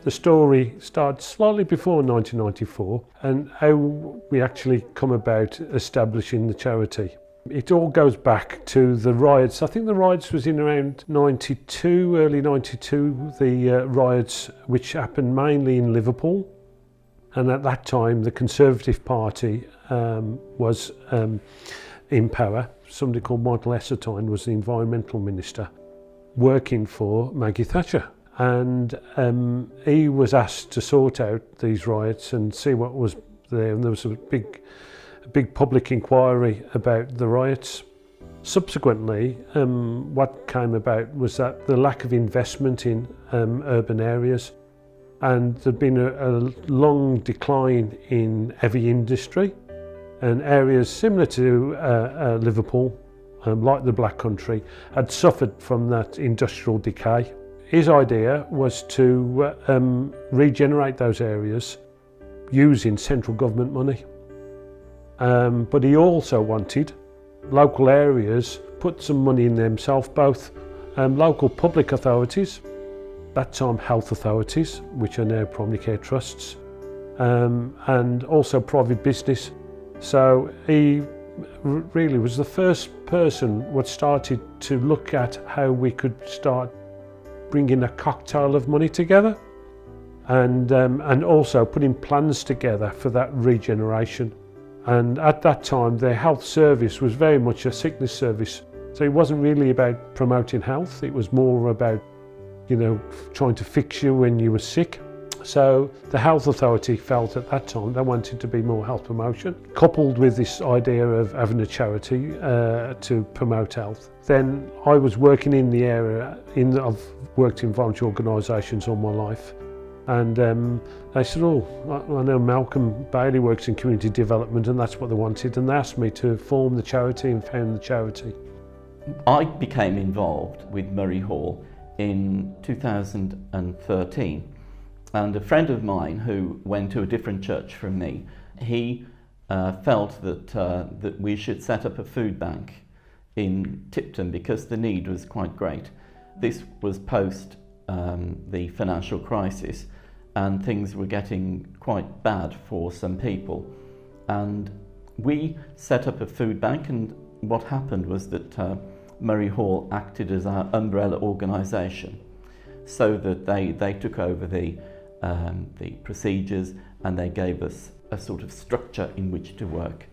The story starts slightly before 1994 and how we actually come about establishing the charity. It all goes back to the riots. I think the riots was in around 92, early 92, the riots which happened mainly in Liverpool. And at that time, the Conservative Party was in power. Somebody called Michael Essertine was the environmental minister, working for Maggie Thatcher. And he was asked to sort out these riots and see what was there. And there was a big public inquiry about the riots. Subsequently, what came about was that the lack of investment in urban areas, and there'd been a long decline in heavy industry, and areas similar to Liverpool, like the Black Country, had suffered from that industrial decay. His idea was to regenerate those areas using central government money. But he also wanted local areas put some money in themselves, both local public authorities, that time health authorities, which are now primary care trusts, and also private business. So he really was the first person what started to look at how we could start bringing a cocktail of money together, and also putting plans together for that regeneration. And at that time, their health service was very much a sickness service. So it wasn't really about promoting health. It was more about, trying to fix you when you were sick. So the health authority felt at that time they wanted to be more health promotion, coupled with this idea of having a charity to promote health. Then I was working in the area, I've worked in voluntary organisations all my life. And they said, I know Malcolm Bailey works in community development, and that's what they wanted. And they asked me to form the charity and found the charity. I became involved with Murray Hall in 2013. And a friend of mine who went to a different church from me, he felt that we should set up a food bank in Tipton because the need was quite great. This was post the financial crisis, and things were getting quite bad for some people. And we set up a food bank, and what happened was that Murray Hall acted as our umbrella organisation, so that they took over the procedures, and they gave us a sort of structure in which to work.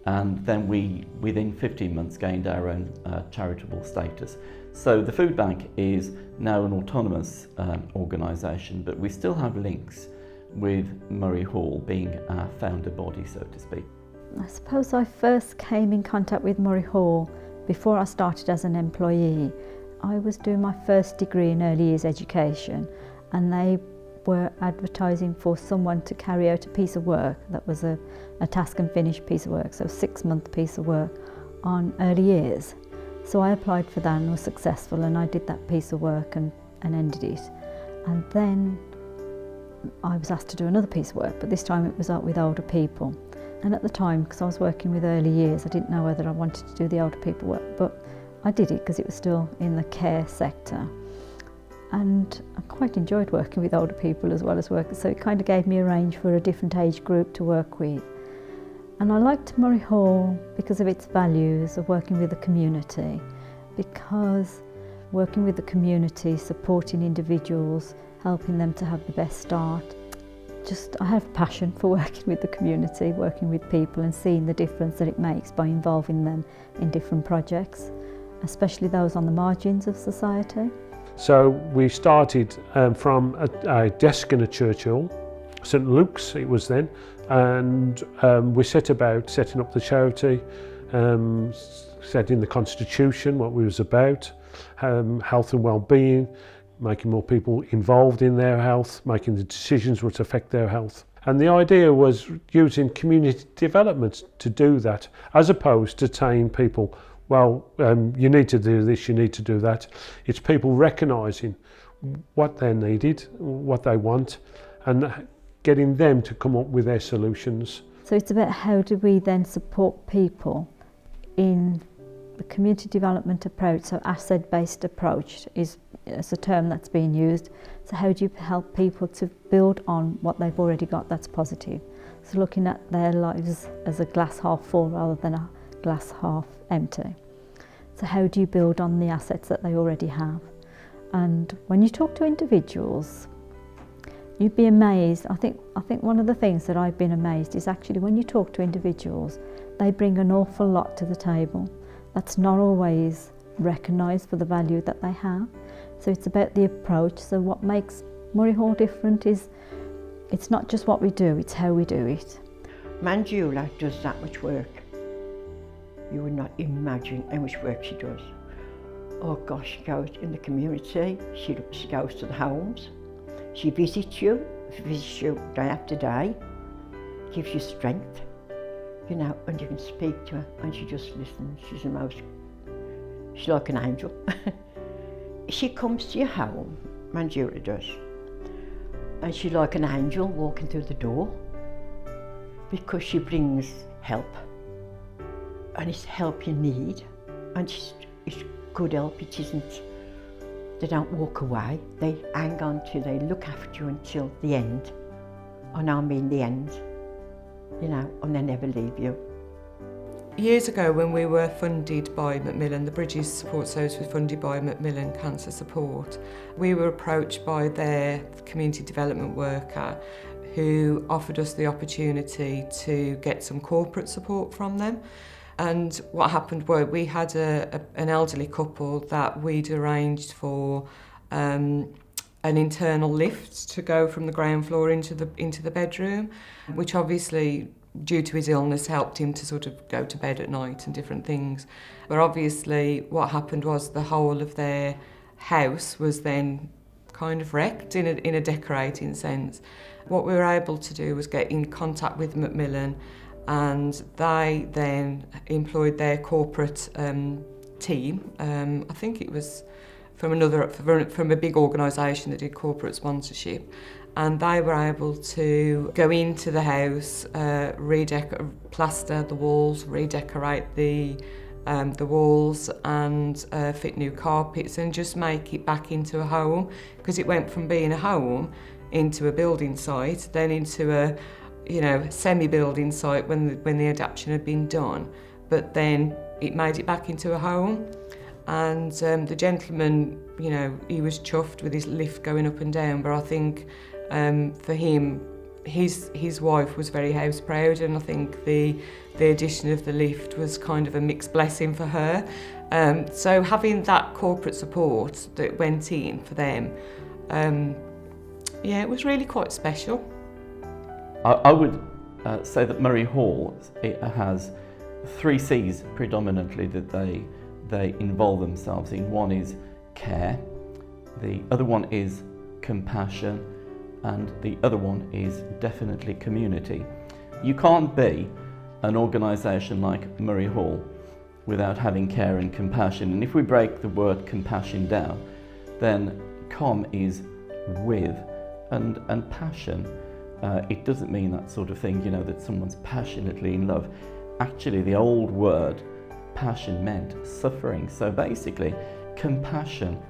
And then we, within 15 months, gained our own charitable status. So the food bank is now an autonomous organisation, but we still have links with Murray Hall being our founder body, so to speak. I suppose I first came in contact with Murray Hall before I started as an employee. I was doing my first degree in early years education, and they were advertising for someone to carry out a piece of work that was a task and finish piece of work, so a 6-month piece of work on early years. So I applied for that and was successful, and I did that piece of work and ended it. And then I was asked to do another piece of work, but this time it was with older people. And at the time, because I was working with early years, I didn't know whether I wanted to do the older people work, but I did it because it was still in the care sector. And I quite enjoyed working with older people as well as work, so it kind of gave me a range for a different age group to work with. And I liked Murray Hall because of its values of working with the community, because working with the community, supporting individuals, helping them to have the best start. I have passion for working with the community, working with people and seeing the difference that it makes by involving them in different projects, especially those on the margins of society. So we started from a desk in a church hall, St Luke's it was then, and we set about setting up the charity, setting the constitution, what we was about, health and well-being, making more people involved in their health, making the decisions which affect their health. And the idea was using community development to do that, as opposed to telling people, well, you need to do this, you need to do that. It's people recognising what they needed, what they want, and getting them to come up with their solutions. So it's about how do we then support people in the community development approach. So asset-based approach is as a term that's being used. So how do you help people to build on what they've already got that's positive? So looking at their lives as a glass half full rather than a glass half empty. So how do you build on the assets that they already have? And when you talk to individuals, you'd be amazed. I think one of the things that I've been amazed is actually when you talk to individuals, they bring an awful lot to the table. That's not always recognised for the value that they have. So it's about the approach. So what makes Murray Hall different is it's not just what we do, it's how we do it. Manjula does that much work. You would not imagine how much work she does. Oh gosh, she goes in the community, she goes to the homes, she visits you day after day, gives you strength, you know, and you can speak to her and she just listens. She's like an angel. She comes to your home, Manjula does, and she's like an angel walking through the door because she brings help, and it's help you need, and it's good help. It isn't, they don't walk away, they hang on to, they look after you until the end, and I mean the end, you know, and they never leave you. Years ago, when we were funded by Macmillan, the Bridges Support Service was funded by Macmillan Cancer Support, we were approached by their community development worker who offered us the opportunity to get some corporate support from them. And what happened was we had an elderly couple that we'd arranged for an internal lift to go from the ground floor into the bedroom, which obviously, due to his illness, helped him to sort of go to bed at night and different things. But obviously what happened was the whole of their house was then kind of wrecked in a decorating sense. What we were able to do was get in contact with Macmillan, and they then employed their corporate team. I think it was from a big organisation that did corporate sponsorship, and they were able to go into the house, plaster the walls, redecorate the walls, and fit new carpets, and just make it back into a home, because it went from being a home into a building site, then into a semi-building site when the adaptation had been done, but then it made it back into a home. And the gentleman, he was chuffed with his lift going up and down, but I think for him, his wife was very house proud, and I think the addition of the lift was kind of a mixed blessing for her. So having that corporate support that went in for them, it was really quite special. I would say that Murray Hall, it has 3 C's predominantly that they involve themselves in. One is care, the other one is compassion, and the other one is definitely community. You can't be an organisation like Murray Hall without having care and compassion. And if we break the word compassion down, then com is with, and passion. It doesn't mean that sort of thing, that someone's passionately in love. Actually, the old word passion meant suffering. So basically, compassion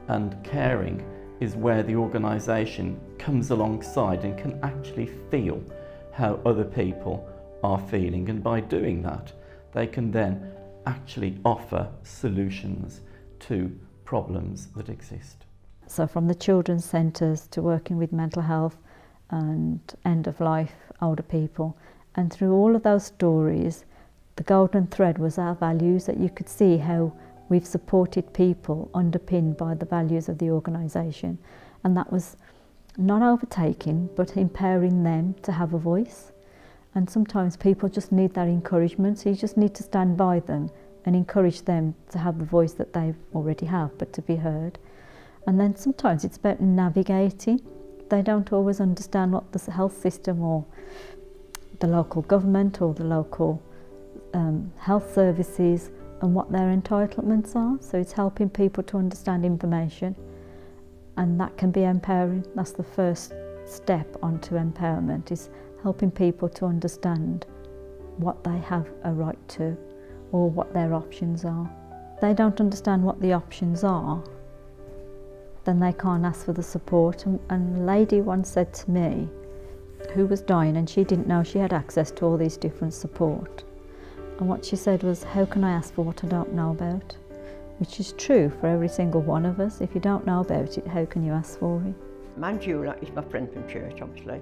and caring is where the organisation comes alongside and can actually feel how other people are feeling. And by doing that, they can then actually offer solutions to problems that exist. So from the children's centres to working with mental health and end-of-life older people, and through all of those stories, the golden thread was our values, that you could see how we've supported people underpinned by the values of the organisation, and that was not overtaking but empowering them to have a voice. And sometimes people just need that encouragement, so you just need to stand by them and encourage them to have the voice that they already have, but to be heard. And then sometimes it's about navigating. They don't always understand what the health system or the local government or the local health services and what their entitlements are. So it's helping people to understand information, and that can be empowering. That's the first step onto empowerment, is helping people to understand what they have a right to or what their options are. They don't understand what the options are, then they can't ask for the support. And a lady once said to me, who was dying, and she didn't know she had access to all these different support. And what she said was, how can I ask for what I don't know about? Which is true for every single one of us. If you don't know about it, how can you ask for it? Manjula is my friend from church, obviously,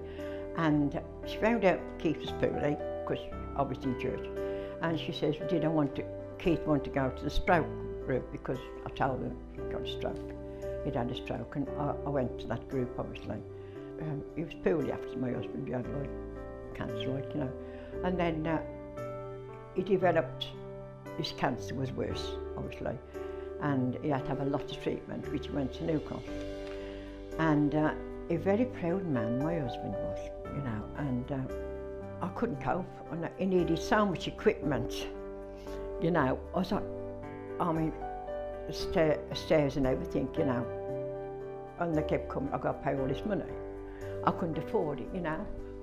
and she found out Keith was poorly, because obviously church, and she says, Keith want to go to the stroke group, because I told her he got a stroke. He'd had a stroke, and I went to that group, obviously. He was poorly after my husband, he had like cancer, and then he developed, his cancer was worse, obviously, and he had to have a lot of treatment, which went to Newcastle. And a very proud man my husband was, and I couldn't cope, and he needed so much equipment, I was like, stairs and everything, and they kept coming, I've got to pay all this money. I couldn't afford it,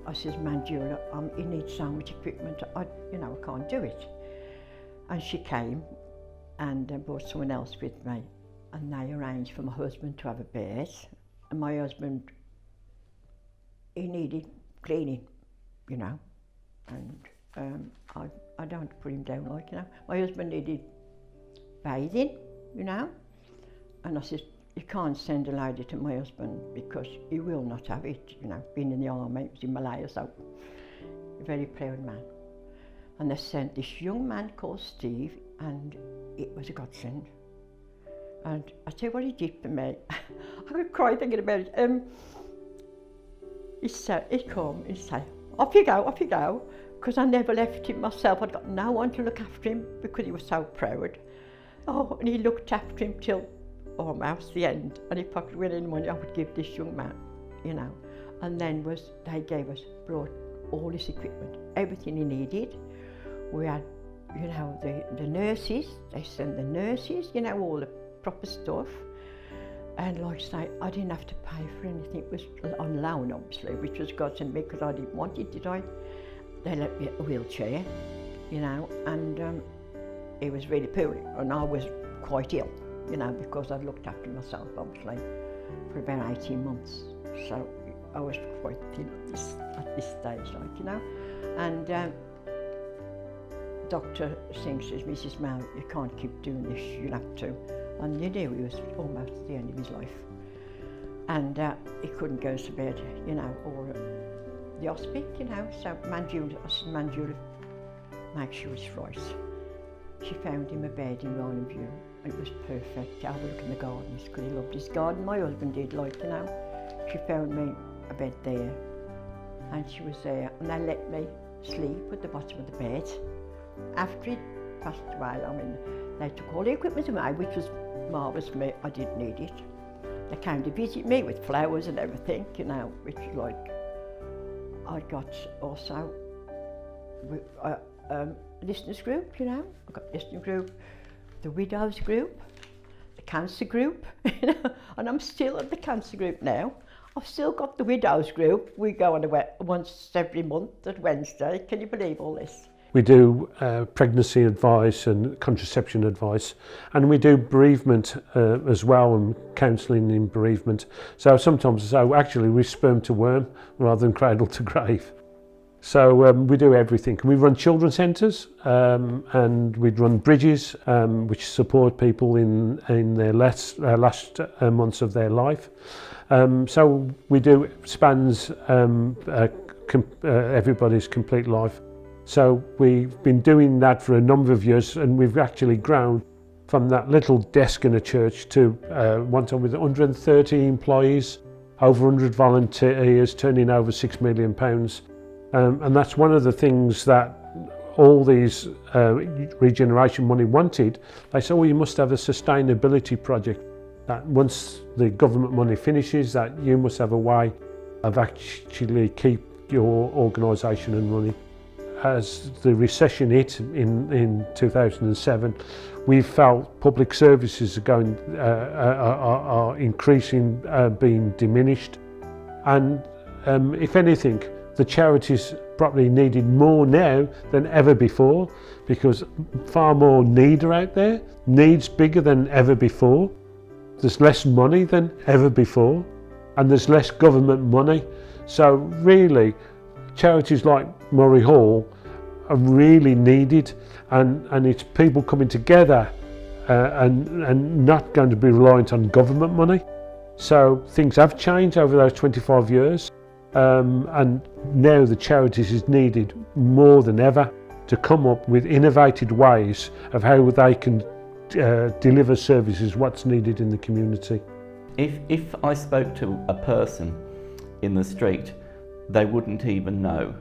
I says, Manjula, he needs so much equipment, I can't do it. And she came and brought someone else with me, and they arranged for my husband to have a bed. And my husband, he needed cleaning, and I don't put him down My husband needed bathing, and I said, you can't send a lady to my husband because he will not have it, being in the army, it was in Malaya, so a very proud man. And they sent this young man called Steve, and it was a godsend. And I tell you what he did for me. I could cry thinking about it. He'd come and say, off you go, because I never left him myself. I'd got no one to look after him because he was so proud. Oh, and he looked after him till almost the end. And if I could win any money, I would give this young man, And then they brought all his equipment, everything he needed. We had, the nurses, they sent the nurses, all the proper stuff. And like I say, I didn't have to pay for anything. It was on loan, obviously, which was God sent me because I didn't want it, did I? They let me a wheelchair, and he was really poorly, and I was quite ill, because I'd looked after myself, obviously, for about 18 months. So I was quite thin at this stage, And Dr. Singh says, Mrs. Mount, you can't keep doing this, you'll have to. And he was almost at the end of his life. And he couldn't go to bed, or the hospital, So Manjula, make sure it's right. She found him a bed in Roland View, and it was perfect. Have a look in the gardens, because he loved his garden. My husband did, She found me a bed there, and she was there, and they let me sleep at the bottom of the bed. After he passed away, they took all the equipment away, which was marvellous for me. I didn't need it. They came to visit me with flowers and everything, which was I got also listeners group, I got listening group, the widows group, the cancer group, and I'm still at the cancer group now. I've still got the widows group. We go on once every month at Wednesday. Can you believe all this? We do pregnancy advice and contraception advice, and we do bereavement as well, and counselling in bereavement. So sometimes actually we sperm to worm rather than cradle to grave. So we do everything. We run children's centres, and we run bridges which support people in their last months of their life. So we do spans everybody's complete life. So we've been doing that for a number of years, and we've actually grown from that little desk in a church to one time with 130 employees, over 100 volunteers, turning over £6 million. And that's one of the things that all these regeneration money wanted. They said, you must have a sustainability project, that once the government money finishes, that you must have a way of actually keep your organisation and running. As the recession hit in 2007, we felt public services are increasing, being diminished, and if anything, the charities probably needed more now than ever before, because far more need are out there, needs bigger than ever before. there's less money than ever before, and there's less government money. So really, charities like Murray Hall are really needed, and it's people coming together and not going to be reliant on government money. So things have changed over those 25 years, and now the charities is needed more than ever to come up with innovative ways of how they can deliver services, what's needed in the community. If I spoke to a person in the street, they wouldn't even know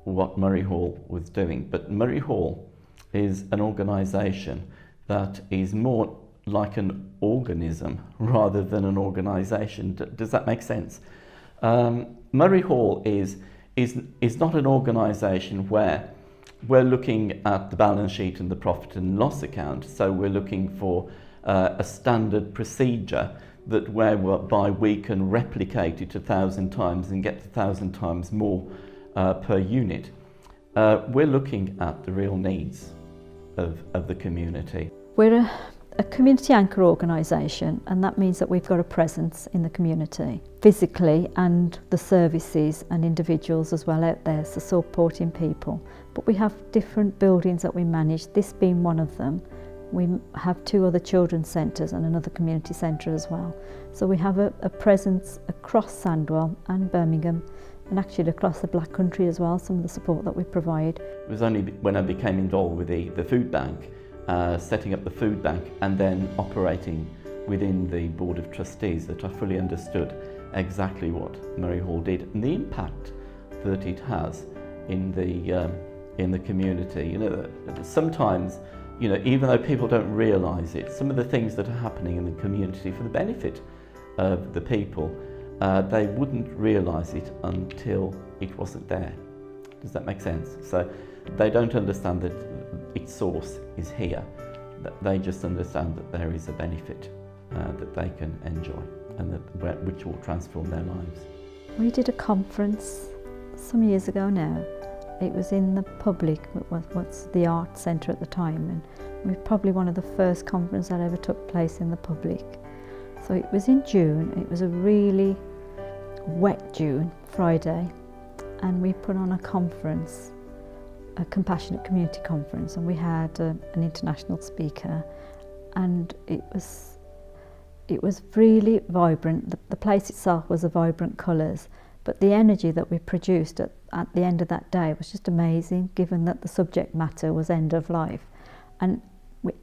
what Murray Hall was doing. But Murray Hall is an organisation that is more like an organism rather than an organisation. Does that make sense? Murray Hall is not an organisation where we're looking at the balance sheet and the profit and loss account, so we're looking for a standard procedure that whereby we can replicate it 1,000 times and get 1,000 times more per unit. We're looking at the real needs of the community. We're a community anchor organisation, and that means that we've got a presence in the community physically, and the services and individuals as well out there, so supporting people. But we have different buildings that we manage, this being one of them. We have 2 other children's centres and another community centre as well. So we have a presence across Sandwell and Birmingham, and actually across the Black Country as well, some of the support that we provide. It was only when I became involved with the food bank, setting up the food bank and then operating within the Board of Trustees, that I fully understood exactly what Murray Hall did and the impact that it has in the community. You know, sometimes, you know, even though people don't realise it, some of the things that are happening in the community for the benefit of the people, they wouldn't realise it until it wasn't there. Does that make sense? So they don't understand that its source is here. They just understand that there is a benefit that they can enjoy, and which will transform their lives. We did a conference some years ago now. It was in the public, what's the art centre at the time, and it was probably one of the first conferences that ever took place in the public. So it was in June. It was a really wet June, Friday, and we put on a conference, a compassionate community conference, and we had an international speaker, and it was really vibrant. The place itself was a vibrant colours, but the energy that we produced at the end of that day was just amazing, given that the subject matter was end of life. And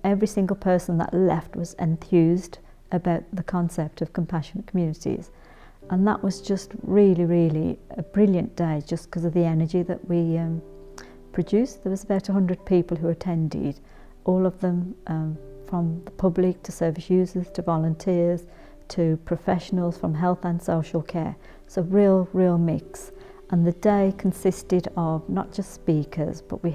every single person that left was enthused about the concept of compassionate communities. And that was just really, really a brilliant day, just because of the energy that we produced. There was about 100 people who attended, all of them from the public to service users to volunteers to professionals from health and social care. So real mix. And the day consisted of not just speakers, but we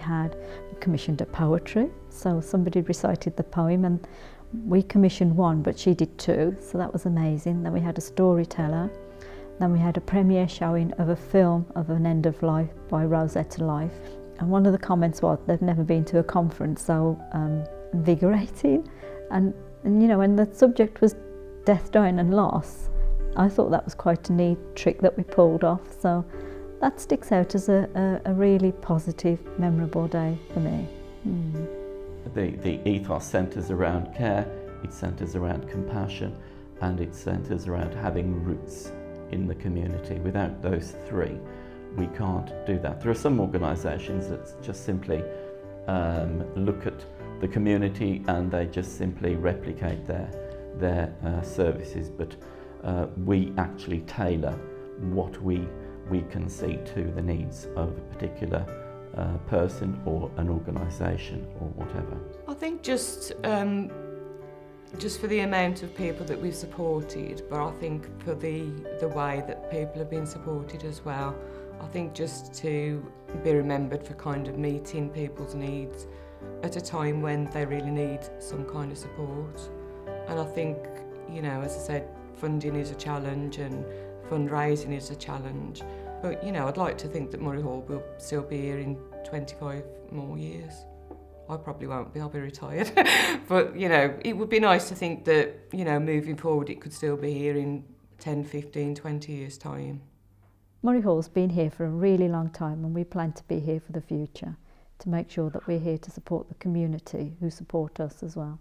commissioned a poetry. So somebody recited the poem, and we commissioned one, but she did 2, so that was amazing. Then we had a storyteller. Then we had a premiere showing of a film of an end of life by Rosetta Life. And one of the comments was they've never been to a conference so invigorating. And you know, when the subject was death, dying and loss, I thought that was quite a neat trick that we pulled off. So that sticks out as a really positive, memorable day for me. The ethos centres around care, it centres around compassion, and it centres around having roots in the community. Without those 3, we can't do that. There are some organisations that just simply look at the community and they just simply replicate their services, but we actually tailor what we can see to the needs of a particular person or an organisation or whatever. I think just for the amount of people that we've supported, but I think for the way that people have been supported as well. I think just to be remembered for kind of meeting people's needs at a time when they really need some kind of support. And I think, you know, as I said, funding is a challenge and fundraising is a challenge. But, you know, I'd like to think that Murray Hall will still be here in 25 more years. I probably won't be, I'll be retired. But, you know, it would be nice to think that, you know, moving forward it could still be here in 10, 15, 20 years' time. Murray Hall's been here for a really long time, and we plan to be here for the future, to make sure that we're here to support the community who support us as well.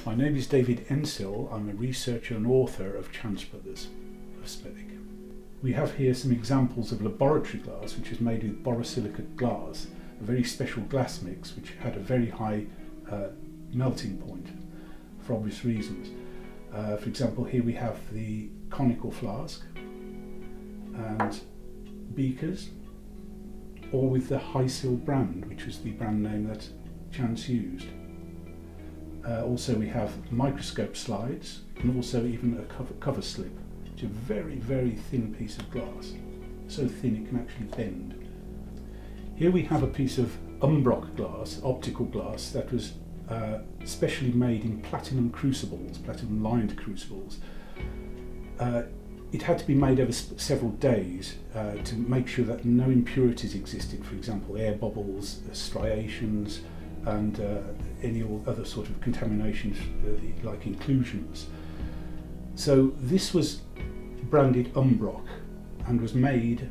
My name is David Ensill. I'm a researcher and author of Chance Brothers of Smethwick. We have here some examples of laboratory glass which is made with borosilicate glass, a very special glass mix which had a very high melting point for obvious reasons. For example, here we have the conical flask and beakers, all with the Hysil brand, which was the brand name that Chance used. Also we have microscope slides and also even a cover slip, which is a very, very thin piece of glass, so thin it can actually bend. Here we have a piece of Umbrock glass, optical glass, that was specially made in platinum crucibles, platinum lined crucibles. It had to be made over several days to make sure that no impurities existed, for example air bubbles, striations, and any other sort of contaminations like inclusions. So this was branded Umbrock and was made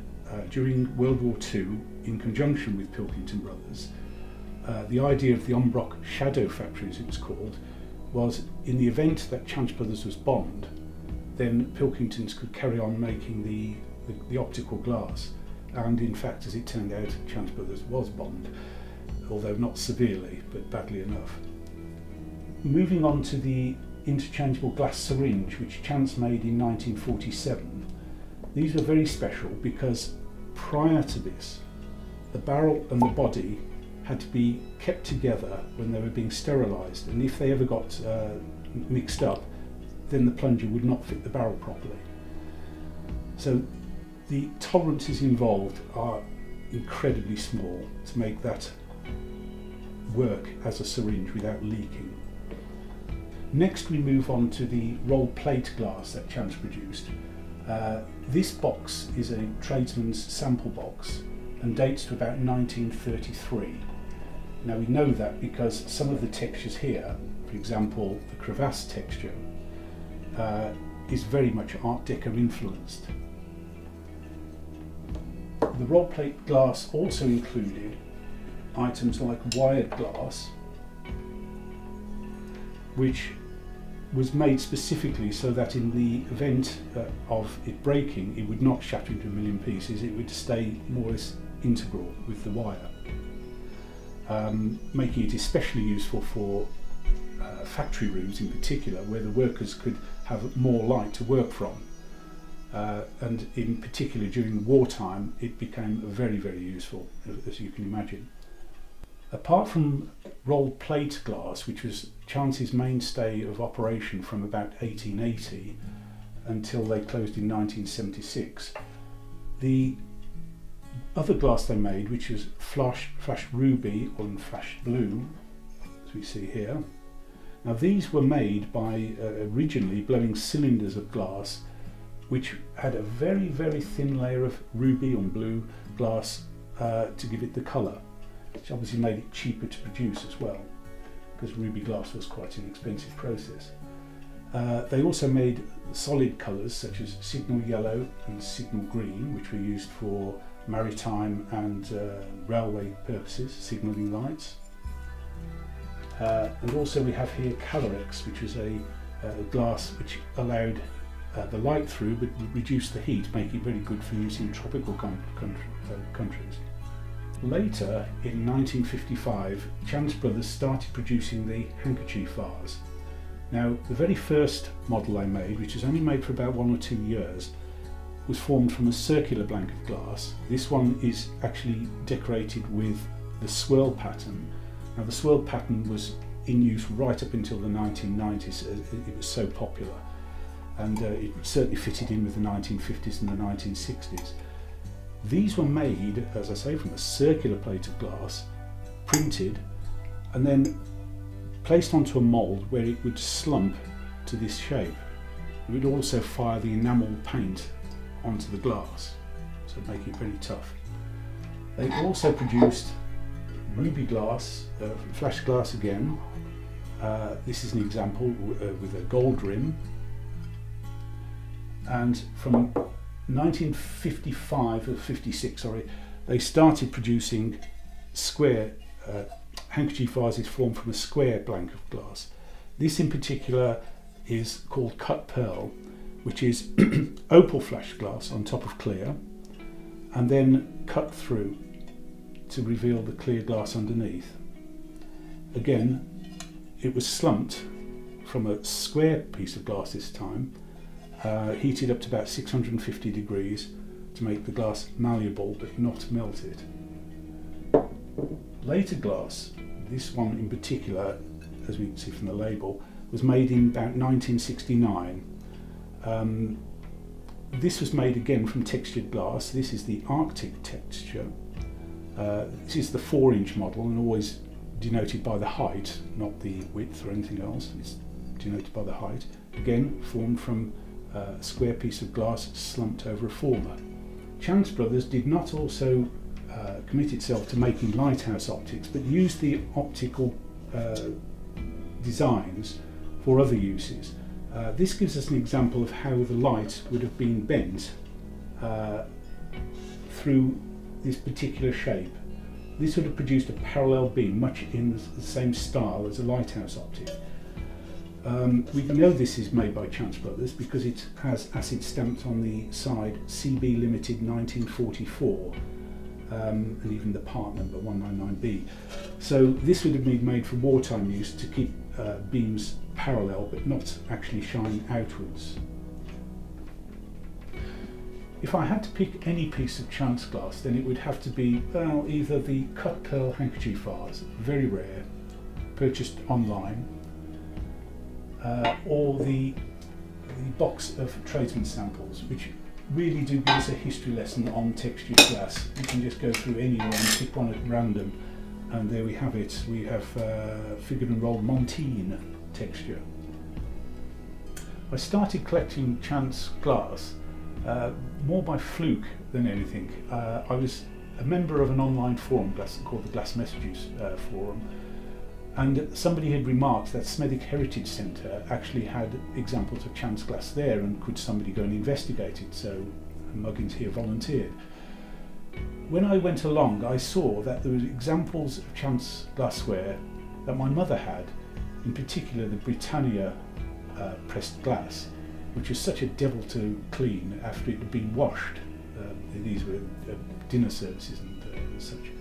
during World War II in conjunction with Pilkington Brothers. The idea of the Umbrock Shadow Factory, as it was called, was in the event that Chance Brothers was bombed, then Pilkingtons could carry on making the optical glass, and in fact, as it turned out, Chance Brothers was bombed, although not severely, but badly enough. Moving on to the interchangeable glass syringe, which Chance made in 1947. These were very special because prior to this, the barrel and the body had to be kept together when they were being sterilised, and if they ever got mixed up, then the plunger would not fit the barrel properly. So the tolerances involved are incredibly small to make that work as a syringe without leaking. Next we move on to the roll plate glass that Chance produced. This box is a tradesman's sample box and dates to about 1933. Now we know that because some of the textures here, for example the crevasse texture, is very much Art Deco influenced. The roll plate glass also included items like wired glass, which was made specifically so that in the event of it breaking, it would not shatter into a million pieces, it would stay more or less integral with the wire, making it especially useful for factory rooms in particular, where the workers could have more light to work from. And in particular during wartime, it became very, very useful, as you can imagine. Apart from rolled plate glass, which was Chance's mainstay of operation from about 1880 until they closed in 1976, the other glass they made, which was flashed ruby or flashed blue, as we see here. Now these were made by originally blowing cylinders of glass which had a very, very thin layer of ruby and blue glass to give it the colour, which obviously made it cheaper to produce as well, because ruby glass was quite an expensive process. They also made solid colours such as signal yellow and signal green, which were used for maritime and railway purposes, signalling lights. And also we have here Calorex, which was a glass which allowed the light through but reduced the heat, making it very good for use in tropical countries. Later, in 1955, Chance Brothers started producing the handkerchief vase. Now, the very first model I made, which was only made for about 1 or 2 years, was formed from a circular blank of glass. This one is actually decorated with the swirl pattern. Now, the swirl pattern was in use right up until the 1990s. It was so popular, and it certainly fitted in with the 1950s and the 1960s. These were made, as I say, from a circular plate of glass, printed, and then placed onto a mould where it would slump to this shape. It would also fire the enamel paint onto the glass, so make it very tough. They also produced ruby glass, flash glass again. This is an example with a gold rim. And from 1955 or 56, they started producing square handkerchief vases formed from a square blank of glass. This in particular is called cut pearl, which is opal flash glass on top of clear, and then cut through to reveal the clear glass underneath. Again, it was slumped from a square piece of glass this time, heated up to about 650 degrees to make the glass malleable but not melt it. Later glass, this one in particular, as we can see from the label, was made in about 1969. This was made again from textured glass. This is the Arctic texture. This is the 4-inch model, and always denoted by the height, not the width or anything else. It's denoted by the height. Again, formed from a square piece of glass slumped over a former. Chance Brothers did not also commit itself to making lighthouse optics, but used the optical designs for other uses. This gives us an example of how the light would have been bent through this particular shape. This would have produced a parallel beam, much in the same style as a lighthouse optic. We know this is made by Chance Brothers because it has acid stamped on the side CB Limited 1944, and even the part number 199B. So this would have been made for wartime use to keep beams parallel but not actually shine outwards. If I had to pick any piece of Chance glass, then it would have to be either the cut pearl handkerchief vase, very rare, purchased online, or the box of tradesman samples, which really do give us a history lesson on textured glass. You can just go through anywhere and pick one at random, and there we have it. We have figured and rolled Montine texture. I started collecting Chance glass more by fluke than anything. I was a member of an online forum called the Glass Messages forum, and somebody had remarked that Smethwick Heritage Centre actually had examples of Chance glass there, and could somebody go and investigate it, so Muggins here volunteered. When I went along, I saw that there were examples of Chance glassware that my mother had, in particular the Britannia pressed glass, which was such a devil to clean after it had been washed. These were dinner services and such.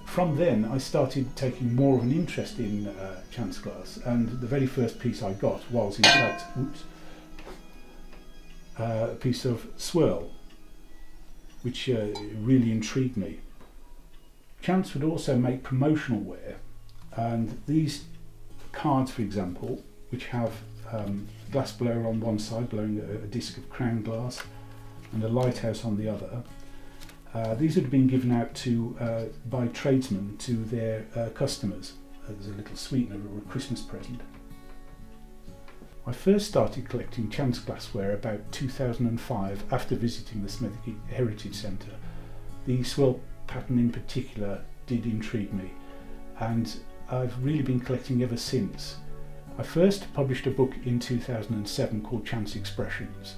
From then I started taking more of an interest in Chance glass, and the very first piece I got was in fact a piece of swirl, which really intrigued me. Chance would also make promotional wear, and these cards, for example, which have glass blower on one side blowing a disc of crown glass and a lighthouse on the other. These would have been given out by tradesmen to their customers as a little sweetener or a Christmas present. I first started collecting Chance glassware about 2005 after visiting the Smethwick Heritage Centre. The swirl pattern in particular did intrigue me, and I've really been collecting ever since. I first published a book in 2007 called Chance Expressions,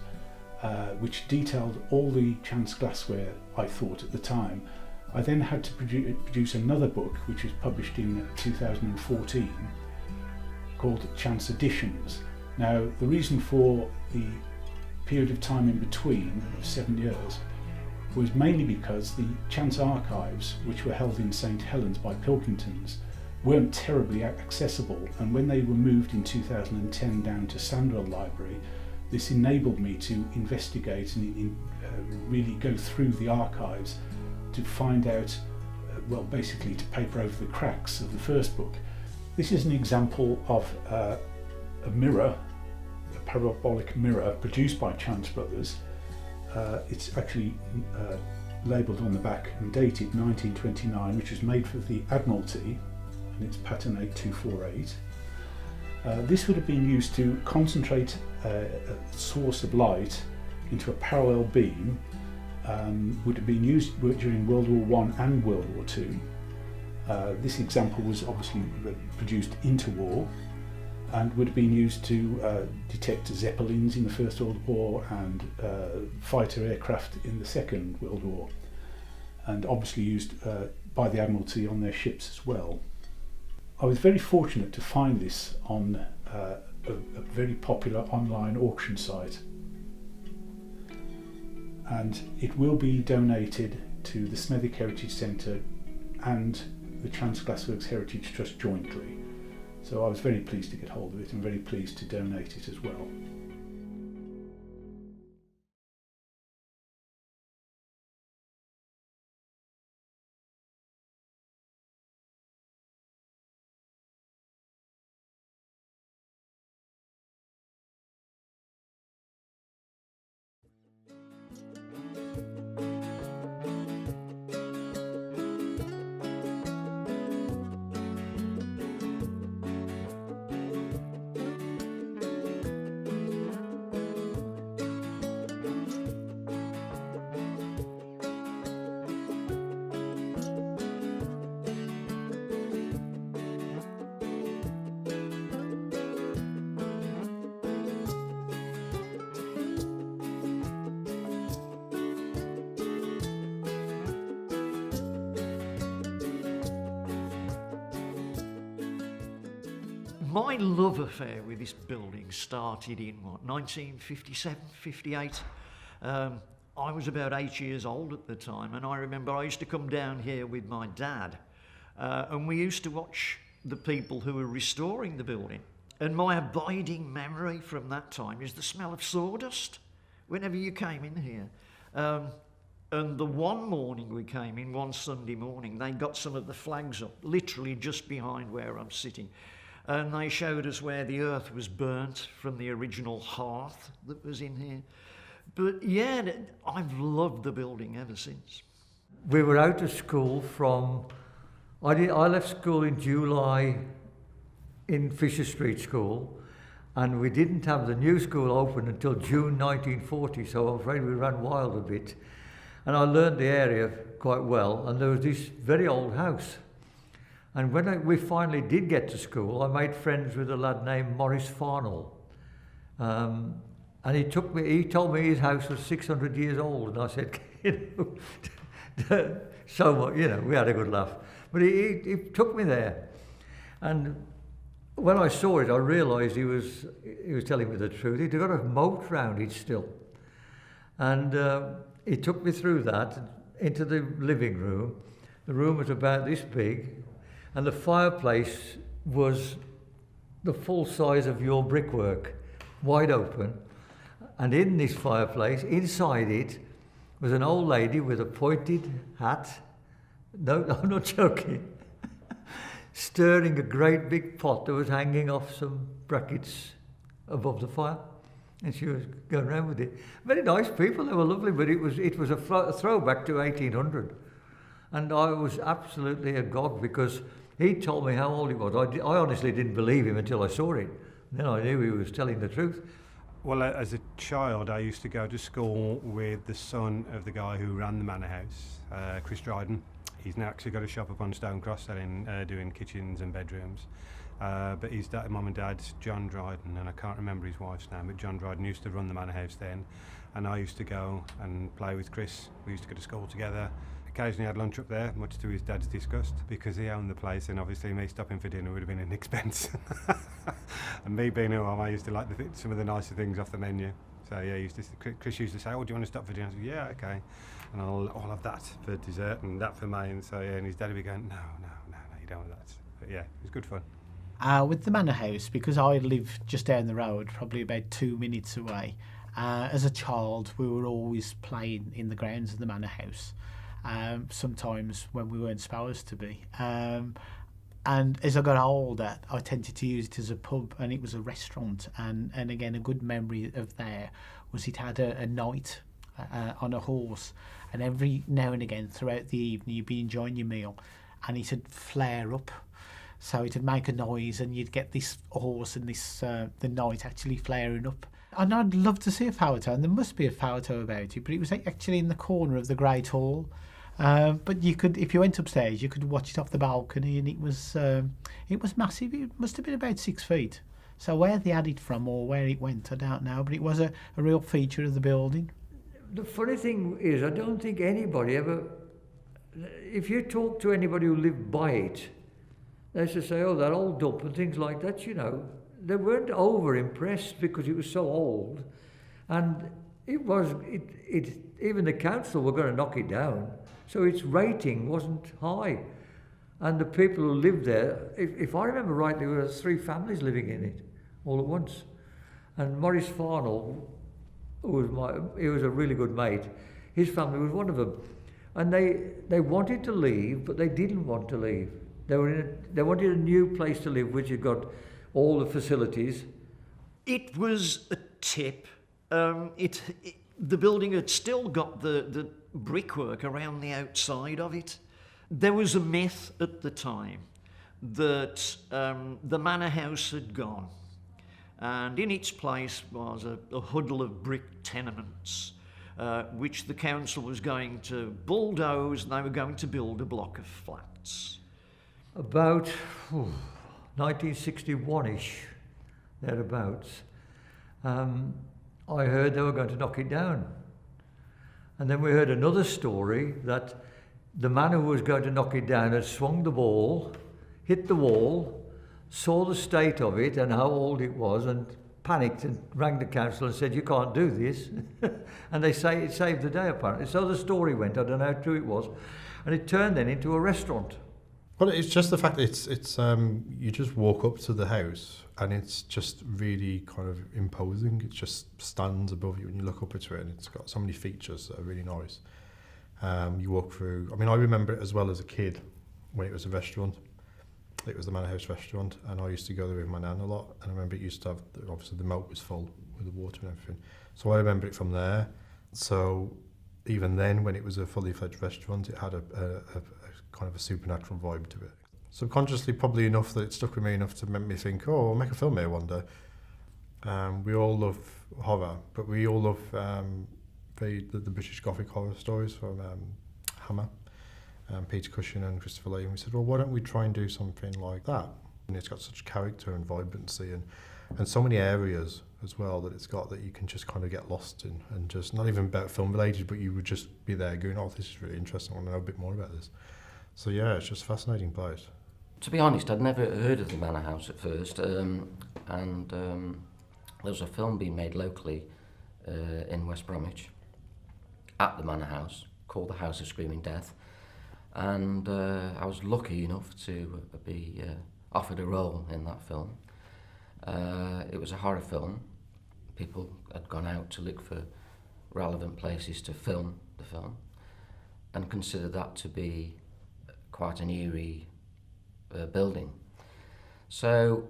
which detailed all the Chance glassware I thought at the time. I then had to produce another book, which was published in 2014, called chance additions. Now, the reason for the period of time in between, of 7 years, was mainly because the chance archives, which were held in St Helens by Pilkingtons, weren't terribly accessible, and when they were moved in 2010 down to Sandwell Library, this enabled me to investigate and really go through the archives to find out, well, basically to paper over the cracks of the first book. This is an example of a mirror, a parabolic mirror produced by Chance Brothers. It's actually labelled on the back and dated 1929, which was made for the Admiralty, and it's pattern 8248. This would have been used to concentrate a source of light into a parallel beam. Would have been used during World War I and World War II. This example was obviously produced interwar and would have been used to detect Zeppelins in the First World War and fighter aircraft in the Second World War, and obviously used by the Admiralty on their ships as well. I was very fortunate to find this on a very popular online auction site, and it will be donated to the Smethwick Heritage Centre and the Chance Glassworks Heritage Trust jointly. So I was very pleased to get hold of it and very pleased to donate it as well. My love affair with this building started in, 1957, 58. I was about 8 years old at the time, and I remember I used to come down here with my dad, and we used to watch the people who were restoring the building. And my abiding memory from that time is the smell of sawdust whenever you came in here. And the one morning we came in, one Sunday morning, they got some of the flags up, literally just behind where I'm sitting. And they showed us where the earth was burnt from the original hearth that was in here. But yeah, I've loved the building ever since. We were out of school from, I left school in July in Fisher Street School, and we didn't have the new school open until June 1940, so I'm afraid we ran wild a bit. And I learned the area quite well, and there was this very old house. And when we finally did get to school, I made friends with a lad named Maurice Farnell. And he told me his house was 600 years old, and I said, so much, we had a good laugh. But he took me there. And when I saw it, I realised he was telling me the truth. He'd got a moat round it still. And he took me through that, into the living room. The room was about this big, and the fireplace was the full size of your brickwork, wide open. And in this fireplace, inside it, was an old lady with a pointed hat. No, I'm not joking. Stirring a great big pot that was hanging off some brackets above the fire. And she was going around with it. Very nice people, they were lovely, but it was a throwback to 1800. And I was absolutely agog because he told me how old he was. I honestly didn't believe him until I saw it. Then I knew he was telling the truth. Well, as a child, I used to go to school with the son of the guy who ran the manor house, Chris Dryden. He's now actually got a shop up on Stonecross selling, doing kitchens and bedrooms. But his mum and dad's John Dryden, and I can't remember his wife's name, but John Dryden used to run the manor house then. And I used to go and play with Chris. We used to go to school together. Occasionally had lunch up there, much to his dad's disgust, because he owned the place, and obviously me stopping for dinner would have been an expense. And me being who I am, I used to like some of the nicer things off the menu. So yeah, Chris used to say, "Oh, do you want to stop for dinner?" I said, "Yeah, okay." And I'll have that for dessert and that for main. So yeah, and his dad would be going, "No, you don't want that." But yeah, it was good fun. With the manor house, because I lived just down the road, probably about 2 minutes away, as a child we were always playing in the grounds of the manor house, sometimes when we weren't supposed to be. And as I got older, I tended to use it as a pub, and it was a restaurant. And again, a good memory of there was it had a knight on a horse, and every now and again throughout the evening you'd be enjoying your meal and it'd flare up. So it'd make a noise and you'd get this horse and this the knight actually flaring up. And I'd love to see a photo, and there must be a photo about it, but it was actually in the corner of the Great Hall. But you could, if you went upstairs, you could watch it off the balcony, and it was massive. It must have been about 6 feet. So where they had it from or where it went, I don't know, but it was a real feature of the building. The funny thing is, I don't think anybody ever, if you talk to anybody who lived by it, they used to say, "Oh, that old dump," and things like that, you know. They weren't over impressed because it was so old, and even the council were going to knock it down, so its rating wasn't high. And the people who lived there, if I remember rightly, there were 3 families living in it all at once. And Maurice Farnell, he was a really good mate, his family was one of them. And they wanted to leave, but they didn't want to leave. They wanted a new place to live, which had got all the facilities. It was a tip. The building had still got the brickwork around the outside of it. There was a myth at the time that the manor house had gone, and in its place was a huddle of brick tenements, which the council was going to bulldoze, and they were going to build a block of flats. About 1961-ish, thereabouts, I heard they were going to knock it down. And then we heard another story that the man who was going to knock it down had swung the ball, hit the wall, saw the state of it and how old it was, and panicked and rang the council and said, "You can't do this." And they say it saved the day, apparently. So the story went, I don't know how true it was, and it turned then into a restaurant. Well, it's just the fact that it's you just walk up to the house and it's just really kind of imposing. It just stands above you and you look up at it, and it's got so many features that are really nice. You walk through, I mean, I remember it as well as a kid when it was a restaurant. It was the Manor House restaurant, and I used to go there with my nan a lot, and I remember it used to have, obviously the moat was full with the water and everything. So I remember it from there. So even then, when it was a fully fledged restaurant, it had a kind of a supernatural vibe to it. Subconsciously, probably enough that it stuck with me enough to make me think, oh, I'll make a film here one day. We all love horror, but we all love the British Gothic horror stories from Hammer, Peter Cushing and Christopher Lee. And we said, well, why don't we try and do something like that? And it's got such character and vibrancy and so many areas as well that it's got that you can just kind of get lost in, and just not even about film related, but you would just be there going, oh, this is really interesting, I want to know a bit more about this. So yeah, it's just a fascinating place. To be honest, I'd never heard of the Manor House at first, and there was a film being made locally in West Bromwich at the Manor House called The House of Screaming Death, and I was lucky enough to be offered a role in that film. It was a horror film. People had gone out to look for relevant places to film the film and considered that to be quite an eerie building. So,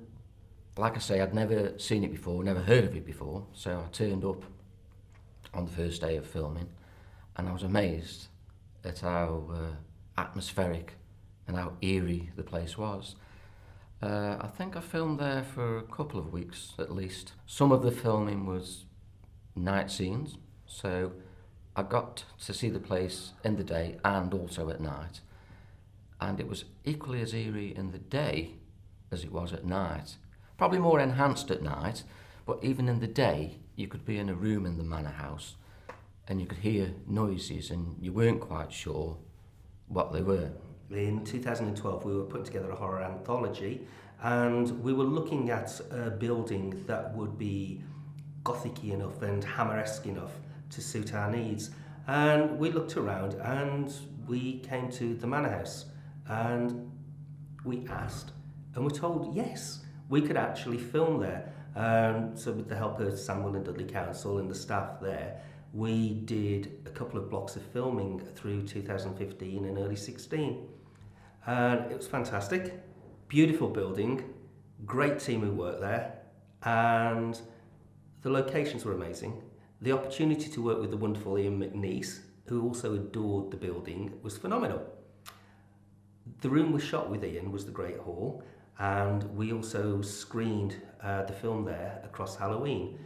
like I say, I'd never seen it before, never heard of it before, so I turned up on the first day of filming and I was amazed at how atmospheric and how eerie the place was. I think I filmed there for a couple of weeks at least. Some of the filming was night scenes, so I got to see the place in the day and also at night. And it was equally as eerie in the day as it was at night. Probably more enhanced at night, but even in the day, you could be in a room in the manor house and you could hear noises and you weren't quite sure what they were. In 2012, we were putting together a horror anthology, and we were looking at a building that would be Gothic-y enough and Hammer-esque enough to suit our needs. And we looked around and we came to the Manor House, and we asked and were told yes, we could actually film there. So with the help of Sandwell and Dudley Council and the staff there, we did a couple of blocks of filming through 2015 and early 16. And it was fantastic. Beautiful building, great team who worked there, and the locations were amazing. The opportunity to work with the wonderful Ian McNeice, who also adored the building, was phenomenal. The room we shot with Ian was the Great Hall, and we also screened the film there across Halloween.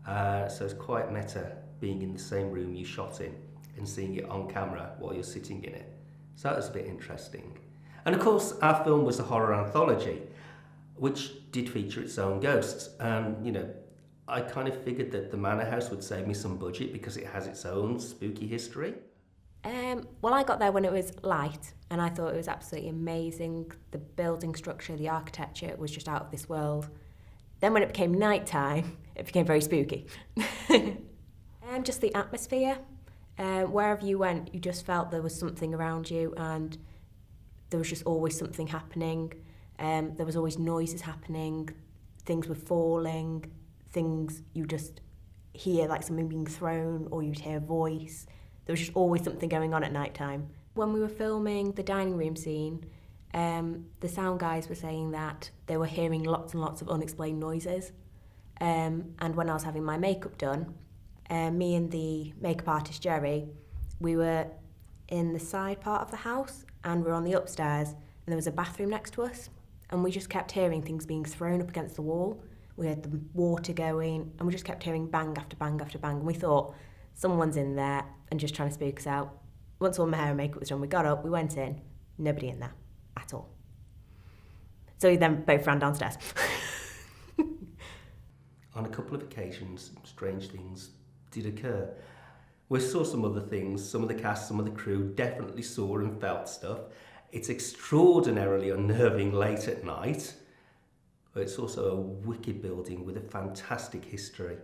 So it's quite meta being in the same room you shot in and seeing it on camera while you're sitting in it. So that was a bit interesting. And of course, our film was a horror anthology, which did feature its own ghosts. You know, I kind of figured that the Manor House would save me some budget because it has its own spooky history. Well, I got there when it was light, and I thought it was absolutely amazing. The building structure, the architecture was just out of this world. Then when it became nighttime, it became very spooky. Just the atmosphere. Wherever you went, you just felt there was something around you, and there was just always something happening. There was always noises happening, things were falling, things you just hear, like something being thrown, or you'd hear a voice. There was just always something going on at night time. When we were filming the dining room scene, the sound guys were saying that they were hearing lots and lots of unexplained noises. And when I was having my makeup done, me and the makeup artist Jerry, we were in the side part of the house, and we were on the upstairs, and there was a bathroom next to us, and we just kept hearing things being thrown up against the wall. We heard the water going, and we just kept hearing bang after bang after bang, and we thought, someone's in there and just trying to spook us out. Once all my hair and makeup was done, we got up, we went in, nobody in there at all. So we then both ran downstairs. On a couple of occasions, strange things did occur. We saw some other things, some of the cast, some of the crew definitely saw and felt stuff. It's extraordinarily unnerving late at night, but it's also a wicked building with a fantastic history.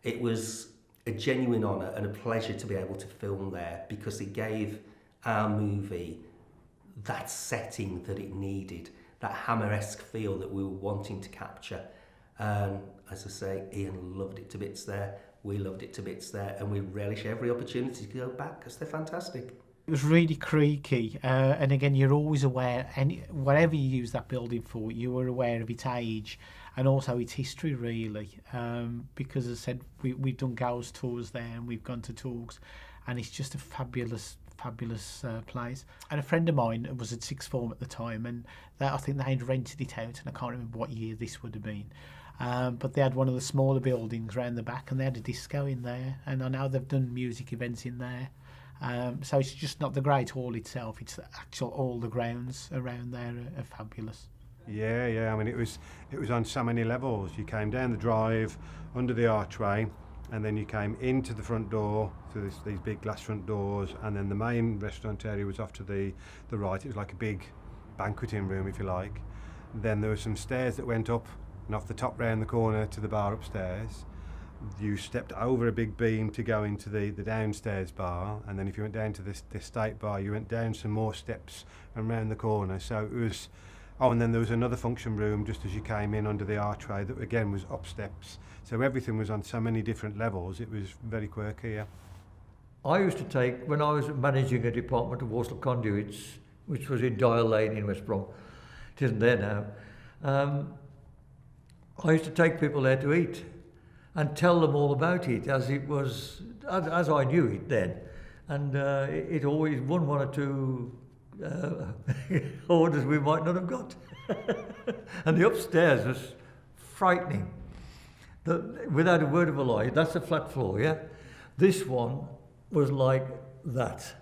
It was a genuine honour and a pleasure to be able to film there because it gave our movie that setting that it needed, that Hammer-esque feel that we were wanting to capture. As I say, Ian loved it to bits there, we loved it to bits there, and we relish every opportunity to go back because they're fantastic. It was really creaky, and again, you're always aware, whatever you use that building for, you were aware of its age and also its history, really, because as I said, we've done girls' tours there and we've gone to talks, and it's just a fabulous place. And a friend of mine was at sixth form at the time, and I think they had rented it out, and I can't remember what year this would have been. But they had one of the smaller buildings around the back, and they had a disco in there, and I know they've done music events in there. So it's just not the Great Hall itself, it's all the grounds around there are fabulous. Yeah, I mean it was on so many levels. You came down the drive, under the archway, and then you came into the front door through these big glass front doors, and then the main restaurant area was off to the right. It was like a big banqueting room, if you like. Then there were some stairs that went up, and off the top round the corner to the bar upstairs. You stepped over a big beam to go into the downstairs bar, and then if you went down to this state bar, you went down some more steps and round the corner. So it was, and then there was another function room just as you came in under the archway that again was up steps. So everything was on so many different levels, it was very quirky, yeah. I used to take, when I was managing a department of Walsall Conduits, which was in Dial Lane in West Brom, it isn't there now, I used to take people there to eat and tell them all about it as it was, as I knew it then. And it always won one or two orders we might not have got. And the upstairs was frightening. Without a word of a lie, that's a flat floor, yeah? This one was like that.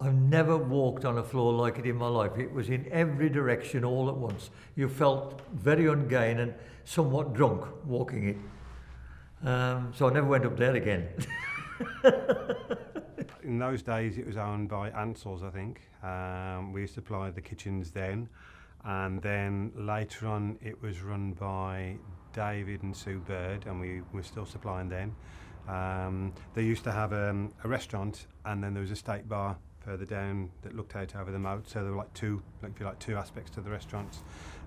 I've never walked on a floor like it in my life. It was in every direction all at once. You felt very ungain and somewhat drunk walking it. So I never went up there again. In those days, it was owned by Ansell's, I think. We used to supply the kitchens then, And then later on it was run by David and Sue Bird, and we were still supplying then. They used to have a restaurant, and then there was a steak bar further down that looked out over the moat, so there were two aspects to the restaurants.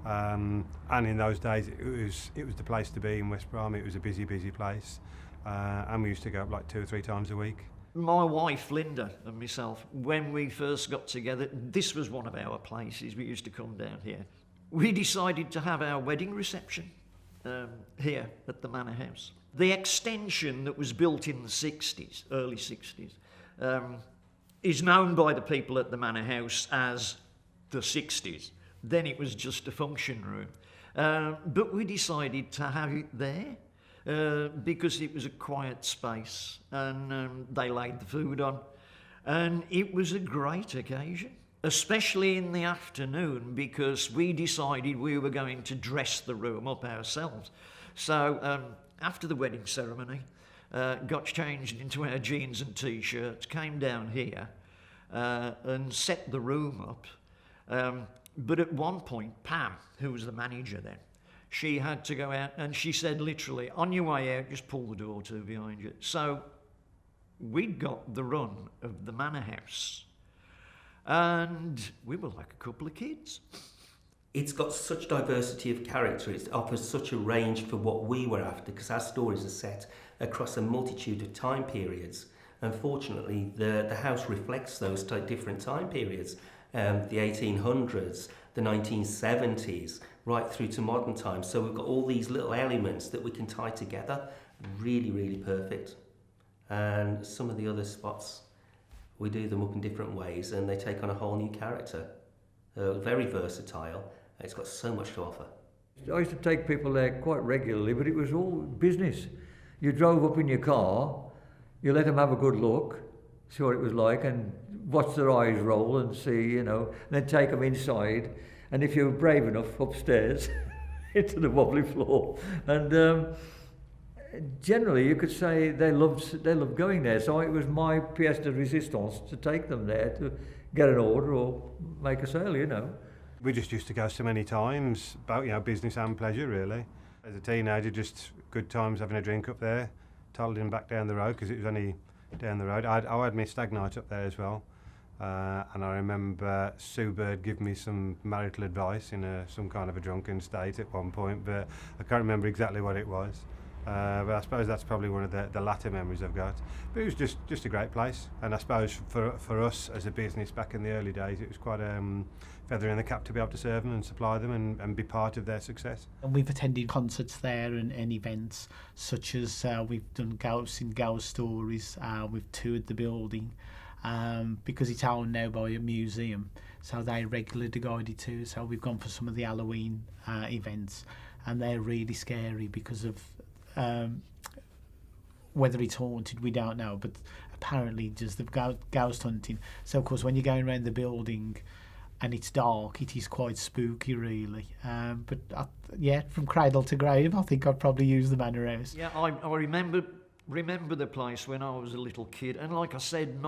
And in those days it was the place to be in West Brom. It was a busy place, and we used to go up like 2 or 3 times a week. My wife Linda and myself, when we first got together, this was one of our places. We used to come down here. We decided to have our wedding reception here at the Manor House. The extension that was built in the 60s, early 60s, is known by the people at the Manor House as the 60s. Then it was just a function room. But we decided to have it there because it was a quiet space, and they laid the food on. And it was a great occasion, especially in the afternoon, because we decided we were going to dress the room up ourselves. So after the wedding ceremony, got changed into our jeans and T-shirts, came down here and set the room up. But at one point, Pam, who was the manager then, she had to go out, and she said literally, on your way out, just pull the door to behind you. So we'd got the run of the Manor House, and we were like a couple of kids. It's got such diversity of character, it offers such a range for what we were after, because our stories are set across a multitude of time periods. Unfortunately, the house reflects those different time periods, the 1800s, the 1970s, right through to modern times. So we've got all these little elements that we can tie together, really, really perfect. And some of the other spots, we do them up in different ways, and they take on a whole new character. Very versatile. It's got so much to offer. I used to take people there quite regularly, but it was all business. You drove up in your car, you let them have a good look, see what it was like, and watch their eyes roll and see, and then take them inside, and if you were brave enough, upstairs into the wobbly floor. And generally, you could say they loved going there. So it was my pièce de résistance to take them there to get an order or make a sale, We just used to go so many times, both business and pleasure really. As a teenager, just good times having a drink up there, toddling back down the road because it was only down the road. I had my stag night up there as well, and I remember Sue Bird giving me some marital advice in some kind of a drunken state at one point, but I can't remember exactly what it was. But I suppose that's probably one of the latter memories I've got. But it was just a great place, and I suppose for us as a business back in the early days, it was quite a feather in the cap to be able to serve them and supply them and be part of their success. And we've attended concerts there and events such as we've done Ghosts in Ghost Stories, we've toured the building because it's owned now by a museum, so they regularly guided tours. So we've gone for some of the Halloween events, and they're really scary because of whether it's haunted, we don't know, but apparently just the ghost hunting. So of course when you're going around the building and it's dark, it is quite spooky really. But from cradle to grave, I think I'd probably use the Manor House. Yeah, I remember the place when I was a little kid, and like I said,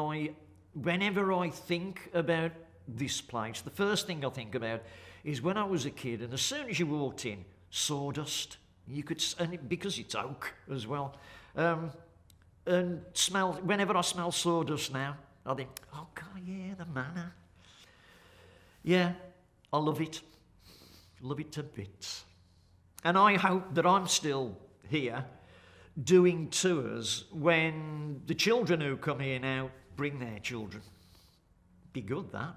whenever I think about this place, the first thing I think about is when I was a kid, and as soon as you walked in, sawdust. You could, because it's oak as well, and smell. Whenever I smell sawdust now, I think, oh God, yeah, the Manor. Yeah, I love it to bits, and I hope that I'm still here, doing tours when the children who come here now bring their children. Be good that.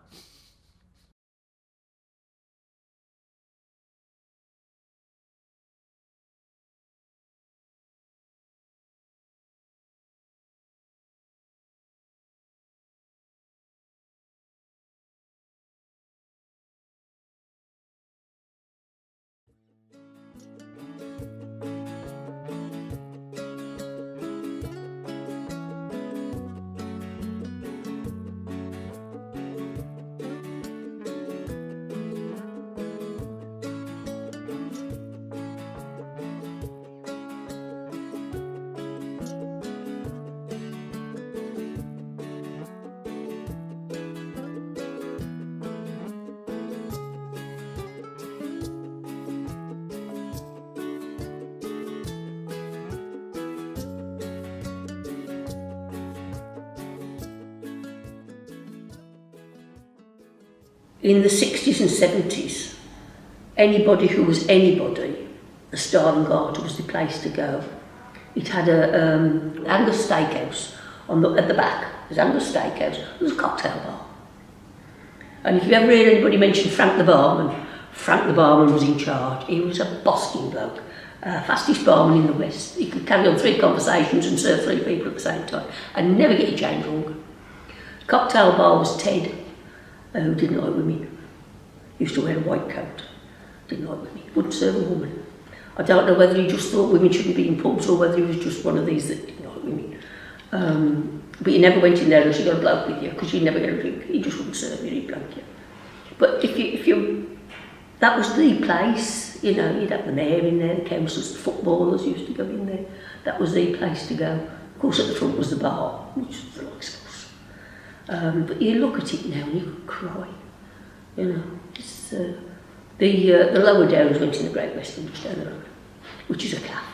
In the 60s and 70s, anybody who was anybody, the Star and Garter was the place to go. It had a Angus Steakhouse at the back. There's Angus Steakhouse. There was a cocktail bar. And if you ever heard anybody mention Frank the barman was in charge. He was a Boston bloke, fastest barman in the West. He could carry on 3 conversations and serve 3 people at the same time and never get your change wrong. The cocktail bar was Ted, who didn't like women. He used to wear a white coat. Didn't like women. He wouldn't serve a woman. I don't know whether he just thought women shouldn't be in pubs or whether he was just one of these that didn't like women. But you never went in there unless you got a bloke with you, because you never get a drink. He just wouldn't serve you, he'd blank you. But if you, that was the place, you know, you'd have the mayor in there, the councils, the footballers used to go in there. That was the place to go. Of course, at the front was the bar, which was the Lux. But you look at it now and you could cry. You know, it's, the lower downs went in the Great Western just down the road, which is a calf.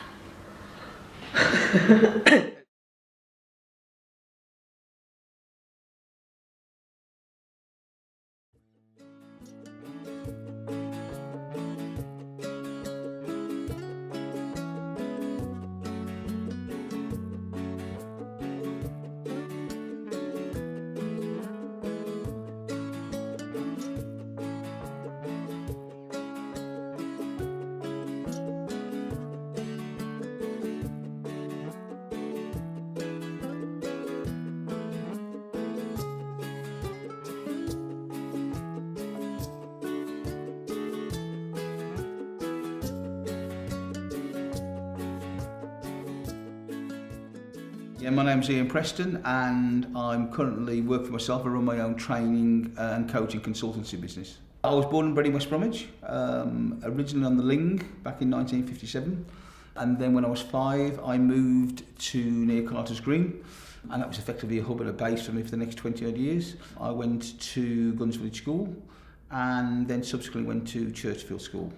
Yeah, my name's Ian Preston and I'm currently working for myself. I run my own training and coaching consultancy business. I was born and bred in West Bromwich, originally on the Ling back in 1957, and then when I was 5 I moved to near Carter's Green, and that was effectively a hub and a base for me for the next 20 odd years. I went to Guns Village School and then subsequently went to Churchfield School.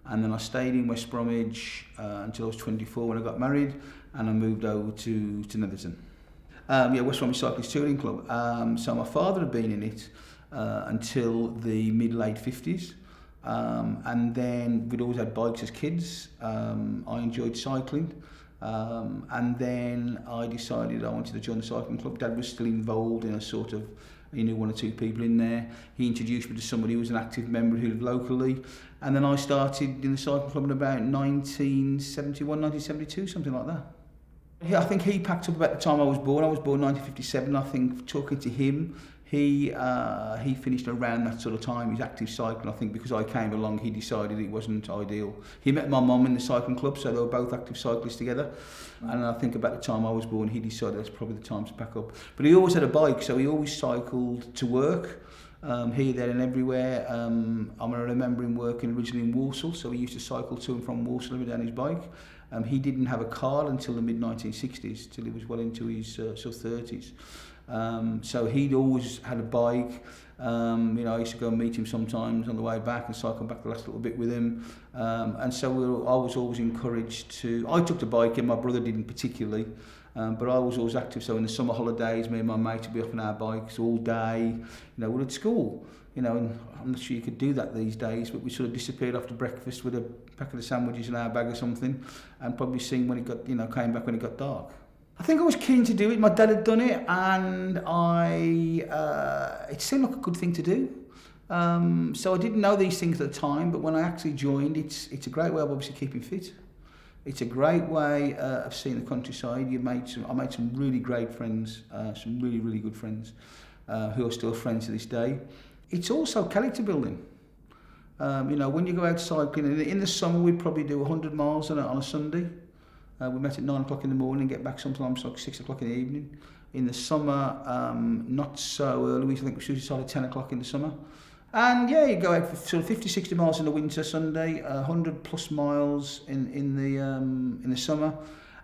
And then I stayed in West Bromwich until I was 24 when I got married, and I moved over to Netherton. West Bromwich Cyclist Touring Club. So my father had been in it until the mid-late 50s. And then we'd always had bikes as kids. I enjoyed cycling. And then I decided I wanted to join the cycling club. Dad was still involved in a sort of, he knew 1 or 2 people in there. He introduced me to somebody who was an active member who lived locally. And then I started in the cycling club in about 1971, 1972, something like that. Yeah, I think he packed up about the time I was born. I was born 1957. I think talking to him, he finished around that sort of time. He's active cycling. I think because I came along, he decided it wasn't ideal. He met my mum in the cycling club, so they were both active cyclists together. And I think about the time I was born, he decided that's probably the time to pack up. But he always had a bike, so he always cycled to work. Here, there and everywhere. I remember him working originally in Walsall, so he used to cycle to and from Walsall every day on his bike. He didn't have a car until the mid-1960s, till he was well into his sort of 30s. So he'd always had a bike. I used to go and meet him sometimes on the way back and cycle back the last little bit with him. And so I was always encouraged to... I took the bike in, my brother didn't particularly. But I was always active, so in the summer holidays, me and my mate would be off on our bikes all day. We're at school, and I'm not sure you could do that these days, but we sort of disappeared after breakfast with a packet of sandwiches in our bag or something, and probably seen when it got, came back when it got dark. I think I was keen to do it. My dad had done it, and it seemed like a good thing to do. So I didn't know these things at the time, but when I actually joined, it's a great way of obviously keeping fit. It's a great way of seeing the countryside. I made some really great friends, some really, really good friends, who are still friends to this day. It's also character building. When you go out cycling, in the summer we'd probably do 100 miles on a Sunday. We met at 9 o'clock in the morning, get back sometimes like 6 o'clock in the evening. In the summer, not so early. I think we usually start at 10 o'clock in the summer. And yeah, you go out for sort of 50, 60 miles in the winter Sunday, 100 plus miles in the summer.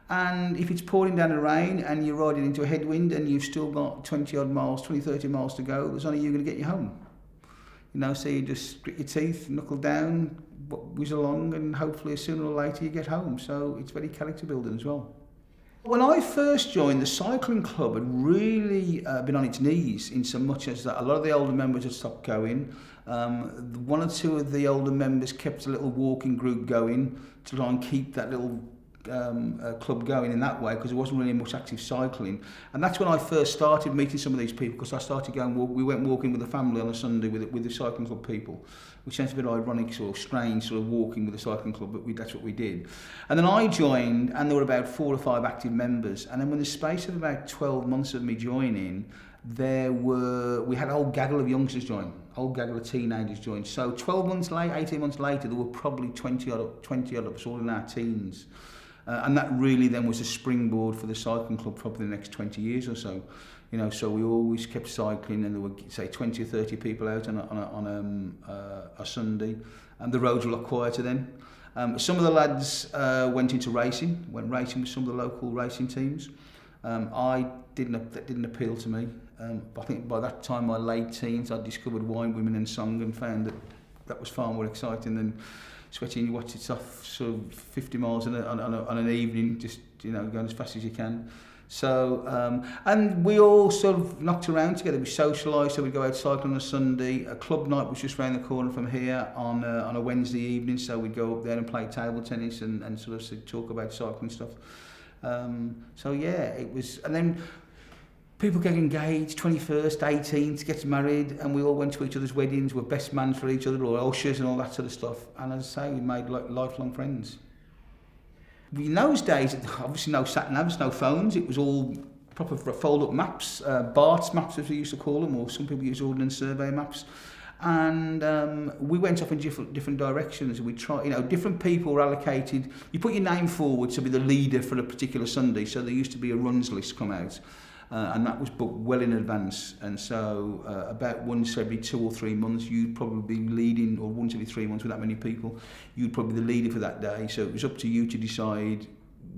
And if it's pouring down the rain and you're riding into a headwind and you've still got 20 odd miles, 20, 30 miles to go, there's only you going to get you home. So you just grit your teeth, knuckle down, whiz along, and hopefully sooner or later you get home. So it's very character building as well. When I first joined, the cycling club had really been on its knees in so much as that a lot of the older members had stopped going. One or two of the older members kept a little walking group going to try and keep that little club going in that way, because there wasn't really much active cycling. And that's when I first started meeting some of these people, because I started going, we went walking with the family on a Sunday with the cycling club people, which sounds a bit ironic, sort of strange, sort of walking with the cycling club, but that's what we did. And then I joined, and there were about 4 or 5 active members. And then within the space of about 12 months of me joining, we had a whole gaggle of youngsters join, a whole gaggle of teenagers join. So 12 months later, 18 months later, there were probably 20 odd of us all in our teens. And that really then was a springboard for the cycling club for probably the next 20 years or so. You know, so we always kept cycling, and there were, say, 20 or 30 people out on a Sunday, and the roads were a lot quieter then. Some of the lads went into racing, went racing with some of the local racing teams. That didn't appeal to me. I think by that time, my late teens, I'd discovered wine, women and song, and found that was far more exciting than sweating your watches off sort of 50 miles on an evening, just, you know, going as fast as you can. So, and we all sort of knocked around together. We socialised, so we'd go out cycling on a Sunday. A club night was just round the corner from here on a Wednesday evening, so we'd go up there and play table tennis and sort of talk about cycling stuff. So yeah, it was, and then people get engaged, 21st, 18th, gets married, and we all went to each other's weddings, were best man for each other, or ushers and all that sort of stuff. And as I say, we made lifelong friends. In those days, obviously no sat-navs, no phones, it was all proper fold-up maps, Bart's maps as we used to call them, or some people use Ordnance Survey maps. And we went off in different directions. We tried, you know, different people were allocated. You put your name forward to be the leader for a particular Sunday, so there used to be a runs list come out. And that was booked well in advance, and so about once every 2 or 3 months you'd probably be leading, or once every 3 months with that many people, you'd probably be the leader for that day. So it was up to you to decide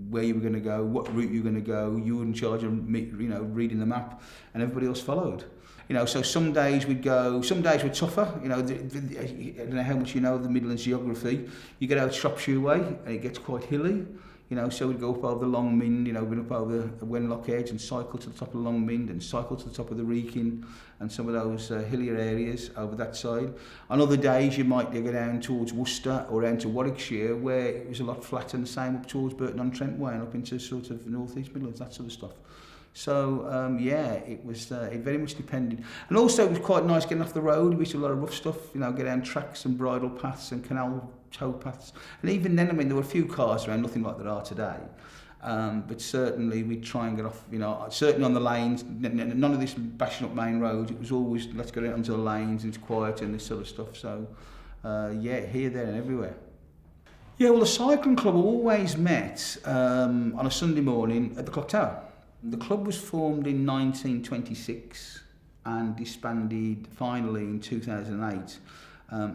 where you were going to go, what route you were going to go. You were in charge of, you know, reading the map, and everybody else followed. You know, so some days we'd go, some days were tougher. You know, I don't know how much you know of the Midlands geography. You get out Shropshire way, and it gets quite hilly. You know, so we'd go up over the Long Mind, you know, we'd up over the Wenlock Edge and cycle to the top of the Long Mind and cycle to the top of the Wrekin and some of those hillier areas over that side. On other days, you might go down towards Worcester or down to Warwickshire, where it was a lot flatter, and the same up towards Burton-on-Trent way and up into sort of North East Midlands, that sort of stuff. So, yeah, it was, it very much depended. And also, it was quite nice getting off the road. We used to do a lot of rough stuff, you know, get down tracks and bridle paths and canal towpaths. And even then, I mean, there were a few cars around, nothing like there are today. But certainly, we'd try and get off, you know, certainly on the lanes, none of this bashing up main roads. It was always, let's get out onto the lanes, and it's quiet and this sort of stuff. So, yeah, here, there and everywhere. Yeah, well, the cycling club always met on a Sunday morning at the Clock Tower. The club was formed in 1926 and disbanded finally in 2008.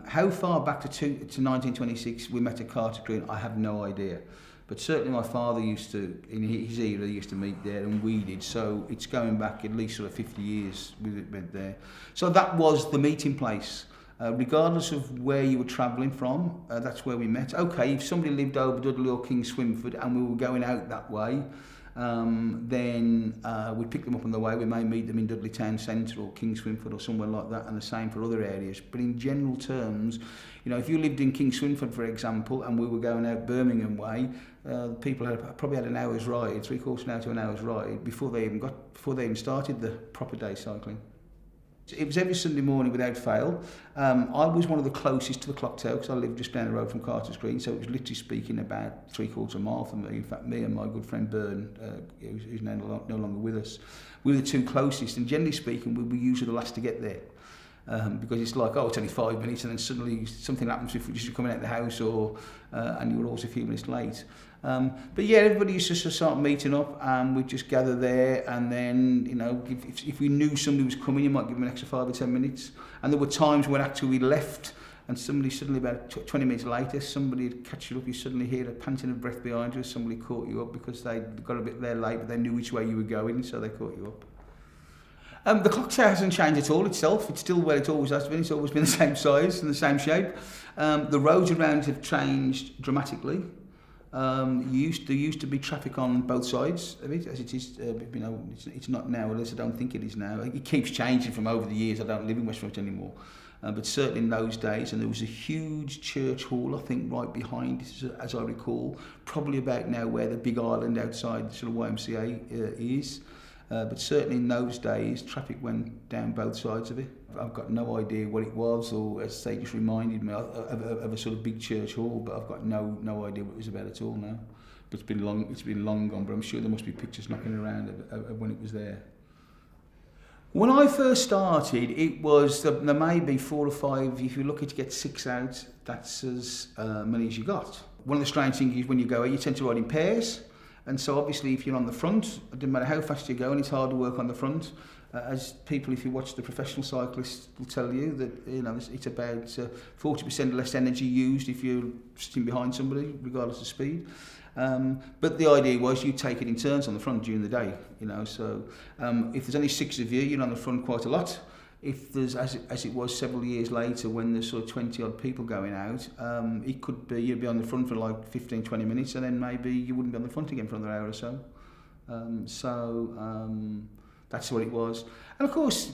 How far back to 1926 we met at Carter Green, I have no idea. But certainly my father used to, in his era, he used to meet there, and we did. So it's going back at least sort of 50 years we went there. So that was the meeting place. Regardless of where you were travelling from, that's where we met. Okay, if somebody lived over Dudley or King Swinford and we were going out that way, then we'd pick them up on the way. We may meet them in Dudley Town Centre or King Swinford or somewhere like that, and the same for other areas. But in general terms, you know, if you lived in King Swinford, for example, and we were going out Birmingham way, people probably had an hour's ride, 3/4 an hour to an hour's ride before they even started the proper day cycling. It was every Sunday morning without fail. I was one of the closest to the Clock Tower because I lived just down the road from Carter's Green, so it was literally speaking about 3/4 mile from me. In fact, me and my good friend Byrne, who's now no longer with us, we were the two closest, and generally speaking, we were usually the last to get there. Because it's like, oh, it's only 5 minutes, and then suddenly something happens if you're just coming out of the house, or and you were always a few minutes late. But yeah, everybody used to start meeting up, and we'd just gather there, and then, you know, if we knew somebody was coming, you might give them an extra 5 or 10 minutes. And there were times when actually we left, and somebody suddenly, about 20 minutes later, somebody would catch you up, you suddenly hear a panting of breath behind you, somebody caught you up because they got a bit there late, but they knew which way you were going, so they caught you up. The Clock Tower hasn't changed at all itself. It's still where it always has been. It's always been the same size and the same shape. The roads around have changed dramatically. There used to be traffic on both sides of it, as it is. It's not now. At least I don't think it is now. It keeps changing from over the years. I don't live in West Bromwich anymore, but certainly in those days. And there was a huge church hall, I think, right behind it, as I recall, probably about now where the big island outside the sort of YMCA is. But certainly in those days, traffic went down both sides of it. I've got no idea what it was, or as they just reminded me of a sort of big church hall, but I've got no idea what it was about at all now. But it's been long gone, but I'm sure there must be pictures knocking around of when it was there. When I first started, it was, there may be 4 or 5, if you're lucky to get 6 out, that's as many as you got. One of the strange things is when you go out, you tend to ride in pairs. And so obviously if you're on the front, it doesn't matter how fast you go, and it's hard to work on the front. As people, if you watch the professional cyclists, will tell you that it's about 40% less energy used if you're sitting behind somebody, regardless of speed. But the idea was you take it in turns on the front during the day. So if there's only 6 of you, you're on the front quite a lot. If there's, as it was several years later, when there's sort of 20 odd people going out, it could be you'd be on the front for like 15-20 minutes, and then maybe you wouldn't be on the front again for another hour or so. That's what it was. And of course,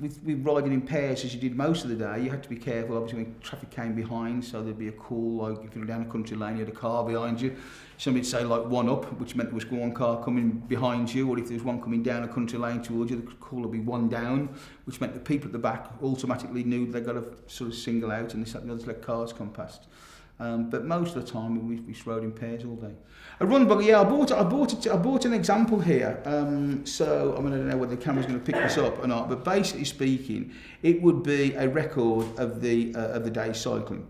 with riding in pairs, as you did most of the day, you had to be careful. Obviously, when traffic came behind, so there'd be a call, like if you were down a country lane, you had a car behind you. Somebody'd say like one up, which meant there was one car coming behind you, or if there was one coming down a country lane towards you, the call would be one down, which meant the people at the back automatically knew they got to sort of single out, and the others let cars come past. But most of the time we rode in pairs all day. A run buggy, yeah, I bought an example here. So I don't know whether the camera's going to pick this up or not, but basically speaking, it would be a record of the day's cycling.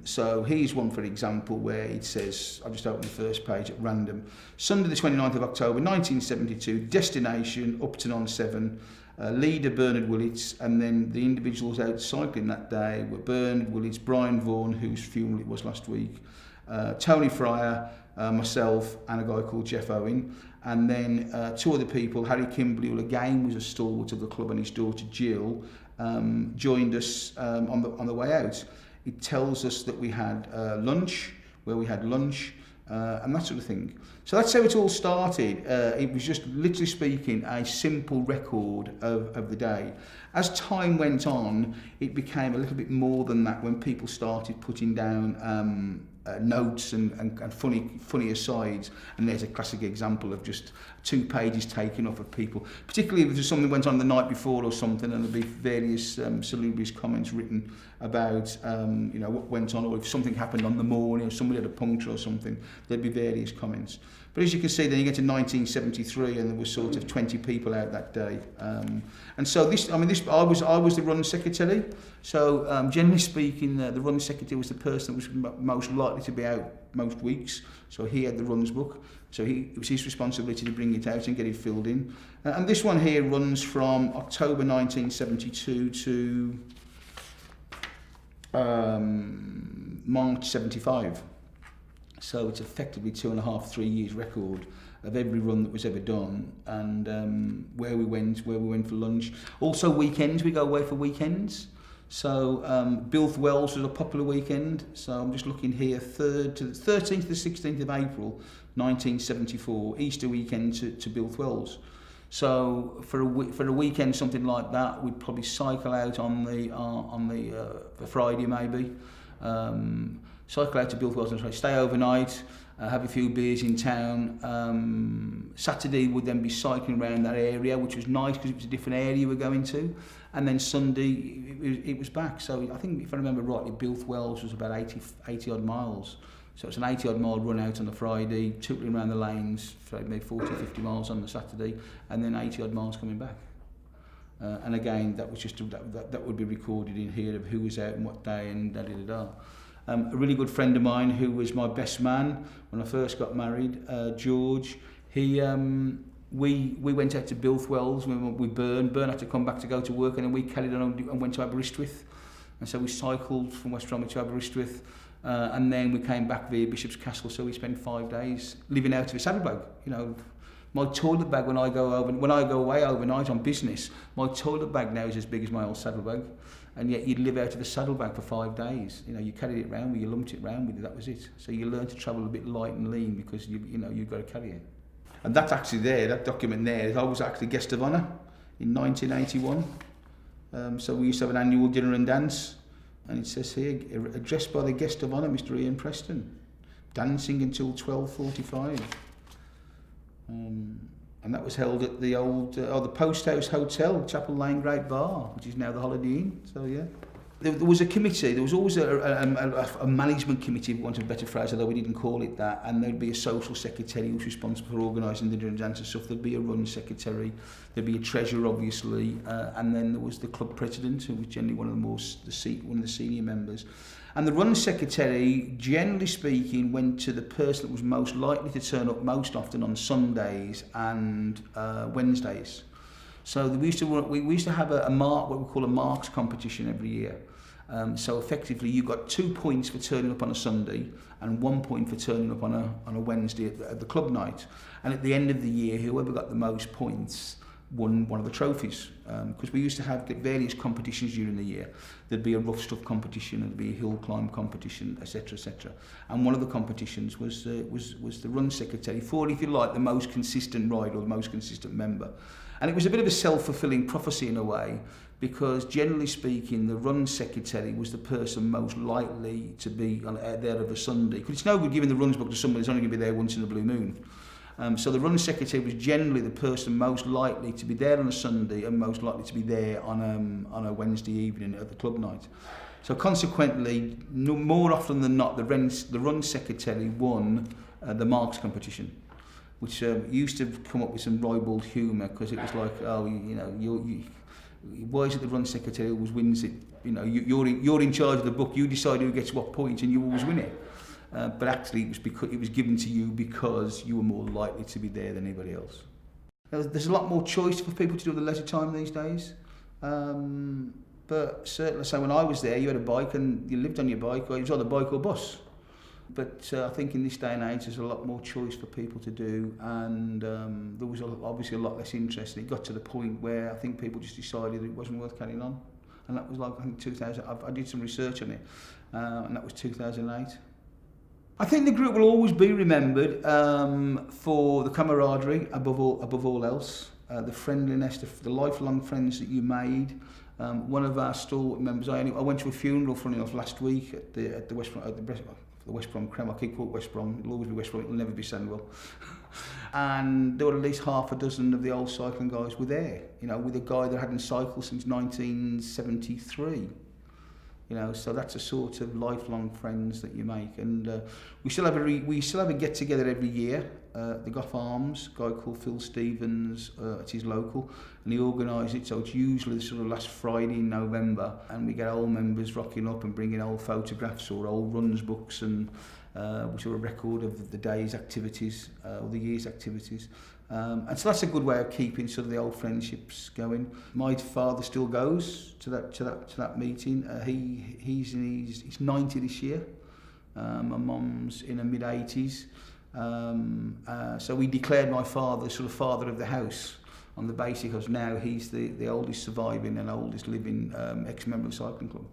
So here's one, for example, where it says, I'll just open the first page at random. Sunday the 29th of October 1972, destination Upton-on-Severn. Leader Bernard Willits, and then the individuals out cycling that day were Bernard Willits, Brian Vaughan, whose funeral it was last week, Tony Fryer, myself, and a guy called Jeff Owen, and then 2 other people, Harry Kimberley, who again was a stalwart of the club, and his daughter Jill joined us on the way out. It tells us that we had lunch, and that sort of thing. So that's how it all started. It was just, literally speaking, a simple record of the day. As time went on, it became a little bit more than that when people started putting down notes and funny asides. And there's a classic example of just 2 pages taken off of people, particularly if there's something that went on the night before or something, and there'd be various salubrious comments written about what went on, or if something happened on the morning, or somebody had a puncture or something, there'd be various comments. But as you can see, then you get to 1973, and there were sort of 20 people out that day. And so I was the run secretary. So generally speaking, the run secretary was the person that was most likely to be out most weeks. So he had the runs book. So it was his responsibility to bring it out and get it filled in. And this one here runs from October 1972 to March 75. So it's effectively 2.5, 3 years record of every run that was ever done, and where we went for lunch. Also weekends, we go away for weekends. So Bilth Wells was a popular weekend. So I'm just looking here, 13th to the 16th of April, 1974, Easter weekend to Bilth Wells. So for a weekend, something like that, we'd probably cycle out on the Friday maybe. Cycle out to Bilth Wells and try to stay overnight, have a few beers in town. Saturday would then be cycling around that area, which was nice because it was a different area we're going to. And then Sunday, it was back. So I think, if I remember rightly, Bilth Wells was about 80 odd miles. So it's an 80 odd mile run out on the Friday, tootling around the lanes, for maybe 40, 50 miles on the Saturday, and then 80 odd miles coming back. And again, that was just that would be recorded in here of who was out and what day and da-da-da-da. A really good friend of mine who was my best man when I first got married, George, we went out to Bilth Wells with Bern had to come back to go to work, and then we carried on and went to Aberystwyth, and so we cycled from West Bromwich to Aberystwyth, and then we came back via Bishop's Castle, so we spent 5 days living out of a saddlebag. My toilet bag when I go away overnight on business, my toilet bag now is as big as my old saddlebag. and yet you'd live out of the saddlebag for 5 days. You know, you carried it around with you, lumped it around with you, that was it. So you learned to travel a bit light and lean because you've got to carry it. And that's actually there, that document there, I was actually guest of honour in 1981. So we used to have an annual dinner and dance, and it says here, addressed by the guest of honour, Mr. Ian Preston, dancing until 12:45. And that was held at the old, the Post House Hotel, Chapel Lane Great Bar, which is now the Holiday Inn. So yeah, there was a committee. There was always a management committee, for want of a better phrase, although we didn't call it that. And there'd be a social secretary who was responsible for organising the dinner and dance and stuff. There'd be a run secretary. There'd be a treasurer, obviously, and then there was the club president, who was generally one of the senior members. And the run secretary, generally speaking, went to the person that was most likely to turn up most often on Sundays and Wednesdays. So we used to have a mark, what we call a marks competition every year. So effectively, you got 2 points for turning up on a Sunday and 1 point for turning up on a Wednesday at the club night. And at the end of the year, whoever got the most points won one of the trophies, because we used to have various competitions during the year. There'd be a rough stuff competition, there'd be a hill climb competition, etc., etc. And one of the competitions was the run secretary for, if you like, the most consistent rider or the most consistent member. And it was a bit of a self-fulfilling prophecy in a way, because generally speaking, the run secretary was the person most likely to be there of a Sunday. Because it's no good giving the runs book to someone who's only going to be there once in a blue moon. So the run secretary was generally the person most likely to be there on a Sunday and most likely to be there on a Wednesday evening at the club night. So consequently, more often than not, the run secretary won the marks competition, which used to come up with some ribald humour, because it was like, oh, why is it the run secretary always wins it? You know, you're in charge of the book. You decide who gets what point, and you always win it. But actually, it was given to you because you were more likely to be there than anybody else. There's a lot more choice for people to do with the leisure time these days. But certainly, so when I was there, you had a bike and you lived on your bike, or it was either bike or bus. But I think in this day and age, there's a lot more choice for people to do, and there was obviously a lot less interest. And it got to the point where I think people just decided it wasn't worth carrying on. And that was like, I think 2000. I did some research on it, and that was 2008. I think the group will always be remembered for the camaraderie above all else, the friendliness, the lifelong friends that you made. One of our stalwart members, I went to a funeral, funny enough, last week at the West Brom Creme. I keep calling it West Brom. It'll always be West Brom. It'll never be Sandwell. And there were at least half a dozen of the old cycling guys were there. You know, with a guy that hadn't cycled since 1973. You know, so that's a sort of lifelong friends that you make, and we still have a get together every year. The Gough Arms, a guy called Phil Stevens, it's his local, and he organises it. So it's usually the sort of last Friday in November, and we get old members rocking up and bringing old photographs or old runs books, and which are a record of the day's activities or the year's activities. And so that's a good way of keeping sort of the old friendships going. My father still goes to that meeting. He's 90 this year. My mum's in her mid-80s. So we declared my father sort of father of the house on the basis of now he's the oldest surviving and oldest living ex-member of the cycling club.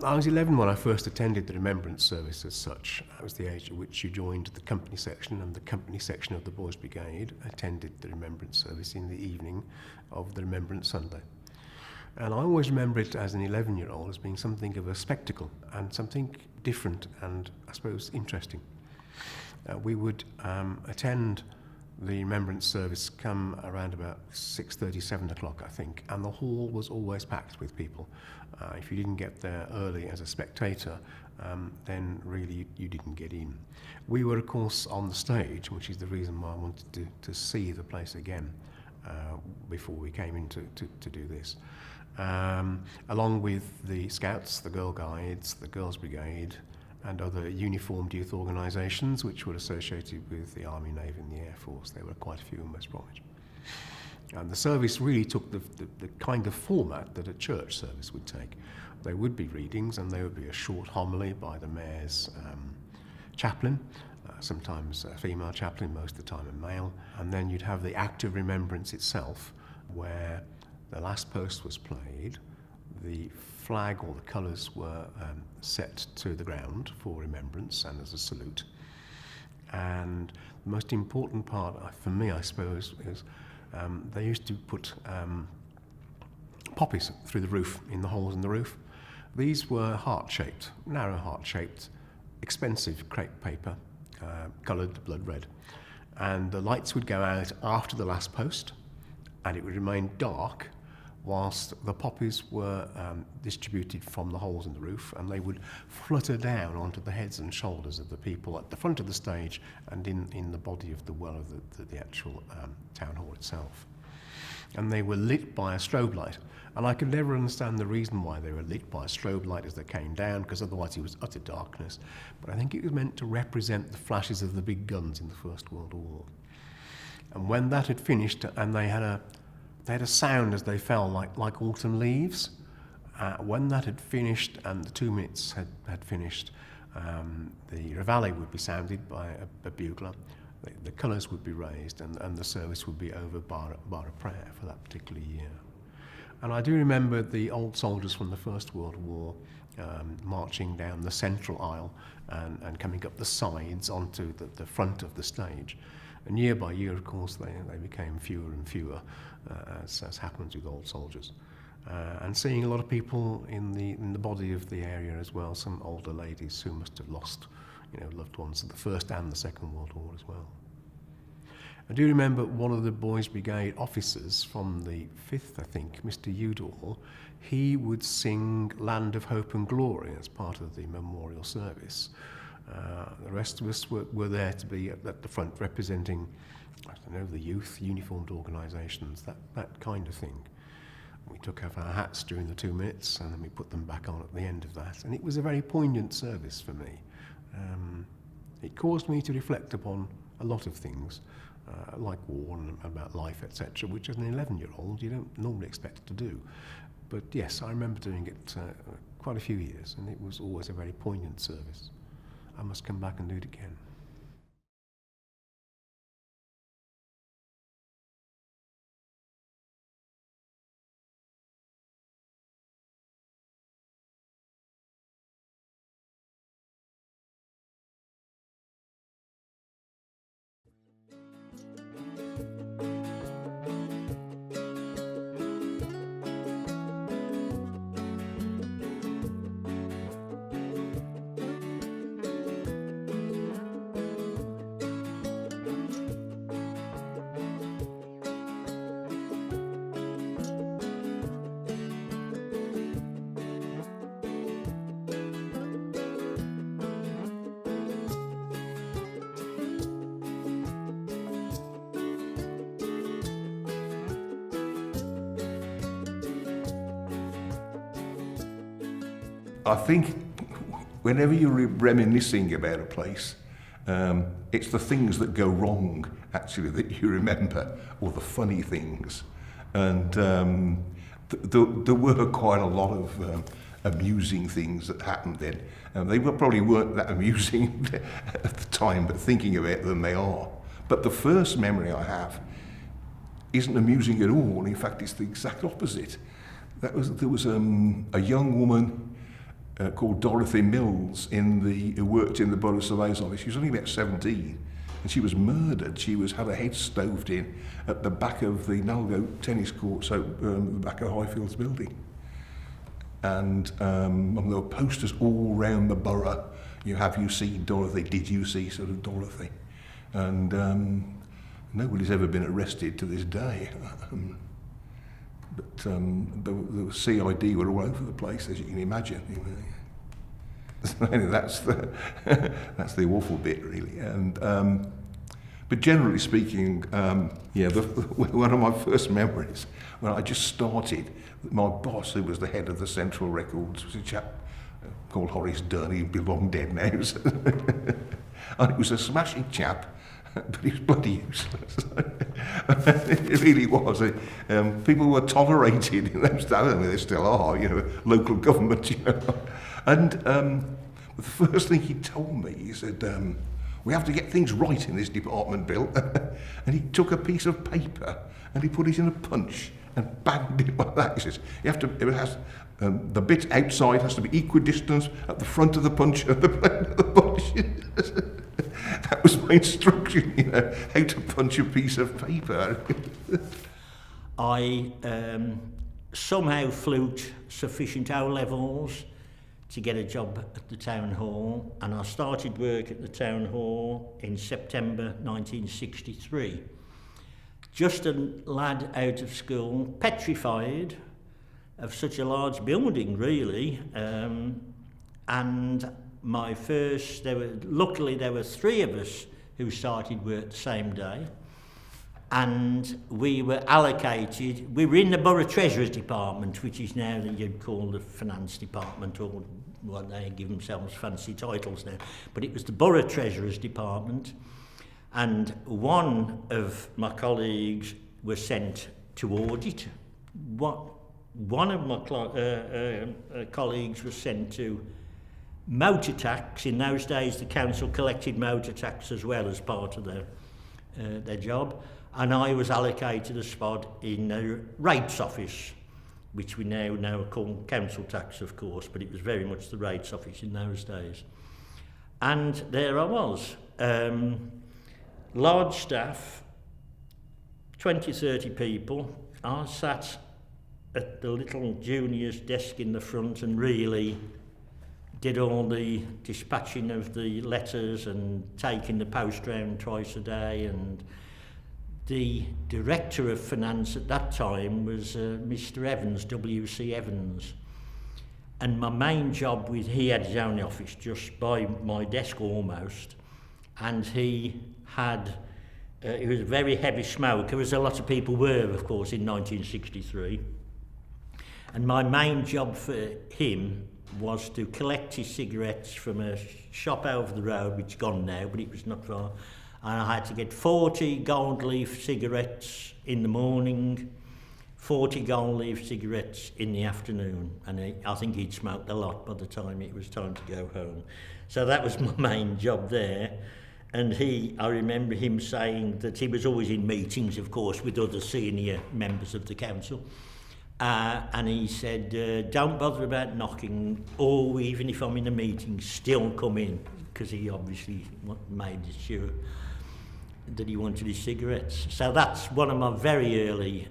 I was 11 when I first attended the Remembrance service as such. That was the age at which you joined the company section, and the company section of the Boys Brigade attended the Remembrance service in the evening of the Remembrance Sunday. And I always remember it as an 11-year-old as being something of a spectacle and something different and, I suppose, interesting. We would attend the remembrance service come around about 6:30, 7 o'clock, I think, and the hall was always packed with people. If you didn't get there early as a spectator, then really you didn't get in. We were, of course, on the stage, which is the reason why I wanted to see the place again before we came in to do this. Along with the Scouts, the Girl Guides, the Girls Brigade, and other uniformed youth organisations which were associated with the Army, Navy and the Air Force. There were quite a few in West Bromwich. And the service really took the kind of format that a church service would take. There would be readings and there would be a short homily by the mayor's chaplain, sometimes a female chaplain, most of the time a male. And then you'd have the act of remembrance itself, where the last post was played, the flag or the colours were set to the ground for remembrance and as a salute. And the most important part for me, I suppose, is they used to put poppies through the roof, in the holes in the roof. These were heart-shaped, narrow heart-shaped, expensive crepe paper, coloured blood red. And the lights would go out after the last post, and it would remain dark whilst the poppies were distributed from the holes in the roof, and they would flutter down onto the heads and shoulders of the people at the front of the stage and in the body of the well of the actual town hall itself. And they were lit by a strobe light, and I could never understand the reason why they were lit by a strobe light as they came down, because otherwise it was utter darkness. But I think it was meant to represent the flashes of the big guns in the First World War. And when that had finished, and they had a sound as they fell, like autumn leaves. When that had finished and the 2 minutes had finished, the reveille would be sounded by a bugler, the colours would be raised, and the service would be over bar a prayer for that particular year. And I do remember the old soldiers from the First World War marching down the central aisle and coming up the sides onto the front of the stage. And year by year, of course, they became fewer and fewer, as happens with old soldiers. And seeing a lot of people in the body of the area as well, some older ladies who must have lost, loved ones in the First and the Second World War as well. I do remember one of the Boys Brigade officers from the 5th, I think, Mr. Udall, he would sing Land of Hope and Glory as part of the memorial service. The rest of us were there to be at the front representing, I don't know, the youth, uniformed organisations, that kind of thing. We took off our hats during the 2 minutes and then we put them back on at the end of that. And it was a very poignant service for me. It caused me to reflect upon a lot of things, like war and about life, etc., which as an 11-year-old you don't normally expect to do. But yes, I remember doing it quite a few years, and it was always a very poignant service. I must come back and do it again. I think whenever you're reminiscing about a place, it's the things that go wrong, actually, that you remember, or the funny things. And there were quite a lot of amusing things that happened then. They probably weren't that amusing at the time, but thinking about them, they are. But the first memory I have isn't amusing at all. In fact, it's the exact opposite. There was a young woman called Dorothy Mills who worked in the Borough Surveyor's office. She was only about 17, and she was murdered. She had her head stoved in at the back of the Nalgo tennis court, so the back of Highfields building. And there were posters all round the borough. Have you seen Dorothy? Did you see sort of Dorothy? And nobody's ever been arrested to this day. But the CID were all over the place, as you can imagine. That's the awful bit, really. And but generally speaking, one of my first memories when I just started, my boss, who was the head of the Central Records, was a chap called Horace Dunn. He'd be long dead now. And he was a smashing chap, but he was bloody useless. It really was. People were tolerated in those days. I mean, they still are, local government, And the first thing he told me, he said, we have to get things right in this department, Bill. And he took a piece of paper and he put it in a punch and banged it like that. He says, the bit outside has to be equidistant at the front of the punch and the back of the punch. That was my instruction, how to punch a piece of paper. I somehow fluked sufficient O-levels to get a job at the town hall, and I started work at the town hall in September 1963. Just a lad out of school, petrified of such a large building, really, and luckily there were 3 of us who started work the same day, and we were allocated. We were in the Borough Treasurer's Department, which is now that you'd call the Finance Department, or what they give themselves fancy titles now, but it was the Borough Treasurer's Department, and one of my colleagues was sent to audit. One of my colleagues was sent to motor tax. In those days, the council collected motor tax as well as part of their job. And I was allocated a spot in the rates office, which we now know are called council tax, of course, but it was very much the rates office in those days. And there I was. Large staff, 20, 30 people. I sat at the little junior's desk in the front and really did all the dispatching of the letters and taking the post round twice a day. And the director of finance at that time was Mr. Evans, W.C. Evans. And my main job he had his own office just by my desk almost. And he was a very heavy smoker, as a lot of people were, of course, in 1963. And my main job for him was to collect his cigarettes from a shop over the road, which is gone now, but it was not far. And I had to get 40 gold leaf cigarettes in the morning, 40 gold leaf cigarettes in the afternoon. And I think he'd smoked a lot by the time it was time to go home. So that was my main job there. And I remember him saying that he was always in meetings, of course, with other senior members of the council. And he said, don't bother about knocking, or even if I'm in a meeting, still come in, because he obviously made sure that he wanted his cigarettes. So that's one of my very early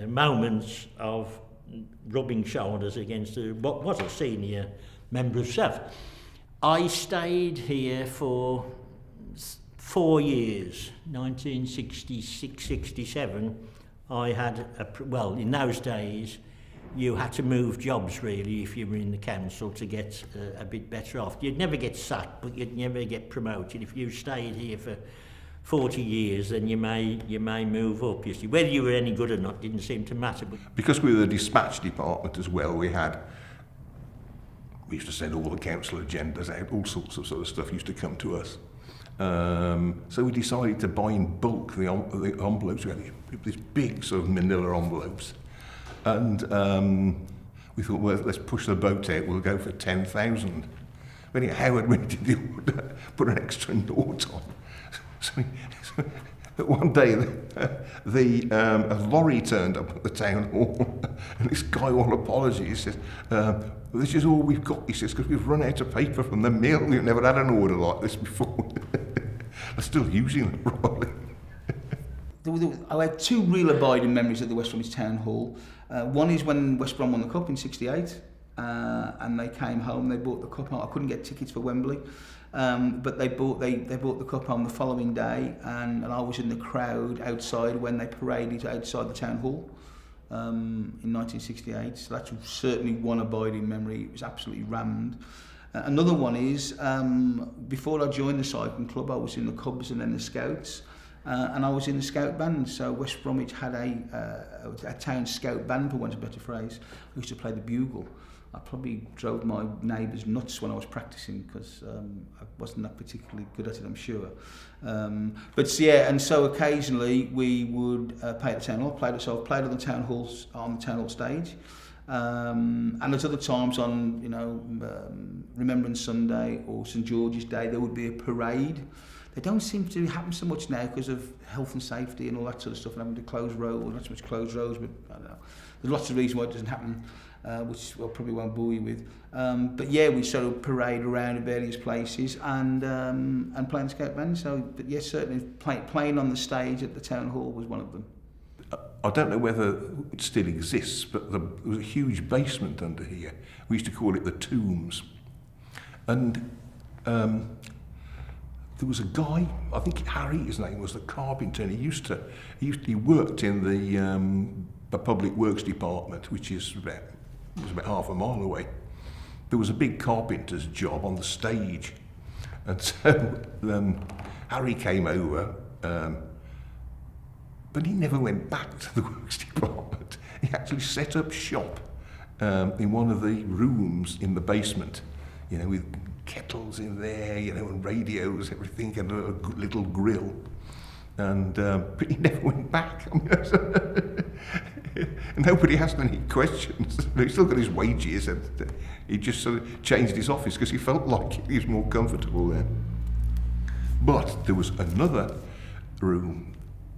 moments of rubbing shoulders against what was a senior member of staff. I stayed here for 4 years, 1966, 67. I had, in those days, you had to move jobs really if you were in the council to get a bit better off. You'd never get sacked, but you'd never get promoted. If you stayed here for 40 years, then you may move up. You see, whether you were any good or not didn't seem to matter. Because we were the dispatch department as well, we used to send all the council agendas out, all sorts of sort of stuff used to come to us. So we decided to buy in bulk the envelopes. We had these big sort of manila envelopes. And we thought, well, let's push the boat out, we'll go for 10,000. But Howard went to put an extra note on. So one day a lorry turned up at the town hall, and this guy, all apologies, says, "This is all we've got," he says, "because we've run out of paper from the mill. We've never had an order like this before." They're still using it, probably. I had two real abiding memories at the West Bromwich Town Hall. One is when West Brom won the Cup in '68, and they came home, they bought the Cup home. I couldn't get tickets for Wembley, but they bought the Cup home the following day, and I was in the crowd outside when they paraded outside the Town Hall in 1968. So that's certainly one abiding memory. It was absolutely rammed. Another one is, before I joined the cycling club, I was in the Cubs and then the Scouts, and I was in the Scout band. So West Bromwich had a town Scout band, for want of a better phrase. I used to play the bugle. I probably drove my neighbours nuts when I was practising, because I wasn't that particularly good at it, I'm sure. But yeah, and so occasionally we would play at the Town Hall, played on the Town Hall stage. And at other times on, Remembrance Sunday or St George's Day, there would be a parade. They don't seem to happen so much now because of health and safety and all that sort of stuff, and having to close roads, not so much closed roads, but I don't know. There's lots of reasons why it doesn't happen, which I probably won't bore you with. But yeah, we sort of parade around in various places and play in the Scout band. So, but yes, certainly playing on the stage at the Town Hall was one of them. I don't know whether it still exists, but there was a huge basement under here. We used to call it the Tombs. And there was a guy, I think Harry, his name was, the carpenter, and he worked in the public works department, which was about half a mile away. There was a big carpenter's job on the stage, and so Harry came over. But he never went back to the works department. He actually set up shop in one of the rooms in the basement, with kettles in there, and radios, everything, and a little grill. And but he never went back. I mean, nobody asked any questions. He still got his wages, and he just sort of changed his office because he felt like he was more comfortable there. But there was another room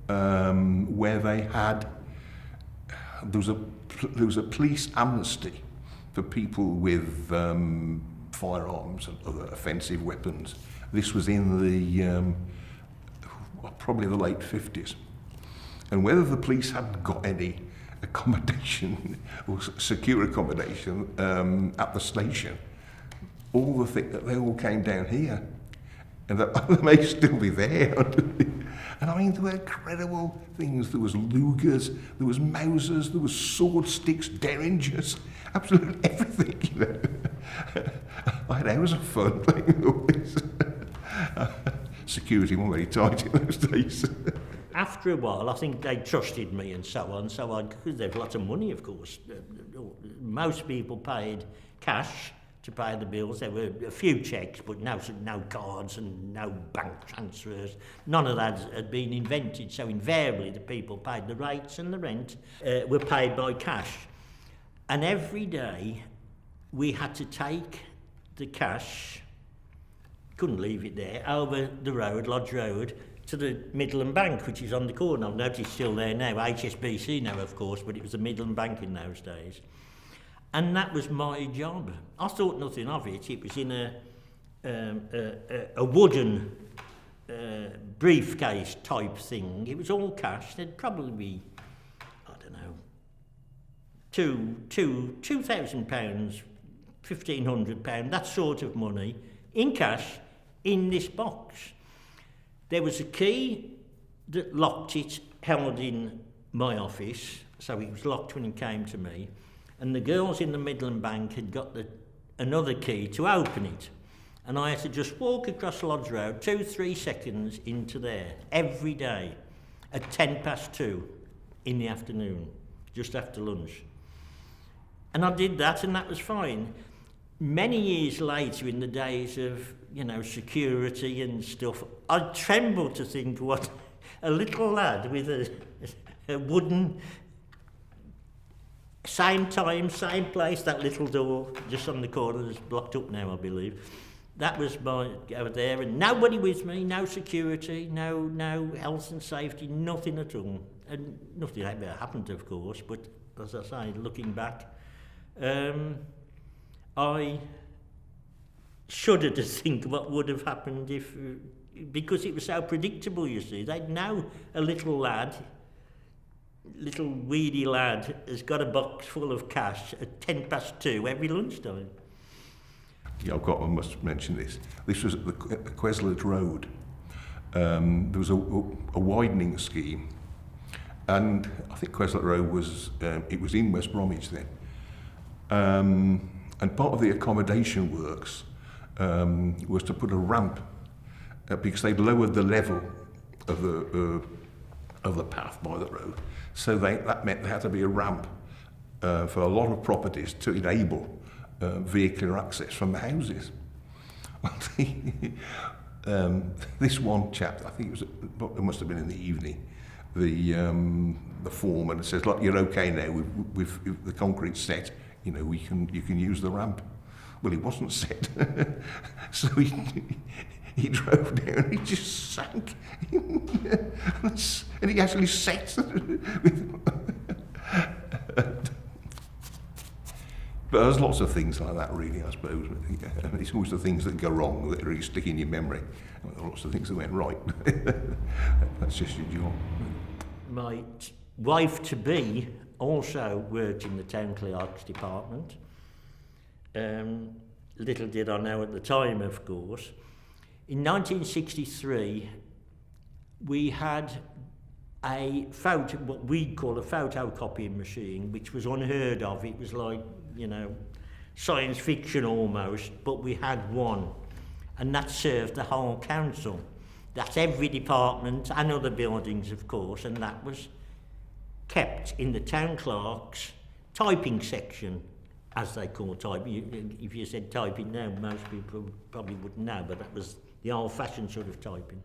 where they had, there was a police amnesty for people with firearms and other offensive weapons. This was in the probably the late 50s, and whether the police hadn't got any accommodation or secure accommodation at the station, they all came down here, and they may still be there. And I mean, there were incredible things. There was Lugers, there was Mausers, there was sword sticks, Derringers, absolutely everything, I had hours of fun playing all this. Security wasn't very tight in those days. After a while, I think they trusted me and so on, because there's lots of money, of course. Most people paid cash to pay the bills. There were a few cheques, but no cards and no bank transfers. None of that had been invented, so invariably the people paid the rates and the rent were paid by cash. And every day we had to take the cash, couldn't leave it there, over the road, Lodge Road, to the Midland Bank, which is on the corner. I've noticed it's still there now, HSBC now, of course, but it was the Midland Bank in those days. And that was my job. I thought nothing of it. It was in a wooden briefcase type thing. It was all cash. There'd probably be, I don't know, £2,000, £1,500, that sort of money, in cash, in this box. There was a key that locked it, held in my office, so it was locked when it came to me. And the girls in the Midland Bank had got another key to open it. And I had to just walk across Lodge Road, 2-3 seconds into there, every day, at 2:10 in the afternoon, just after lunch. And I did that, and that was fine. Many years later, in the days of, security and stuff, I trembled to think what a little lad with a wooden... Same time, same place, that little door just on the corner that's blocked up now, I believe. that was my go there, and nobody with me, no security, no health and safety, nothing at all. And nothing ever happened, of course, but as I say, looking back, I shudder to think what would have happened if, because it was so predictable, you see. They'd know a little weedy lad has got a box full of cash at 2:10 every lunchtime. Yeah, I must mention this. This was at the Queslett Road. There was a widening scheme, and I think Queslett Road was it was in West Bromwich then. And part of the accommodation works was to put a ramp because they'd lowered the level of the path by the road, so that meant there had to be a ramp for a lot of properties to enable vehicular access from the houses. This one chap, I think it must have been in the evening, the foreman says, "Look, you're okay now. With the concrete set. You know, you can use the ramp." Well, it wasn't set, so he drove down. And he just sank, and he actually set. But there's lots of things like that, really, I suppose. It's always the things that go wrong that really stick in your memory. There are lots of things that went right. That's just your job. My wife-to-be also worked in the town clerk's department. Little did I know at the time, of course. In 1963, we had what we'd call a photocopying machine, which was unheard of. It was like, you know, science fiction almost, but we had one, and that served the whole council. That's every department and other buildings, of course, and that was kept in the town clerk's typing section, as they call typing. If you said typing now, most people probably wouldn't know, but that was the old-fashioned sort of typing.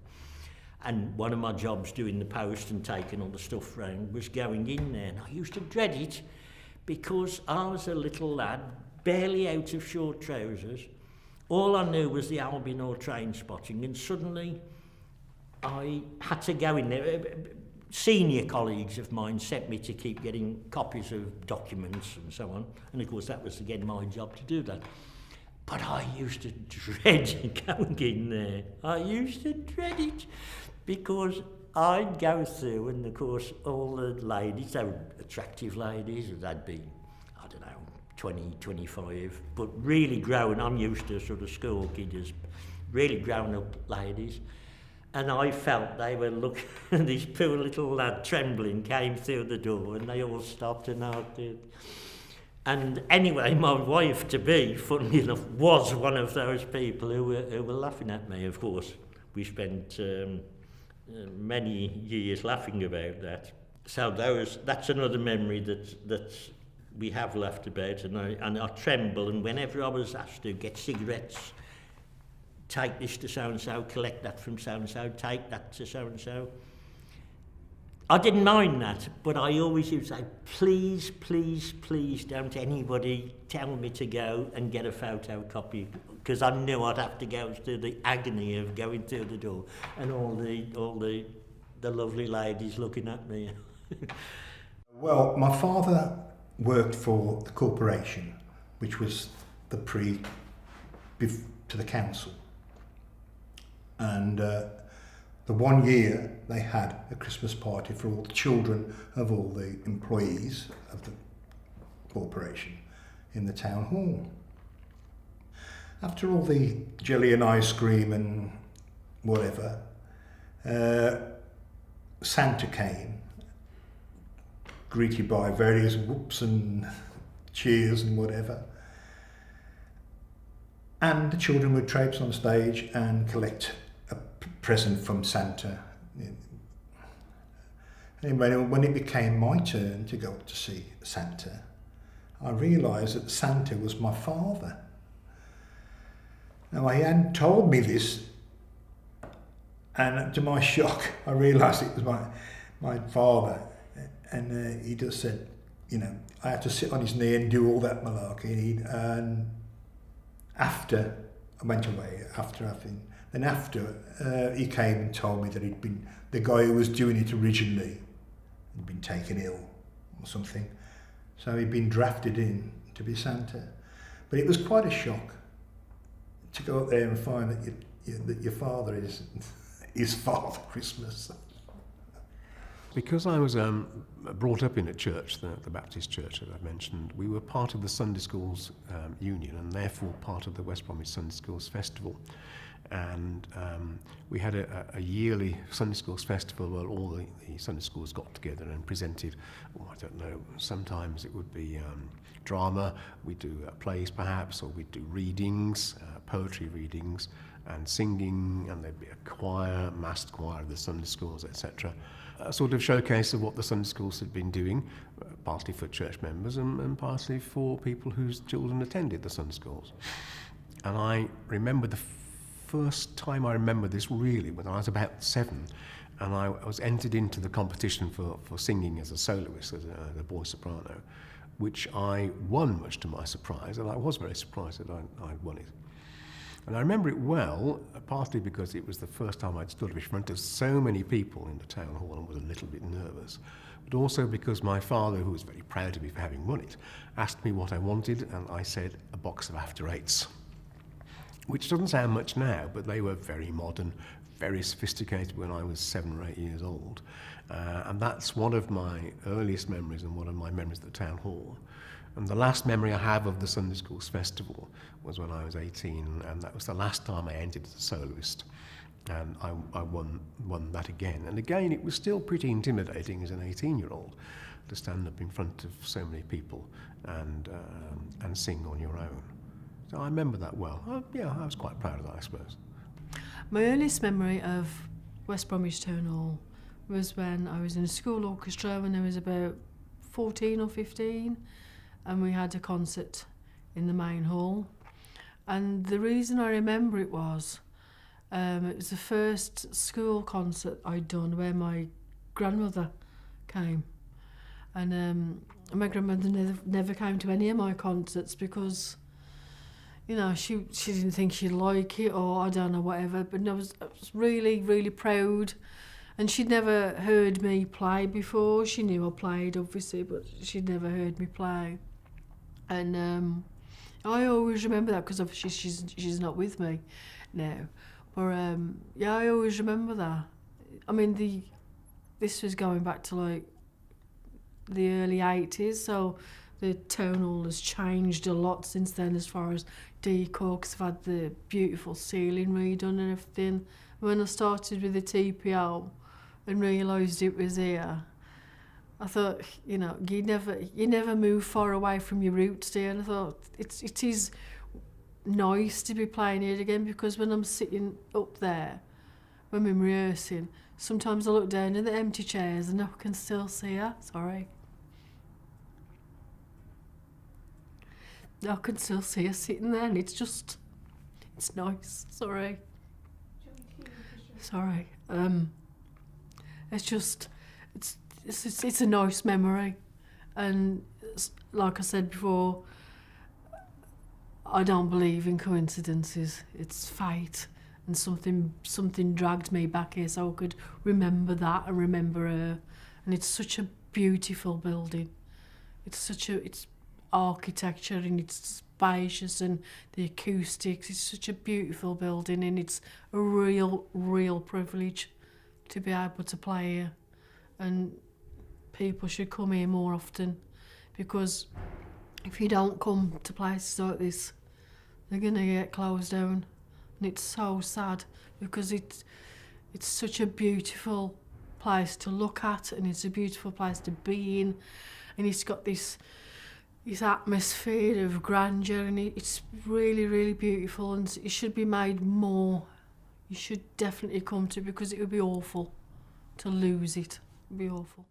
And one of my jobs doing the post and taking all the stuff round was going in there, and I used to dread it because I was a little lad, barely out of short trousers. All I knew was the Albion or train spotting, and suddenly I had to go in there. Senior colleagues of mine sent me to keep getting copies of documents and so on, and of course that was again my job to do that. But I used to dread going in there. I used to dread it because I'd go through, and of course all the ladies, they were attractive ladies, they'd be, I don't know, 20, 25, but really grown. I'm used to sort of school kids, really grown up ladies. And I felt they were looking, this poor little lad trembling came through the door, and they all stopped and I did. And anyway, my wife-to-be, funnily enough, was one of those people who were laughing at me, of course. We spent many years laughing about that. So that's another memory that we have laughed about, and I tremble, and whenever I was asked to get cigarettes, take this to so-and-so, collect that from so-and-so, take that to so-and-so. I didn't mind that, but I always used to say, please, please, please don't anybody tell me to go and get a photocopy, because I knew I'd have to go through the agony of going through the door and all the lovely ladies looking at me. Well, my father worked for the corporation, which was the to the council. And the one year they had a Christmas party for all the children of all the employees of the corporation in the town hall. After all the jelly and ice cream and whatever, Santa came, greeted by various whoops and cheers and whatever. And the children would traipse on stage and collect a present from Santa. Anyway, when it became my turn to go up to see Santa, I realised that Santa was my father. Now, he hadn't told me this, and to my shock, I realised it was my father. And he just said, you know, I had to sit on his knee and do all that malarkey. And after I went away then after he came and told me that the guy who was doing it originally had been taken ill or something, so he'd been drafted in to be Santa. But it was quite a shock to go up there and find that your father is Father Christmas. Because I was brought up in a church, the Baptist church that I mentioned, we were part of the Sunday Schools Union and therefore part of the West Bromwich Sunday Schools Festival. And we had a yearly Sunday Schools Festival where all the Sunday schools got together and presented, I don't know, sometimes it would be drama, we'd do plays perhaps, or we'd do readings, poetry readings, and singing, and there'd be a choir, massed choir of the Sunday schools, etc. A sort of showcase of what the Sunday schools had been doing, partly for church members and partly for people whose children attended the Sunday schools. And I remember the first time I remember this really when I was about 7, and I was entered into the competition for singing as a soloist, as a boy soprano, which I won, much to my surprise, and I was very surprised that I'd won it. And I remember it well, partly because it was the first time I'd stood in front of so many people in the town hall and was a little bit nervous, but also because my father, who was very proud of me for having won it, asked me what I wanted, and I said a box of after eights, which doesn't sound much now, but they were very modern, very sophisticated when I was 7 or 8 years old. And that's one of my earliest memories and one of my memories at the town hall. And the last memory I have of the Sunday Schools Festival was when I was 18, and that was the last time I entered as a soloist. And I won that again. And again, it was still pretty intimidating as an 18-year-old to stand up in front of so many people and sing on your own. So I remember that well. I was quite proud of that, I suppose. My earliest memory of West Bromwich Town Hall was when I was in a school orchestra when I was about 14 or 15, and we had a concert in the main hall. And the reason I remember it was the first school concert I'd done where my grandmother came. And my grandmother never came to any of my concerts because, you know, she didn't think she'd like it, or I don't know, whatever. But I was really, really proud. And she'd never heard me play before. She knew I played, obviously, but she'd never heard me play. And I always remember that because obviously she's not with me now. But I always remember that. I mean, this was going back to like the early 80s, so the town hall has changed a lot since then as far as decor, because I've had the beautiful ceiling redone and everything. When I started with the TPO and realised it was here, I thought, you know, you never move far away from your roots, dear. And I thought it is nice to be playing here again, because when I'm sitting up there, when I'm rehearsing, sometimes I look down at the empty chairs and I can still see her. Sorry. I can still see her sitting there, and it's nice. Sorry. Sorry. It's a nice memory, and like I said before, I don't believe in coincidences. It's fate, and something dragged me back here so I could remember that and remember her. And it's such a beautiful building. It's architecture, and it's spacious, and the acoustics. It's such a beautiful building, and it's a real privilege to be able to play here. And people should come here more often, because if you don't come to places like this, they're going to get closed down. And it's so sad, because it's such a beautiful place to look at, and it's a beautiful place to be in, and it's got this atmosphere of grandeur, and it's really, really beautiful, and it should be made more. You should definitely come to it, because it would be awful to lose it. It would be awful.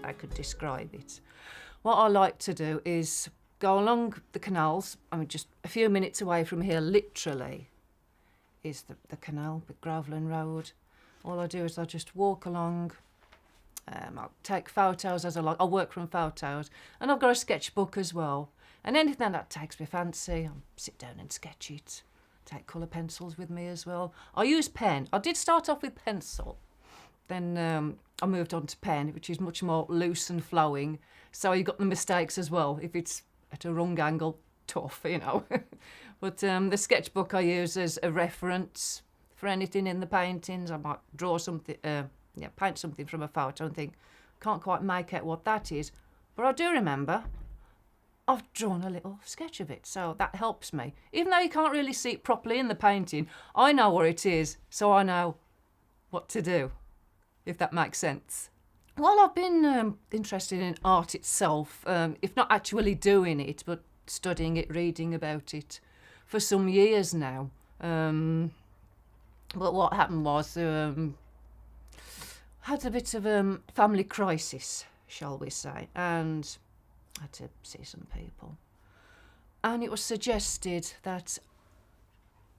I could describe it. What I like to do is go along the canals. I mean, just a few minutes away from here, literally, is the canal, the Groveland Road. All I do is I just walk along. I'll take photos as I like. I work from photos, and I've got a sketchbook as well. And anything that takes me fancy, I'll sit down and sketch it. Take colour pencils with me as well. I use pen. I did start off with pencil. Then I moved on to pen, which is much more loose and flowing. So you got the mistakes as well. If it's at a wrong angle, tough, you know. But the sketchbook I use as a reference for anything in the paintings. I might draw something, paint something from a photo and think, can't quite make out what that is. But I do remember I've drawn a little sketch of it, so that helps me. Even though you can't really see it properly in the painting, I know where it is, so I know what to do, if that makes sense. Well, I've been interested in art itself, if not actually doing it, but studying it, reading about it, for some years now. But what happened was, had a bit of a family crisis, shall we say, and had to see some people. And it was suggested that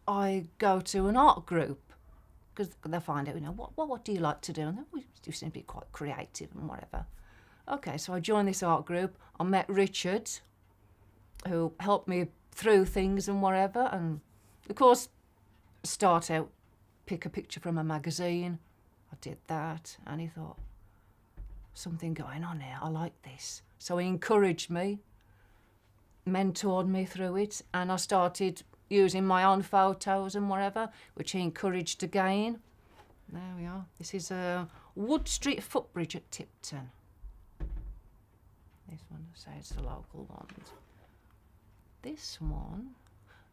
I go to an art group, because they'll find out, you know, what do you like to do? And we do seem to be quite creative and whatever. Okay, so I joined this art group. I met Richard, who helped me through things and whatever. And of course, start out, pick a picture from a magazine. I did that, and he thought, something going on here, I like this. So he encouraged me, mentored me through it, and I started using my own photos and whatever, which he encouraged again. There we are. This is a Wood Street footbridge at Tipton. This one, say it's the local one. This one,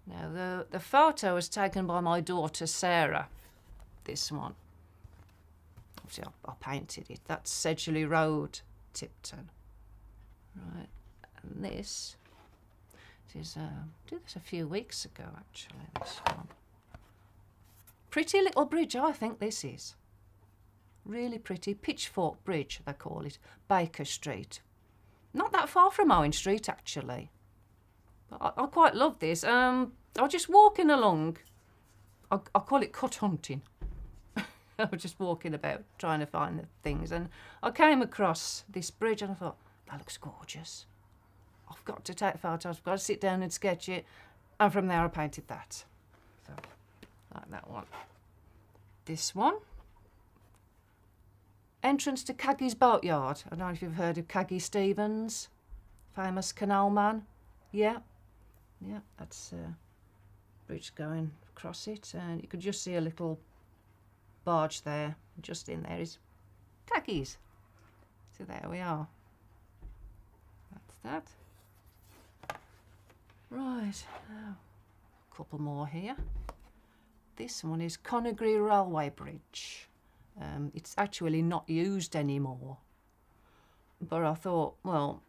now the photo was taken by my daughter Sarah. This one. Obviously I painted it. That's Sedgley Road, Tipton. Right, and this is, did this a few weeks ago actually, this one. Pretty little bridge, I think this is. Really pretty, Pitchfork Bridge they call it, Baker Street. Not that far from Owen Street actually. But I quite love this. I was just walking along, I call it cut hunting. I was just walking about trying to find the things, and I came across this bridge and I thought, that looks gorgeous. I've got to take photos, I've got to sit down and sketch it. And from there I painted that. So, like that one. This one. Entrance to Caggy's Boatyard. I don't know if you've heard of Caggy Stevens, famous canal man. Yeah, that's a bridge going across it. And you could just see a little barge there. Just in there is Caggy's. So there we are. That's that. Right, a couple more here. This one is Conagry Railway Bridge. It's actually not used anymore. But I thought, well,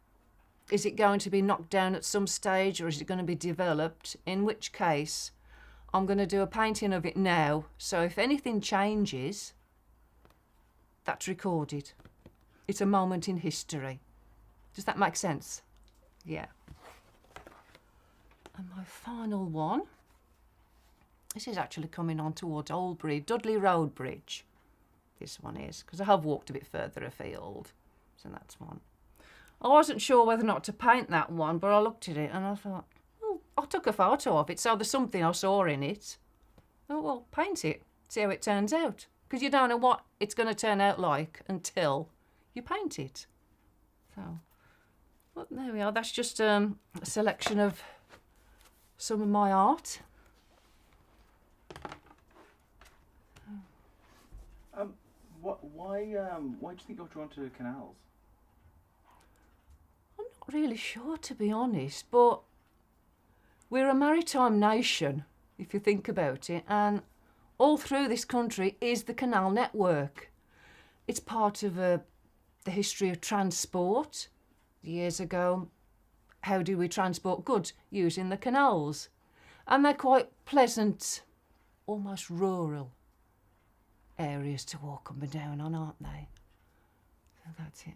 is it going to be knocked down at some stage, or is it going to be developed? In which case, I'm going to do a painting of it now. So if anything changes, that's recorded. It's a moment in history. Does that make sense? Yeah. And my final one, this is actually coming on towards Oldbury, Dudley Road Bridge. This one is, because I have walked a bit further afield. So that's one. I wasn't sure whether or not to paint that one, but I looked at it and I thought, well, I took a photo of it, so there's something I saw in it. Oh, well, paint it, see how it turns out. Because you don't know what it's going to turn out like until you paint it. So, well, there we are. That's just a selection of some of my art. Why do you think you're drawn to canals? I'm not really sure, to be honest, but we're a maritime nation, if you think about it, and all through this country is the canal network. It's part of the history of transport. Years ago, how do we transport goods? Using the canals. And they're quite pleasant, almost rural areas to walk up and down on, aren't they? That's it.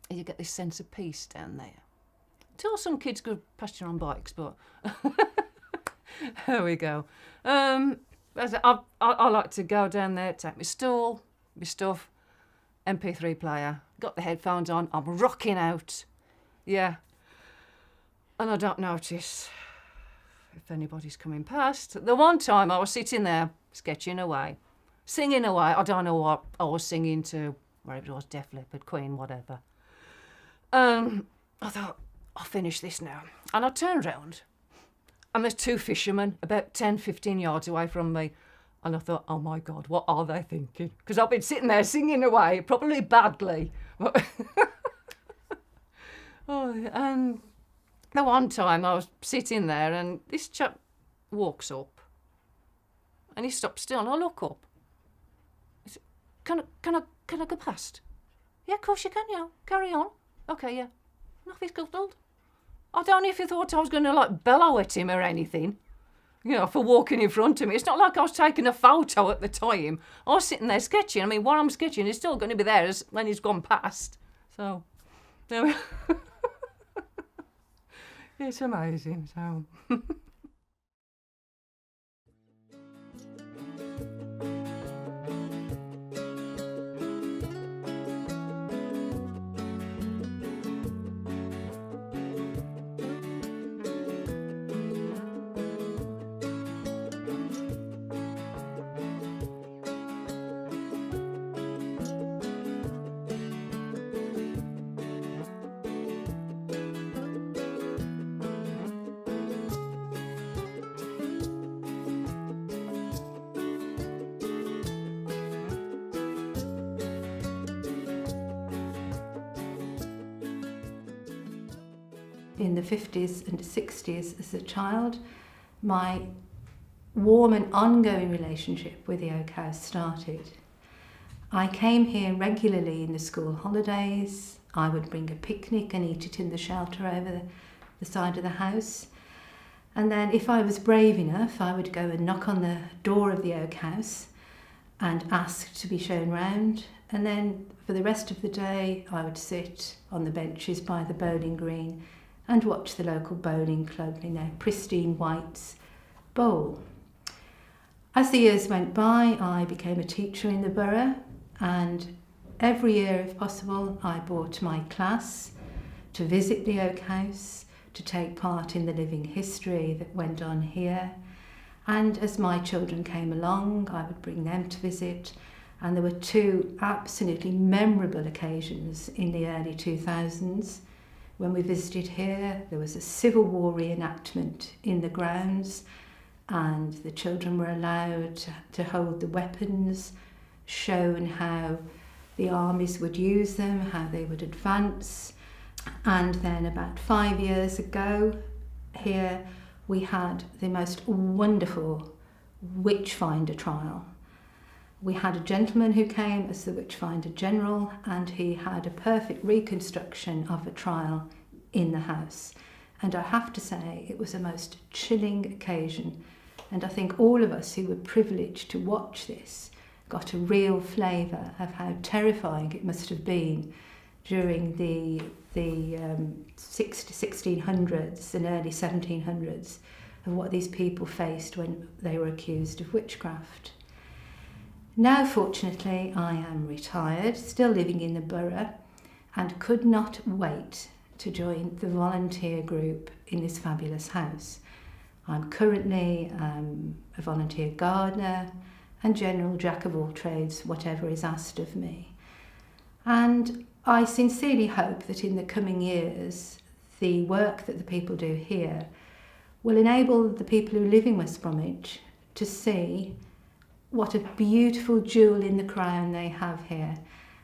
You get this sense of peace down there. Till some kids go past you on bikes, but there we go. I like to go down there, take my stool, my stuff, MP3 player, got the headphones on, I'm rocking out. Yeah. And I don't notice if anybody's coming past. The one time I was sitting there sketching away, singing away. I don't know what I was singing to, whatever it was, Def Leppard, Queen, whatever. I thought, I'll finish this now. And I turned round, and there's two fishermen about 10, 15 yards away from me. And I thought, oh my God, what are they thinking? Because I've been sitting there singing away, probably badly. And the one time I was sitting there, and this chap walks up, and he stops still, and I look up. He said, can I go past? Yeah, of course you can, yeah. Carry on. Okay, yeah. Nothing's cuddled. I don't know if he thought I was going to, like, bellow at him or anything, you know, for walking in front of me. It's not like I was taking a photo at the time. I was sitting there sketching. I mean, what I'm sketching is still going to be there when he's gone past. So, no. It's amazing, so... In the 50s and 60s as a child, my warm and ongoing relationship with the Oak House started. I came here regularly in the school holidays. I would bring a picnic and eat it in the shelter over the side of the house. And then if I was brave enough, I would go and knock on the door of the Oak House and ask to be shown round. And then for the rest of the day, I would sit on the benches by the bowling green and watch the local bowling club in their pristine whites bowl. As the years went by, I became a teacher in the borough, and every year, if possible, I brought my class to visit the Oak House, to take part in the living history that went on here. And as my children came along, I would bring them to visit. And there were two absolutely memorable occasions in the early 2000s. When we visited here, there was a Civil War reenactment in the grounds, and the children were allowed to hold the weapons, shown how the armies would use them, how they would advance. And then about 5 years ago, here we had the most wonderful Witchfinder trial. We had a gentleman who came as the Witchfinder General, and he had a perfect reconstruction of a trial in the house. And I have to say, it was a most chilling occasion. And I think all of us who were privileged to watch this got a real flavour of how terrifying it must have been during the 1600s and early 1700s, of what these people faced when they were accused of witchcraft. Now, fortunately, I am retired, still living in the borough, and could not wait to join the volunteer group in this fabulous house. I'm currently a volunteer gardener and general jack of all trades, whatever is asked of me. And I sincerely hope that in the coming years, the work that the people do here will enable the people who live in West Bromwich to see what a beautiful jewel in the crown they have here,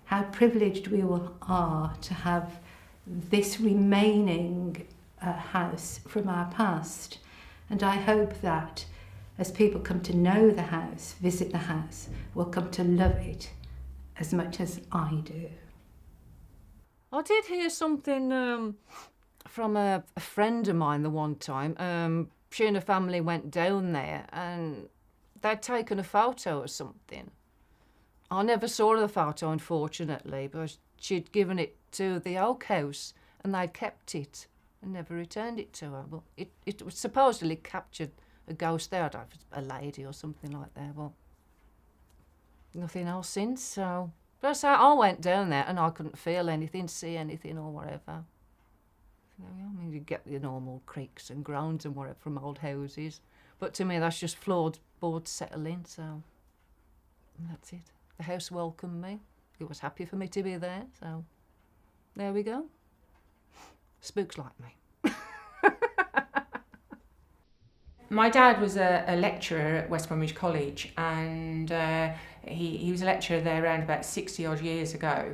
how privileged we all are to have this remaining house from our past. And I hope that as people come to know the house, visit the house, will come to love it as much as I do. I did hear something from a friend of mine the one time. She and her family went down there and they'd taken a photo or something. I never saw the photo, unfortunately, but she'd given it to the Oak House and they'd kept it and never returned it to her. Well, it was supposedly captured a ghost there. I don't know if it's a lady or something like that. Well, nothing else since, so... But so I went down there and I couldn't feel anything, see anything or whatever. I mean, you get the normal creaks and groans and whatever from old houses. But to me, that's just floorboards settling, so... And that's it. The house welcomed me. It was happy for me to be there, so... There we go. Spooks like me. My dad was a lecturer at West Bromwich College, and he was a lecturer there around about 60 odd years ago.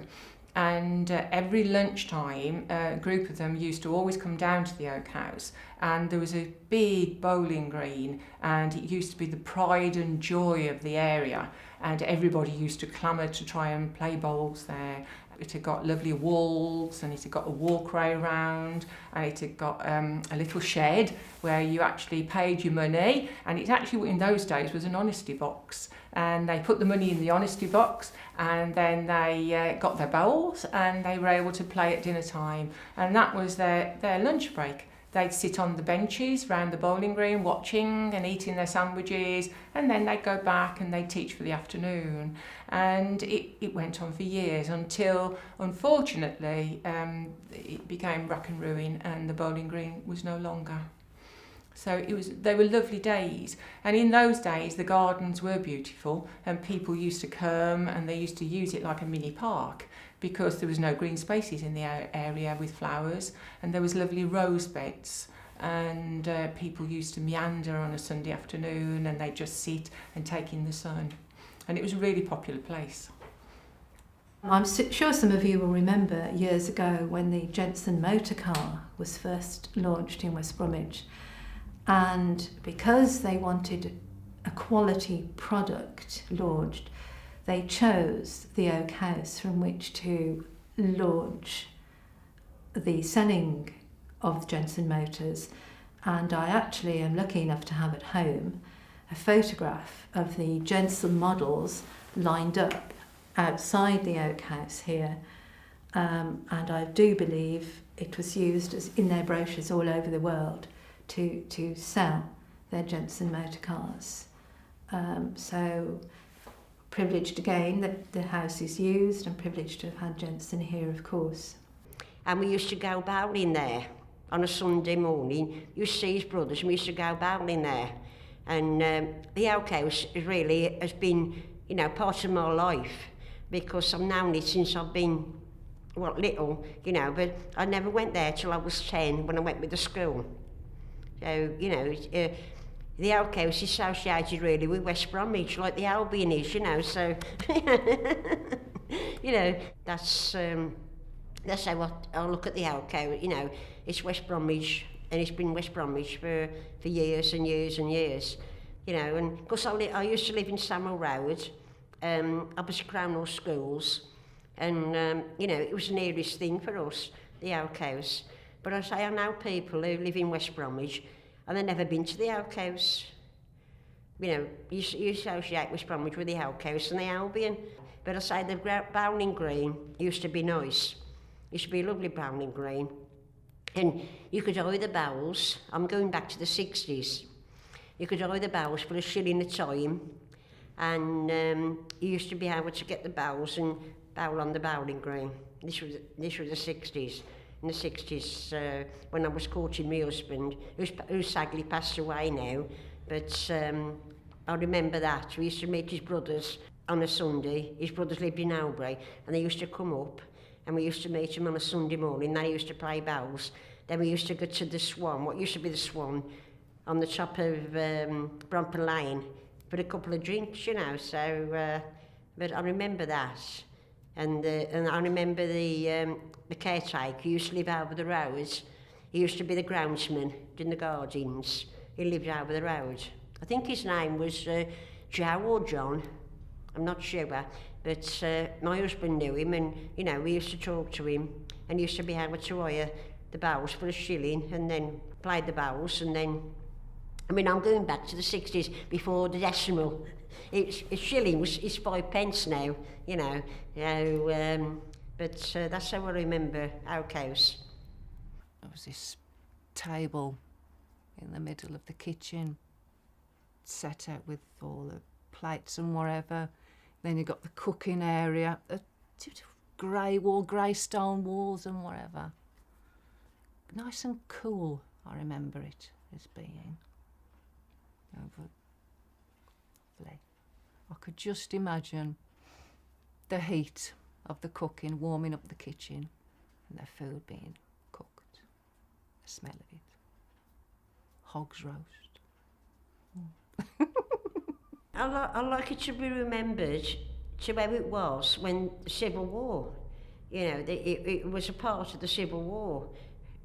And every lunchtime, a group of them used to always come down to the Oak House, and there was a big bowling green, and it used to be the pride and joy of the area, and everybody used to clamour to try and play bowls there. It had got lovely walls, and it had got a walkway around, and it had got a little shed where you actually paid your money, and it actually in those days was an honesty box, and they put the money in the honesty box, and then they got their bowls and they were able to play at dinner time, and that was their lunch break. They'd sit on the benches round the bowling green watching and eating their sandwiches, and then they'd go back and they'd teach for the afternoon. And it went on for years until, unfortunately, it became rack and ruin and the bowling green was no longer. So they were lovely days. And in those days, the gardens were beautiful and people used to come and they used to use it like a mini park, because there was no green spaces in the area with flowers, and there was lovely rose beds, and people used to meander on a Sunday afternoon and they'd just sit and take in the sun, and it was a really popular place. I'm sure some of you will remember years ago when the Jensen motor car was first launched in West Bromwich, and because they wanted a quality product launched, they chose the Oak House from which to launch the selling of Jensen motors, and I actually am lucky enough to have at home a photograph of the Jensen models lined up outside the Oak House here, and I do believe it was used as in their brochures all over the world to sell their Jensen motor cars. So privileged again that the house is used, and privileged to have had Jensen here, of course. And we used to go bowling there on a Sunday morning. You see his brothers, and we used to go bowling there. And the Oak House really has been, you know, part of my life, because I've known it since I've been, well, little, you know, but I never went there till I was 10 when I went with the school. So, you know, the Oak House is associated really with West Bromwich, like the Albion is, you know, so, you know, that's how I look at the Oak House, you know, it's West Bromwich, and it's been West Bromwich for years and years and years, you know, and of course I used to live in Sandwell Road, opposite Crownall Schools, and, you know, it was the nearest thing for us, the Oak House. But I say I know people who live in West Bromwich and they've never been to the Oak House. You know, you associate West Bromwich with the Oak House and the Albion. But I say the bowling green used to be nice. Used to be a lovely bowling green. And you could hire the bowls. I'm going back to the 60s. You could hire the bowls for £1 a time. And you used to be able to get the bowls and bowl on the bowling green. This was the 60s. In the 60s, when I was courting my husband, who sadly passed away now, but I remember that. We used to meet his brothers on a Sunday. His brothers lived in Albury, and they used to come up, and we used to meet them on a Sunday morning. They used to play bowls. Then we used to go to the Swan, what used to be the Swan, on the top of Brompton Lane, for a couple of drinks, you know, so, but I remember that. And I remember the caretaker who used to live over the road. He used to be the groundsman in the gardens. He lived over the road. I think his name was Joe or John. I'm not sure, but my husband knew him, and you know, we used to talk to him, and he used to be able to hire the bowls for £1, and then play the bowls, and then, I mean, I'm going back to the 60s before the decimal. it's shillings, it's 5 pence now, you know. But that's how I remember Oak House. There was this table in the middle of the kitchen, set out with all the plates and whatever. Then you got the cooking area, the grey stone walls and whatever. Nice and cool, I remember it as being. Lovely. I could just imagine the heat of the cooking, warming up the kitchen, and the food being cooked. The smell of it. Hog's roast. I like it to be remembered to how it was when the Civil War, you know, it was a part of the Civil War,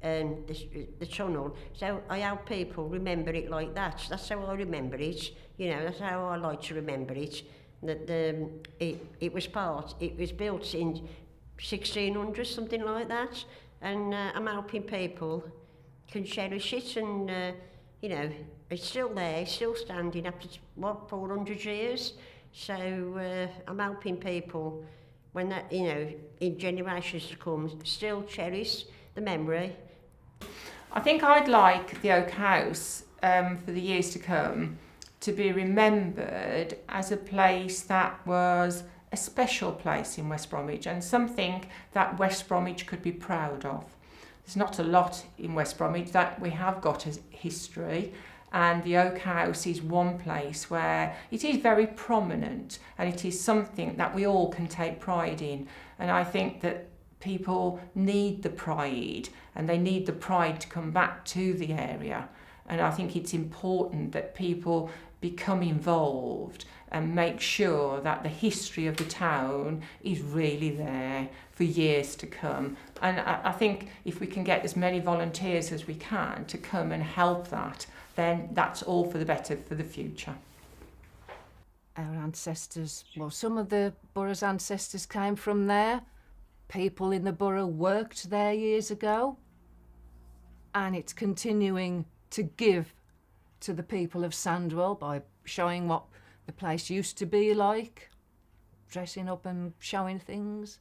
the tunnel. So I hope people remember it like that. That's how I remember it. You know, that's how I like to remember it. That it was built in 1600, something like that. And I'm hoping people can cherish it and, you know, it's still there, it's still standing after, 400 years. So I'm hoping people, when that, you know, in generations to come, still cherish the memory. I think I'd like the Oak House for the years to come to be remembered as a place that was a special place in West Bromwich and something that West Bromwich could be proud of. There's not a lot in West Bromwich that we have got as history, and the Oak House is one place where it is very prominent and it is something that we all can take pride in. And I think that people need the pride, and they need the pride to come back to the area. And I think it's important that people become involved and make sure that the history of the town is really there for years to come. And I think if we can get as many volunteers as we can to come and help that, then that's all for the better for the future. Our ancestors, well, some of the borough's ancestors came from there. People in the borough worked there years ago. And it's continuing to give to the people of Sandwell by showing what the place used to be like, dressing up and showing things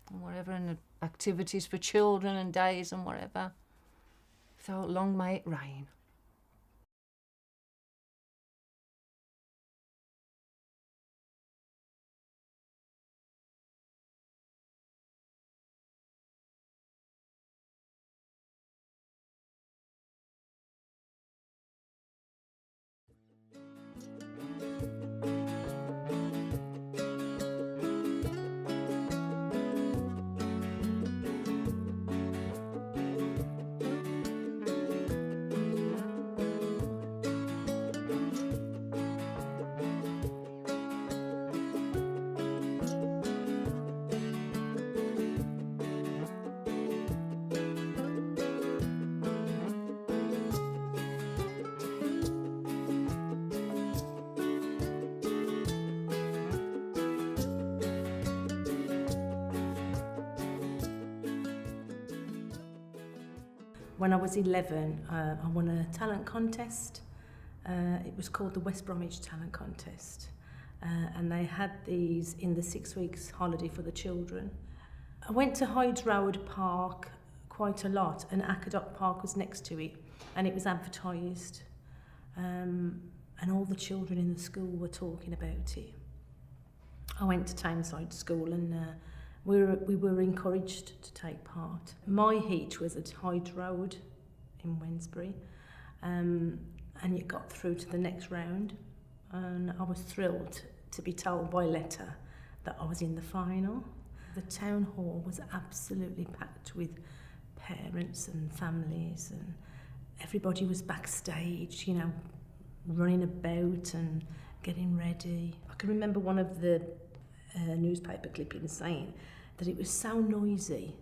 and whatever, and activities for children and days and whatever. So long may it rain. When I was 11, I won a talent contest. It was called the West Bromwich Talent Contest. And they had these in the 6 weeks holiday for the children. I went to Hyde Road Park quite a lot, and Aqueduct Park was next to it, and it was advertised. And all the children in the school were talking about it. I went to Townside School and we were encouraged to take part. My heat was at Hyde Road in Wednesbury, and you got through to the next round, and I was thrilled to be told by letter that I was in the final. The town hall was absolutely packed with parents and families, and everybody was backstage, you know, running about and getting ready. I can remember one of the newspaper clippings saying that it was so noisy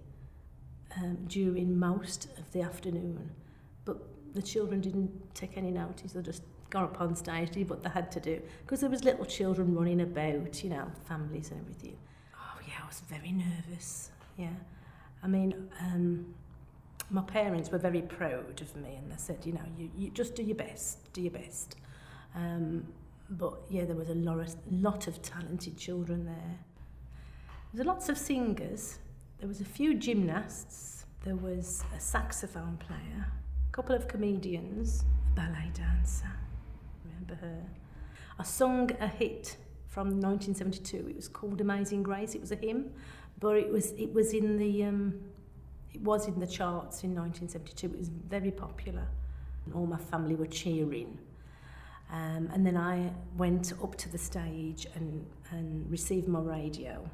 during most of the afternoon, but the children didn't take any notice. They just got up on stage, did what they had to do, because there was little children running about, you know, families and everything. Oh yeah, I was very nervous, yeah. I mean, my parents were very proud of me, and they said, you know, you just do your best, do your best. But yeah, there was a lot of talented children there. There were lots of singers. There was a few gymnasts. There was a saxophone player, a couple of comedians, a ballet dancer. Remember her? I sung a hit from 1972. It was called Amazing Grace. It was a hymn, but it was in the charts in 1972. It was very popular. All my family were cheering. And then I went up to the stage and received my radio.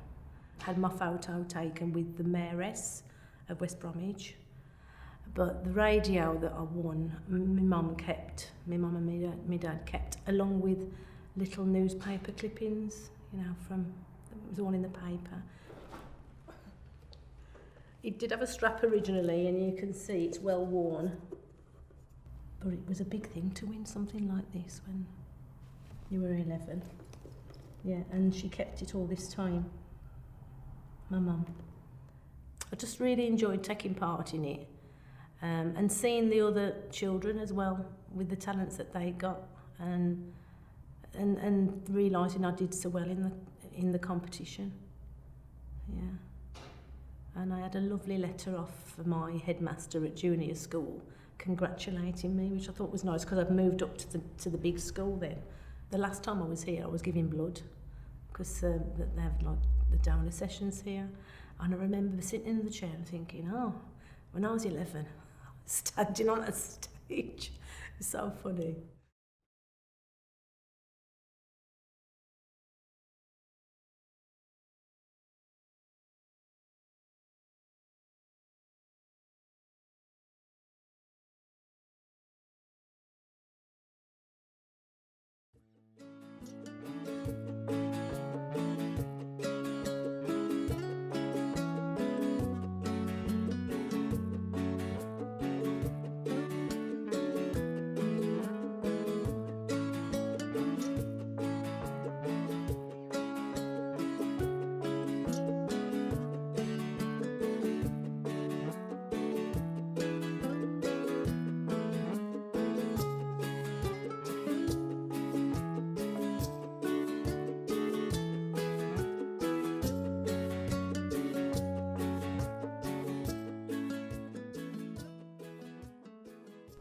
Had my photo taken with the mayoress of West Bromwich. But the radio that I won, my mum and my dad kept, along with little newspaper clippings, it was all in the paper. It did have a strap originally, and you can see it's well worn. But it was a big thing to win something like this when you were 11. Yeah, and she kept it all this time, my mum. I just really enjoyed taking part in it, and seeing the other children as well with the talents that they got, and realising I did so well in the competition. Yeah. And I had a lovely letter off my headmaster at junior school congratulating me, which I thought was nice because I'd moved up to the big school then. The last time I was here, I was giving blood because they have like the donor sessions here. And I remember sitting in the chair and thinking, oh, when I was 11, I was standing on a stage. It's so funny.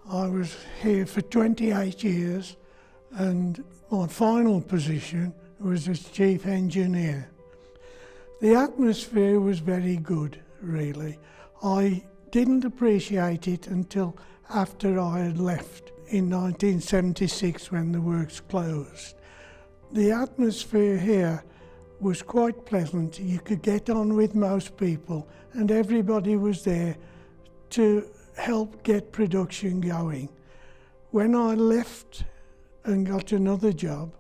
I was here for 28 years and my final position was as chief engineer. The atmosphere was very good, really. I didn't appreciate it until after I had left in 1976 when the works closed. The atmosphere here was quite pleasant. You could get on with most people and everybody was there to help get production going. When I left and got another job,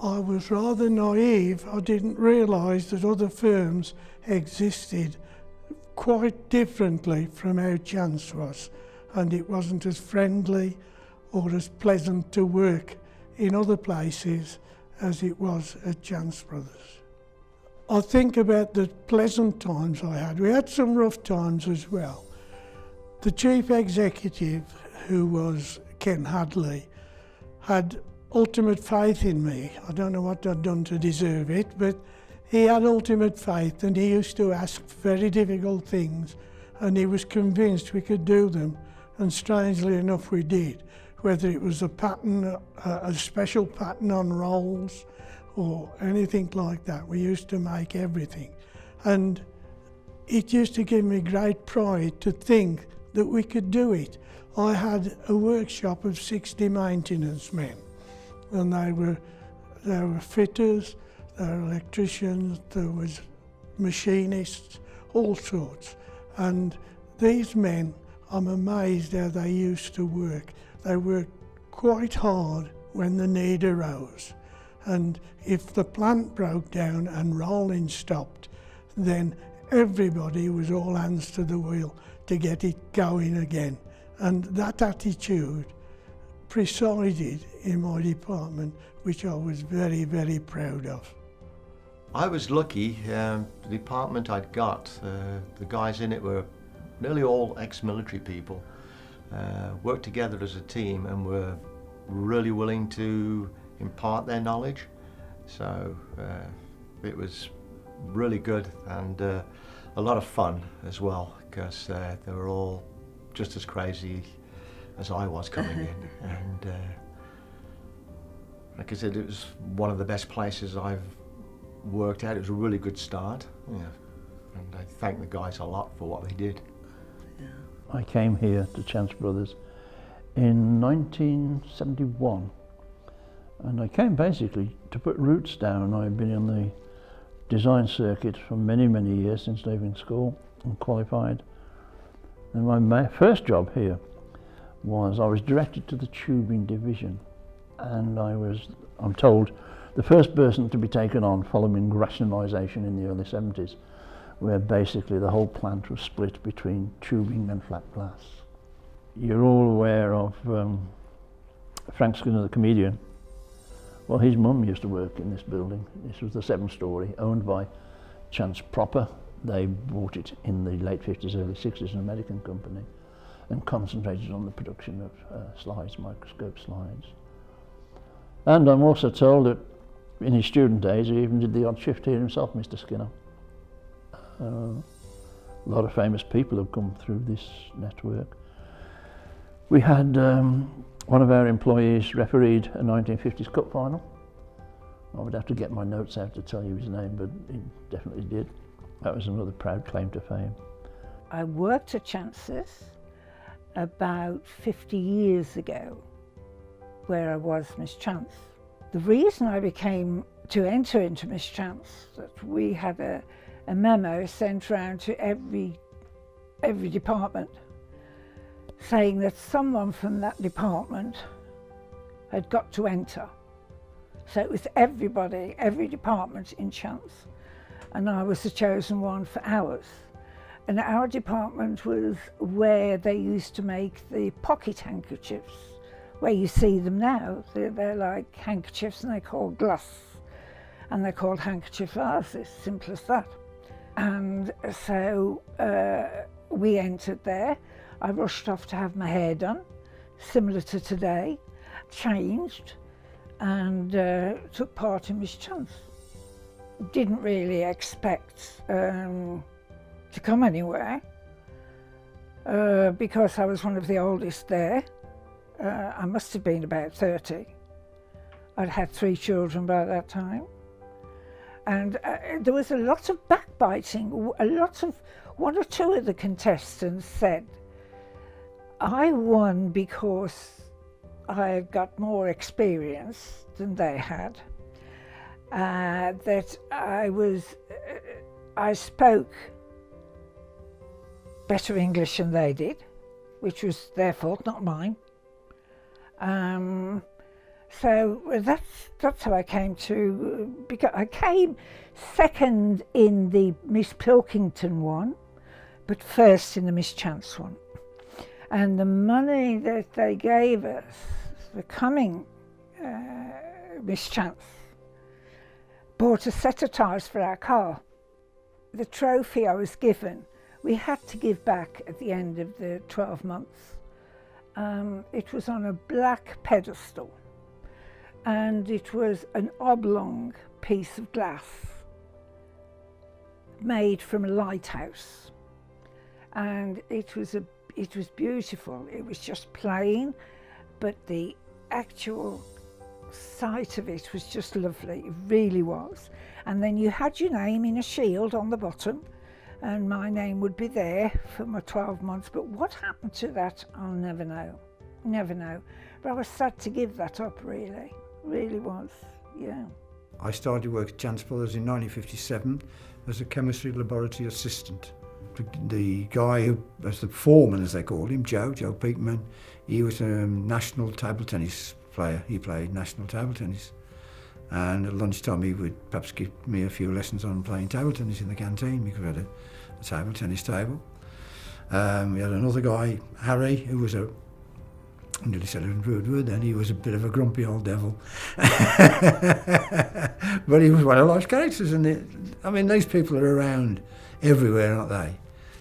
I was rather naive. I didn't realise that other firms existed quite differently from how Chance was, and it wasn't as friendly or as pleasant to work in other places as it was at Chance Brothers. I think about the pleasant times I had. We had some rough times as well. The chief executive, who was Ken Hadley, had ultimate faith in me. I don't know what I'd done to deserve it, but he had ultimate faith and he used to ask very difficult things and he was convinced we could do them, and strangely enough we did. Whether it was a pattern, a special pattern on rolls or anything like that, we used to make everything. And it used to give me great pride to think that we could do it. I had a workshop of 60 maintenance men, and they were fitters, there were electricians, there was machinists, all sorts. And these men, I'm amazed how they used to work. They worked quite hard when the need arose. And if the plant broke down and rolling stopped, then everybody was all hands to the wheel to get it going again. And that attitude presided in my department, which I was very, very proud of. I was lucky. The department I'd got, the guys in it were nearly all ex-military people, worked together as a team and were really willing to impart their knowledge. So it was really good and a lot of fun as well, because they were all just as crazy as I was coming in. And like I said, it was one of the best places I've worked at. It was a really good start. Yeah. And I thank the guys a lot for what they did. I came here to Chance Brothers in 1971, and I came basically to put roots down. I've been on the design circuit for many, many years since leaving school and qualified. And my first job here was I was directed to the tubing division, and I'm told, the first person to be taken on following rationalisation in the early 70s, where basically the whole plant was split between tubing and flat glass. You're all aware of Frank Skinner, the comedian. Well, his mum used to work in this building. This was the 7-storey, owned by Chance proper. They bought it in the late 50s, early 60s, an American company, and concentrated on the production of slides, microscope slides. And I'm also told that in his student days he even did the odd shift here himself, Mr. Skinner. A lot of famous people have come through this network. We had one of our employees refereed a 1950s cup final. I would have to get my notes out to tell you his name, but he definitely did. That was another proud claim to fame. I worked at Chance's about 50 years ago, where I was Miss Chance. The reason I became to enter into Miss Chance, that we had a memo sent around to every department saying that someone from that department had got to enter. So it was everybody, every department in Chance, and I was the chosen one for ours. And our department was where they used to make the pocket handkerchiefs, where you see them now. They're like handkerchiefs and they're called glass, and they're called handkerchief vases, simple as that. And so we entered there. I rushed off to have my hair done, similar to today, changed, and took part in Miss Chance. Didn't really expect to come anywhere because I was one of the oldest there. I must have been about 30. I'd had 3 children by that time. And there was a lot of backbiting. One or two of the contestants said, I won because I got more experience than they had. That I spoke better English than they did, which was their fault, not mine. So that's how I came to, because I came second in the Miss Pilkington one, but first in the Miss Chance one. And the money that they gave us for coming Miss Chance bought a set of tyres for our car. The trophy I was given, we had to give back at the end of the 12 months. It was on a black pedestal, and it was an oblong piece of glass made from a lighthouse, and it was beautiful. It was just plain, but the actual sight of it was just lovely. It really was. And then you had your name in a shield on the bottom, and my name would be there for my 12 months. But what happened to that, I'll never know. Never know. But I was sad to give that up, really. Really was, yeah. I started work at Chance Brothers in 1957 as a chemistry laboratory assistant. The guy who was the foreman, as they called him, Joe Peakman, he was a national table tennis player. He played national table tennis. And at lunchtime he would perhaps give me a few lessons on playing table tennis in the canteen, because we had a table tennis table. We had another guy, Harry, who was I nearly said a rude word then, he was a bit of a grumpy old devil. But he was one of life's characters, and I mean, these people are around everywhere, aren't they?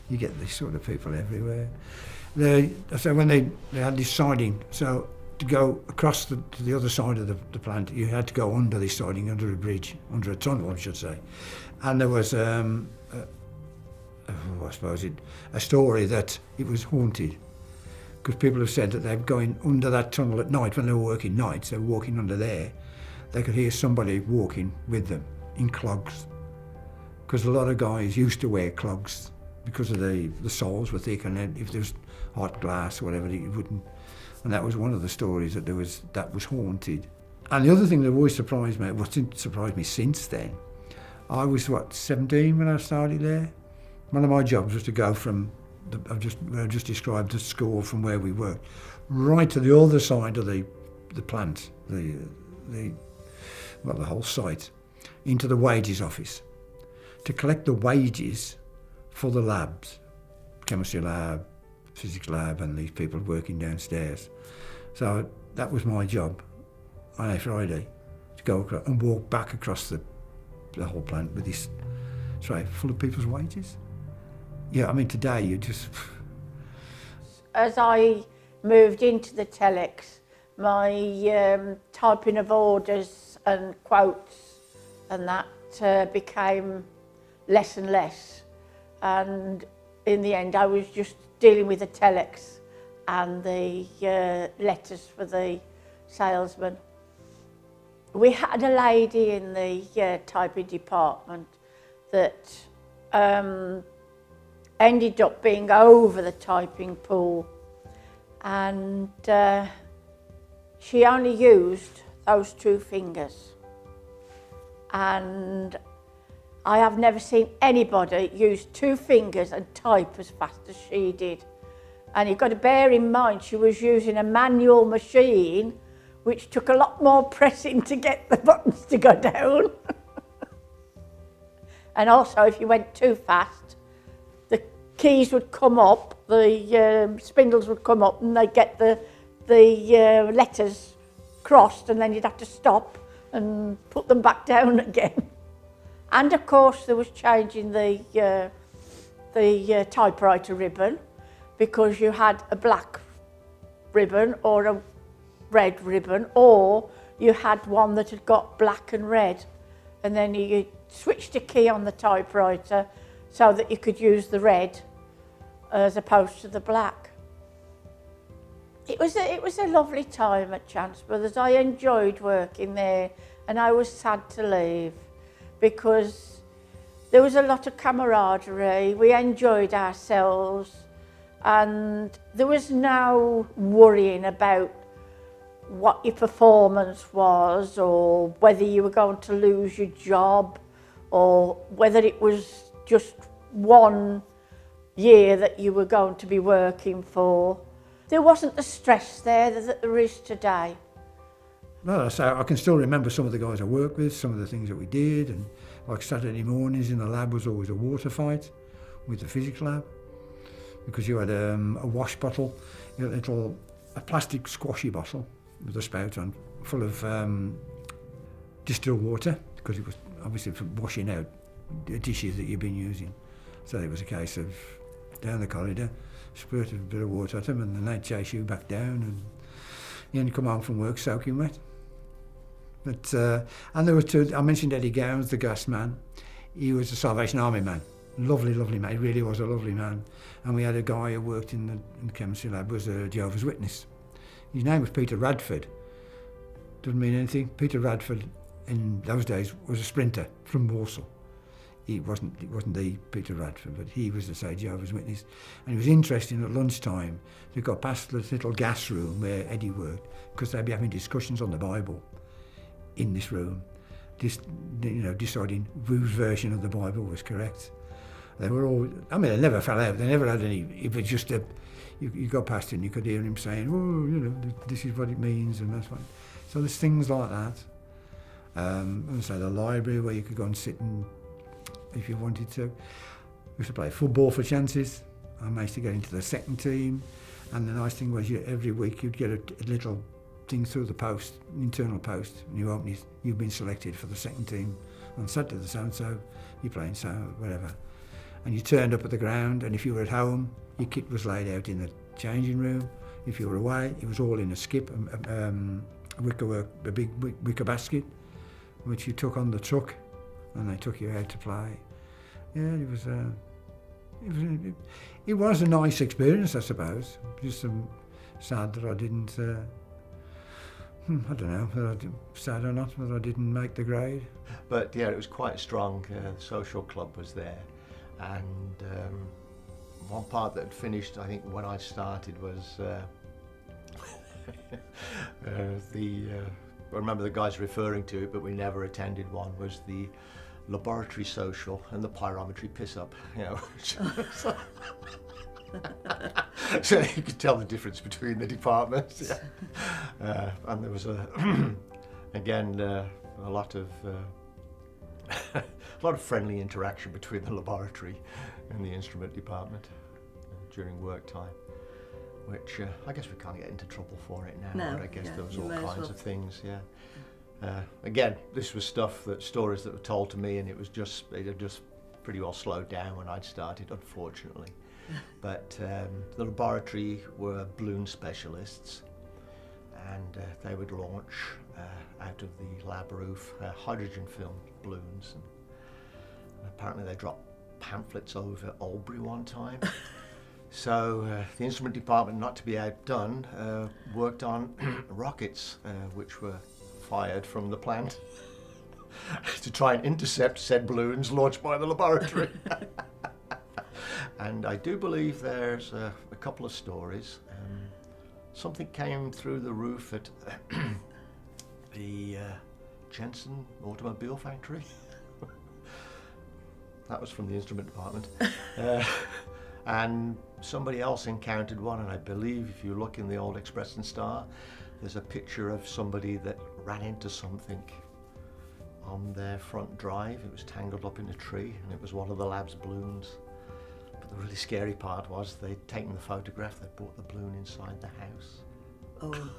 You get these sort of people everywhere. So when they had this siding, so to go across to the other side of the plant, you had to go under this siding, under a bridge, under a tunnel, I should say. And there was, I suppose, a story that it was haunted. Because people have said that they're going under that tunnel at night when they were working nights, they were walking under there, they could hear somebody walking with them in clogs. Because a lot of guys used to wear clogs because of the soles were thick, and then if there was hot glass or whatever, it wouldn't. And that was one of the stories that that was haunted. And the other thing that always surprised me, what's surprised me since then, I was 17 when I started there. One of my jobs was to go from I've just described the school from where we worked, right to the other side of the plant, the whole site, into the wages office, to collect the wages for the labs, chemistry lab, physics lab, and these people working downstairs. So that was my job on a Friday, to go across and walk back across the whole plant with this tray full of people's wages. Yeah, I mean, today you just... As I moved into the telex, my typing of orders and quotes and that became less and less. And in the end, I was just dealing with the telex and the letters for the salesman. We had a lady in the typing department that ended up being over the typing pool, and she only used those 2 fingers. And I have never seen anybody use 2 fingers and type as fast as she did. And you've got to bear in mind she was using a manual machine which took a lot more pressing to get the buttons to go down. And also if you went too fast, the keys would come up, the spindles would come up, and they'd get the letters crossed, and then you'd have to stop and put them back down again. And of course there was changing the typewriter ribbon, because you had a black ribbon or a red ribbon, or you had one that had got black and red, and then you switched a key on the typewriter so that you could use the red as opposed to the black. It was a lovely time at Chance Brothers. I enjoyed working there, and I was sad to leave because there was a lot of camaraderie. We enjoyed ourselves, and there was no worrying about what your performance was, or whether you were going to lose your job, or whether it was just 1 year that you were going to be working for. There wasn't the stress there that there is today. Well, so I can still remember some of the guys I worked with, some of the things that we did, and like Saturday mornings in the lab was always a water fight with the physics lab, because you had a wash bottle, you had a plastic squashy bottle with a spout on, full of distilled water, because it was obviously for washing out the dishes that you've been using. So it was a case of down the corridor, spurted a bit of water at them, and then they'd chase you back down, and you'd come home from work soaking wet. But and there were 2. I mentioned Eddie Gowns, the gas man. He was a Salvation Army man. Lovely, lovely man. He really was a lovely man. And we had a guy who worked in the chemistry lab, was a Jehovah's Witness. His name was Peter Radford. Doesn't mean anything. Peter Radford in those days was a sprinter from Warsaw. It wasn't the Peter Radford, but he was the Jehovah's Witness. And it was interesting at lunchtime to go past the little gas room where Eddie worked, because they'd be having discussions on the Bible in this room, deciding whose version of the Bible was correct. They were all, I mean, they never fell out, they never had any, it was just you got past it and you could hear him saying, oh, this is what it means, and that's what. So there's things like that. And so the library where you could go and sit and, if you wanted to. We used to play football for chances. I managed to get into the second team, and the nice thing was every week you'd get a little thing through the post, an internal post, and you open it, you've been selected for the second team on Saturday, so you're playing so whatever. And you turned up at the ground, and if you were at home, your kit was laid out in the changing room. If you were away, it was all in a skip, a big wicker basket, which you took on the truck, and they took you out to play. Yeah, it was a nice experience, I suppose. Just sad that I didn't. I don't know whether I sad or not, whether I didn't make the grade. But yeah, it was quite strong. The social club was there, and one part that had finished, I think, when I started was I remember the guys referring to it, but we never attended one, was the laboratory social and the pyrometry piss-up, you know. So you could tell the difference between the departments. Yeah. And there was again, a lot of friendly interaction between the laboratory and the instrument department during work time, which I guess we can't get into trouble for it now. No, but I guess yeah, there was you all may as kinds well. of things. Yeah. Again, this was stories that were told to me, and it had just pretty well slowed down when I'd started, unfortunately. But the laboratory were balloon specialists, and they would launch out of the lab roof hydrogen-filled balloons. And apparently they dropped pamphlets over Albury one time. So the instrument department, not to be outdone, worked on rockets which were fired from the plant to try and intercept said balloons launched by the laboratory. And I do believe there's a couple of stories. Something came through the roof at the Jensen automobile factory. That was from the instrument department. And somebody else encountered one, and I believe if you look in the old Express and Star, there's a picture of somebody that ran into something on their front drive. It was tangled up in a tree, and it was one of the lab's balloons. But the really scary part was they'd taken the photograph, they'd brought the balloon inside the house. Oh.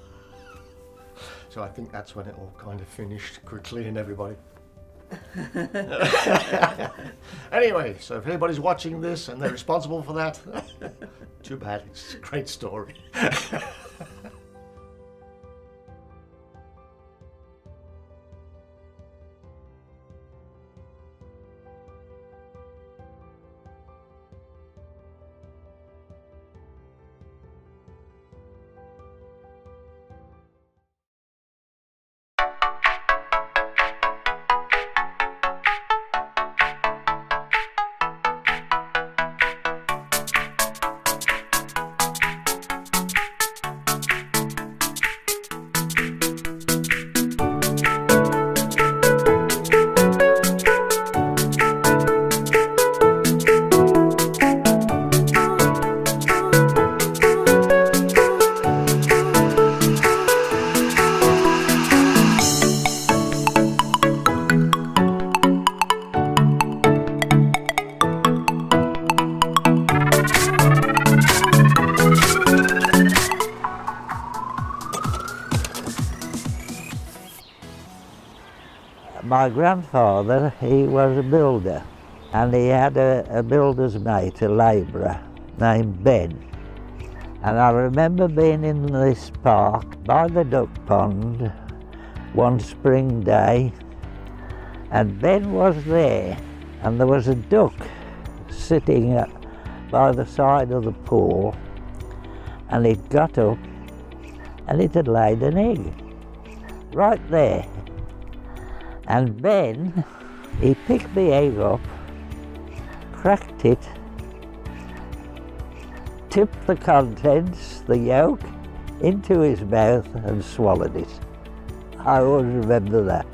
So I think that's when it all kind of finished quickly and everybody. Anyway, so if anybody's watching this and they're responsible for that, too bad. It's a great story. My grandfather, he was a builder, and he had a builder's mate, a labourer, named Ben. And I remember being in this park by the duck pond one spring day, and Ben was there, and there was a duck sitting by the side of the pool, and it got up and it had laid an egg right there. And Ben, he picked the egg up, cracked it, tipped the contents, the yolk, into his mouth and swallowed it. I always remember that.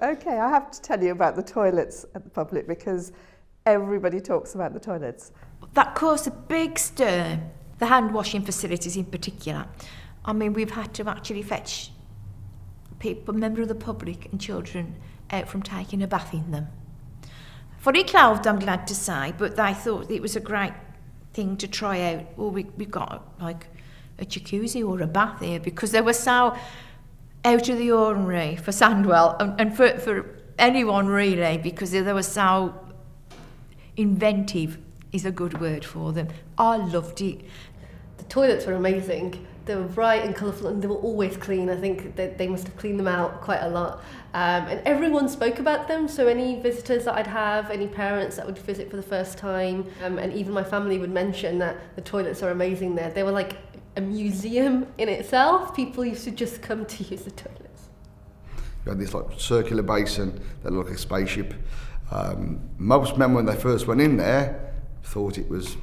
Okay, I have to tell you about the toilets at the public because everybody talks about the toilets. That caused a big stir, the hand washing facilities in particular. I mean, we've had to actually fetch people, members of the public and children out from taking a bath in them. Fully clothed, I'm glad to say, but they thought it was a great thing to try out. Well, we got like a jacuzzi or a bath here because they were so out of the ordinary for Sandwell and for anyone really, because they were so inventive is a good word for them. I loved it. The toilets were amazing. They were bright and colourful and they were always clean. I think that they must have cleaned them out quite a lot. And everyone spoke about them, so any visitors that I'd have, any parents that would visit for the first time, and even my family would mention that the toilets are amazing there. They were like a museum in itself. People used to just come to use the toilets. You had this like circular basin that looked like a spaceship. Most men, when they first went in there, thought it was,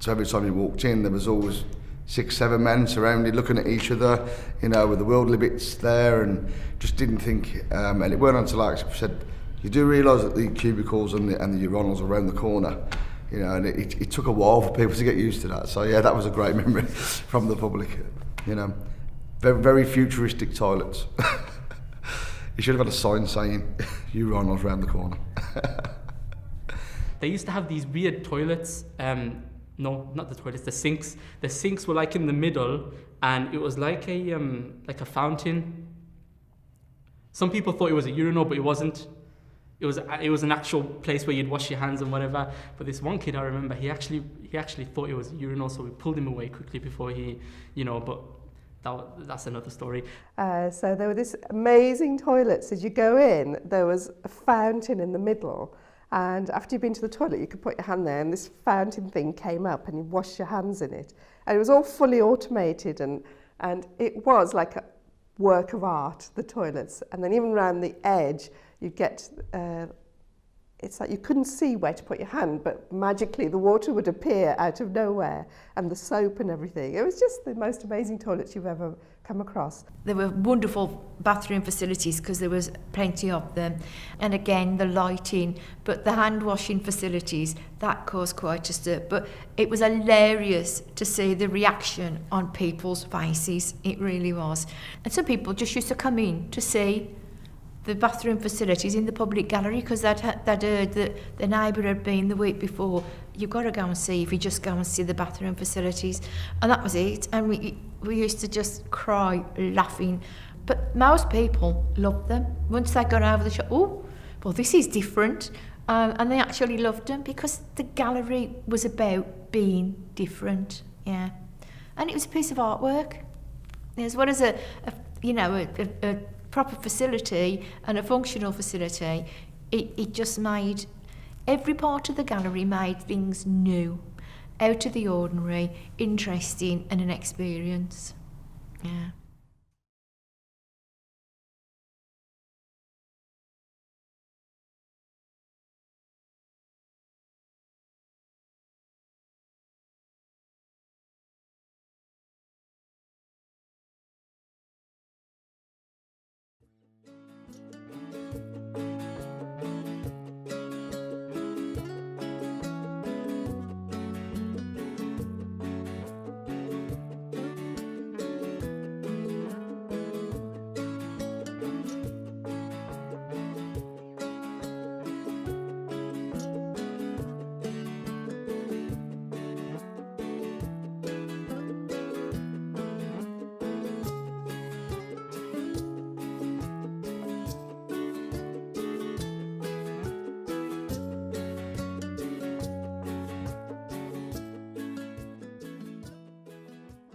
so every time you walked in there was always 6, 7 men surrounded looking at each other, you know, with the worldly bits there, and just didn't think, and it weren't until I actually said, you do realise that the cubicles and the urinals are around the corner, you know, and it took a while for people to get used to that. So yeah, that was a great memory from the public, you know. Very, very futuristic toilets. You should have had a sign saying, urinals around the corner. They used to have these weird toilets, no, not the toilets, the sinks. The sinks were like in the middle, and it was like a fountain. Some people thought it was a urinal, but it wasn't. It was an actual place where you'd wash your hands and whatever. But this one kid, I remember, he actually thought it was a urinal, so we pulled him away quickly before he, you know. But that's another story. So there were these amazing toilets. As you go in, there was a fountain in the middle. And after you'd been to the toilet, you could put your hand there and this fountain thing came up and you washed your hands in it. And it was all fully automated and it was like a work of art, the toilets. And then even around the edge, you'd get, it's like you couldn't see where to put your hand, but magically the water would appear out of nowhere and the soap and everything. It was just the most amazing toilets you've ever come across. There were wonderful bathroom facilities because there was plenty of them, and again the lighting, but the hand washing facilities, that caused quite a stir. But it was hilarious to see the reaction on people's faces, it really was. And some people just used to come in to see the bathroom facilities in the public gallery because they'd heard that the neighbour had been the week before. You've got to go and see if you just go and see the bathroom facilities. And that was it. And we used to just cry laughing. But most people loved them. Once they got over the shock, oh, well, this is different. And they actually loved them because the gallery was about being different. Yeah. And it was a piece of artwork. As well as a proper facility and a functional facility, it just made, every part of the gallery made things new, out of the ordinary, interesting and an experience. Yeah.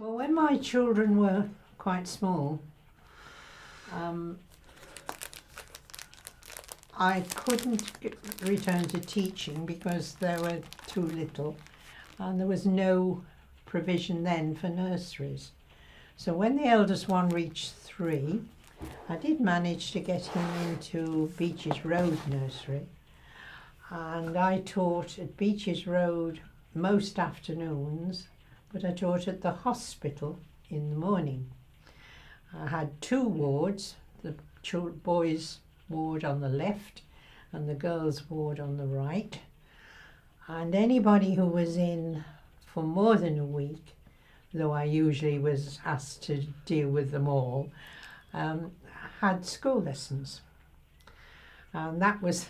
When my children were quite small, I couldn't return to teaching because they were too little and there was no provision then for nurseries. So when the eldest one reached 3, I did manage to get him into Beaches Road Nursery, and I taught at Beaches Road most afternoons, but I taught at the hospital in the morning. I had 2 wards, the boys ward on the left and the girls' ward on the right. And anybody who was in for more than a week, though I usually was asked to deal with them all, had school lessons. And that was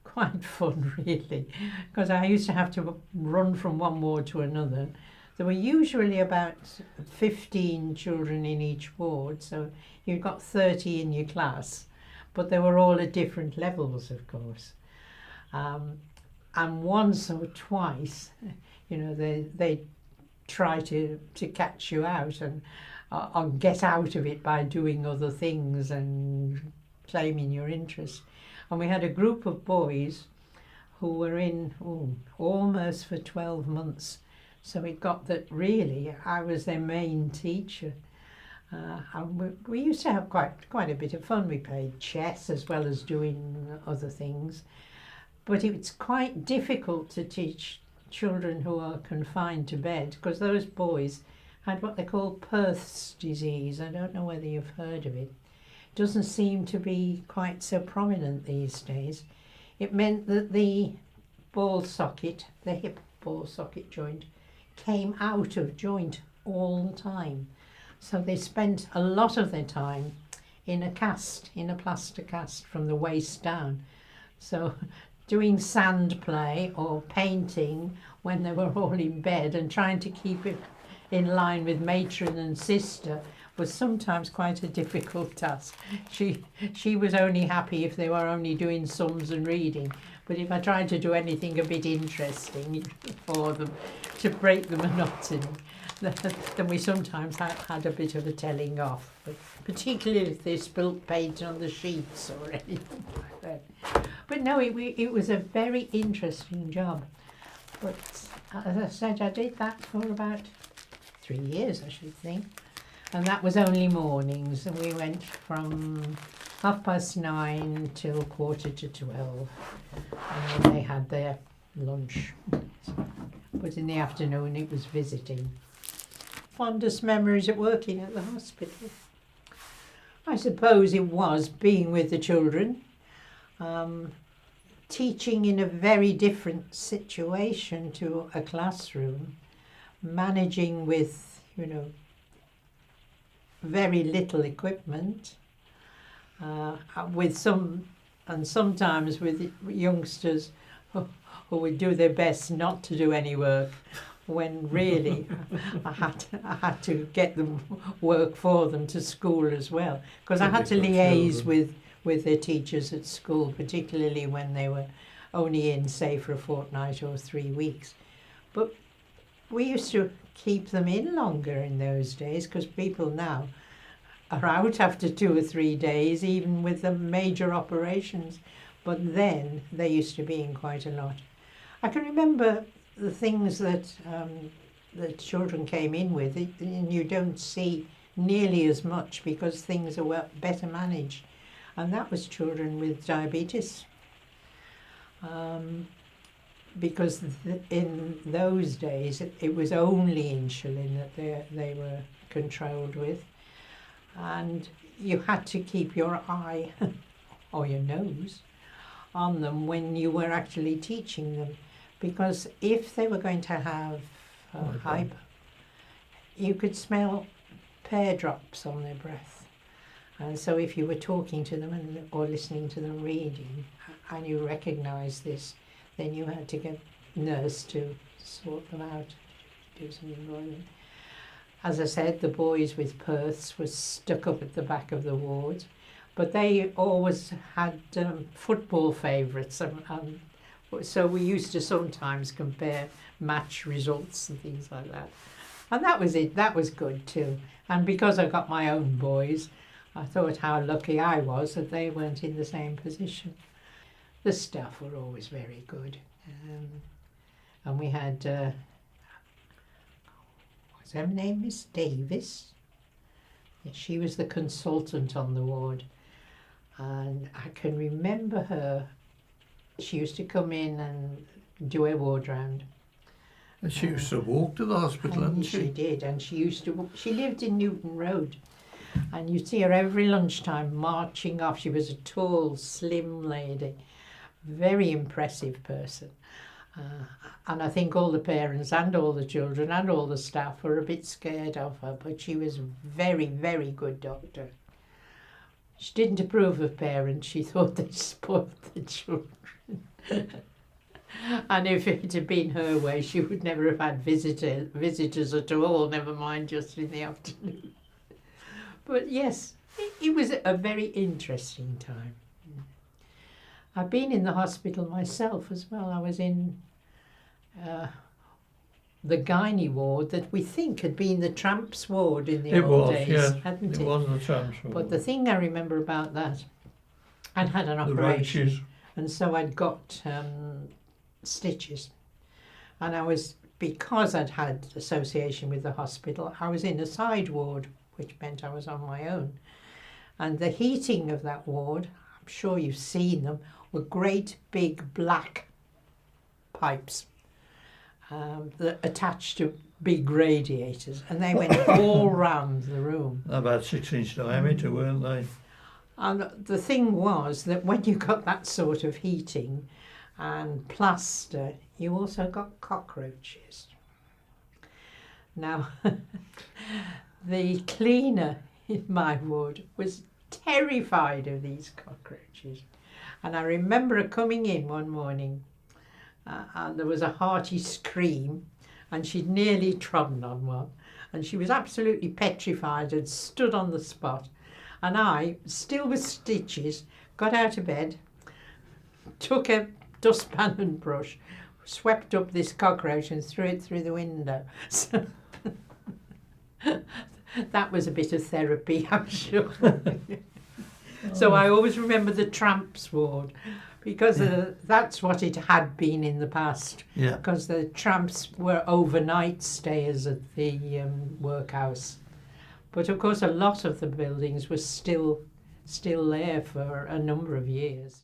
quite fun, really, because I used to have to run from one ward to another. There were usually about 15 children in each ward, so you've got 30 in your class, but they were all at different levels, of course. And once or twice, you know, they try to catch you out and get out of it by doing other things and claiming your interest. And we had a group of boys who were in almost for 12 months. So it got that really I was their main teacher. And we used to have quite a bit of fun. We played chess as well as doing other things. But it's quite difficult to teach children who are confined to bed because those boys had what they call Perth's disease. I don't know whether you've heard of it. It doesn't seem to be quite so prominent these days. It meant that the ball socket, the hip ball socket joint, came out of joint all the time. So they spent a lot of their time in a plaster cast from the waist down. So doing sand play or painting when they were all in bed and trying to keep it in line with matron and sister was sometimes quite a difficult task. She was only happy if they were only doing sums and reading, but if I tried to do anything a bit interesting for them to break the monotony, then we sometimes had a bit of a telling off, but particularly if they spilt paint on the sheets or anything like that. But no, it was a very interesting job. But as I said, I did that for about 3 years, I should think. And that was only mornings, and we went from 9:30 till 11:45. And then they had their lunch. But in the afternoon it was visiting. Fondest memories of working at the hospital? I suppose it was being with the children, teaching in a very different situation to a classroom, managing with, you know, very little equipment, sometimes with youngsters who would do their best not to do any work, when really I had to get them work for them to school as well, because I had to liaise with their teachers at school, particularly when they were only in, say, for a fortnight or 3 weeks. But we used to keep them in longer in those days, because people now are out after 2 or 3 days, even with the major operations. But then they used to be in quite a lot. I can remember the things that the children came in with, and you don't see nearly as much because things are better managed. And that was children with diabetes. Because in those days it was only insulin that they were controlled with, and you had to keep your eye or your nose on them when you were actually teaching them, because if they were going to have hypo, you could smell pear drops on their breath. And so if you were talking to them or listening to them reading and you recognised this, then you had to get a nurse to sort them out, do some embroidery. As I said, the boys with Perths were stuck up at the back of the ward, but they always had football favourites, so we used to sometimes compare match results and things like that. And that was it, that was good too. And because I got my own boys, I thought how lucky I was that they weren't in the same position. The staff were always very good. And we had, what's her name, Miss Davis? Yeah, she was the consultant on the ward. And I can remember her. She used to come in and do a ward round. And she used to walk to the hospital, hadn't she? She did, and she used to. She lived in Newton Road, And you'd see her every lunchtime marching off. She was a tall, slim lady, very impressive person. And I think all the parents and all the children and all the staff were a bit scared of her, but she was a very, very good doctor. She didn't approve of parents. She thought they spoiled the children. And if it had been her way, she would never have had visitors at all, never mind just in the afternoon. But yes, it was a very interesting time. I've been in the hospital myself as well. I was in the gynae ward that we think had been the tramps ward in the old days, yes. hadn't it? It was the tramps ward. But the thing I remember about that, I'd had an operation, roaches. and so I'd got stitches, and because I'd had association with the hospital, I was in a side ward, which meant I was on my own. And the heating of that ward, I'm sure you've seen them, were great big black pipes that attached to big radiators, and they went all round the room. About 6-inch diameter, weren't they? And the thing was that when you got that sort of heating and plaster, you also got cockroaches. Now, the cleaner in my ward was terrified of these cockroaches. And I remember her coming in one morning and there was a hearty scream and she'd nearly trodden on one. And she was absolutely petrified and stood on the spot. And I, still with stitches, got out of bed, took a dustpan and brush, swept up this cockroach and threw it through the window. So that was a bit of therapy, I'm sure. So I always remember the tramps ward because that's what it had been in the past. Yeah. Because the tramps were overnight stayers at the workhouse. But of course a lot of the buildings were still there for a number of years.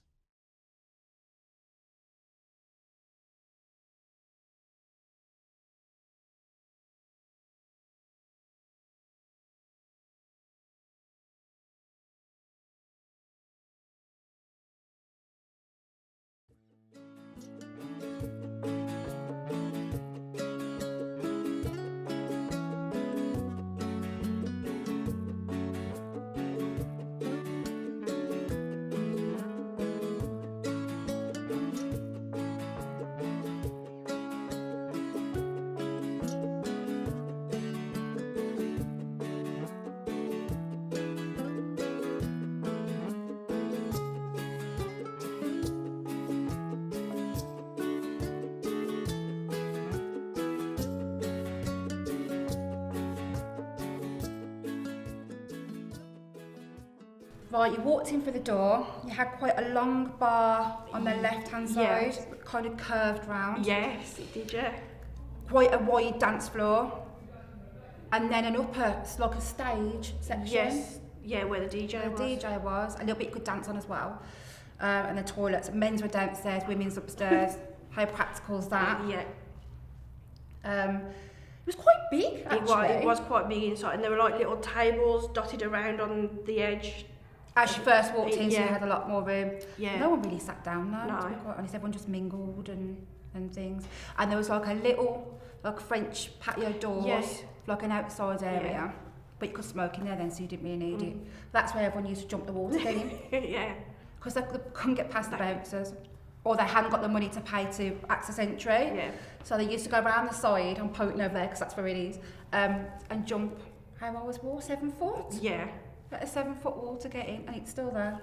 Right, you walked in through the door, you had quite a long bar on the left-hand side, Yes. kind of curved round. Yes, it did, yeah. Quite a wide dance floor. And then an upper, like a stage section. Yes, yeah, where the DJ where was. the DJ was. A little bit you could dance on as well. And the toilets. Men's were downstairs, women's upstairs. How practical is that? Yeah. It was quite big, actually. It was quite big inside, and there were like little tables dotted around on the edge. As you first walked in, so you Yeah. had a lot more room. Yeah. No one really sat down though, to No. be quite honest. Everyone just mingled and things. And there was like a little, like French patio doors, Yes. like an outside area. Yeah. But you could smoke in there then, so you didn't really need it. That's where everyone used to jump the wall to get in. Yeah. Because they couldn't get past the bouncers. Or they hadn't got the money to pay to access entry. Yeah. So they used to go around the side, I'm pointing over there because that's where it is, and jump, how high was the wall, 7 foot? Yeah. A 7-foot wall to get in, and it's still there.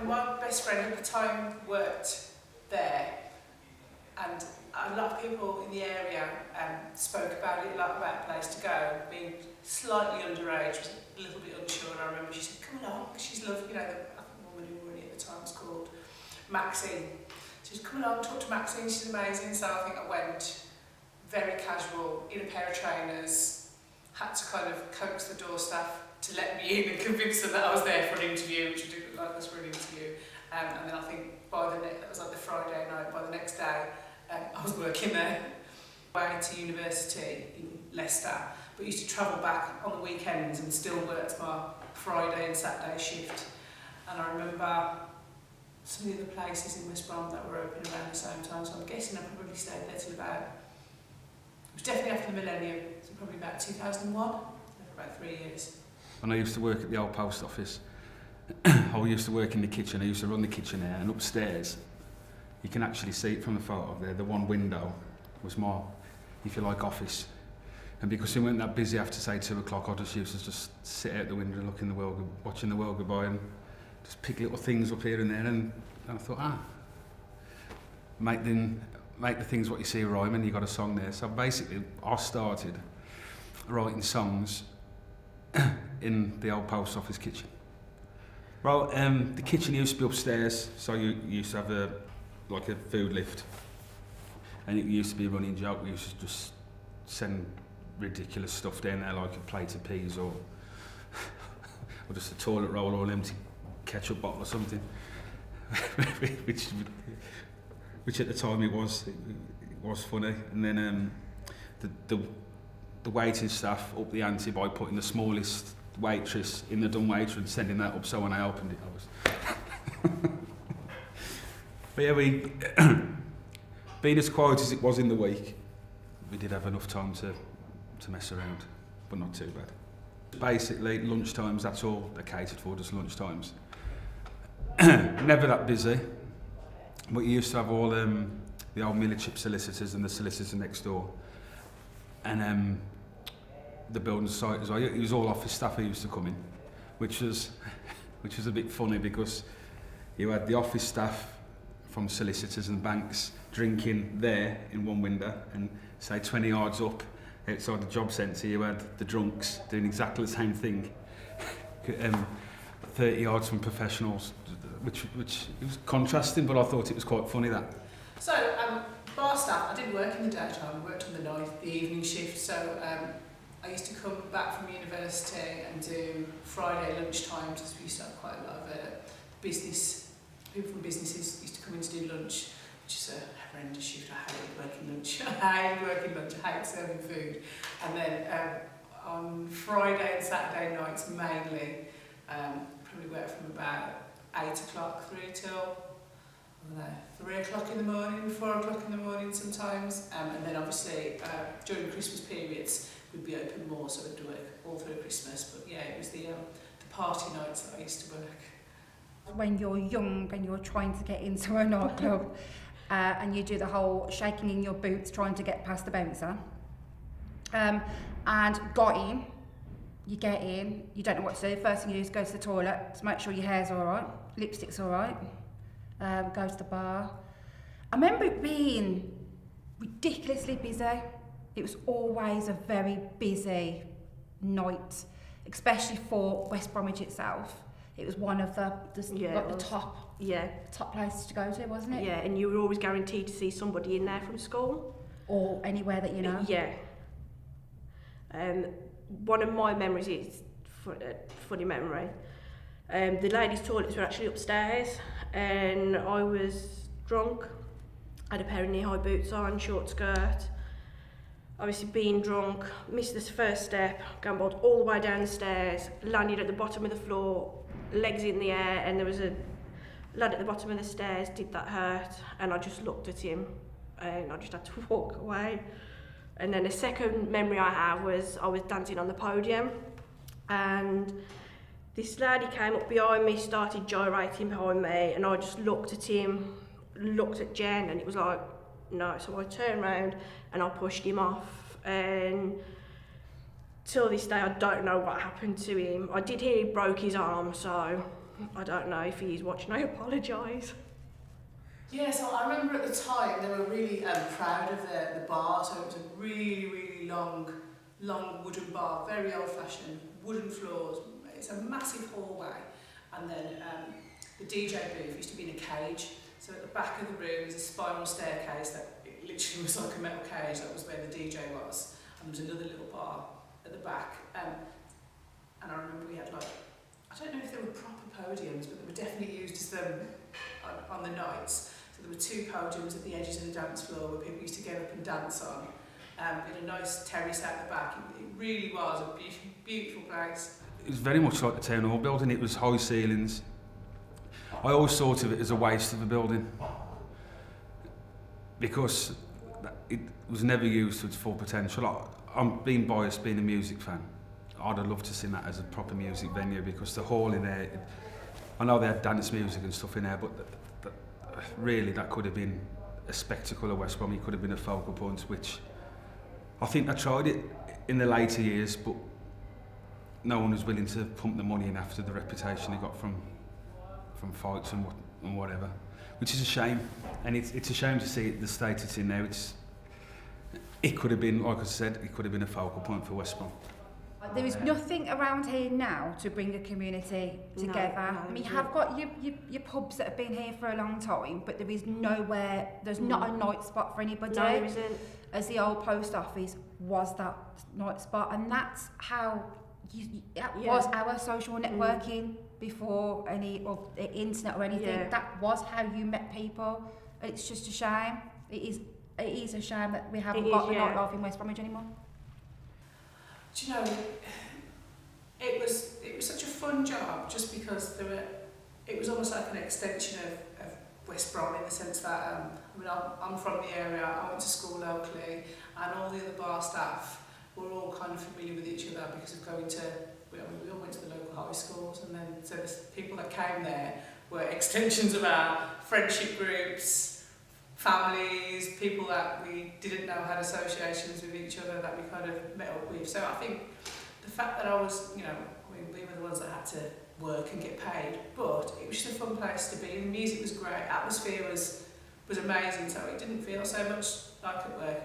My best friend at the time worked there, and a lot of people in the area spoke about it, a lot about a place to go. Being slightly underage, was a little bit unsure, and I remember she said, "Come along, she's lovely." You know, the woman who ran it at the time was called Maxine. She said, "Come along, talk to Maxine, she's amazing." So I think I went, very casual, in a pair of trainers, had to kind of coax the door staff to let me in and convince them that I was there for an interview, which didn't look like us for an interview. And then I think that was like the Friday night, by the next day, I was working there. Way to university in Leicester, but used to travel back on the weekends and still worked my Friday and Saturday shift. And I remember some of the other places in West Brom that were open around the same time, so I'm guessing I probably stayed there till about, it was definitely after the millennium, so probably about 2001, for about 3 years. When I used to work at the old post office, I used to work in the kitchen. I used to run the kitchen there, and upstairs, you can actually see it from the photo there, the one window was my, if you like, office. And because it weren't that busy after, say, 2 o'clock, I just used to just sit out the window and look in the world, watching the world go by, and just pick little things up here and there. And I thought, make the things what you see rhyme, and you got a song there. So basically, I started writing songs in the old post office kitchen. Well, the kitchen used to be upstairs, so you used to have like a food lift, and it used to be a running joke. We used to just send ridiculous stuff down there, like a plate of peas or just a toilet roll or an empty ketchup bottle or something, which at the time it was funny. And then the waiting staff upped the ante by putting the smallest waitress in the dumbwaiter and sending that up, so when I opened it, I was... But yeah, being as quiet as it was in the week, we did have enough time to mess around, but not too bad. Basically, lunchtimes, that's all they're catered for, just lunchtimes. Never that busy, but you used to have all the old military solicitors and the solicitors next door, and the building site as well. It was all office staff who used to come in, which was a bit funny, because you had the office staff from solicitors and banks drinking there in one window, and say 20 yards up outside the job centre you had the drunks doing exactly the same thing 30 yards from professionals, which it was contrasting, but I thought it was quite funny that. So bar staff, I didn't work in the daytime, I worked on the night, the evening shift, so I used to come back from university and do Friday lunchtimes, because we used to have quite a lot of people from businesses used to come in to do lunch, which is a horrendous shift. I hated working lunch. I hate serving food. And then on Friday and Saturday nights mainly, probably work from about 8 o'clock through till, I don't know, 3 o'clock in the morning, 4 o'clock in the morning sometimes. And then obviously during Christmas periods, we'd be open more, so we'd work all through Christmas. But yeah, it was the party nights that I used to work. When you're young and you're trying to get into a nightclub and you do the whole shaking in your boots trying to get past the bouncer, and got in, you get in, you don't know what to do, first thing you do is go to the toilet to make sure your hair's alright, lipstick's alright, go to the bar. I remember it being ridiculously busy. It was always a very busy night, especially for West Bromwich itself. It was one of the top places to go to, wasn't it? Yeah, and you were always guaranteed to see somebody in there from school. Or anywhere that you know. Yeah. One of my memories is, funny memory, the ladies' toilets were actually upstairs, and I was drunk, had a pair of knee-high boots on, short skirt. Obviously being drunk, missed this first step, gambled all the way down the stairs, landed at the bottom of the floor, legs in the air, and there was a lad at the bottom of the stairs. Did that hurt? And I just looked at him and I just had to walk away. And then the second memory I have was I was dancing on the podium, and this lady came up behind me, started gyrating behind me, and I just looked at him, looked at Jen, and it was like, no. So I turned around and I pushed him off, and till this day I don't know what happened to him. I did hear he broke his arm, so I don't know if he's watching. I apologise. Yeah, so I remember at the time they were really proud of the bar, so it was a really, really long wooden bar, very old-fashioned, wooden floors. It's a massive hallway, and then the DJ booth used to be in a cage. So at the back of the room is a spiral staircase that it literally was like a metal cage. That was where the DJ was, and there was another little bar at the back. And I remember we had I don't know if they were proper podiums, but they were definitely used as them on the nights. So there were 2 podiums at the edges of the dance floor where people used to get up and dance on. in a nice terrace out the back. It really was a beautiful place. It was very much like the town hall building. It was high ceilings. I always thought of it as a waste of a building because it was never used to its full potential. I'm being biased, being a music fan. I'd have loved to see that as a proper music venue because the hall in there, I know they had dance music and stuff in there, but really that could have been a spectacle of West Brom. It could have been a focal point, which I think I tried it in the later years, but no one was willing to pump the money in after the reputation he got from fights and whatever, which is a shame. And it's a shame to see the state it's in now. It could have been, like I said, it could have been a focal point for West Brom. There is nothing around here now to bring a community together. I mean, you have got your pubs that have been here for a long time, but there is nowhere, there's not a night spot for anybody. No, there isn't. As the old post office was that night spot, and that's how was our social networking before any of the internet or anything. Yeah. That was how you met people, and it's just a shame. It is a shame that we haven't got the nightlife in West Bromwich anymore. Do you know, it was such a fun job just because it was almost like an extension of West Brom in the sense that I'm from the area, I went to school locally, and all the other bar staff were all kind of familiar with each other because of going to, we all went to the local high schools, and then so the people that came there were extensions of our friendship groups, families, people that we didn't know had associations with each other that we kind of met up with. So I think the fact that I was, we were the ones that had to work and get paid, but it was just a fun place to be. The music was great, atmosphere was amazing, so it didn't feel so much like at work,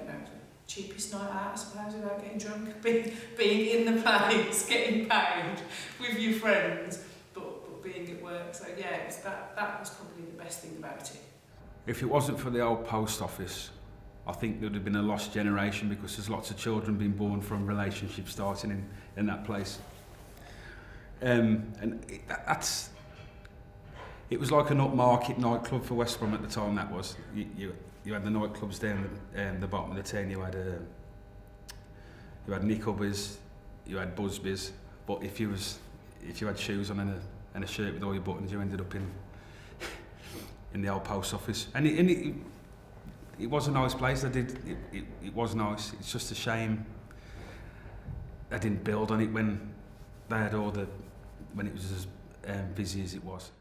cheapest night out, I suppose, without getting drunk, being in the place, getting paid with your friends, but being at work. So yeah, it was that was probably the best thing about it. If it wasn't for the old post office, I think there would have been a lost generation because there's lots of children being born from relationships starting in that place. And it was like an upmarket nightclub for West Brom at the time. That was you had the nightclubs down the bottom of the town. You had Nick Hubbers, you had Busby's, but if you had shoes on and a shirt with all your buttons, you ended up in the old post office. And it was a nice place. It was nice. It's just a shame they didn't build on it when they had when it was as busy as it was.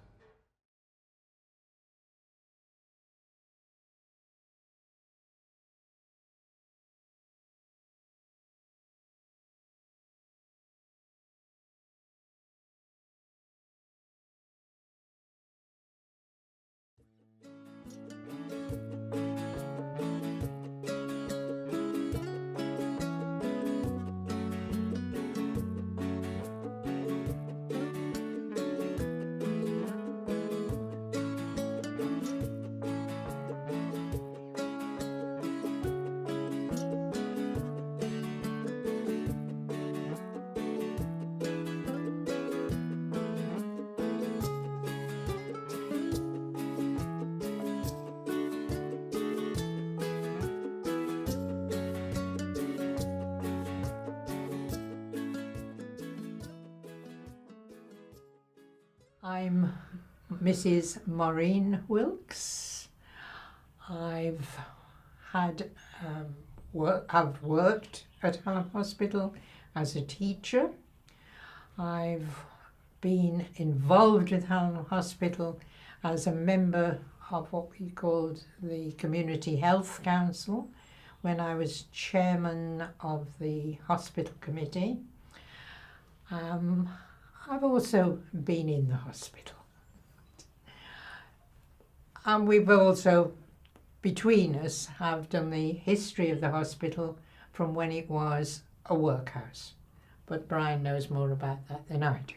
I'm Mrs. Maureen Wilkes. I've worked at Hallam Hospital as a teacher. I've been involved with Hallam Hospital as a member of what we called the Community Health Council when I was chairman of the hospital committee. I've also been in the hospital. And we've also, between us, have done the history of the hospital from when it was a workhouse. But Brian knows more about that than I do.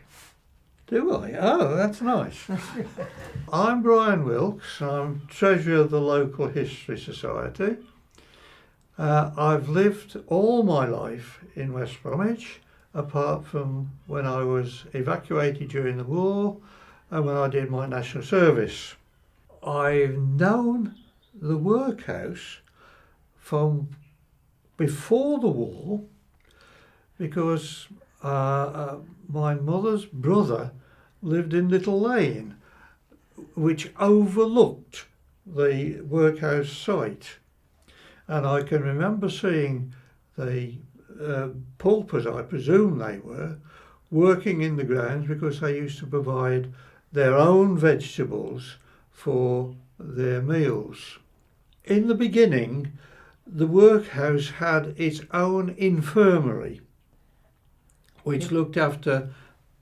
Do I? Oh, that's nice. I'm Brian Wilkes. I'm treasurer of the local history society. I've lived all my life in West Bromwich, apart from when I was evacuated during the war and when I did my national service. I've known the workhouse from before the war, because my mother's brother lived in Little Lane, which overlooked the workhouse site. And I can remember seeing the pulpers, I presume they were, working in the grounds because they used to provide their own vegetables for their meals. In the beginning, the workhouse had its own infirmary, which looked after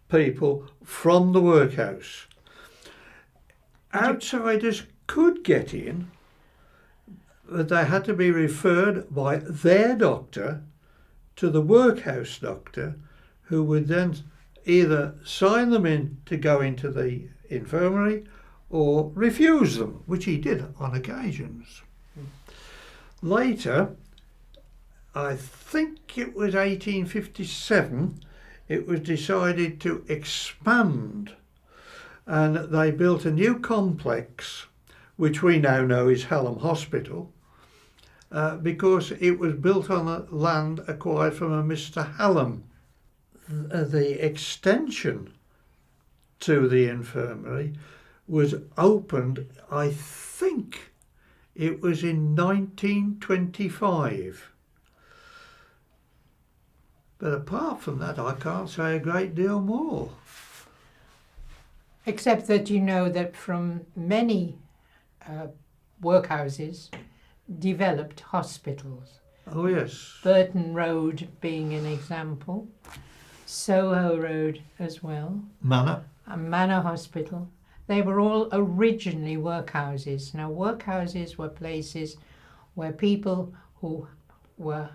people from the workhouse. Outsiders could get in, but they had to be referred by their doctor to the workhouse doctor, who would then either sign them in to go into the infirmary or refuse them, which he did on occasions. Later, I think it was 1857, it was decided to expand, and they built a new complex, which we now know is Hallam Hospital, because it was built on a land acquired from a Mr. Hallam. The extension to the infirmary was opened, I think it was in 1925. But apart from that, I can't say a great deal more. Except that you know that from many workhouses developed hospitals. Oh yes. Burton Road being an example. Soho Road as well. Manor. And Manor Hospital. They were all originally workhouses. Now workhouses were places where people who were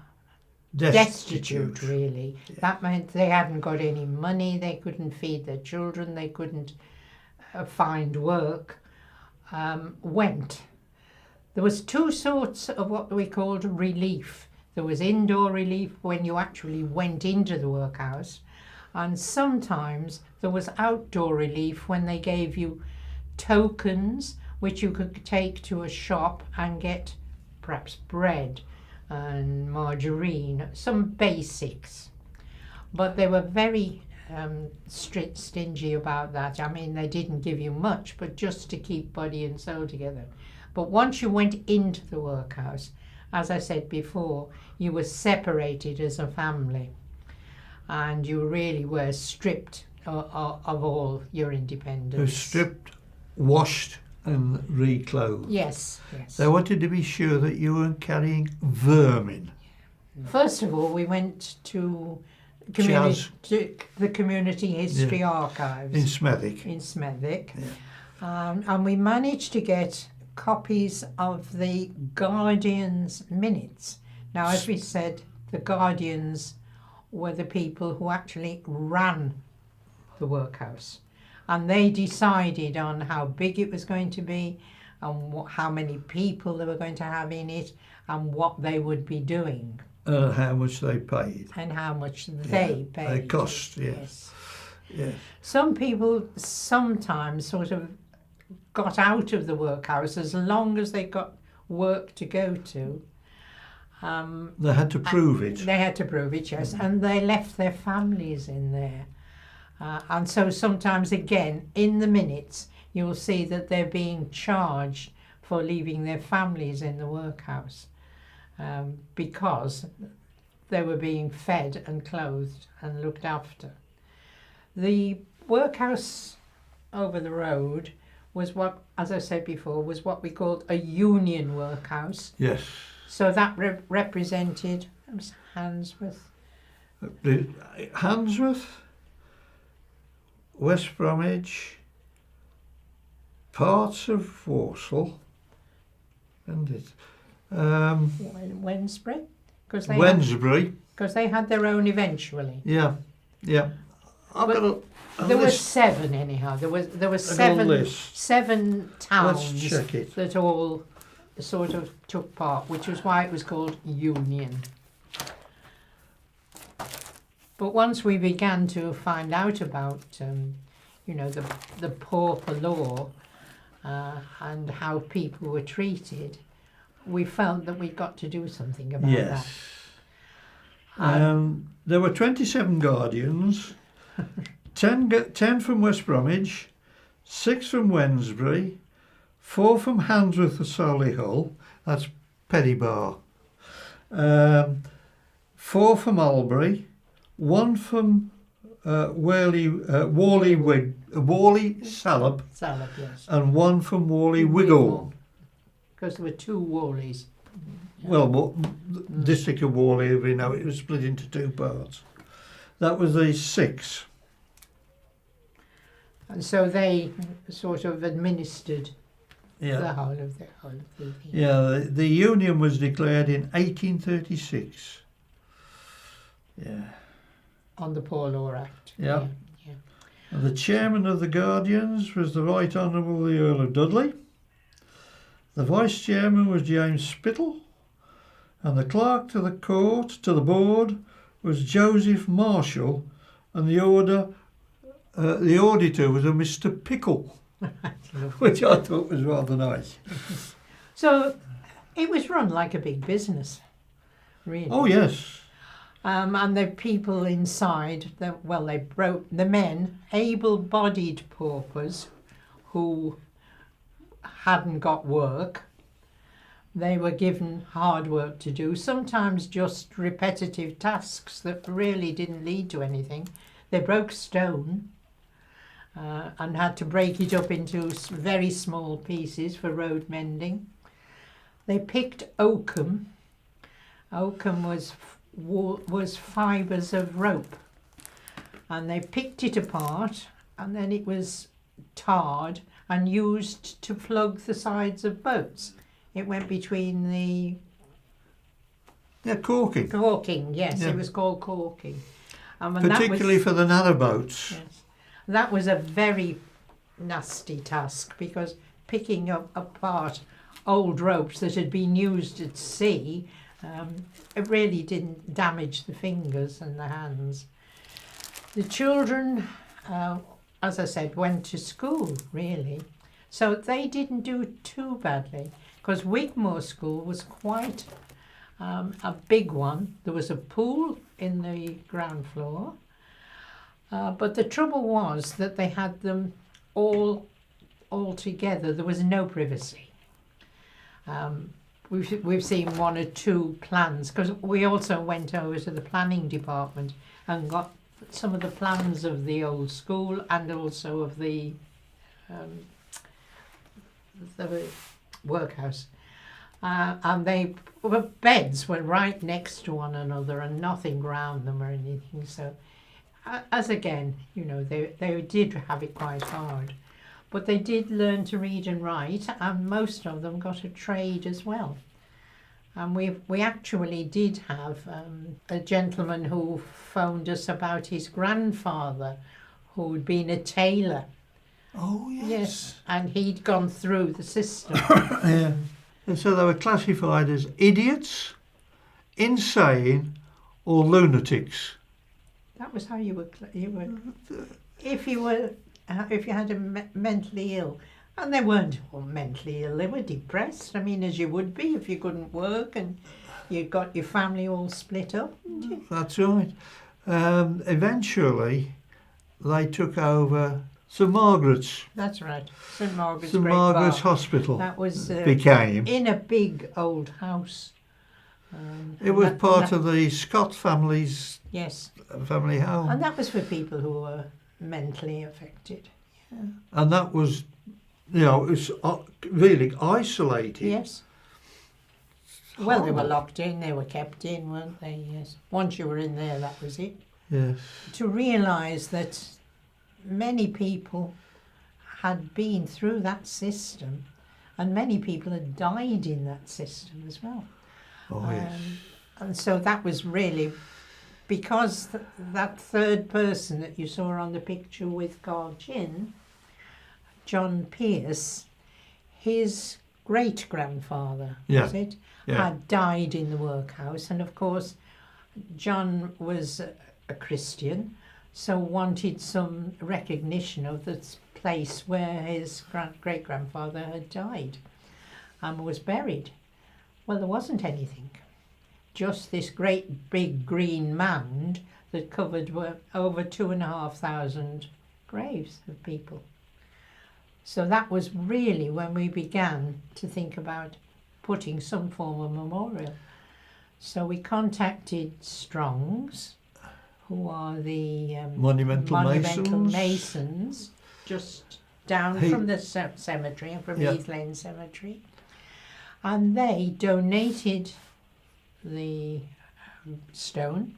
destitute really. Yeah. That meant they hadn't got any money, they couldn't feed their children, they couldn't find work, went. There was two sorts of what we called relief. There was indoor relief when you actually went into the workhouse, and sometimes there was outdoor relief when they gave you tokens which you could take to a shop and get perhaps bread and margarine, some basics. But they were very stingy about that. I mean, they didn't give you much, but just to keep body and soul together. But once you went into the workhouse, as I said before, you were separated as a family, and you really were stripped of all your independence. You were stripped, washed and reclothed. Yes, yes. They wanted to be sure that you weren't carrying vermin. First of all, we went to the Community History Archives. In Smethwick. In Smethwick. Yeah. And we managed to get copies of the Guardian's minutes. Now, as we said, the Guardians were the people who actually ran the workhouse. And they decided on how big it was going to be and how many people they were going to have in it and what they would be doing. How much they paid. And how much they paid. They cost, yes. Yes. Some people sometimes sort of got out of the workhouse as long as they got work to go to. They had to prove it. They had to prove it, yes. And they left their families in there. And so sometimes, again, in the minutes, you'll see that they're being charged for leaving their families in the workhouse because they were being fed and clothed and looked after. The workhouse over the road was what, as I said before, was what we called a union workhouse. Yes. So that represented Handsworth. Handsworth, West Bromwich, parts of Walsall, and it. Wednesbury, because they had their own eventually. Yeah, yeah. There were seven anyhow. There was seven towns that all sort of took part, which was why it was called Union. But once we began to find out about, the pauper law and how people were treated, we felt that we'd got to do something about that. There were 27 guardians, 10 from West Bromwich, 6 from Wednesbury, 4 from Handsworth of Solihull, that's Pettybar, 4 from Albury, 1 from Whalley Salop, yes. and 1 from Whalley Wiggle. Because there were 2 Whorleys. Well, district of Whalley, we know it was split into 2 parts. That was the 6. And so they sort of administered Yeah. the whole of the Yeah, the union was declared in 1836. Yeah. on the Poor Law Act. Yeah. yeah. And the chairman of the Guardians was the Right Honourable the Earl of Dudley. The vice chairman was James Spittle, and the clerk to the court, to the board, was Joseph Marshall, and the auditor was a Mr. Pickle, which I thought was rather nice. So it was run like a big business, really. Oh yes. And the people inside, they broke the men, able-bodied paupers who hadn't got work. They were given hard work to do, sometimes just repetitive tasks that really didn't lead to anything. They broke stone and had to break it up into very small pieces for road mending. They picked oakum. Oakum was fibres of rope, and they picked it apart, and then it was tarred and used to plug the sides of boats. It went between the... Yeah, caulking. Caulking, yes, Yeah. it was called caulking. And Particularly for the narrow boats. Yes. That was a very nasty task, because picking up apart old ropes that had been used at sea, it really didn't damage the fingers and the hands. The children, as I said, went to school, really. So they didn't do too badly, because Wigmore School was quite a big one. There was a pool in the ground floor, but the trouble was that they had them all together. There was no privacy. We've seen 1 or 2 plans, because we also went over to the planning department and got some of the plans of the old school and also of the workhouse. And beds were right next to one another and nothing round them or anything. So, as again, you know, they did have it quite hard. But they did learn to read and write, and most of them got a trade as well. And we actually did have a gentleman who phoned us about his grandfather, who'd been a tailor. Oh, yes. And he'd gone through the system. Yeah. And so they were classified as idiots, insane, or lunatics. That was how you were. If you had a mentally ill, and they weren't all mentally ill, they were depressed. I mean, as you would be if you couldn't work and you got your family all split up. That's right. Eventually, they took over St Margaret's. That's right, St Margaret's. St Margaret's Hospital. That was became in a big old house. It was part of the Scott family's family home. And that was for people who were mentally affected. Yeah. And that was, you know, it was really isolated. Yes. Well, they were locked in, they were kept in, weren't they? Yes. Once you were in there, that was it. Yes. To realise that many people had been through that system, and many people had died in that system as well. Oh, yes. And so that was really, because that third person that you saw on the picture with Carl Chin, John Pierce, his great-grandfather, was it, had died in the workhouse. And of course, John was a Christian, so wanted some recognition of the place where his great-grandfather had died and was buried. Well, there wasn't anything. just this great big green mound that covered over 2,500 graves of people. So that was really when we began to think about putting some form of memorial. So we contacted Strong's, who are the Monumental Masons, just down from the cemetery, from Heath Lane Cemetery. And they donated the stone.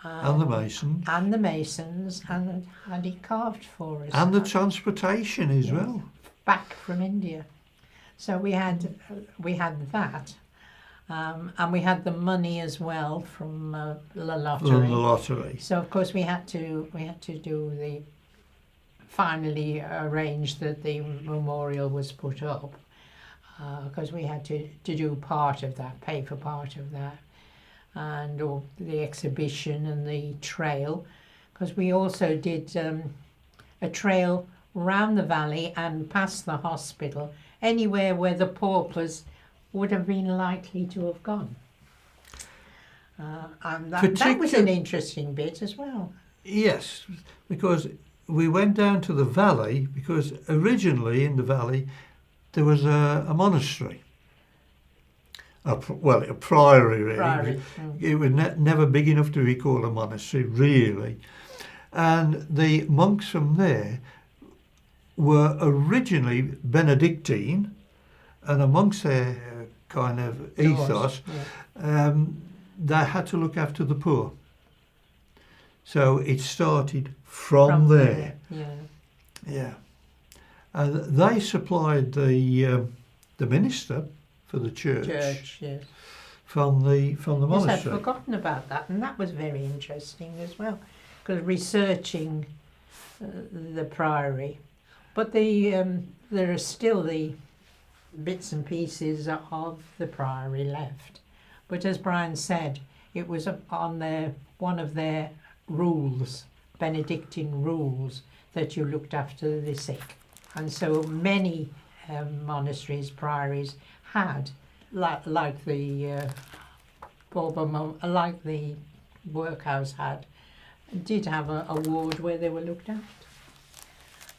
And the masons. And the masons, and had it carved for us. And the transportation as well. Back from India. So we had that. And we had the money as well from the lottery. From the lottery. So of course we had to finally arrange that the memorial was put up, because we had to do part of that, pay for part of that, and all the exhibition and the trail, because we also did a trail round the valley and past the hospital, anywhere where the paupers would have been likely to have gone. And that was an interesting bit as well. Yes, because we went down to the valley, because originally in the valley there was a monastery. A priory really. Priory. It was never big enough to be called a monastery, really. And the monks from there were originally Benedictine, and amongst their kind of ethos, they had to look after the poor. So it started from there. Yeah. And they supplied the minister for the church, from the monastery. Yes, I'd forgotten about that, and that was very interesting as well, because researching the priory. But there are still the bits and pieces of the priory left. But as Brian said, it was on one of their rules, Benedictine rules, that you looked after the sick. And so many monasteries, priories had, like the workhouse had, did have a ward where they were looked after.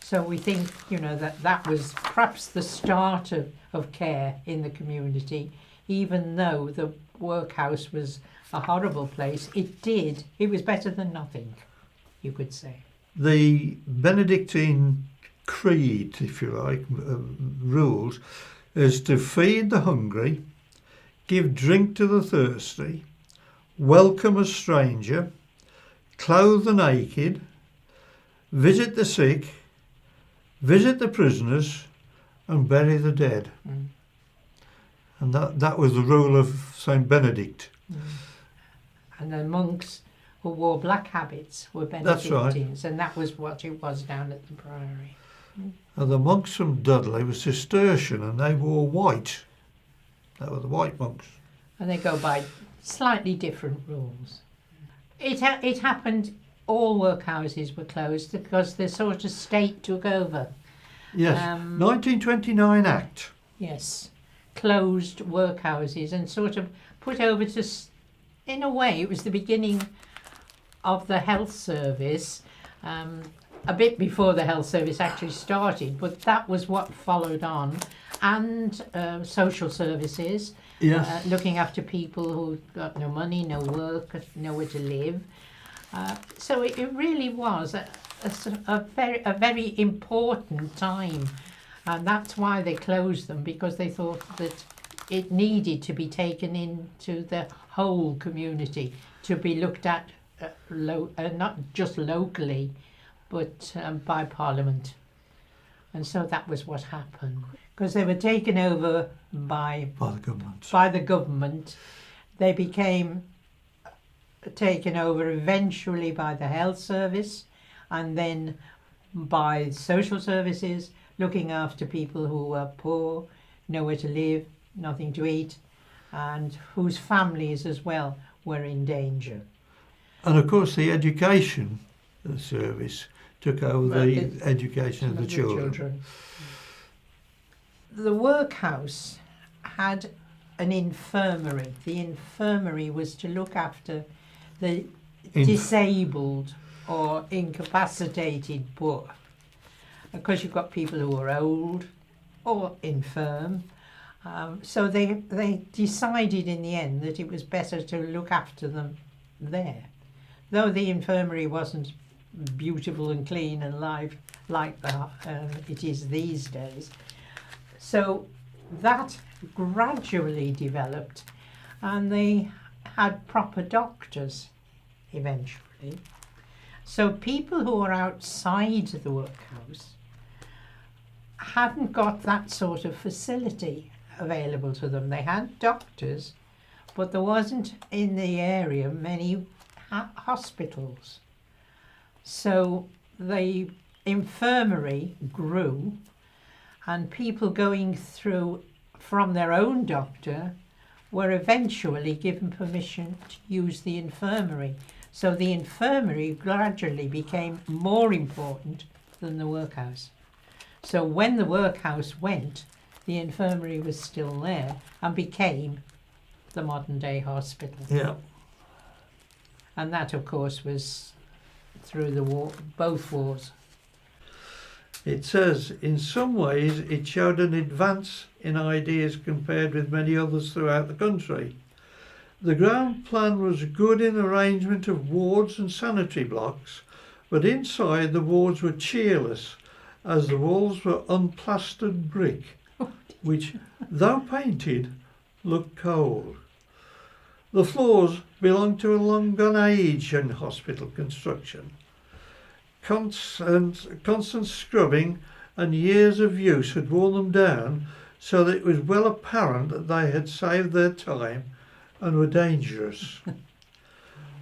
So we think, that was perhaps the start of care in the community, even though the workhouse was a horrible place. It was better than nothing, you could say. The Benedictine creed, if you like, rules, is to feed the hungry, give drink to the thirsty, welcome a stranger, clothe the naked, visit the sick, visit the prisoners, and bury the dead. And that was the rule of Saint Benedict. And the monks who wore black habits were Benedictines. That's right. And that was what it was down at the priory. And the monks from Dudley were Cistercian, and they wore white. They were the white monks. And they go by slightly different rules. It happened, all workhouses were closed because the sort of state took over. Yes, 1929 Act. Yes, closed workhouses and sort of put over to, in a way, it was the beginning of the health service, a bit before the health service actually started, but that was what followed on, and social services, looking after people who got no money, no work, nowhere to live. So it really was a very important time, and that's why they closed them, because they thought that it needed to be taken into the whole community, to be looked at not just locally, but by Parliament. And so that was what happened, because they were taken over by the government. They became taken over eventually by the health service, and then by social services, looking after people who were poor, nowhere to live, nothing to eat, and whose families as well were in danger. And of course the education service took over the education of the children. The workhouse had an infirmary. The infirmary was to look after the disabled or incapacitated poor. Because you've got people who are old or infirm. So they decided in the end that it was better to look after them there. Though the infirmary wasn't beautiful and clean and live like it is these days. So that gradually developed, and they had proper doctors eventually. So people who were outside the workhouse hadn't got that sort of facility available to them. They had doctors, but there wasn't in the area many hospitals. So the infirmary grew, and people going through from their own doctor were eventually given permission to use the infirmary. So the infirmary gradually became more important than the workhouse. So when the workhouse went, the infirmary was still there and became the modern day hospital. Yeah. And that, of course, was through the war, both wars. It says, in some ways, it showed an advance in ideas compared with many others throughout the country. The ground plan was good in arrangement of wards and sanitary blocks, but inside the wards were cheerless, as the walls were unplastered brick, which, though painted, looked cold. The floors belonged to a long-gone age in hospital construction. Constant scrubbing and years of use had worn them down, so that it was well apparent that they had saved their time and were dangerous.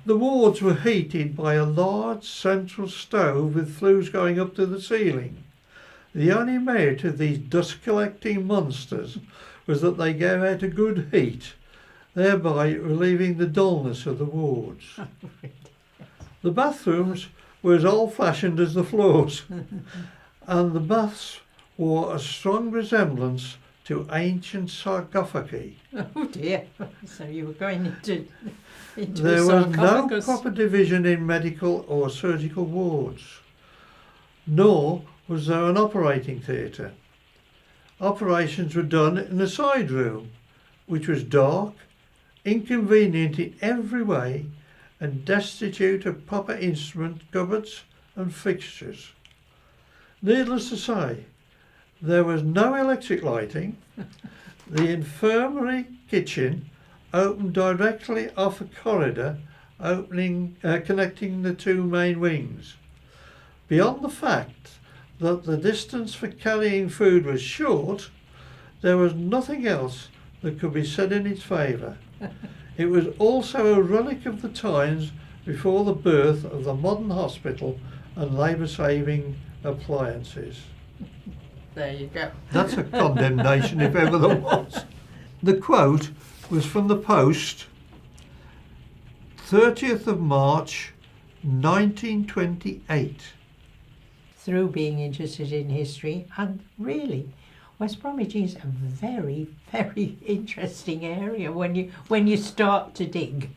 The wards were heated by a large central stove with flues going up to the ceiling. The only merit of these dust-collecting monsters was that they gave out a good heat, thereby relieving the dullness of the wards. The bathrooms were as old-fashioned as the floors, and the baths wore a strong resemblance to ancient sarcophagi. Oh dear, so you were going into There a was no sarcophagus. proper division in medical or surgical wards, nor was there an operating theatre. Operations were done in a side room, which was dark, inconvenient in every way, and destitute of proper instrument cupboards and fixtures. Needless to say, there was no electric lighting. The infirmary kitchen opened directly off a corridor connecting the two main wings. Beyond the fact that the distance for carrying food was short, there was nothing else that could be said in its favour. It was also a relic of the times before the birth of the modern hospital and labour-saving appliances. There you go. That's a condemnation if ever there was. The quote was from the Post, 30th of March 1928. Through being interested in history, and really West Bromwich is a very, very interesting area when you start to dig.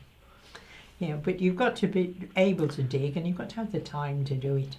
Yeah, but you've got to be able to dig, and you've got to have the time to do it.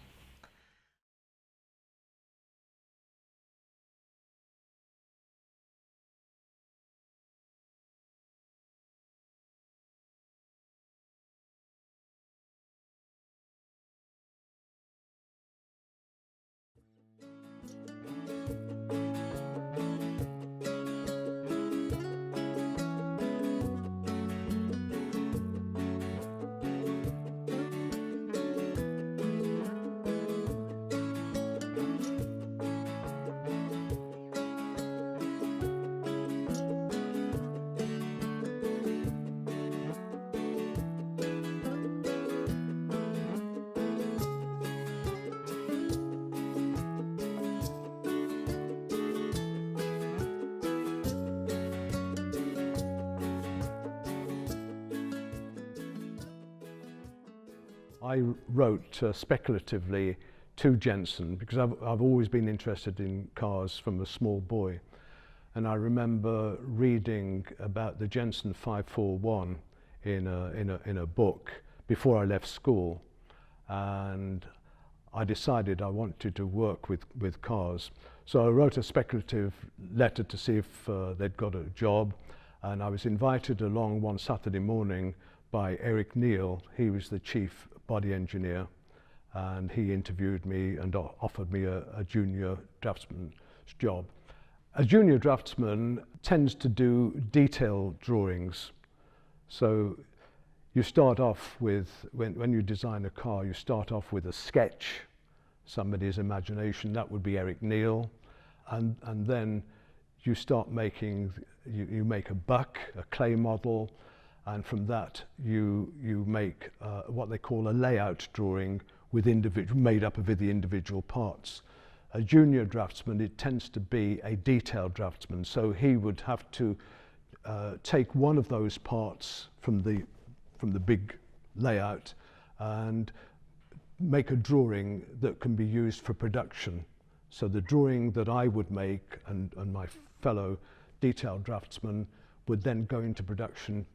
I wrote speculatively to Jensen because I've always been interested in cars from a small boy. And I remember reading about the Jensen 541 in a book before I left school, and I decided I wanted to work with cars. So I wrote a speculative letter to see if they'd got a job, and I was invited along one Saturday morning by Eric Neal. He was the chief body engineer, and he interviewed me and offered me a junior draftsman's job. A junior draftsman tends to do detailed drawings. So you start off with, when you design a car, you start off with a sketch, somebody's imagination. That would be Eric Neal. And then you start making, you make a buck, a clay model, and from that you make what they call a layout drawing with made up of the individual parts. A junior draftsman, it tends to be a detailed draftsman, so he would have to take one of those parts from the big layout and make a drawing that can be used for production. So the drawing that I would make and my fellow detailed draftsman would then go into production.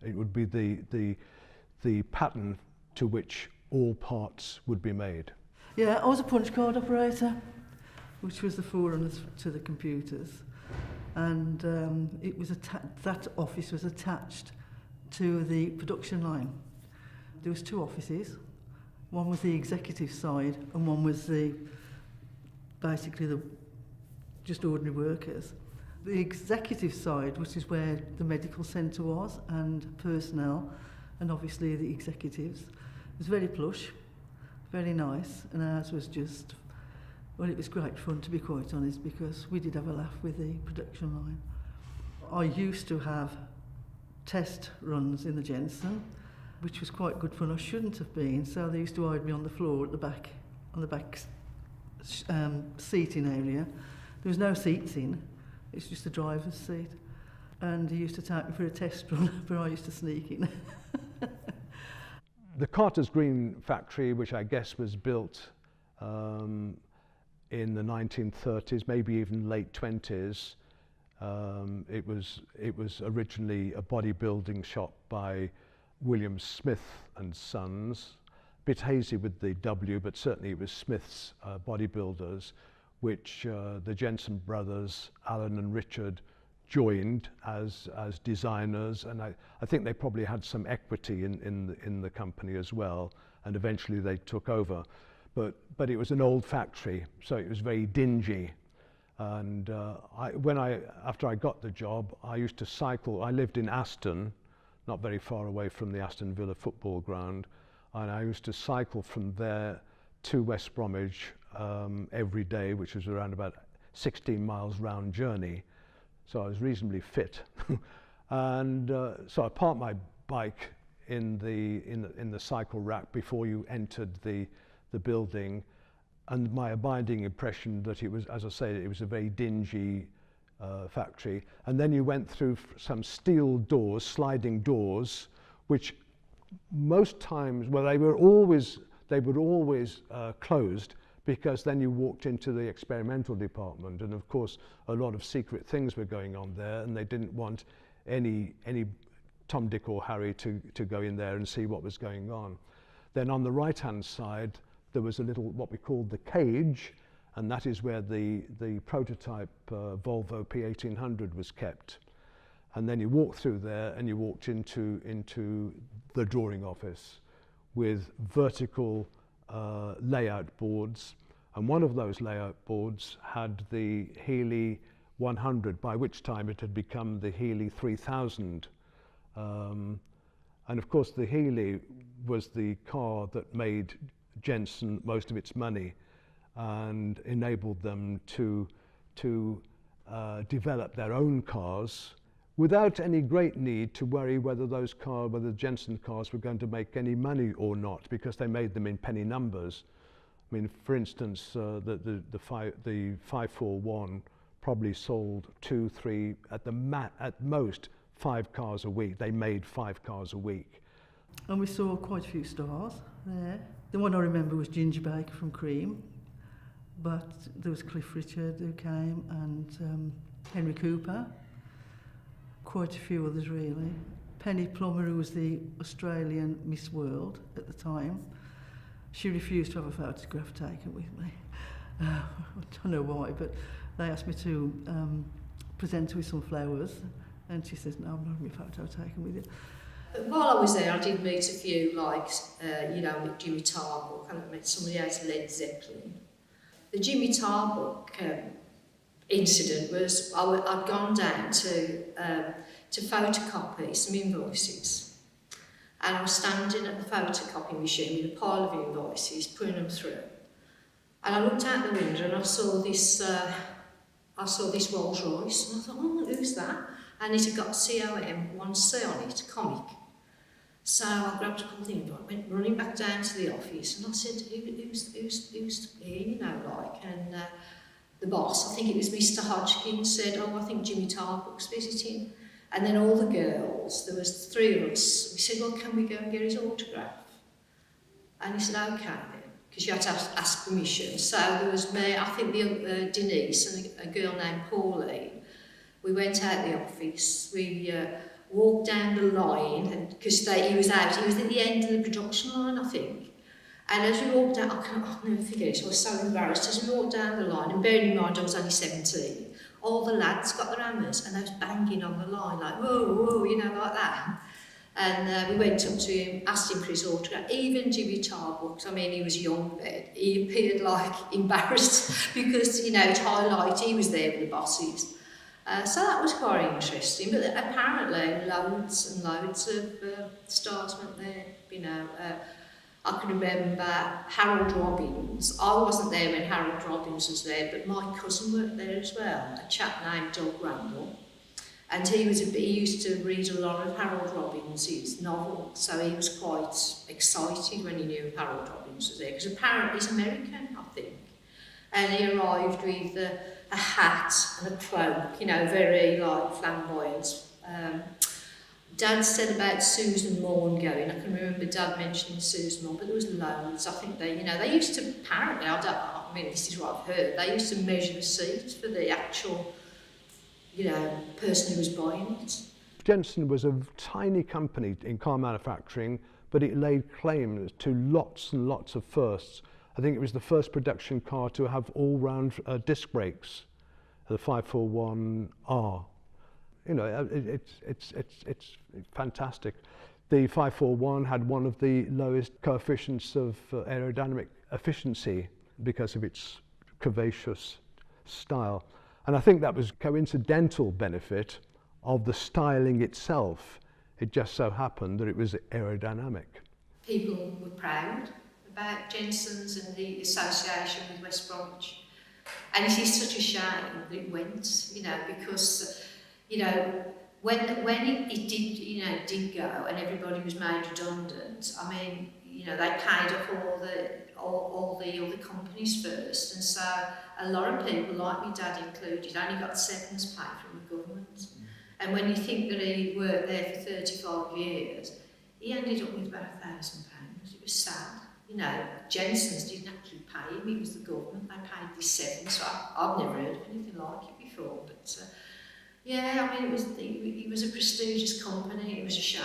It would be the pattern to which all parts would be made. Yeah, I was a punch card operator, which was the forerunners to the computers, and it was that office was attached to the production line. There was two offices. One was the executive side, and one was basically the just ordinary workers. The executive side, which is where the medical centre was, and personnel, and obviously the executives, was very plush, very nice, and ours was just, well, it was great fun, to be quite honest, because we did have a laugh with the production line. I used to have test runs in the Jensen, which was quite good fun. I shouldn't have been, so they used to hide me on the floor at the back, on the back seating area. There was no seats in, it's just the driver's seat. And he used to take me for a test run, but I used to sneak in. The Carter's Green factory, which I guess was built in the 1930s, maybe even late 20s, it was originally a bodybuilding shop by William Smith and Sons. A bit hazy with the W, but certainly it was Smith's bodybuilders, which the Jensen brothers, Alan and Richard, joined as designers, and I think they probably had some equity in the company as well, and eventually they took over. But it was an old factory, so it was very dingy. And after I got the job, I used to cycle. I lived in Aston, not very far away from the Aston Villa football ground, and I used to cycle from there to West Bromwich every day, which was around about 16 miles round journey. So I was reasonably fit. And so I parked my bike in the cycle rack before you entered the building, and my abiding impression that it was, as I say, it was a very dingy factory. And then you went through some steel doors, sliding doors, which most times, well, they were always closed, because then you walked into the experimental department, and of course a lot of secret things were going on there, and they didn't want any Tom, Dick or Harry to go in there and see what was going on. Then on the right hand side there was a little, what we called the cage, and that is where the prototype Volvo P1800 was kept. And then you walked through there and you walked into the drawing office with vertical layout boards, and one of those layout boards had the Healy 100, by which time it had become the Healy 3000. And of course the Healy was the car that made Jensen most of its money and enabled them to develop their own cars without any great need to worry whether the Jensen cars were going to make any money or not, because they made them in penny numbers. I mean, for instance, the 541 probably sold 2, 3, at most 5 cars a week. They made 5 cars a week. And we saw quite a few stars there. The one I remember was Ginger Baker from Cream, but there was Cliff Richard who came, and Henry Cooper, quite a few others really. Penny Plummer, who was the Australian Miss World at the time, she refused to have a photograph taken with me. I don't know why, but they asked me to present her with some flowers, and she says, no, I'm not having a photo taken with you. While I was there, I did meet a few, like, you know, met Jimmy Tarbuck, and I met somebody out of Led Zeppelin. The Jimmy Tarbuck incident was, I'd gone down to photocopy some invoices, and I was standing at the photocopy machine with a pile of invoices, putting them through. And I looked out the window and I saw this Rolls Royce, and I thought, oh, who's that? And it had got COM, 1C on it, comic. So I grabbed a couple of things, I went running back down to the office, and I said, who's here, you know, like, and the boss, I think it was Mr. Hodgkins, said, oh, I think Jimmy Tarbuck's visiting. And then all the girls, there was 3 of us, we said, well, can we go and get his autograph? And he said, okay then, because you had to ask permission. So there was me, I think Denise, and a girl named Pauline. We went out the office, we walked down the line, because he was at the end of the production line, I think. And as we walked down, I'll never forget it, I was so embarrassed, as we walked down the line, and bearing in mind I was only 17, all the lads got their hammers and they was banging on the line, like, whoa, whoa, you know, like that. And we went up to him, asked him for his autograph. Even Jimmy Tarbuck, I mean, he was young then, he appeared like embarrassed because, you know, it highlighted he was there with the bosses. So that was quite interesting, but apparently loads and loads of stars went there, you know. I can remember Harold Robbins. I wasn't there when Harold Robbins was there, but my cousin worked there as well, a chap named Doug Randall. And he used to read a lot of Harold Robbins' novels, so he was quite excited when he knew Harold Robbins was there, because apparently he's American, I think. And he arrived with a hat and a cloak, you know, very like flamboyant. Dad said about Susan Morn going. I can remember Dad mentioning Susan Morn, but there was loads. I think they used to, apparently, I mean, this is what I've heard, they used to measure the seats for the actual, you know, person who was buying it. Jensen was a tiny company in car manufacturing, but it laid claim to lots and lots of firsts. I think it was the first production car to have all-round disc brakes, the 541R. You know, it's fantastic. The 541 had one of the lowest coefficients of aerodynamic efficiency because of its curvaceous style. And I think that was coincidental benefit of the styling itself. It just so happened that it was aerodynamic. People were proud about Jensen's and the association with West Bromwich. And it is such a shame that it went, you know, because, you know, when it did, you know, did go and everybody was made redundant, I mean, you know, they paid off all the other companies first, and so a lot of people, like my dad included, only got severance pay from the government. And when you think that he worked there for 35 years, he ended up with about £1,000. It was sad. You know, Jensen's didn't actually pay him, it was the government, they paid this severance. So I've never heard of anything like it before, but yeah, I mean, it was a prestigious company, it was a shame.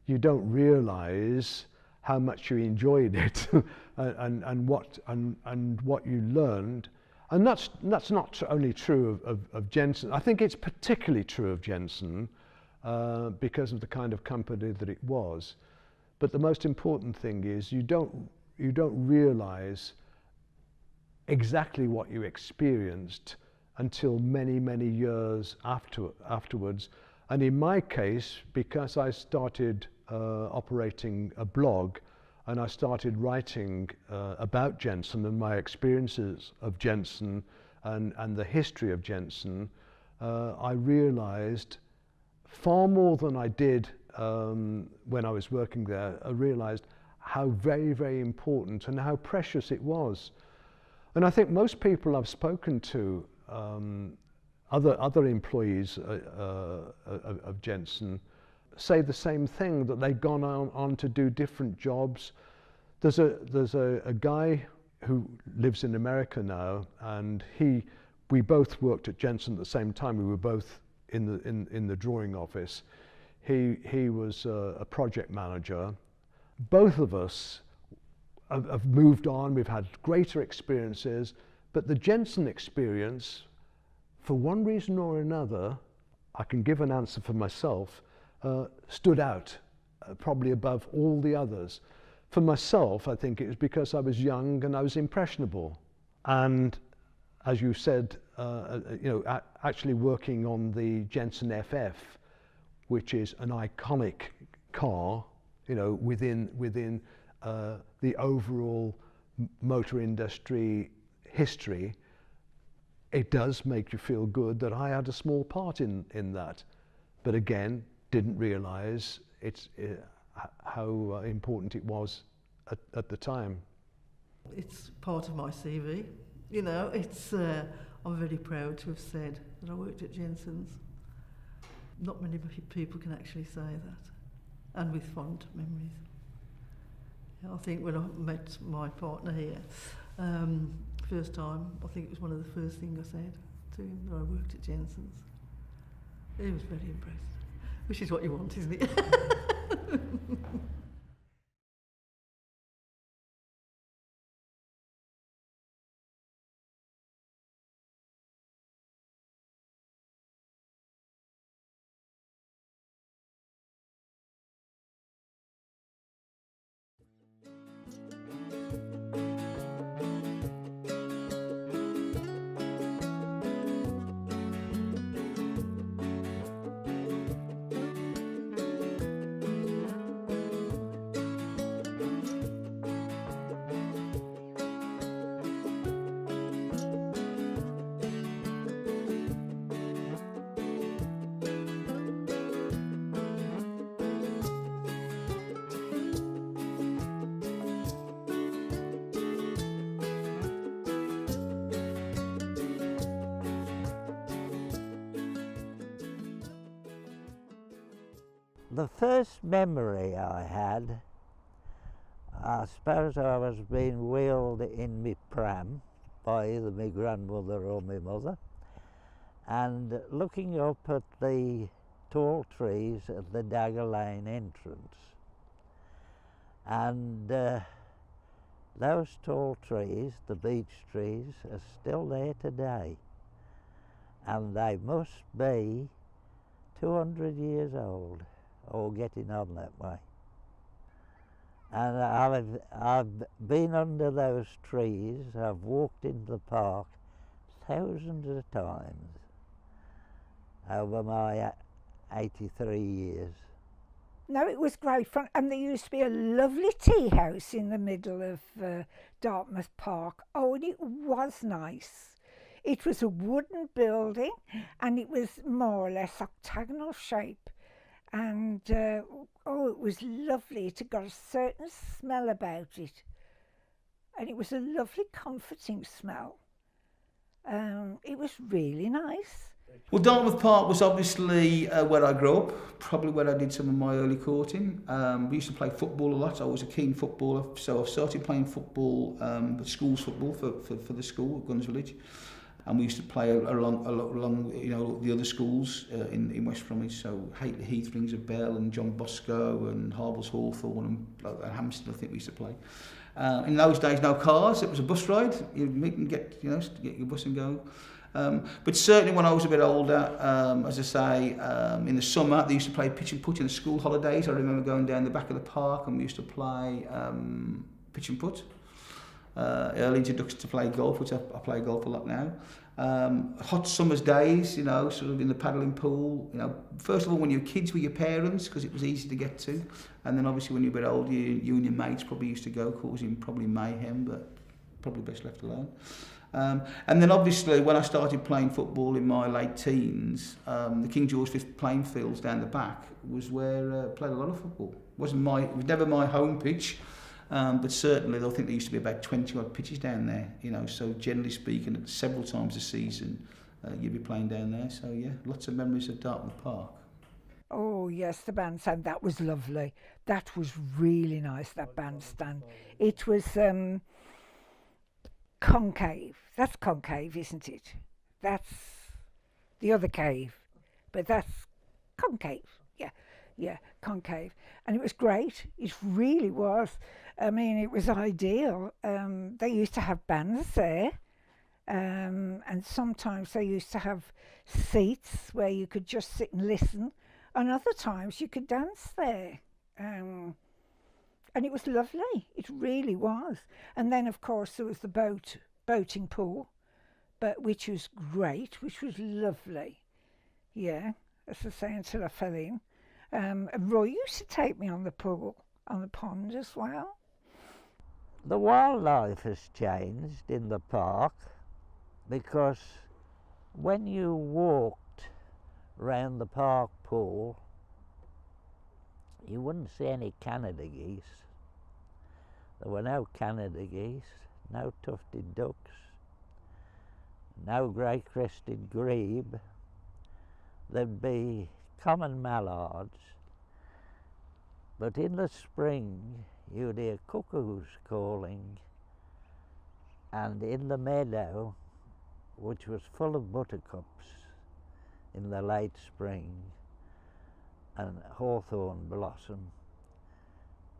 You don't realise how much you enjoyed it and what you learned. And that's not only true of Jensen. I think it's particularly true of Jensen because of the kind of company that it was. But the most important thing is you don't realise exactly what you experienced until many, many years afterwards. And in my case, because I started operating a blog and I started writing about Jensen and my experiences of Jensen and the history of Jensen, I realised far more than I did when I was working there. I realised how very, very important and how precious it was. And I think most people I've spoken to, other employees of Jensen, say the same thing, that they've gone on to do different jobs. There's a guy who lives in America now, and he we both worked at Jensen at the same time. We were both in the drawing office. He was a project manager. Both of us have moved on. We've had greater experiences, but the Jensen experience, for one reason or another, I can give an answer for myself, stood out probably above all the others. For myself, I think it was because I was young and I was impressionable. And as you said, actually working on the Jensen FF, which is an iconic car, within the overall motor industry history, it does make you feel good that I had a small part in that. But again, didn't realise how important it was at the time. It's part of my CV. I'm very proud to have said that I worked at Jensen's. Not many people can actually say that, and with fond memories. I think when I met my partner here, first time, I think it was one of the first things I said to him, that I worked at Jensen's. He was very impressed, which is what you want, isn't it? The first memory I had, I suppose I was being wheeled in my pram by either my grandmother or my mother, and looking up at the tall trees at the Dagger Lane entrance. And those tall trees, the beech trees, are still there today. And they must be 200 years old, or getting on that way. And I've been under those trees, I've walked into the park thousands of times over my 83 years. No, it was great fun, and there used to be a lovely tea house in the middle of Dartmouth Park. Oh, and it was nice. It was a wooden building, and it was more or less octagonal shape. And it was lovely. It had got a certain smell about it, and it was a lovely, comforting smell. It was really nice. Well, Dartmouth Park was obviously where I grew up, probably where I did some of my early courting. We used to play football a lot. I was a keen footballer, so I started playing football, schools football for the school at Guns Village. And we used to play along the other schools in West Bromwich, so Haitley Heath, of Bell, and John Bosco, and Harbles Hawthorne, and Hampstead, I think we used to play. In those days, no cars, it was a bus ride. You'd meet and get your bus and go. But certainly when I was a bit older, as I say, in the summer, they used to play pitch and putt in the school holidays. I remember going down the back of the park and we used to play pitch and putt. Early introduction to play golf, which I play golf a lot now. Hot summer's days, sort of in the paddling pool. First of all, when you were kids with your parents, because it was easy to get to. And then obviously when you were a bit older, you and your mates probably used to go, causing probably mayhem, but probably best left alone. And then obviously when I started playing football in my late teens, the King George V playing fields down the back was where I played a lot of football. It was never my home pitch, but certainly I think there used to be about 20 odd pitches down there, so generally speaking, several times a season you'd be playing down there. So yeah, lots of memories of Dartmouth Park. Oh yes, the bandstand, that was lovely. That was really nice, that bandstand. It was concave. That's concave, isn't it? that's the other cave, but that's concave. Yeah, concave. And it was great. It really was. I mean, it was ideal. They used to have bands there. And sometimes they used to have seats where you could just sit and listen. And other times you could dance there. And it was lovely. It really was. And then, of course, there was the boating pool, which was great, which was lovely. Yeah, as I say, until I fell in. And Roy used to take me on the pool, on the pond as well. The wildlife has changed in the park because when you walked round the park pool, you wouldn't see any Canada geese. There were no Canada geese, no tufted ducks, no grey-crested grebe. There'd be common mallards, but in the spring you'd hear cuckoos calling, and in the meadow, which was full of buttercups in the late spring and hawthorn blossom,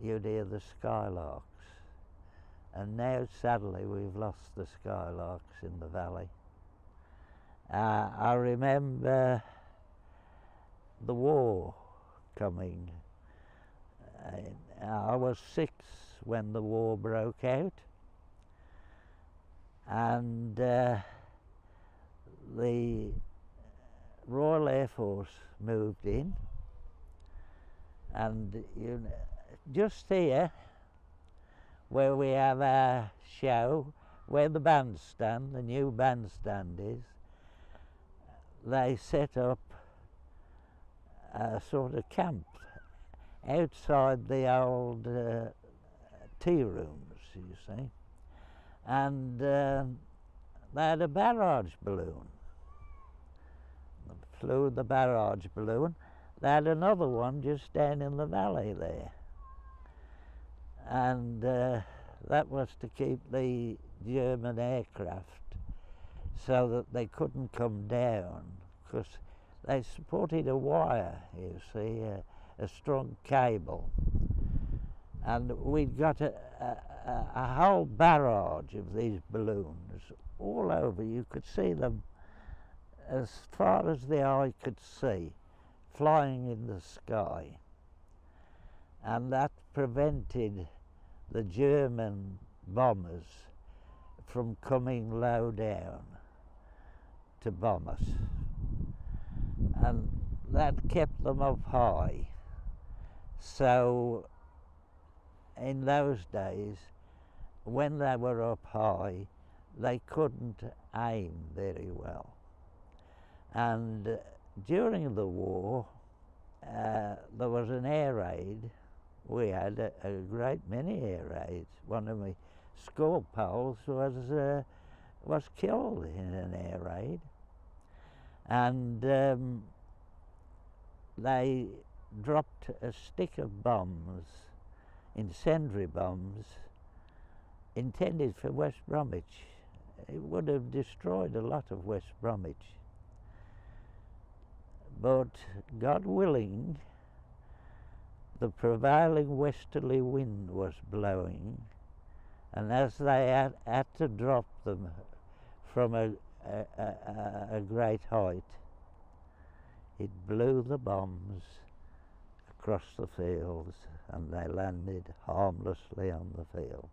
you'd hear the skylarks. And now sadly we've lost the skylarks in the valley. I remember the war coming. I was 6 when the war broke out, and the Royal Air Force moved in, and just here where we have our show, where the bandstand, the new bandstand is, they set up a sort of camp outside the old tea rooms, you see. And they had a barrage balloon. They flew the barrage balloon. They had another one just down in the valley there. And that was to keep the German aircraft so that they couldn't come down, because they supported a wire, you see, a strong cable. And we'd got a whole barrage of these balloons all over. You could see them as far as the eye could see, flying in the sky. And that prevented the German bombers from coming low down to bomb us. And that kept them up high. So in those days, when they were up high, they couldn't aim very well. And during the war, there was an air raid. We had a great many air raids. One of my school pals was killed in an air raid. And they dropped a stick of bombs, incendiary bombs, intended for West Bromwich. It would have destroyed a lot of West Bromwich. But God willing, the prevailing westerly wind was blowing, and as they had to drop them from a great height, it blew the bombs across the fields, and they landed harmlessly on the field.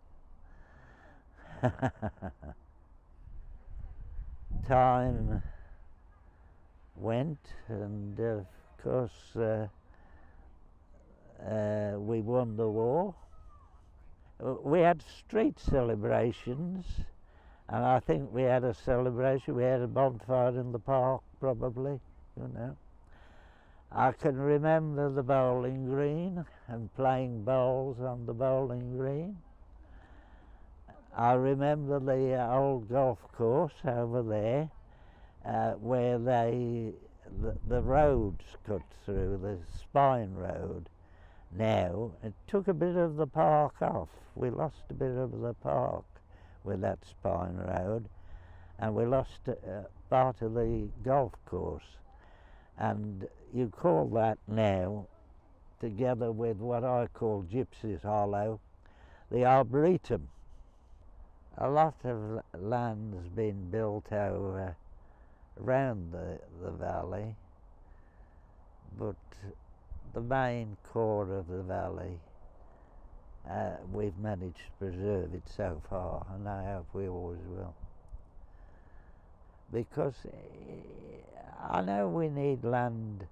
Time went, and of course we won the war. We had street celebrations, and I think we had a celebration. We had a bonfire in the park, probably, you know. I can remember the bowling green and playing bowls on the bowling green. I remember the old golf course over there where the roads cut through, the spine road. Now, it took a bit of the park off. We lost a bit of the park with that spine road, and we lost part of the golf course, and you call that now, together with what I call Gypsy's Hollow, the Arboretum. A lot of land's been built over around the valley, but the main core of the valley, we've managed to preserve it so far, and I hope we always will. Because I know we need land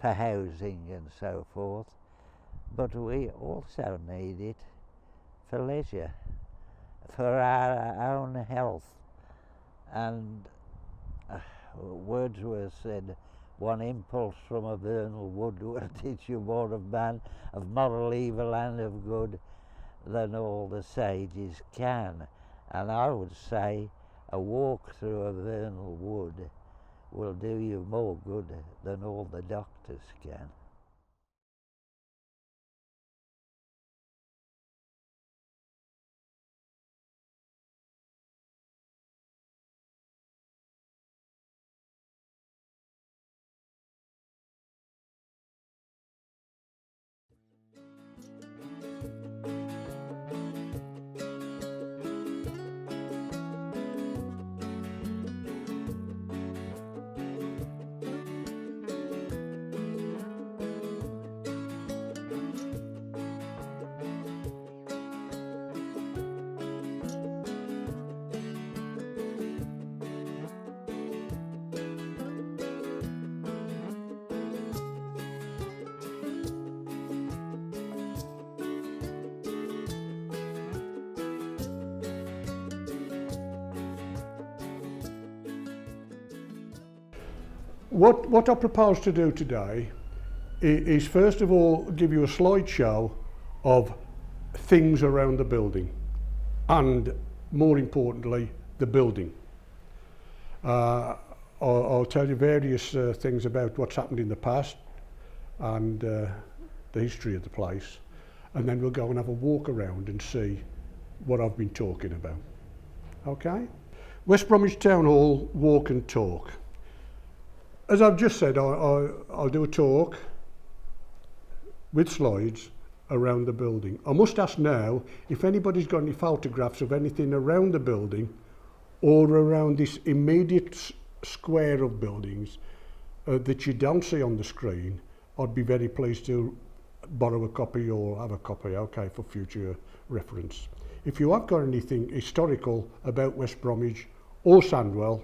for housing and so forth, but we also need it for leisure, for our own health. And Wordsworth said, one impulse from a vernal wood will teach you more of man, of moral evil and of good, than all the sages can. And I would say a walk through a vernal wood will do you more good than all the doctors can. What I propose to do today is first of all give you a slideshow of things around the building and, more importantly, the building. I'll tell you various things about what's happened in the past and the history of the place, and then we'll go and have a walk around and see what I've been talking about. Okay? West Bromwich Town Hall walk and talk. As I've just said, I'll do a talk with slides around the building. I must ask now if anybody's got any photographs of anything around the building or around this immediate square of buildings that you don't see on the screen. I'd be very pleased to borrow a copy or have a copy, okay, for future reference. If you have got anything historical about West Bromwich or Sandwell,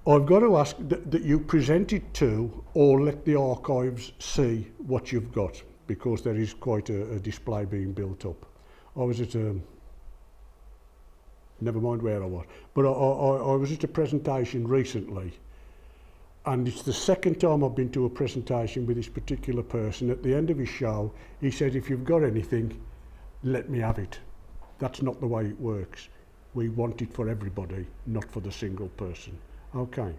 I've got to ask that you present it to or let the archives see what you've got, because there is quite a display being built up. I was at a, never mind where I was, but I was at a presentation recently, and it's the second time I've been to a presentation with this particular person. At the end of his show, he said, if you've got anything, let me have it. That's not the way it works. We want it for everybody, not for the single person. Okay.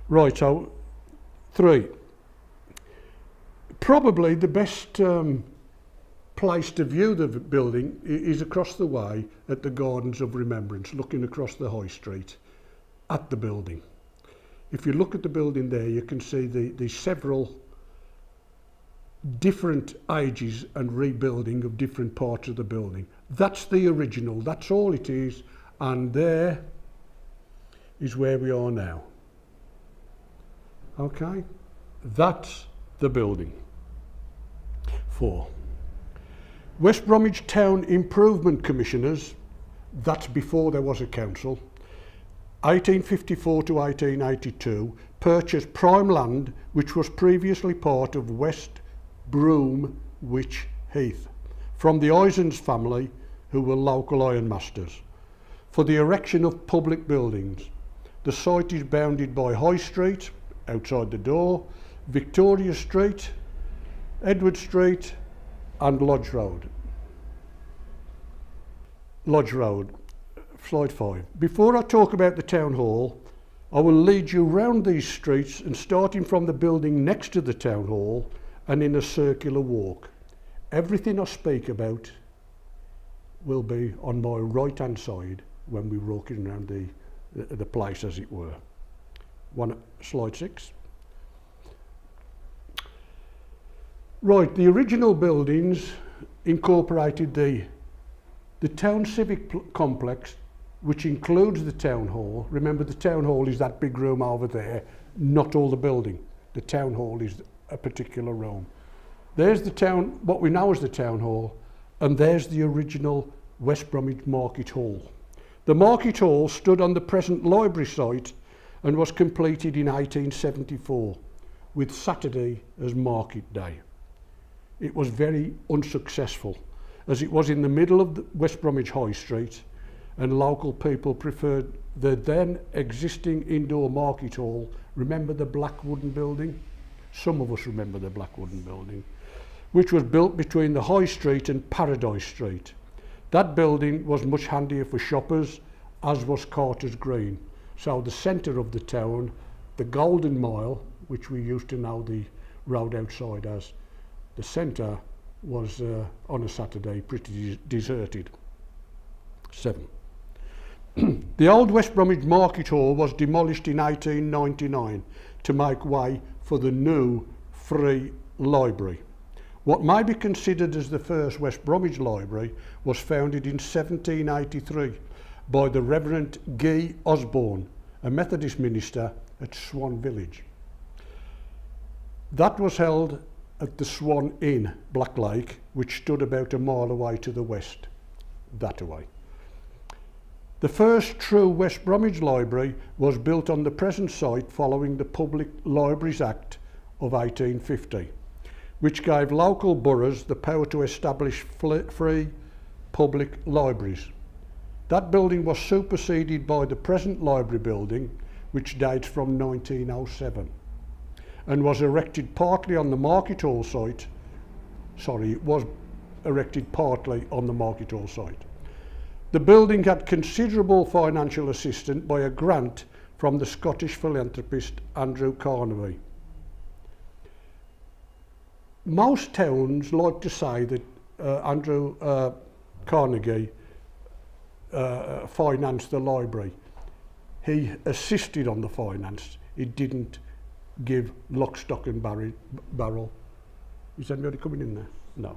Right, so 3. Probably the best place to view the building is across the way at the Gardens of Remembrance, looking across the High Street at the building. If you look at the building there, you can see the several different ages and rebuilding of different parts of the building. That's the original, that's all it is, and there is where we are now. Okay, that's the building. 4. West Bromwich Town Improvement Commissioners, that's before there was a council, 1854 to 1882, purchased prime land which was previously part of West Bromwich Heath from the Isons family, who were local ironmasters, for the erection of public buildings. The site is bounded by High Street, outside the door, Victoria Street, Edward Street and Lodge Road. Lodge Road, slide 5. Before I talk about the Town Hall, I will lead you round these streets and starting from the building next to the Town Hall and in a circular walk. Everything I speak about will be on my right hand side when we're walking around the place, as it were. Slide 6. Right, the original buildings incorporated the town civic complex, which includes the town hall. Remember, the town hall is that big room over there, not all the building. The town hall is a particular room. There's the town, what we know as the town hall, and there's the original West Bromwich Market Hall. The Market Hall stood on the present library site and was completed in 1874, with Saturday as market day. It was very unsuccessful, as it was in the middle of the West Bromwich High Street, and local people preferred the then existing indoor market hall. Remember the black wooden building? Some of us remember the black wooden building, which was built between the High Street and Paradise Street. That building was much handier for shoppers, as was Carter's Green. So the centre of the town, the Golden Mile, which we used to know the road outside as, the centre was on a Saturday pretty deserted. 7. The old West Bromwich Market Hall was demolished in 1899 to make way for the new Free Library. What may be considered as the first West Bromwich Library was founded in 1783 by the Reverend Guy Osborne, a Methodist minister at Swan Village. That was held at the Swan Inn, Black Lake, which stood about a mile away to the west, that away. The first true West Bromwich Library was built on the present site following the Public Libraries Act of 1850, which gave local boroughs the power to establish free public libraries. That building was superseded by the present library building, which dates from 1907, and was erected partly on the Market Hall site. It was erected partly on the Market Hall site. The building had considerable financial assistance by a grant from the Scottish philanthropist Andrew Carnegie. Most towns like to say that Andrew Carnegie financed the library. He assisted on the finance. He didn't give lock, stock and barrel. Is anybody coming in there? No.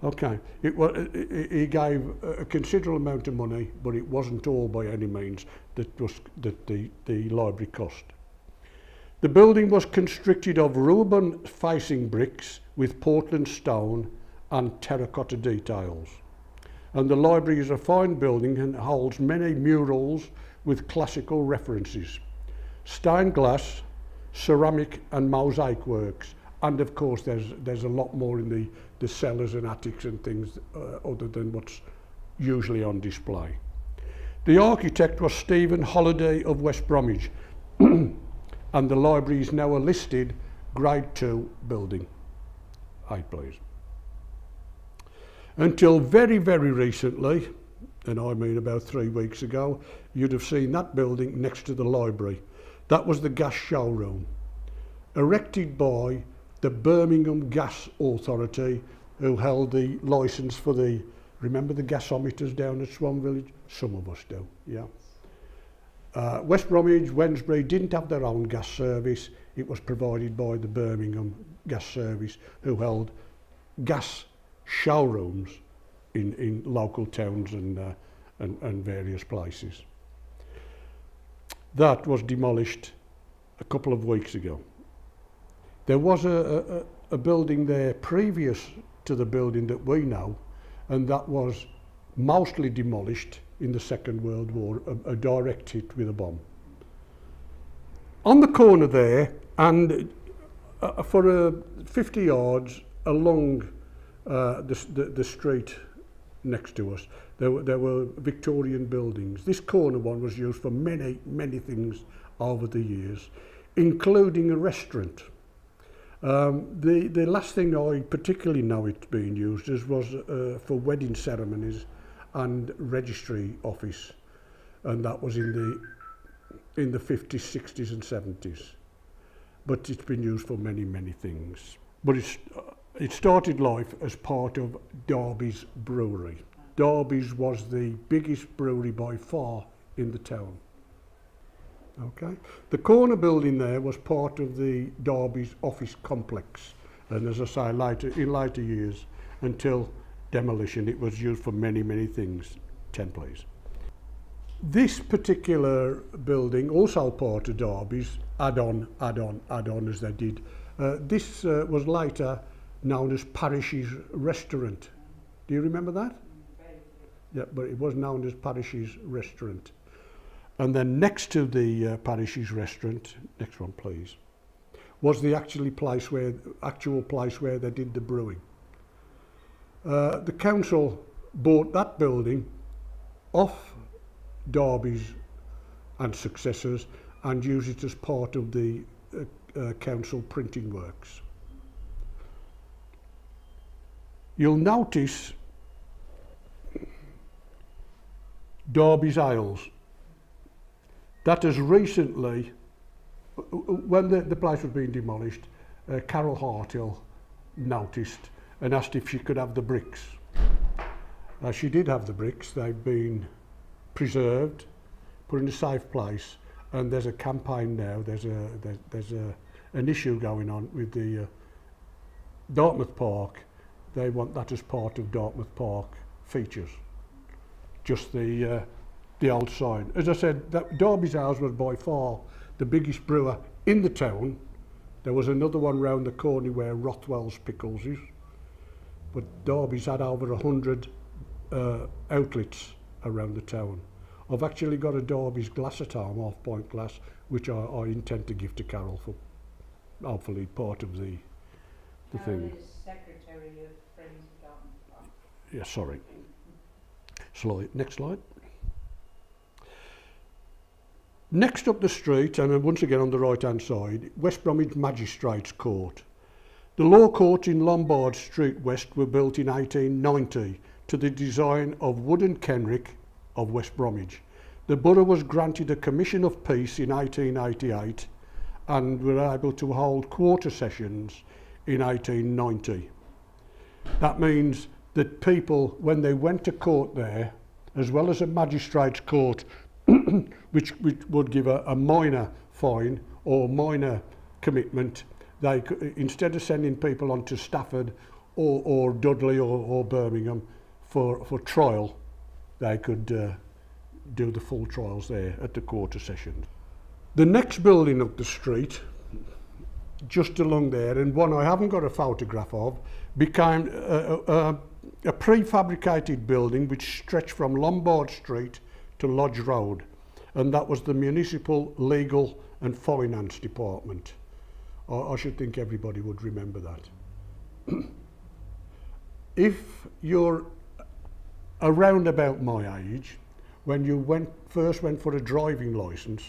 Okay. He gave a considerable amount of money, but it wasn't all by any means that the library cost. The building was constructed of Reuben facing bricks with Portland stone and terracotta details. And the library is a fine building and holds many murals with classical references, stained glass, ceramic and mosaic works, and of course there's a lot more in the cellars and attics and things other than what's usually on display. The architect was Stephen Holliday of West Bromwich, and the library is now a listed Grade 2 building. 8, please. Until very, very recently, and I mean about 3 weeks ago, you'd have seen that building next to the library. That was the gas showroom, erected by the Birmingham Gas Authority, who held the licence for remember the gasometers down at Swan Village? Some of us do, yeah. West Bromwich, Wednesbury didn't have their own gas service. It was provided by the Birmingham Gas Service, who held gas showrooms in local towns and various places. That was demolished a couple of weeks ago. There was a building there previous to the building that we know, and that was mostly demolished in the Second World War, a direct hit with a bomb. On the corner there, and for 50 yards along the street next to us, there were Victorian buildings. This corner one was used for many, many things over the years, including a restaurant. The last thing I particularly know it's being used as was for wedding ceremonies and registry office, and that was in the 50s, 60s and 70s. But it's been used for many, many things. But it started life as part of Derby's Brewery. Derby's was the biggest brewery by far in the town. Okay. The corner building there was part of the Derby's office complex, and as I say, in later years, until demolition, it was used for many, many things. 10 please. This particular building, also part of Derby's, add on as they did. This was later known as Parish's Restaurant. Do you remember that? Yeah, but it was known as Parish's Restaurant. And then next to the Parish's Restaurant, next one please, was the actual place where they did the brewing. The council bought that building off Derby's and successors and used it as part of the council printing works. You'll notice Derby's Ales. That has recently, when the place was being demolished, Carol Hartill noticed and asked if she could have the bricks. She did have the bricks. They've been preserved, put in a safe place, and there's a campaign now. There's an issue going on with the Dartmouth Park. They want that as part of Dartmouth Park features. Just the old sign. As I said, Derby's Ales was by far the biggest brewer in the town. There was another one round the corner where Rothwell's Pickles is, but Derby's had over 100 outlets around the town. I've actually got a Derby's glass at home, half-pint glass, which I intend to give to Carol for hopefully part of the thing. Is Secretary of Friends of Dartmouth Park. Yeah, sorry. Slide. Next slide. Next up the street, and once again on the right-hand side, West Bromwich Magistrates Court. The law courts in Lombard Street West were built in 1890 to the design of Wood and Kenrick of West Bromwich. The borough was granted a Commission of Peace in 1888 and were able to hold quarter sessions in 1890. That means that people, when they went to court there, as well as a magistrates court, which would give a minor fine or minor commitment, they could, instead of sending people on to Stafford or Dudley or Birmingham for trial, they could do the full trials there at the quarter sessions. The next building up the street, just along there, and one I haven't got a photograph of, became a prefabricated building which stretched from Lombard Street to Lodge Road, and that was the Municipal Legal and Finance Department. I should think everybody would remember that. If you're around about my age, when you first went for a driving licence,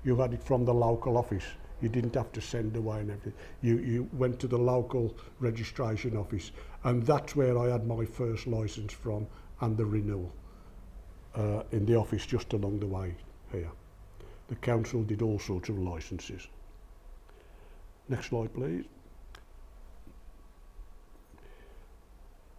you had it from the local office. You didn't have to send away and everything. You went to the local registration office, and that's where I had my first licence from, and the renewal in the office just along the way here. The council did all sorts of licences. Next slide, please.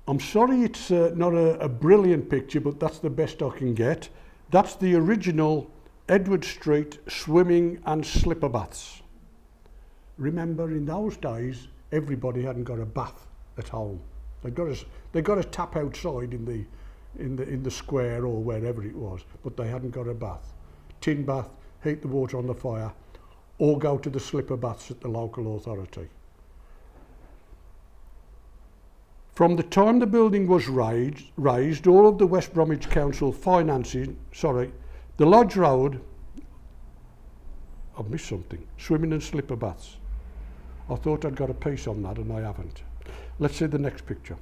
I'm sorry it's not a brilliant picture, but that's the best I can get. That's the original Edward Street swimming and slipper baths. Remember, in those days, everybody hadn't got a bath at home. They got a tap outside in the square or wherever it was, but they hadn't got a bath. Tin bath, heat the water on the fire, or go to the slipper baths at the local authority. From the time the building was raised, all of the West Bromwich Council financing, the Lodge Road, I've missed something, swimming and slipper baths. I thought I'd got a piece on that and I haven't. Let's see the next picture.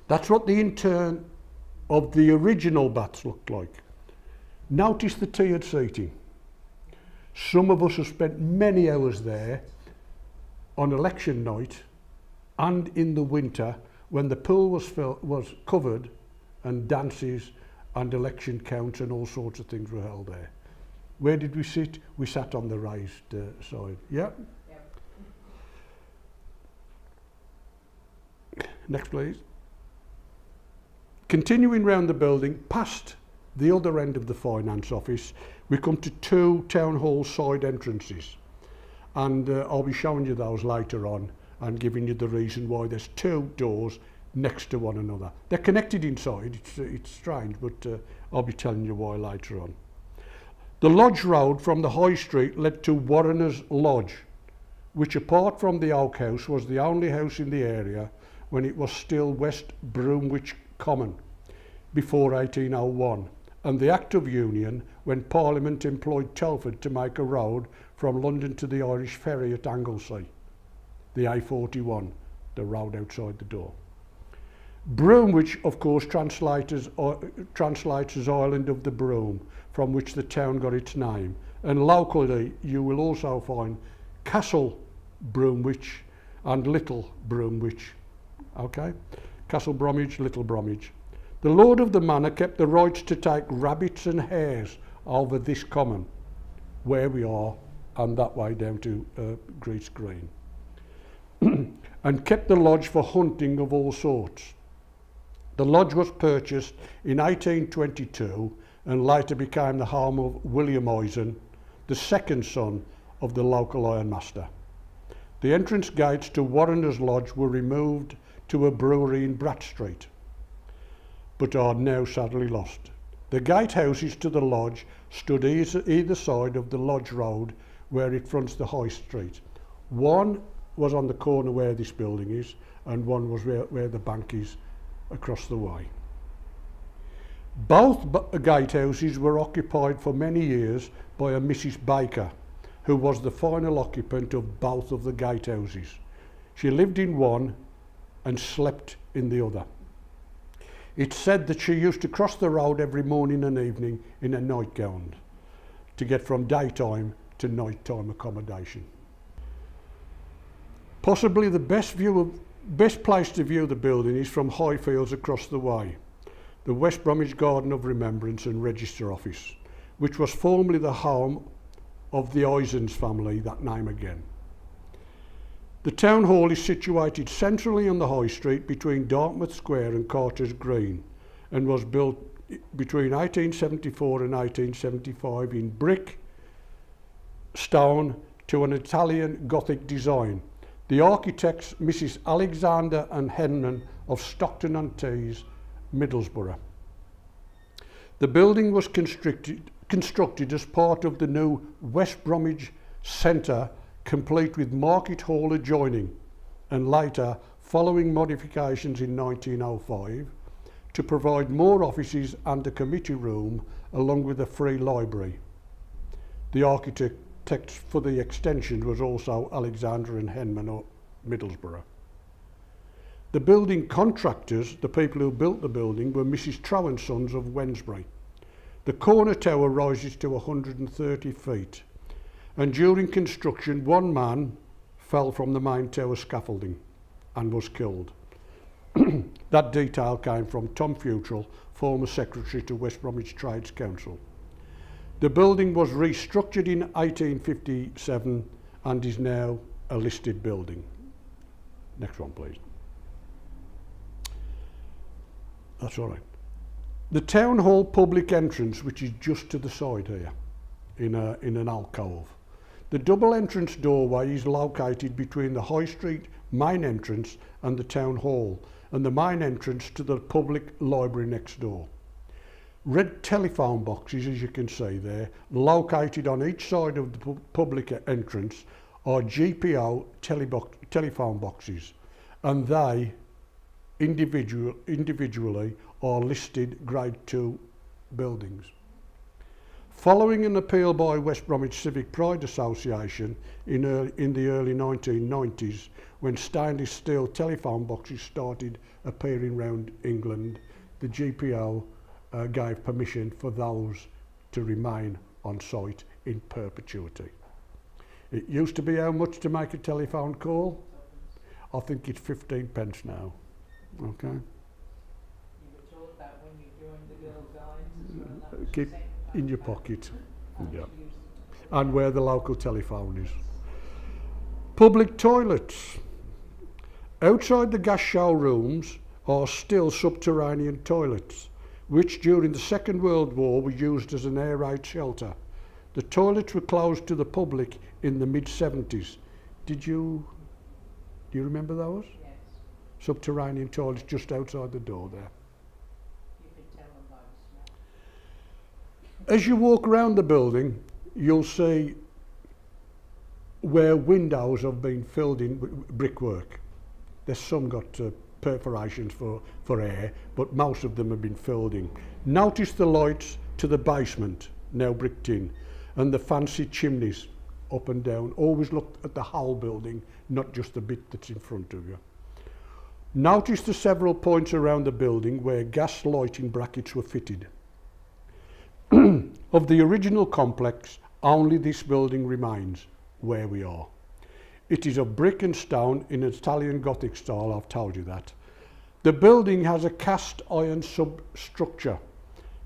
That's what the intern of the original baths looked like. Notice the tiered seating. Some of us have spent many hours there on election night and in the winter when the pool was covered and dances and election counts and all sorts of things were held there. Where did we sit? We sat on the raised side. Yeah? Next, please. Continuing round the building, past the other end of the finance office, we come to two town hall side entrances, and I'll be showing you those later on and giving you the reason why there's two doors next to one another. They're connected inside, it's strange, but I'll be telling you why later on. The Lodge Road from the High Street led to Warrener's Lodge, which apart from the Oak House was the only house in the area when it was still West Broomwich Common before 1801, and the Act of Union when Parliament employed Telford to make a road from London to the Irish Ferry at Anglesey, the A41, the road outside the door. Broomwich, of course, translates as Island of the Broom, from which the town got its name, and locally you will also find Castle Broomwich and Little Broomwich. Okay? Castle Bromwich, Little Bromwich. The Lord of the Manor kept the rights to take rabbits and hares over this common, where we are, and that way down to Grease Green, and kept the lodge for hunting of all sorts. The lodge was purchased in 1822 and later became the home of William Eisen, the second son of the local ironmaster. The entrance gates to Warrener's Lodge were removed to a brewery in Bratt Street, but are now sadly lost. The gatehouses to the lodge stood either side of the Lodge Road where it fronts the High Street. One was on the corner where this building is, and one was where the bank is across the way. Both gatehouses were occupied for many years by a Mrs. Baker, who was the final occupant of both of the gatehouses. She lived in one and slept in the other. It's said that she used to cross the road every morning and evening in a nightgown to get from daytime to nighttime accommodation. Possibly the best place to view the building is from Highfields across the way, the West Bromwich Garden of Remembrance and Register Office, which was formerly the home of the Eisens family, that name again. The town hall is situated centrally on the High Street between Dartmouth Square and Carter's Green, and was built between 1874 and 1875 in brick, stone to an Italian Gothic design. The architects Mrs. Alexander and Henman of Stockton-on-Tees, Middlesbrough. The building was constructed as part of the new West Bromwich Centre, complete with Market Hall adjoining, and later, following modifications in 1905, to provide more offices and a committee room along with a free library. The architect for the extension was also Alexander and Henman of Middlesbrough. The building contractors, the people who built the building, were Mrs. Trow and Sons of Wensbury. The corner tower rises to 130 feet, and during construction one man fell from the main tower scaffolding and was killed. That detail came from Tom Futrell, former secretary to West Bromwich Trades Council. The building was restructured in 1857 and is now a listed building. Next one, please. That's all right. The town hall public entrance, which is just to the side here, in an alcove. The double entrance doorway is located between the High Street main entrance and the town hall, and the main entrance to the public library next door. Red telephone boxes, as you can see there, located on each side of the public entrance, are GPO telephone boxes, and they individually are listed Grade 2 buildings. Following an appeal by West Bromwich Civic Pride Association in the early 1990s, when stainless steel telephone boxes started appearing around England, the GPO gave permission for those to remain on site in perpetuity. It used to be how much to make a telephone call? I think it's 15 pence now. Okay. You were taught that when you joined the Girl Guides as well. Keep in your pocket. Yeah. And where the local telephone is. Public toilets. Outside the gas showrooms are still subterranean toilets, which during the Second World War were used as an air raid shelter The toilets were closed to the public in the mid-70s. Do you remember those? Yes. Subterranean toilets just outside the door there. You could tell them by the smell. As you walk around the building, you'll see where windows have been filled in brickwork. There's some got perforations for air, but most of them have been filled in. Notice the lights to the basement, now bricked in, and the fancy chimneys up and down. Always look at the whole building, not just the bit that's in front of you. Notice the several points around the building where gas lighting brackets were fitted. Of the original complex, only this building remains where we are. It is of brick and stone in an Italian Gothic style, I've told you that. The building has a cast iron substructure,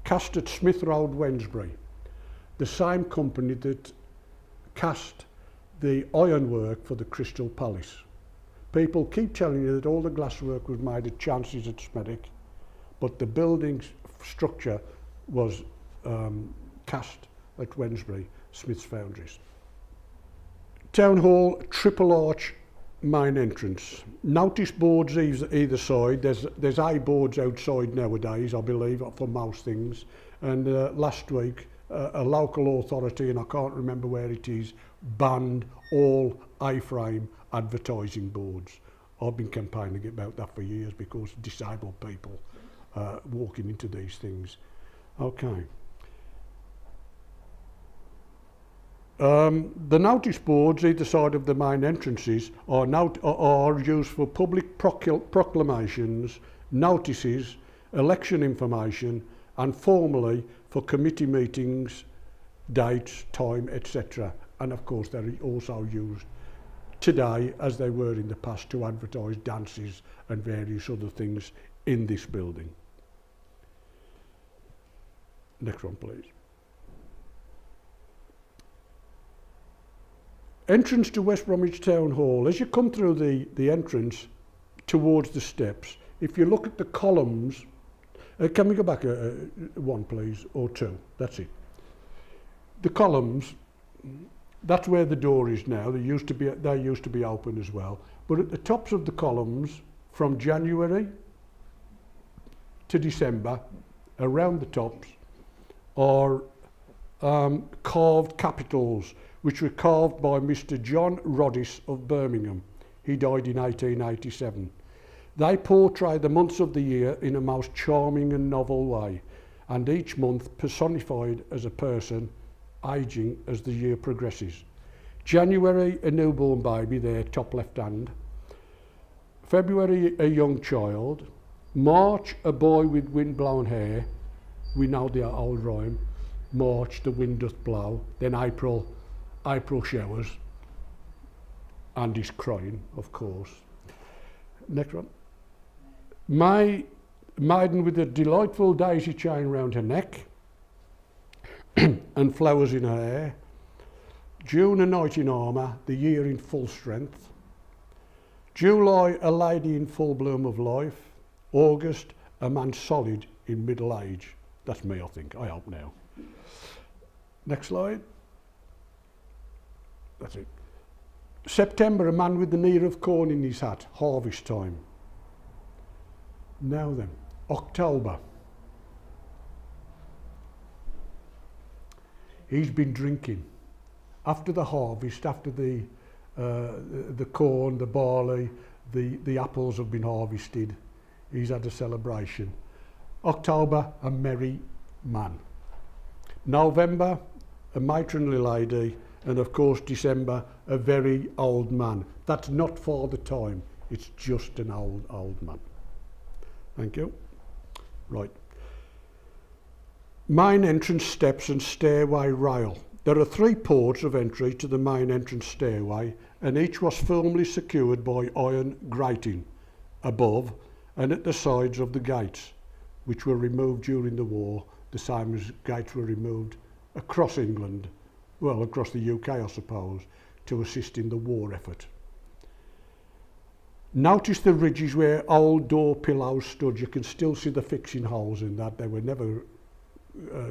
cast at Smith Road, Wednesbury, the same company that cast the ironwork for the Crystal Palace. People keep telling you that all the glasswork was made at Chance's at Smethwick, but the building's structure was cast at Wednesbury, Smith's Foundries. Town Hall, triple arch main entrance. Notice boards either side. There's A boards outside nowadays, I believe, for most things. And last week, a local authority, and I can't remember where it is, banned all A-frame advertising boards. I've been campaigning about that for years because disabled people walking into these things. Okay. The notice boards either side of the main entrances are used for public proclamations, notices, election information, and formally for committee meetings, dates, time, etc. And of course they're also used today, as they were in the past, to advertise dances and various other things in this building. Next one, please. Entrance to West Bromwich Town Hall. As you come through the entrance towards the steps, if you look at the columns, can we go back one please, or two? That's it. The columns, that's where the door is now. They used to be open as well. But at the tops of the columns, from January to December, around the tops, are carved capitals, which were carved by Mr. John Roddis of Birmingham. He died in 1887. They portray the months of the year in a most charming and novel way, and each month personified as a person ageing as the year progresses. January, a newborn baby there, top left hand. February, a young child. March, a boy with wind-blown hair. We know the old rhyme. March, the wind doth blow. Then April showers, and he's crying, of course. Next one. May, maiden with a delightful daisy chain round her neck and flowers in her hair. June, a knight in armour, the year in full strength. July, a lady in full bloom of life. August, a man solid in middle age. That's me, I think. I hope now. Next slide. That's it. September, a man with an ear of corn in his hat, harvest time. Now then, October. He's been drinking. After the harvest, after the corn, the barley, the apples have been harvested, he's had a celebration. October, a merry man. November, a matronly lady. And of course December, a very old man. That's not Father Time, it's just an old man. Thank you. Right. Main entrance steps and stairway rail. There are 3 ports of entry to the main entrance stairway, and each was firmly secured by iron grating above and at the sides of the gates, which were removed during the war, the same as gates were removed across England. Well, across the UK, I suppose, to assist in the war effort. Notice the ridges where old door pillows stood. You can still see the fixing holes in that. They were never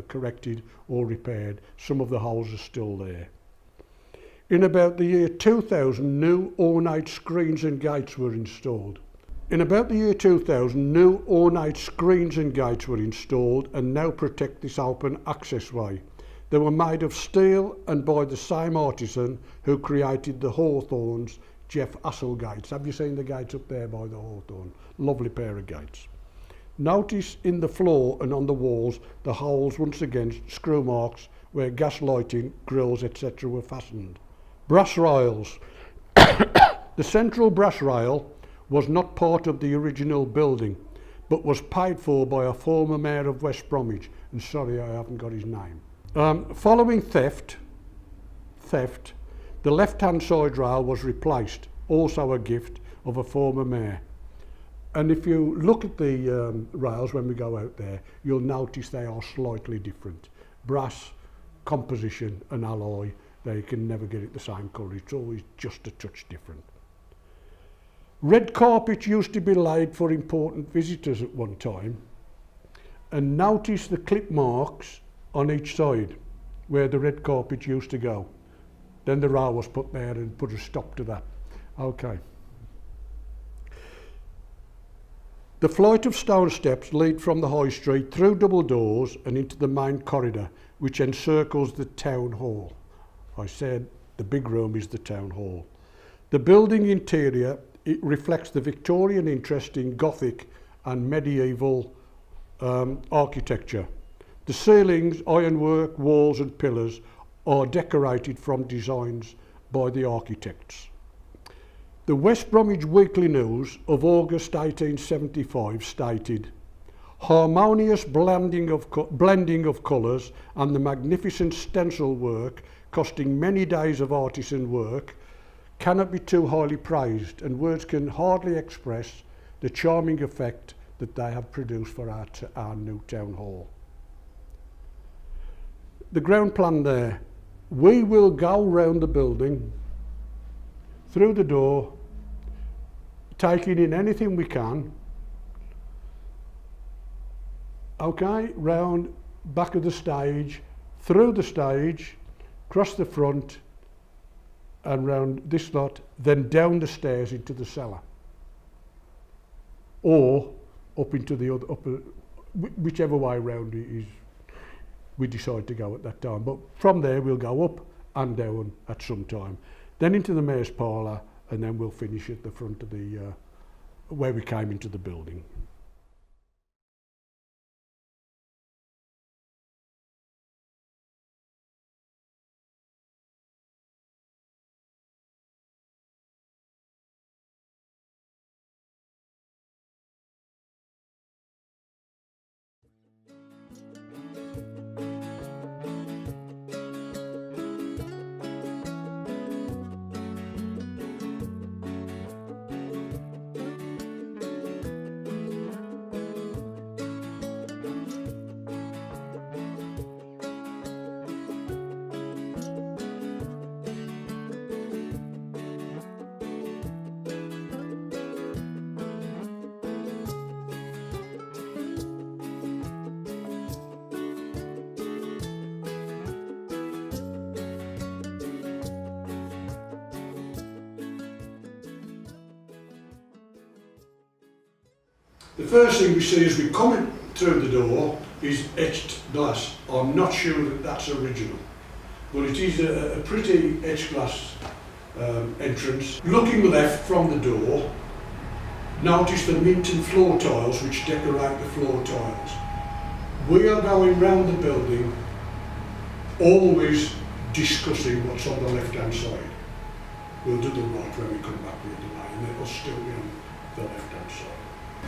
corrected or repaired. Some of the holes are still there. In about the year 2000, new ornate screens and gates were installed. In about the year 2000, new ornate screens and gates were installed and now protect this open access way. They were made of steel and by the same artisan who created the Hawthorns, Jeff Hassel gates. Have you seen the gates up there by the Hawthorn? Lovely pair of gates. Notice in the floor and on the walls the holes, once again screw marks where gas lighting, grills etc. were fastened. Brass rails. The central brass rail was not part of the original building but was paid for by a former mayor of West Bromwich, and sorry I haven't got his name. Following theft, the left-hand side rail was replaced, also a gift of a former mayor. And if you look at the rails when we go out there, you'll notice they are slightly different. Brass, composition and alloy, they can never get it the same colour, it's always just a touch different. Red carpet used to be laid for important visitors at one time, and notice the clip marks on each side where the red carpet used to go. Then the rail was put there and put a stop to that. Okay. The flight of stone steps lead from the high street through double doors and into the main corridor which encircles the town hall. I said the big room is the town hall. The building interior, it reflects the Victorian interest in Gothic and medieval architecture. The ceilings, ironwork, walls and pillars are decorated from designs by the architects. The West Bromwich Weekly News of August 1875 stated, "Harmonious blending of colours and the magnificent stencil work costing many days of artisan work cannot be too highly praised, and words can hardly express the charming effect that they have produced for our new town hall." The ground plan there. We will go round the building, through the door, taking in anything we can. Okay, round back of the stage, through the stage, across the front, and round this lot, then down the stairs into the cellar. Or up into the other, whichever way round it is we decide to go at that time. But from there we'll go up and down at some time. Then into the mayor's parlour, and then we'll finish at the front of the, where we came into the building. The first thing we see as we come in through the door is etched glass. I'm not sure that that's original, but it is a pretty etched glass entrance. Looking left from the door, notice the Minton floor tiles which decorate the floor tiles. We are going round the building always discussing what's on the left hand side. We'll do the right when we come back the other way, and it'll still be on the left hand side.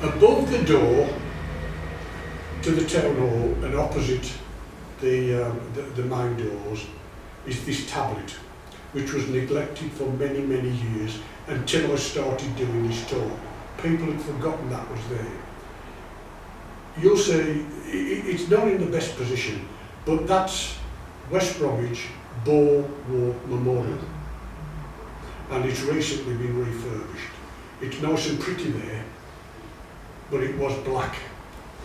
Above the door to the town hall and opposite the main doors is this tablet, which was neglected for many, many years until I started doing this talk. People had forgotten that was there. You'll see, it's not in the best position, but that's West Bromwich Boer War Memorial, and it's recently been refurbished. It's nice and pretty there, but it was black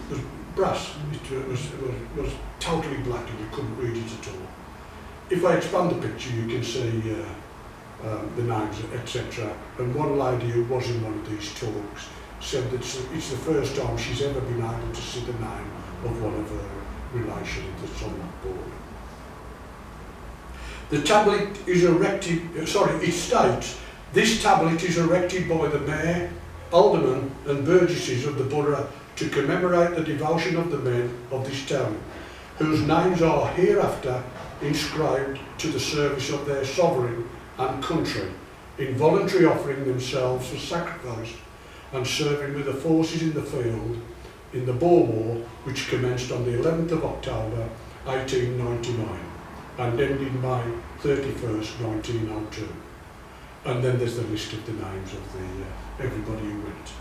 was brass. It was totally black and you couldn't read it at all. If I expand the picture, you can see the names, etc. And one lady who was in one of these talks said that it's the first time she's ever been able to see the name of one of her relations that's on that board. The tablet is erected, it states, this tablet is erected by the mayor, aldermen and burgesses of the borough to commemorate the devotion of the men of this town, whose names are hereafter inscribed to the service of their sovereign and country, in voluntary offering themselves for sacrifice and serving with the forces in the field in the Boer War, which commenced on the 11th of October 1899 and ended May 31st, 1902. And then there's the list of the names of everybody who went.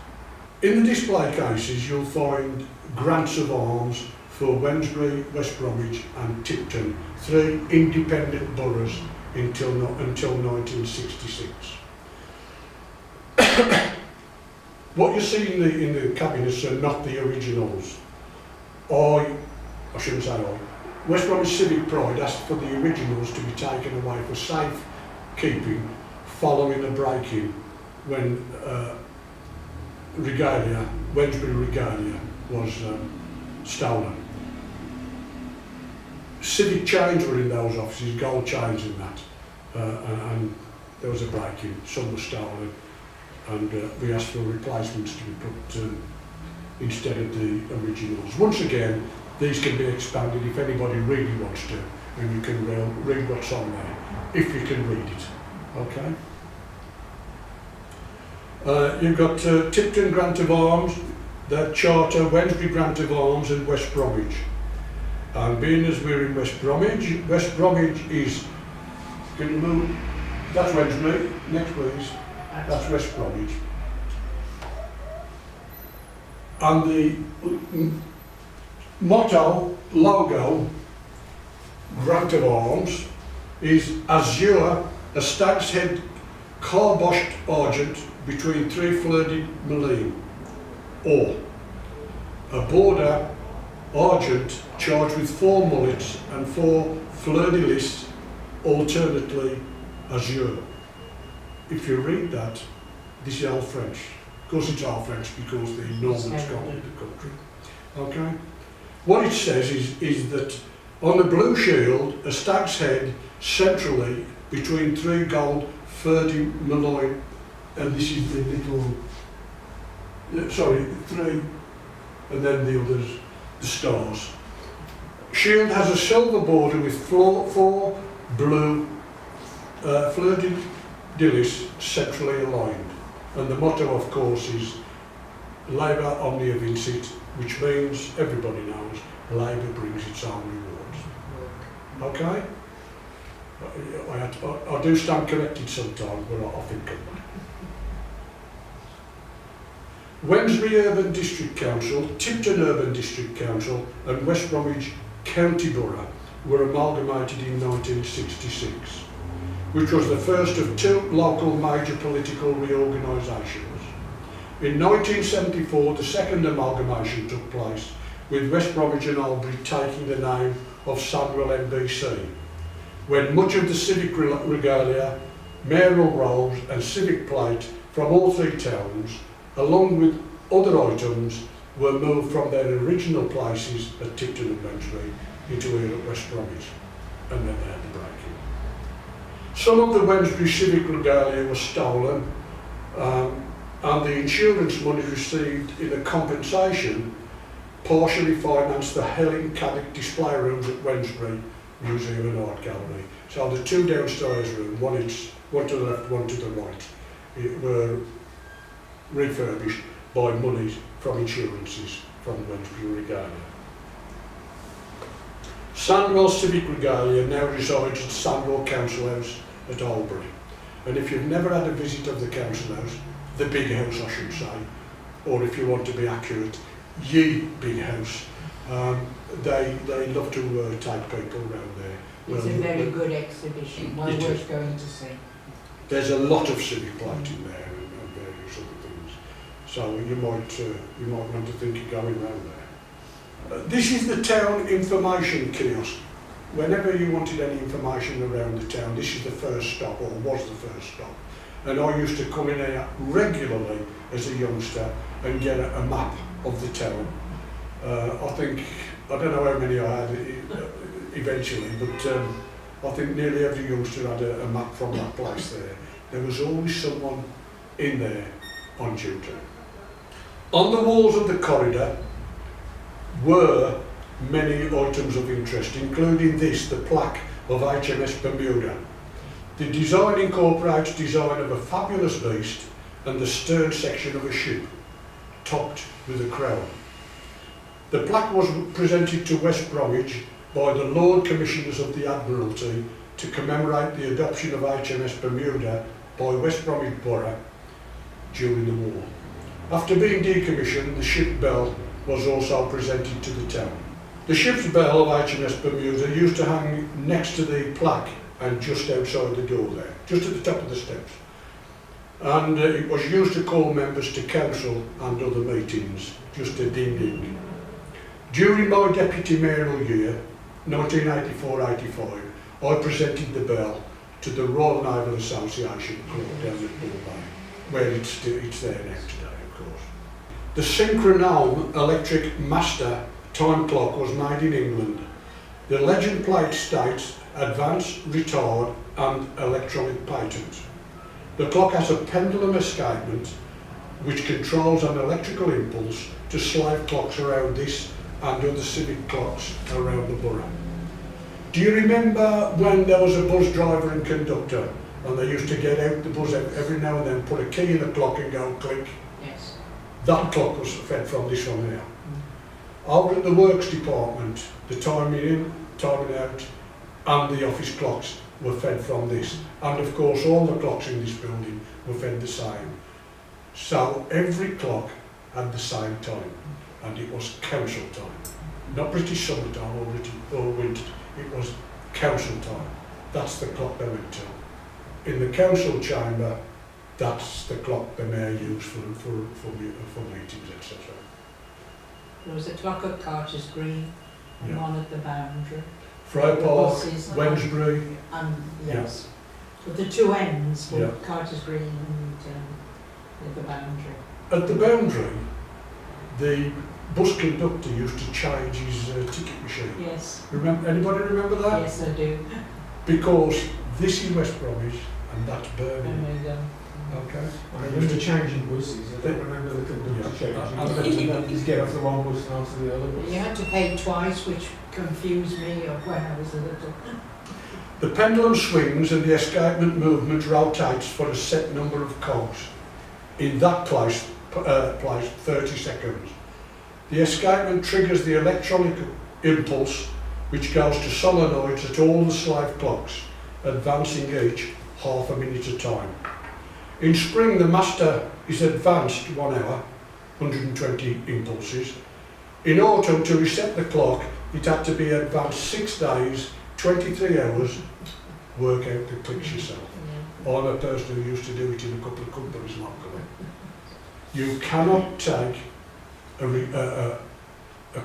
In the display cases you'll find grants of arms for Wednesbury, West Bromwich and Tipton, 3 independent boroughs until 1966. What you see in the cabinets are not the originals. I shouldn't say I. West Bromwich Civic Pride asked for the originals to be taken away for safe keeping following a break-in when Wednesbury Regalia was stolen. Civic chains were in those offices, gold chains in that, and there was a break-in, some were stolen, and we asked for replacements to be put instead of the originals. Once again, these can be expanded if anybody really wants to, and you can read what's on there, if you can read it, okay? You've got Tipton Grant of Arms, the Charter, Wednesbury Grant of Arms and West Bromwich. And being as we're in West Bromwich is, can you move? That's Wednesbury, next please. That's West Bromwich. And the motto, logo, Grant of Arms is Azure, a stag's head carboshed argent between 3 fleur-de mulines, or a border argent charged with 4 mullets and 4 fleur-de-lis, alternately azure. If you read that, this is all French. Of course it's all French because the Normans conquered the country. Okay? What it says is that on the blue shield, a stag's head centrally between 3 gold fleur-de mulines, and this is the little, 3, and then the others, the stars. Shield has a silver border with 4 blue fleur-de-lis centrally aligned. And the motto, of course, is Labour Omnia Vincit, which means, everybody knows, labour brings its own rewards. Okay? I do stand corrected sometimes, but I think I'm right. Wednesbury Urban District Council, Tipton Urban District Council and West Bromwich County Borough were amalgamated in 1966, which was the first of 2 local major political reorganisations. In 1974, the second amalgamation took place, with West Bromwich and Albury taking the name of Sandwell MBC, when much of the civic regalia, mayoral rolls and civic plate from all 3 towns, along with other items, were moved from their original places at Tipton and Wednesbury into here at West Bromwich, and then they had the break-in. Some of the Wednesbury civic regalia was stolen, and the insurance money received in the compensation partially financed the Helen Caddick display rooms at Wednesbury Museum and Art Gallery. So the 2 downstairs rooms, one to the left, one to the right, were refurbished by monies from insurances from Wednesbury Regalia. Sandwell Civic Regalia now resides at Sandwell Council House at Albury. And if you've never had a visit of the council house, the big house I should say, or if you want to be accurate, ye big house, they love to take people around there. It's a very good exhibition, well worth going to see. There's a lot of civic plate in there and various other things. So you might want to think of going around there. This is the town information kiosk. Whenever you wanted any information around the town, this is the first stop, or was the first stop. And I used to come in here regularly as a youngster and get a map of the town. I don't know how many I had eventually, but I think nearly every youngster had a map from that place there. There was always someone in there on duty. On the walls of the corridor were many items of interest, including this, the plaque of HMS Bermuda. The design incorporates design of a fabulous beast and the stern section of a ship, topped with a crown. The plaque was presented to West Bromwich by the Lord Commissioners of the Admiralty to commemorate the adoption of HMS Bermuda by West Bromwich Borough during the war. After being decommissioned, the ship bell was also presented to the town. The ship's bell of HMS Bermuda used to hang next to the plaque and just outside the door there, just at the top of the steps. And it was used to call members to council and other meetings, just a ding-ding. During my deputy mayoral year, 1984-85, I presented the bell to the Royal Naval Association Club down at Bull Bay, where it's there now today, of course. The Synchronome electric master time clock was made in England. The legend plate states advanced, retard and electronic patent. The clock has a pendulum escapement which controls an electrical impulse to slave clocks around this and other civic clocks around the borough. Do you remember when there was a bus driver and conductor and they used to get out the bus every now and then, put a key in the clock and go click? Yes. That clock was fed from this one here. Over at the works department, the timing in, timing out and the office clocks were fed from this. And of course all the clocks in this building were fed the same. So every clock had the same time and it was council time. Not British summertime or winter, it was council time. That's the clock they went to. In the council chamber, that's the clock the mayor used for meetings, etc. There was a clock at Carter's Green and one at the Boundary. Fry Park, Buses and Wednesbury. And yes. But the two ends were Yeah. Carter's Green and at the Boundary. At the Boundary, the bus conductor used to change his ticket machine. Yes. Anybody remember that? Yes, I do. Because this is West Bromwich and that's Birmingham. And they go. Okay. I remember changing buses. I don't remember the conductor changing. Just get off the one bus and onto the other bus. You had to pay twice, which confused me when I was a little. The pendulum swings and the escapement movement rotates for a set number of cogs. In that place 30 seconds. The escapement triggers the electronic impulse which goes to solenoids at all the slave clocks, advancing each half a minute at a time. In spring, the master is advanced 1 hour, 120 impulses. In autumn, to reset the clock, it had to be advanced 6 days, 23 hours, work out the clicks yourself. I'm a person who used to do it in a couple of companies locally. You cannot take a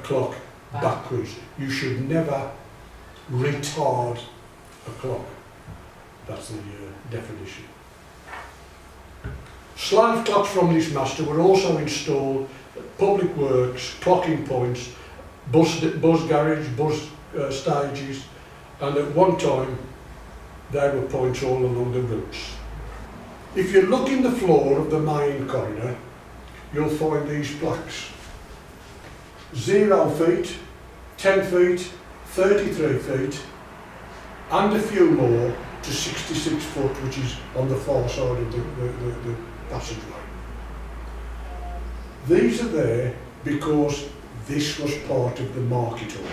clock backwards. You should never retard a clock. That's the definition. Slave clocks from this master were also installed at public works, clocking points, bus garage, bus stages, and at one time there were points all along the routes. If you look in the floor of the main corridor, you'll find these plaques. 0 feet, 10 feet, 33 feet, and a few more to 66 foot, which is on the far side of the passageway. These are there because this was part of the market order.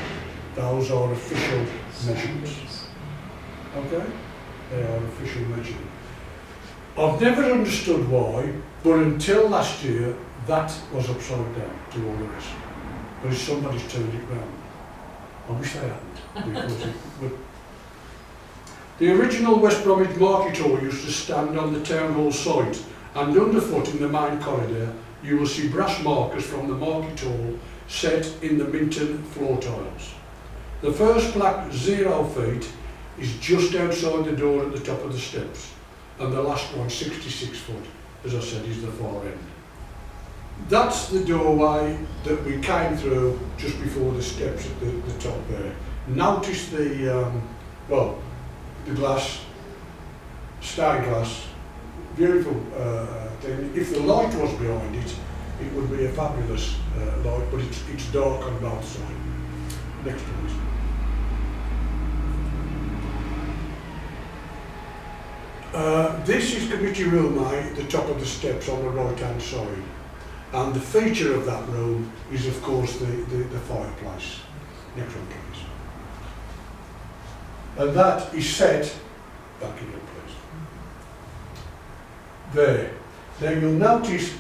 Those are official measurements. Okay? They are official measurements. I've never understood why, but until last year, that was upside down to all the rest. But somebody's turned it round. I wish they hadn't, because it would. The original West Bromwich market hall used to stand on the town hall site, and underfoot in the main corridor you will see brass markers from the market hall set in the Minton floor tiles. The first plaque, 0 feet, is just outside the door at the top of the steps, and the last one, 66 foot, as I said, is the far end. That's the doorway that we came through just before the steps at the top there. Notice the, the glass, stained glass, beautiful thing. If the light was behind it, it would be a fabulous light, but it's dark on both sides. Next please. This is committee room A at the top of the steps on the right hand side, and the feature of that room is of course the fireplace. Next one please. And that is set, back it up please, there. Now you'll notice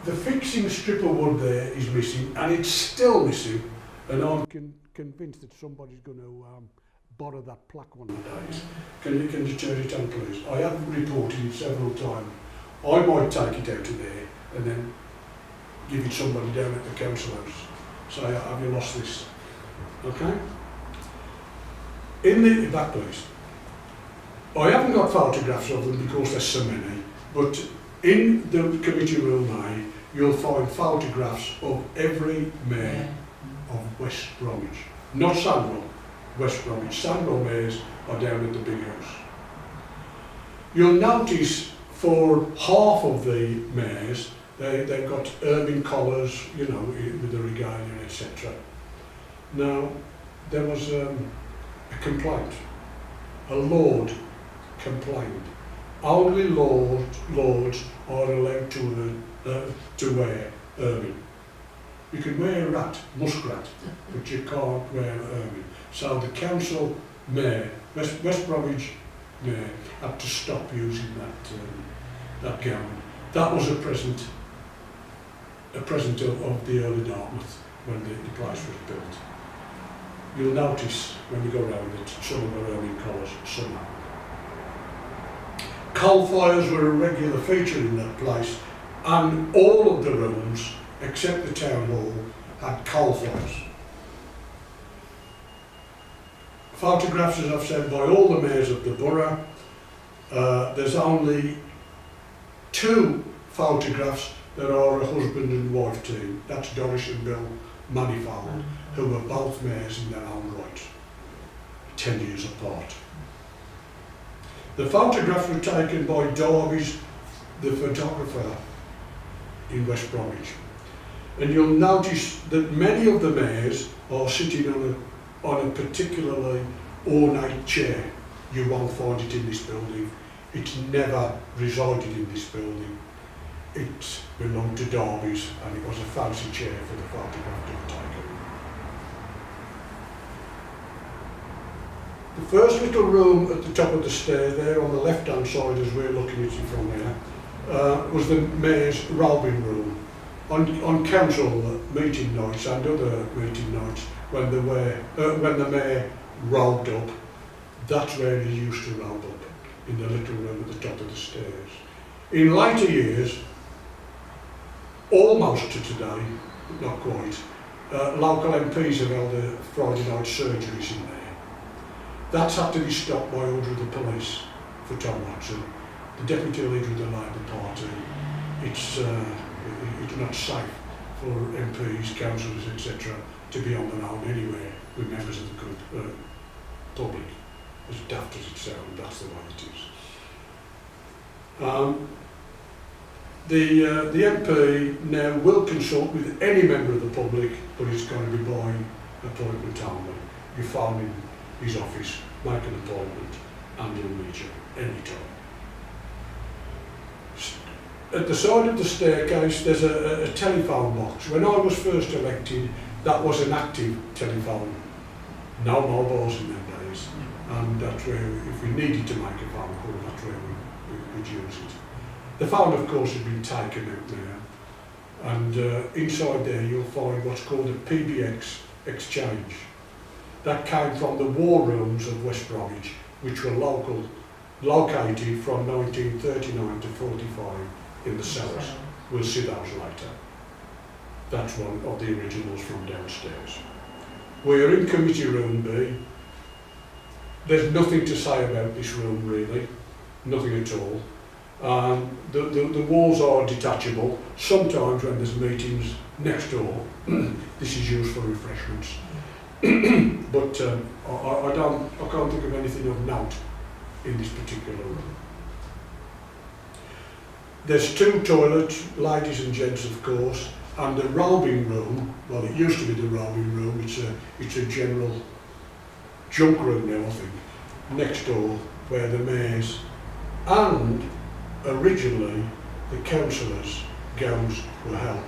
the fixing strip of wood there is missing, and it's still missing, and I'm convinced that somebody's going to borrow that plaque one of the days. Can you turn it on please? I have reported it several times. I might take it out of there and then give it somebody down at the council house. Say, have you lost this? Okay? In the back please. I haven't got photographs of them because there's so many, but in the committee room A, you'll find photographs of every mayor of West Bromwich. Not Sandwell, West Bromwich. Sandwell mayors are down at the big house. You'll notice for half of the mayors, they've got ermine collars, you know, with the regalia, etc. Now, there was a complaint. A lord complained. Only lords are allowed to wear ermine. You can wear muskrat, but you can't wear ermine. So the council mayor, West Bromwich mayor, had to stop using that gown. That was a present of the Earl of Dartmouth when the place was built. You'll notice when you go around that some of them are ermine collars, some are. Coal fires were a regular feature in that place, and all of the rooms, except the town hall, had coal fires. Photographs, as I've said, by all the mayors of the borough. There's only 2 photographs that are a husband and wife team. That's Doris and Bill Manifold, who were both mayors in their own right, 10 years apart. The photographs were taken by Darby's, the photographer in West Bromwich. And you'll notice that many of the mayors are sitting on a particularly ornate chair. You won't find it in this building. It's never resided in this building. It belonged to Darby's, and it was a fancy chair for the photograph to have taken. The first little room at the top of the stairs there on the left hand side as we're looking at it from here was the mayor's robing room. On council meeting nights and other meeting nights when the mayor robed up, that's where he used to robe up, in the little room at the top of the stairs. In later years, almost to today, not quite, local MPs have held a Friday night surgeries in there. That's had to be stopped by order of the police for Tom Watson, the deputy leader of the Labour Party. It's not safe for MPs, councillors, etc. to be on their own anywhere with members of the public. As daft as it sounds, that's the way it is. The MP now will consult with any member of the public, but it's going to be by appointment only. You phone in his office, make an appointment, and he'll meet you any time. At the side of the staircase there's a telephone box. When I was first elected, that was an active telephone. No mobiles in them days. And that's where, if we needed to make a phone call, that's where we'd use it. The phone, of course, has been taken out now. And inside there you'll find what's called a PBX exchange. That came from the war rooms of West Bromwich, which were located from 1939 to 45 in the cellars. We'll see those later. That's one of the originals from downstairs. We're in committee room B. There's nothing to say about this room really, nothing at all. The walls are detachable. Sometimes when there's meetings next door, this is used for refreshments. But I can't think of anything of note in this particular room. There's 2 toilets, ladies and gents of course, and the robing room, well it used to be the robing room, it's a general junk room now I think, next door where the mayors and originally the councillors' gowns were held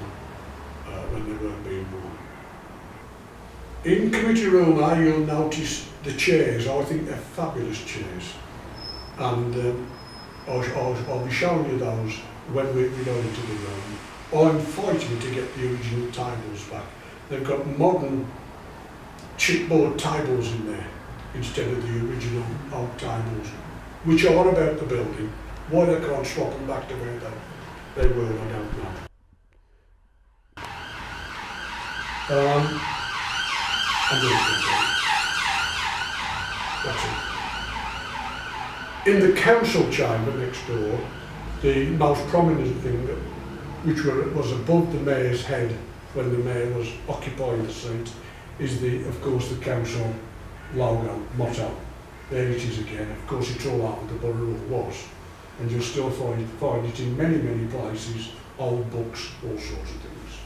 when they weren't being worn. In committee room A you'll notice the chairs. I think they're fabulous chairs, and I'll be showing you those when we go into the room. I'm fighting to get the original tables back. They've got modern chipboard tables in there instead of the original oak tables, which are about the building. Why they can't swap them back to where they were, I don't know. That's it. In the council chamber next door, the most prominent thing, which was above the mayor's head when the mayor was occupying the seat, is of course the council logo, motto. There it is again. Of course it's all over the borough, or was, and you'll still find it in many, many places, old books, all sorts of things.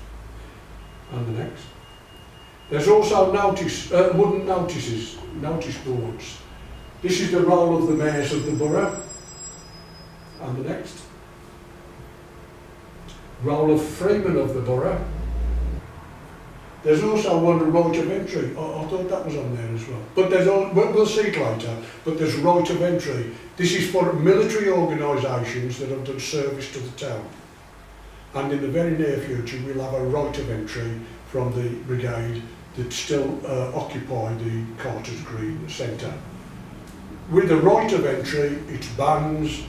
And the next. There's also wooden notice boards. This is the role of the mayors of the borough. And the next. Role of freeman of the borough. There's also one right of entry. I thought that was on there as well. But we'll see it later, but there's right of entry. This is for military organisations that have done service to the town. And in the very near future, we'll have a right of entry from the brigade that still occupy the Carter's Green Centre. With the right of entry, it's bands,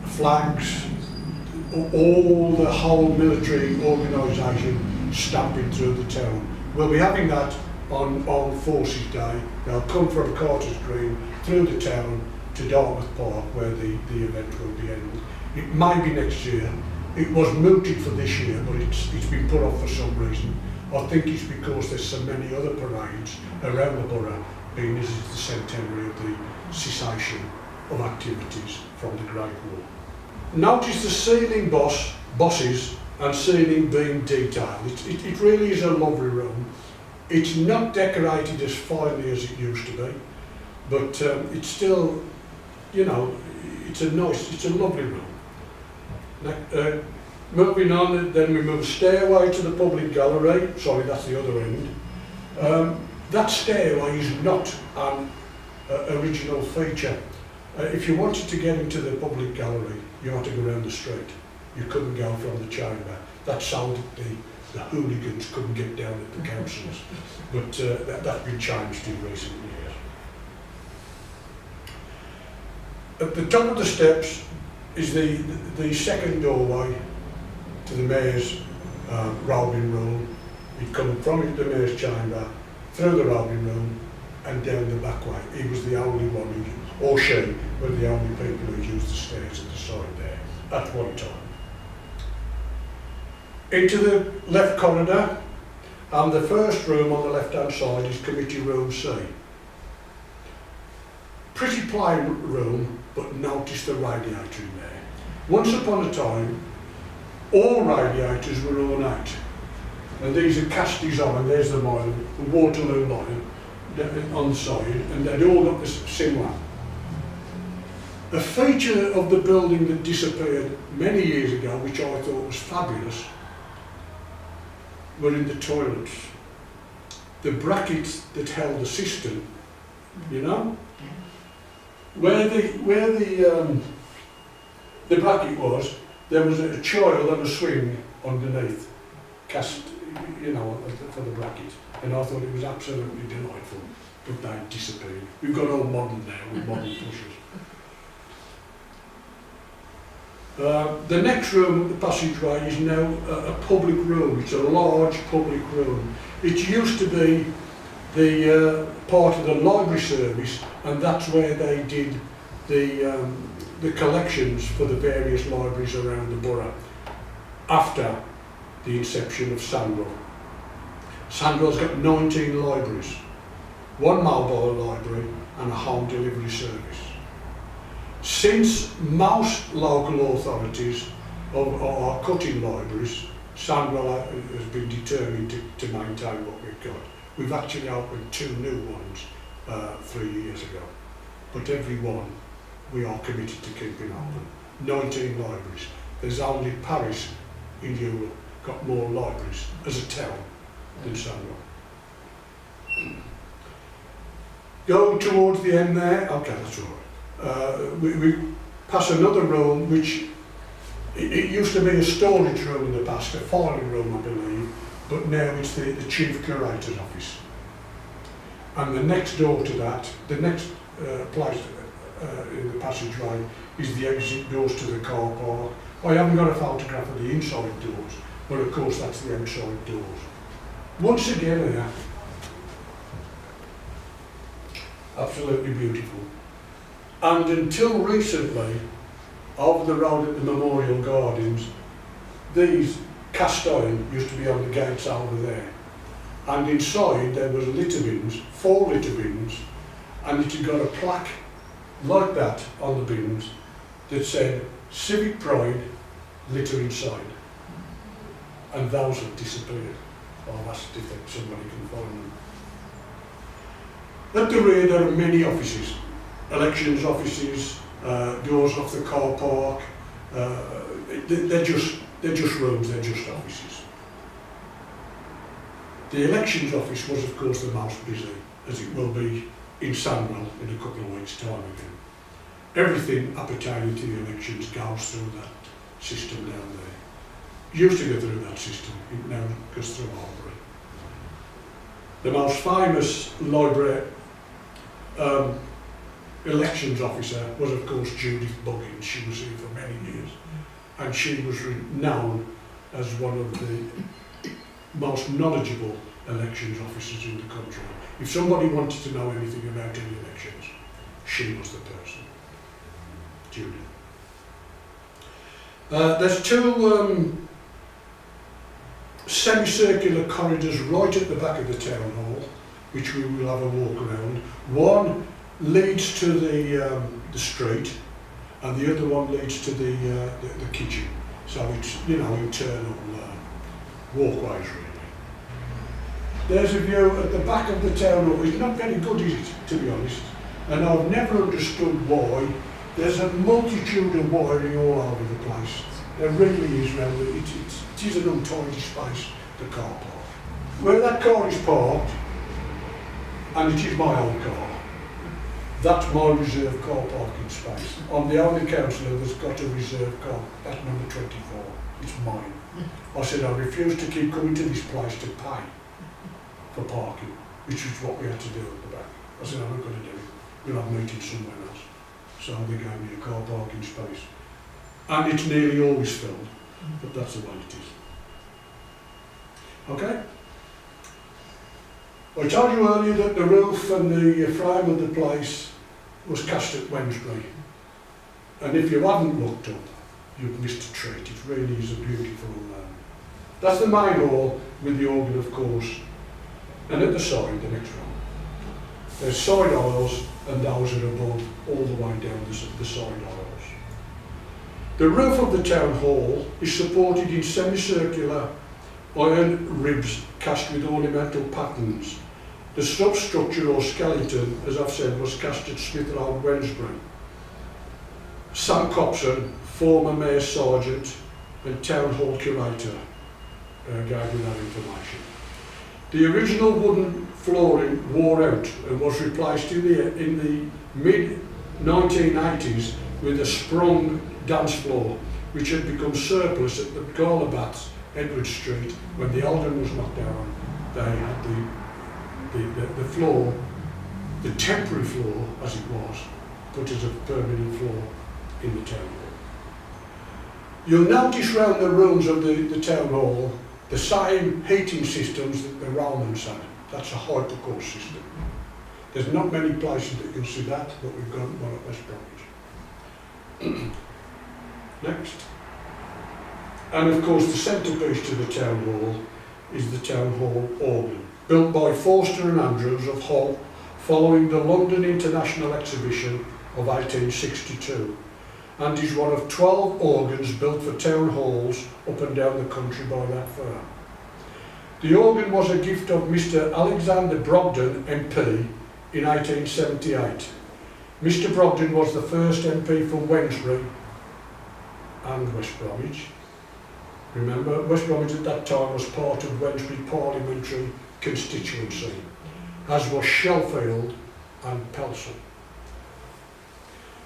flags, all the whole military organisation stamping through the town. We'll be having that on Forces Day. They'll come from Carter's Green through the town to Dartmouth Park where the event will be held. It may be next year. It was mooted for this year, but it's been put off for some reason. I think it's because there's so many other parades around the borough, being this is the centenary of the cessation of activities from the Great War. Notice the ceiling bosses and ceiling being detailed. It really is a lovely room. It's not decorated as finely as it used to be, but it's still, you know, it's a lovely room. Moving on, then we move stairway to the public gallery. Sorry, that's the other end. That stairway is not an original feature. If you wanted to get into the public gallery, you had to go around the street. You couldn't go from the chamber. That's so that the hooligans couldn't get down at the councils. But that's been changed in recent years. At the top of the steps is the second doorway to the mayor's robing room. He'd come from the mayor's chamber, through the robing room, and down the back way. He was the only one or she were the only people who used the stairs at the side there at one time. Into the left corridor, and the first room on the left-hand side is Committee Room C. Pretty plain room, but notice the radiator in there. Once upon a time, all radiators were ornate. And these are cast design, there's the line, the Waterloo line on the side, and they'd all got this similar. A feature of the building that disappeared many years ago, which I thought was fabulous, were in the toilets. The brackets that held the cistern, you know? Where the bracket was, there was a child on a swing underneath, cast, you know, for the bracket. And I thought it was absolutely delightful, but they disappeared. We've got all modern now with modern pushes. The next room, the passageway, is now a public room. It's a large public room. It used to be the part of the library service, and that's where they did the collections for the various libraries around the borough after the inception of Sandwell. Sandwell's got 19 libraries, one mobile library and a home delivery service. Since most local authorities are cutting libraries, Sandwell has been determined to maintain what we've got. We've actually opened 2 new ones 3 years ago, but every one we are committed to keeping open. 19 libraries. There's only Paris in Europe got more libraries as a town than Sandwell. Go towards the end there. Okay, that's all right. We pass another room which it used to be a storage room in the past, a filing room I believe, but now it's the chief curator's office. And the next door to that, the next place in the passageway is the exit doors to the car park. I haven't got a photograph of the inside doors, but of course that's the outside doors. Once again here, absolutely beautiful. And until recently, over the road at the Memorial Gardens, these cast iron used to be on the gates over there. And inside there was litter bins, 4 litter bins, and it had got a plaque like that on the bins that said, Civic Pride, litter inside. And those have disappeared. I've asked if somebody can find them. At the rear there are many offices, elections offices, doors off the car park. They're just rooms, they're just offices. The elections office was of course the most busy, as it will be in Sandwell in a couple of weeks' time again. Everything appertaining to the elections goes through that system down there. Used to go through that system, it now goes through Albury. The most famous library elections officer was of course Judith Buggins. She was here for many years, and she was known as one of the most knowledgeable elections officers in the country. If somebody wanted to know anything about any elections, she was the person, Judith. There's 2 semicircular corridors right at the back of the town hall, which we will have a walk around. One leads to the street, and the other one leads to the kitchen. So it's, you know, internal walkways really. There's a view at the back of the town hall. It's not very good, is it, to be honest? And I've never understood why. There's a multitude of wiring all over the place. There really is round it. It is an untidy space, the car park. Where that car is parked, and it is my own car, that's my reserved car parking space. I'm the only councillor that's got a reserved car. That's number 24. It's mine. I said I refuse to keep coming to this place to pay for parking, which is what we had to do at the back. I said I'm not going to do it. We'll have meetings somewhere else. So they gave me a car parking space. And it's nearly always filled, but that's the way it is. Okay? I told you earlier that the roof and the frame of the place was cast at Wednesbury. And if you haven't looked up, you've missed a treat. It really is a beautiful that's the main hall with the organ, of course. And at the side, the next row, there's side aisles, and those are above, all the way down the side aisles. The roof of the town hall is supported in semicircular iron ribs cast with ornamental patterns. The substructure or skeleton, as I've said, was cast at Smith Road, Wednesbury. Sam Copson, former Mayor Sergeant and Town Hall Curator, gave me that information. The original wooden flooring wore out and was replaced in the mid-1980s with a sprung dance floor, which had become surplus at the Gala Baths, Edward Street. When the old one was knocked down, they had the floor, the temporary floor as it was, put as a permanent floor in the town hall. You'll notice round the rooms of the town hall the same heating systems that the Romans had. That's a hypercore system. There's not many places that can see that, but we've got one at West Bromwich. Next. And of course the centrepiece to the town hall is the town hall organ, built by Forster and Andrews of Hull following the London International Exhibition of 1862, and is one of 12 organs built for town halls up and down the country by that firm. The organ was a gift of Mr. Alexander Brogden, MP, in 1878. Mr. Brogden was the first MP for Wednesbury and West Bromwich. Remember, West Bromwich at that time was part of Wednesbury parliamentary constituency, as was Sheffield and Pelson.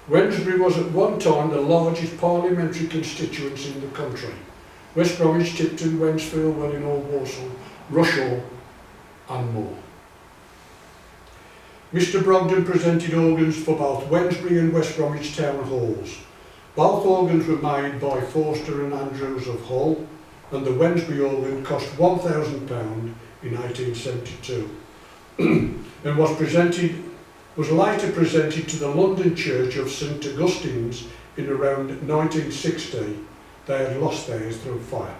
Wednesbury was at one time the largest parliamentary constituency in the country. West Bromwich, Tipton, Wednesfield, Wellinghall, Walsall, Rushall and more. Mr. Brogden presented organs for both Wednesbury and West Bromwich town halls. Both organs were made by Forster and Andrews of Hull, and the Wednesbury organ cost £1,000 in 1872 and was later presented to the London Church of St Augustine's in around 1960. They had lost theirs through fire.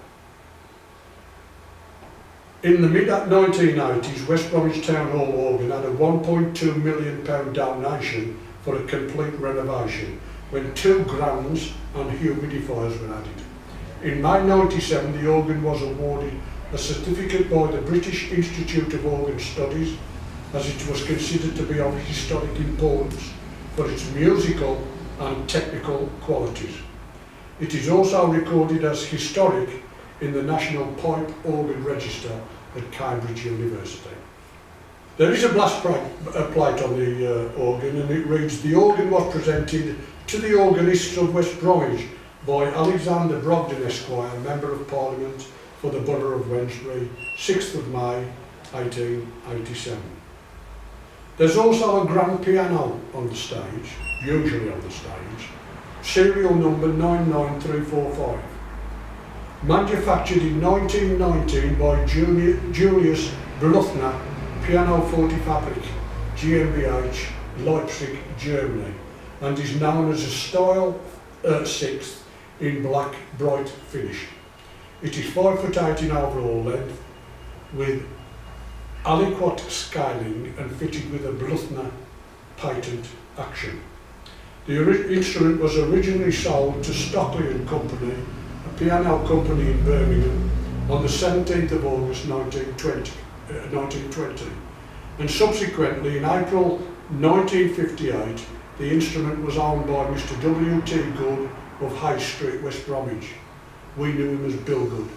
In the mid-1980s, West Bromwich Town Hall organ had a £1.2 million donation for a complete renovation, when 2 grands and humidifiers were added. In May 1997, the organ was awarded a certificate by the British Institute of Organ Studies, as it was considered to be of historic importance for its musical and technical qualities. It is also recorded as historic in the National Pipe Organ Register at Cambridge University. There is a blast plate on the organ, and it reads, "The organ was presented to the organists of West Bromwich by Alexander Brogden Esquire, Member of Parliament for the Borough of Wednesbury, 6th of May 1887. There's also a grand piano on the stage, usually on the stage, serial number 99345. Manufactured in 1919 by Julius Bluthner, Piano Forte Fabrik, GmbH, Leipzig, Germany, and is known as a Style 6th in black bright finish. It is 5'8" in overall length, with aliquot scaling and fitted with a Bluthner patent action. The instrument was originally sold to Stockley and Company, a piano company in Birmingham, on the 17th of August 1920, and subsequently in April 1958 the instrument was owned by Mr. W.T. Good of High Street, West Bromwich. We knew him as Bill Good.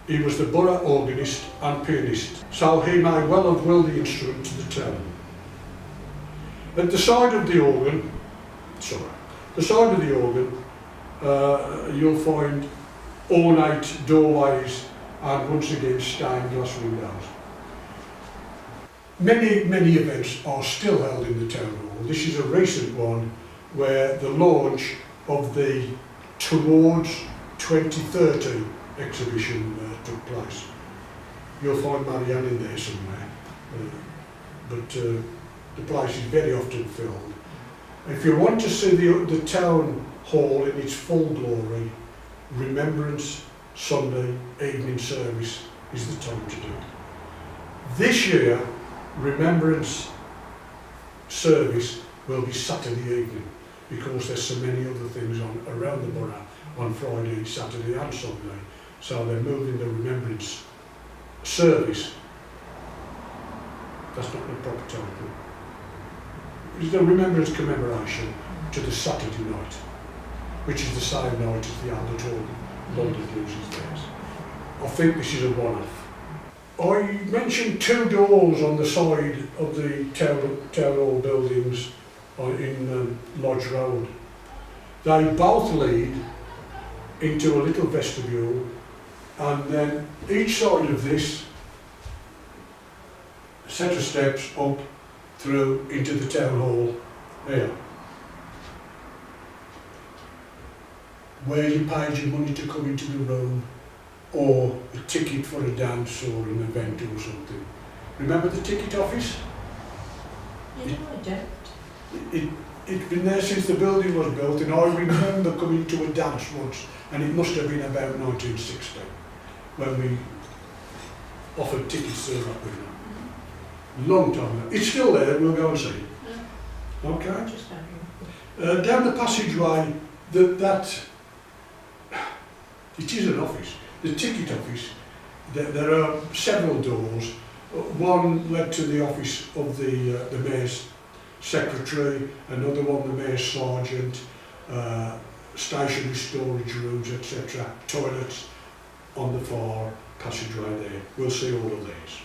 He was the borough organist and pianist, so he may well have willed the instrument to the town. At the side of the organ, you'll find ornate doorways and once again stained glass windows. Many events are still held in the town hall. This is a recent one where the launch of the Towards 2030 exhibition took place. You'll find Marianne in there somewhere, but the place is very often filled. If you want to see the town hall in its full glory, Remembrance Sunday evening service is the time to do it. This year, Remembrance service will be Saturday evening because there's so many other things on around the borough on Friday, Saturday and Sunday, so they're moving the Remembrance service. That's not the proper title. It's the Remembrance commemoration to the Saturday night, which is the same night as the Albert Hall London loses theirs. I think this is a one-off. I mentioned 2 doors on the side of the town hall buildings in Lodge Road. They both lead into a little vestibule, and then each side of this set of steps up through into the town hall here. where you paid your money to come into the room, or a ticket for a dance or an event or something. Remember the ticket office? You know, I don't. It's been there since the building was built, and I remember coming to a dance once, and it must have been about 1960 when we offered tickets to that window. Long time ago. It's still there, we'll go and see it. Okay? Down the passageway, it is an office. The ticket office, there are several doors. One led to the office of the Mayor's Secretary, another one the Mayor's Sergeant, stationery storage rooms, etc. Toilets on the far passageway there. We'll see all of these.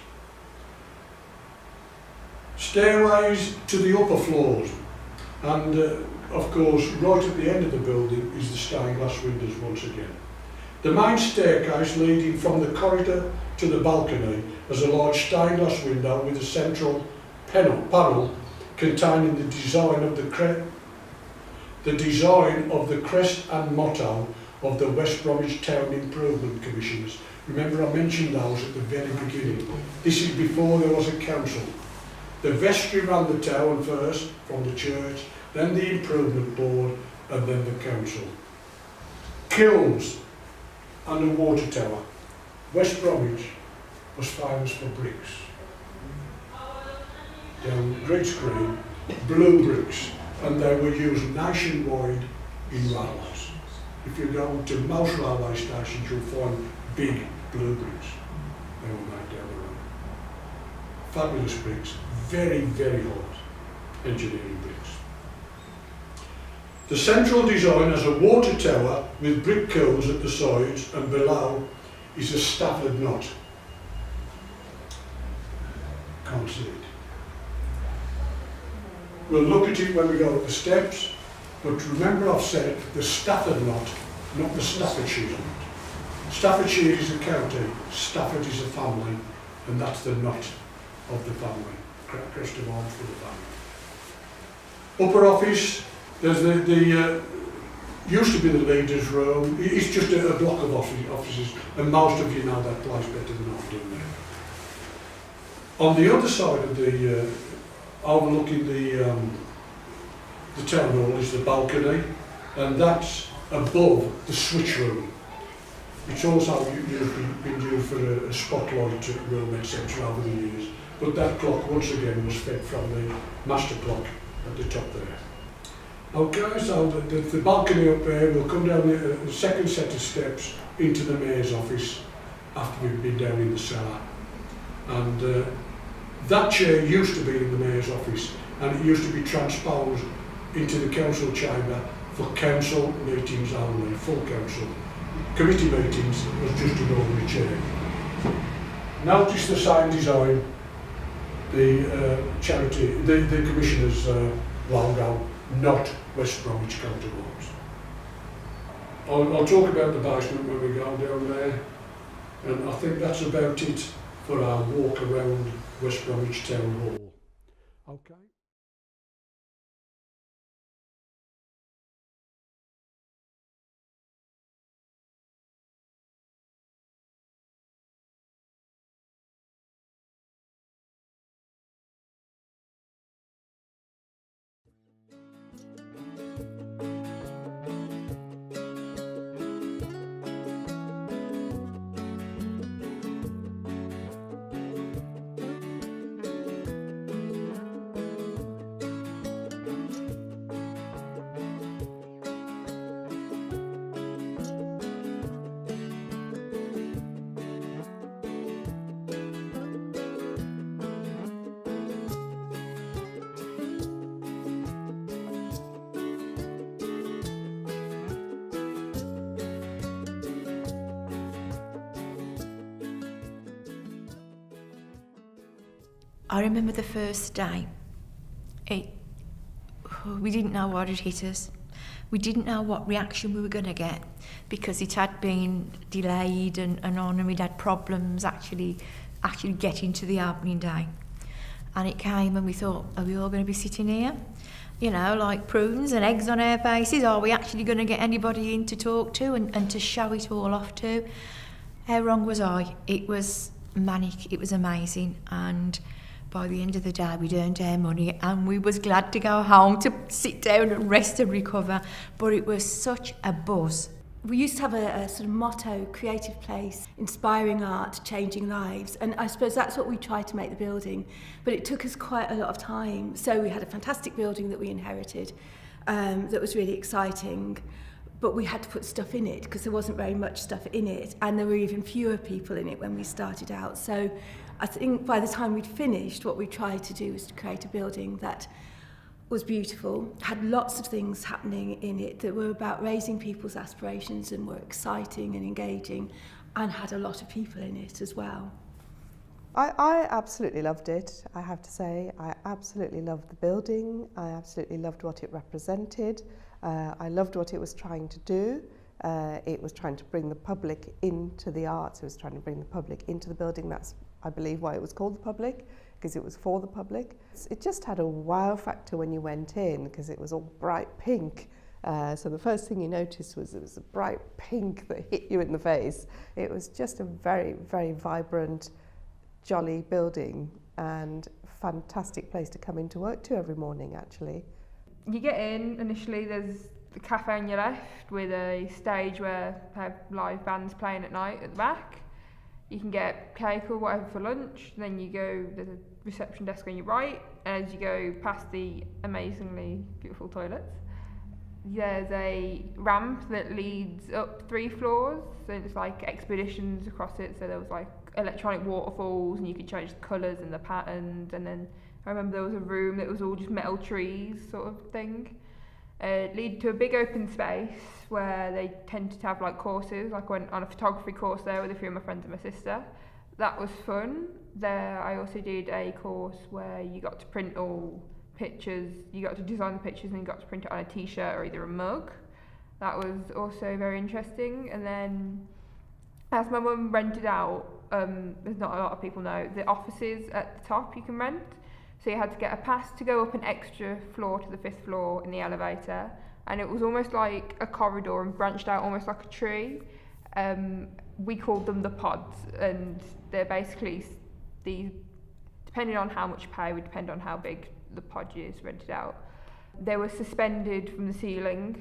Stairways to the upper floors, and of course right at the end of the building is the stained glass windows once again. The main staircase leading from the corridor to the balcony has a large stained glass window with a central panel containing the design of the crest and motto of the West Bromwich Town Improvement Commissioners. Remember I mentioned those at the very beginning. This is before there was a council. The vestry ran the town first, from the church, then the improvement board, and then the council. Kilns and a water tower. West Bromwich was famous for bricks. Down Great Green, blue bricks, and they were used nationwide in railways. If you go to most railway stations, you'll find big blue bricks. They were made down the road. Fabulous bricks, very, very hot engineering bricks. The central design has a water tower with brick cones at the sides, and below is a Stafford knot. Can't see it. We'll look at it when we go up the steps, but remember I've said the Stafford knot, not the Staffordshire knot. Staffordshire is a county, Stafford is a family, and that's the knot of the family, crest of arms for the family. Upper office, there's the used to be the leader's room. It's just a block of offices, and most of you know that place better than I do now. On the other side of the, overlooking the town hall is the balcony, and that's above the switch room. It's also been used for a spotlight room, etc. over the years. But that clock, once again, was fed from the master clock at the top there. Okay, so the balcony up there, we'll come down the second set of steps into the Mayor's office after we've been down in the cellar. And that chair used to be in the Mayor's office, and it used to be transposed into the council chamber for council meetings only, full council. Committee meetings was just an ordinary chair. Notice the same design, the charity, the Commissioner's logo, not West Bromwich coat of arms. I'll talk about the basement when we go down there, and I think that's about it for our walk around West Bromwich Town Hall. Okay. I remember the first day. We didn't know what had hit us. We didn't know what reaction we were going to get, because it had been delayed and on, and we'd had problems actually getting to the opening day. And it came, and we thought, are we all going to be sitting here? you know, like prunes and eggs on our faces. Are we actually going to get anybody in to talk to and to show it all off to? How wrong was I? It was manic, it was amazing, and by the end of the day we'd earned our money and we was glad to go home to sit down and rest and recover, but it was such a buzz. We used to have a sort of motto, creative place, inspiring art, changing lives, and I suppose that's what we tried to make the building, but it took us quite a lot of time. So we had a fantastic building that we inherited that was really exciting, but we had to put stuff in it because there wasn't very much stuff in it, and there were even fewer people in it when we started out. So I think by the time we'd finished, what we tried to do was to create a building that was beautiful, had lots of things happening in it that were about raising people's aspirations and were exciting and engaging, and had a lot of people in it as well. I absolutely loved it, I have to say. I absolutely loved the building. I absolutely loved what it represented. I loved what it was trying to do. It was trying to bring the public into the arts. It was trying to bring the public into the building. That's, I believe, why it was called the public, because it was for the public. It just had a wow factor when you went in, because it was all bright pink. So the first thing you noticed was it was a bright pink that hit you in the face. It was just a very, very vibrant, jolly building and fantastic place to come into work to every morning, actually. You get in, initially there's the cafe on your left with a stage where they have live bands playing at night at the back. You can get cake or whatever for lunch, then you go, there's a reception desk on your right, and as you go past the amazingly beautiful toilets, there's a ramp that leads up 3 floors, so it's like expeditions across it, so there was like electronic waterfalls and you could change the colours and the patterns, and then I remember there was a room that was all just metal trees sort of thing. Lead to a big open space where they tended to have like courses. Like I went on a photography course there with a few of my friends and my sister. That was fun. There I also did a course where you got to print all pictures, you got to design the pictures and you got to print it on a t-shirt or either a mug. That was also very interesting. And then as my mum rented out, there's not a lot of people know, the offices at the top you can rent. So you had to get a pass to go up an extra floor to the 5th floor in the elevator, and it was almost like a corridor and branched out almost like a tree. We called them the pods, and they're basically these, depending on how much you pay, would depend on how big the pod is rented out. They were suspended from the ceiling.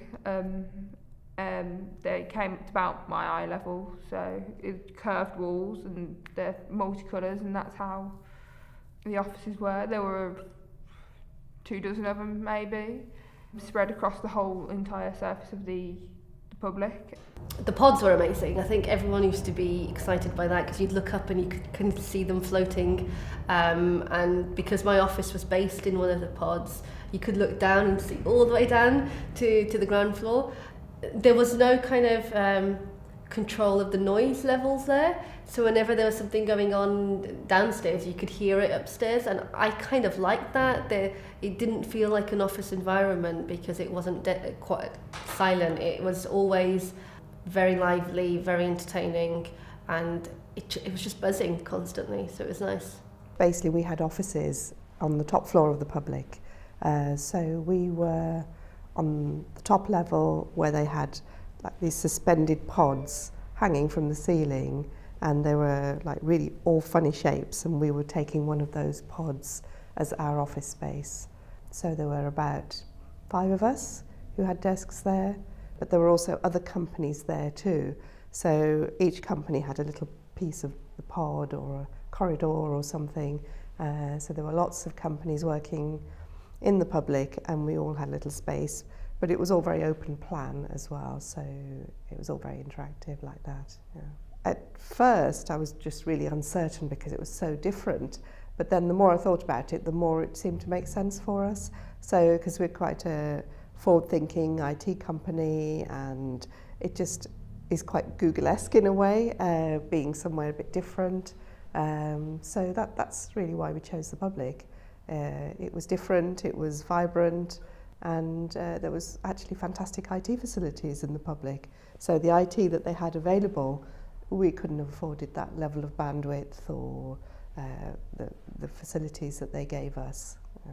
They came up to about my eye level, so it curved walls and they're multicolours, and that's how the offices were. There were 24 of them maybe, spread across the whole entire surface of the public. The pods were amazing. I think everyone used to be excited by that because you'd look up and you could see them floating, and because my office was based in one of the pods, you could look down and see all the way down to the ground floor. There was no kind of control of the noise levels there, so whenever there was something going on downstairs you could hear it upstairs, and I kind of liked that. It didn't feel like an office environment because it wasn't quite silent. It was always very lively, very entertaining, and it was just buzzing constantly, so it was nice. Basically we had offices on the top floor of the public, so we were on the top level where they had like these suspended pods hanging from the ceiling, and they were like really all funny shapes, and we were taking one of those pods as our office space. So there were about 5 of us who had desks there, but there were also other companies there too. So each company had a little piece of the pod or a corridor or something. So there were lots of companies working in the public, and we all had a little space. But it was all very open plan as well, so it was all very interactive like that. Yeah. At first, I was just really uncertain because it was so different. But then the more I thought about it, the more it seemed to make sense for us. So, because we're quite a forward-thinking IT company, and it just is quite Google-esque in a way, being somewhere a bit different. So that's really why we chose the public. It was different, it was vibrant, and there was actually fantastic IT facilities in the public. So the IT that they had available, we couldn't have afforded that level of bandwidth or the facilities that they gave us. Yeah.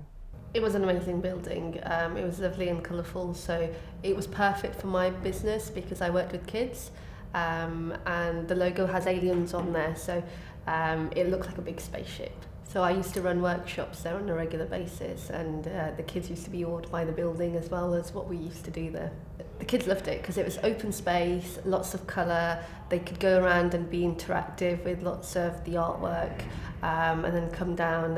It was an amazing building. It was lovely and colourful, so it was perfect for my business because I worked with kids, and the logo has aliens on there, so it looked like a big spaceship. So I used to run workshops there on a regular basis, and the kids used to be awed by the building as well as what we used to do there. The kids loved it because it was open space, lots of colour. They could go around and be interactive with lots of the artwork, and then come down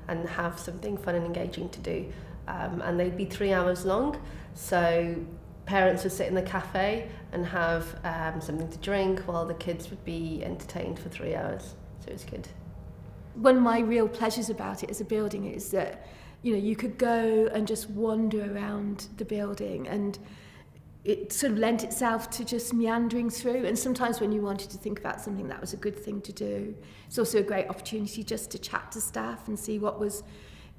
and have something fun and engaging to do. And they'd be 3 hours long, so parents would sit in the cafe and have something to drink while the kids would be entertained for 3 hours. So it was good. One of my real pleasures about it as a building is that, you know, you could go and just wander around the building, and it sort of lent itself to just meandering through. And sometimes when you wanted to think about something, that was a good thing to do. It's also a great opportunity just to chat to staff and see what was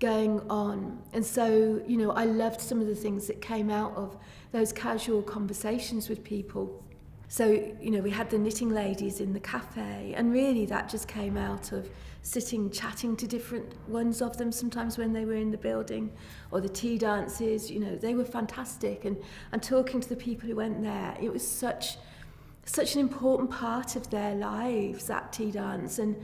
going on. And so, you know, I loved some of the things that came out of those casual conversations with people. So, you know, we had the knitting ladies in the cafe, and really that just came out of sitting, chatting to different ones of them sometimes when they were in the building, or the tea dances, you know, they were fantastic. And talking to the people who went there, it was such an important part of their lives, that tea dance. And,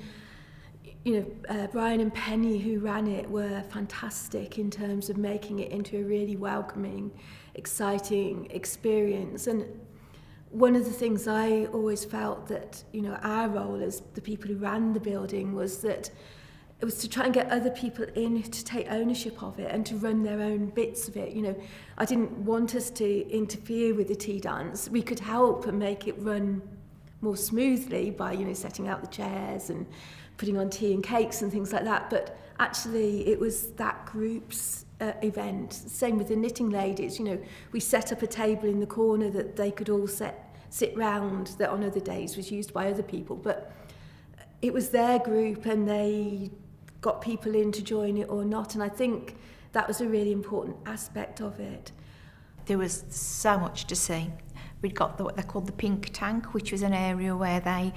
you know, Brian and Penny, who ran it, were fantastic in terms of making it into a really welcoming, exciting experience. And one of the things I always felt that, you know, our role as the people who ran the building was that it was to try and get other people in to take ownership of it and to run their own bits of it. You know, I didn't want us to interfere with the tea dance. We could help and make it run more smoothly by, you know, setting out the chairs and putting on tea and cakes and things like that. But actually it was that group's event. Same with the knitting ladies. You know, we set up a table in the corner that they could all sit round, that on other days was used by other people, but it was their group and they got people in to join it or not. And I think that was a really important aspect of it. There was so much to see. We'd got what they called the Pink Tank, which was an area where they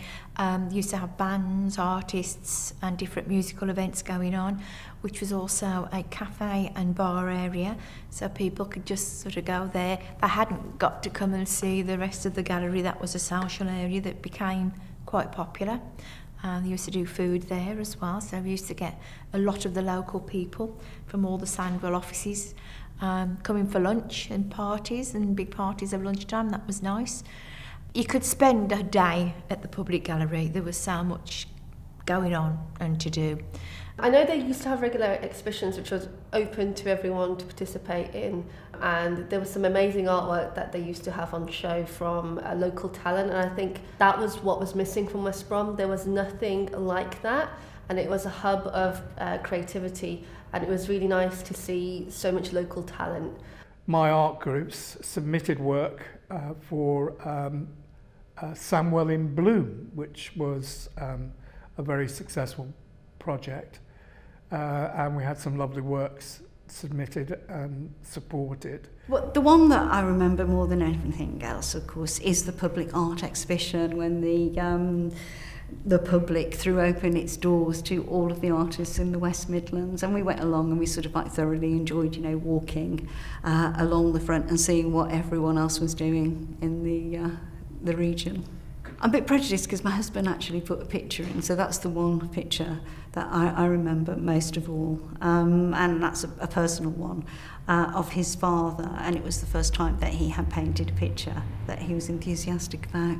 used to have bands, artists and different musical events going on, which was also a cafe and bar area, so people could just sort of go there. They hadn't got to come and see the rest of the gallery. That was a social area that became quite popular. They used to do food there as well, so we used to get a lot of the local people from all the Sandwell offices coming for lunch and parties and big parties of lunchtime. That was nice. You could spend a day at the public gallery. There was so much going on and to do. I know they used to have regular exhibitions which was open to everyone to participate in, and there was some amazing artwork that they used to have on show from local talent, and I think that was what was missing from West Brom. There was nothing like that, and it was a hub of creativity, and it was really nice to see so much local talent. My art groups submitted work for Sandwell in Bloom, which was a very successful project, and we had some lovely works submitted and supported. Well, the one that I remember more than anything else, of course, is the public art exhibition when the public threw open its doors to all of the artists in the West Midlands, and we went along and we sort of like thoroughly enjoyed, you know, walking along the front and seeing what everyone else was doing in the region. I'm a bit prejudiced because my husband actually put a picture in, so that's the one picture that I remember most of all, and that's a personal one of his father, and it was the first time that he had painted a picture that he was enthusiastic about.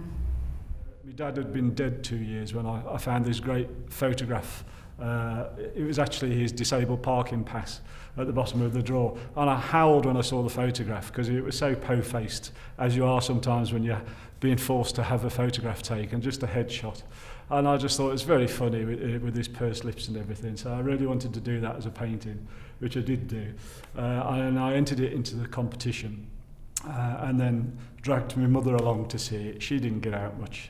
My dad had been dead 2 years when I found this great photograph. It was actually his disabled parking pass at the bottom of the drawer, and I howled when I saw the photograph because it was so po-faced, as you are sometimes when you're being forced to have a photograph taken, just a headshot. And I just thought it was very funny with his pursed lips and everything, so I really wanted to do that as a painting, which I did do. And I entered it into the competition and then dragged my mother along to see it. She didn't get out much.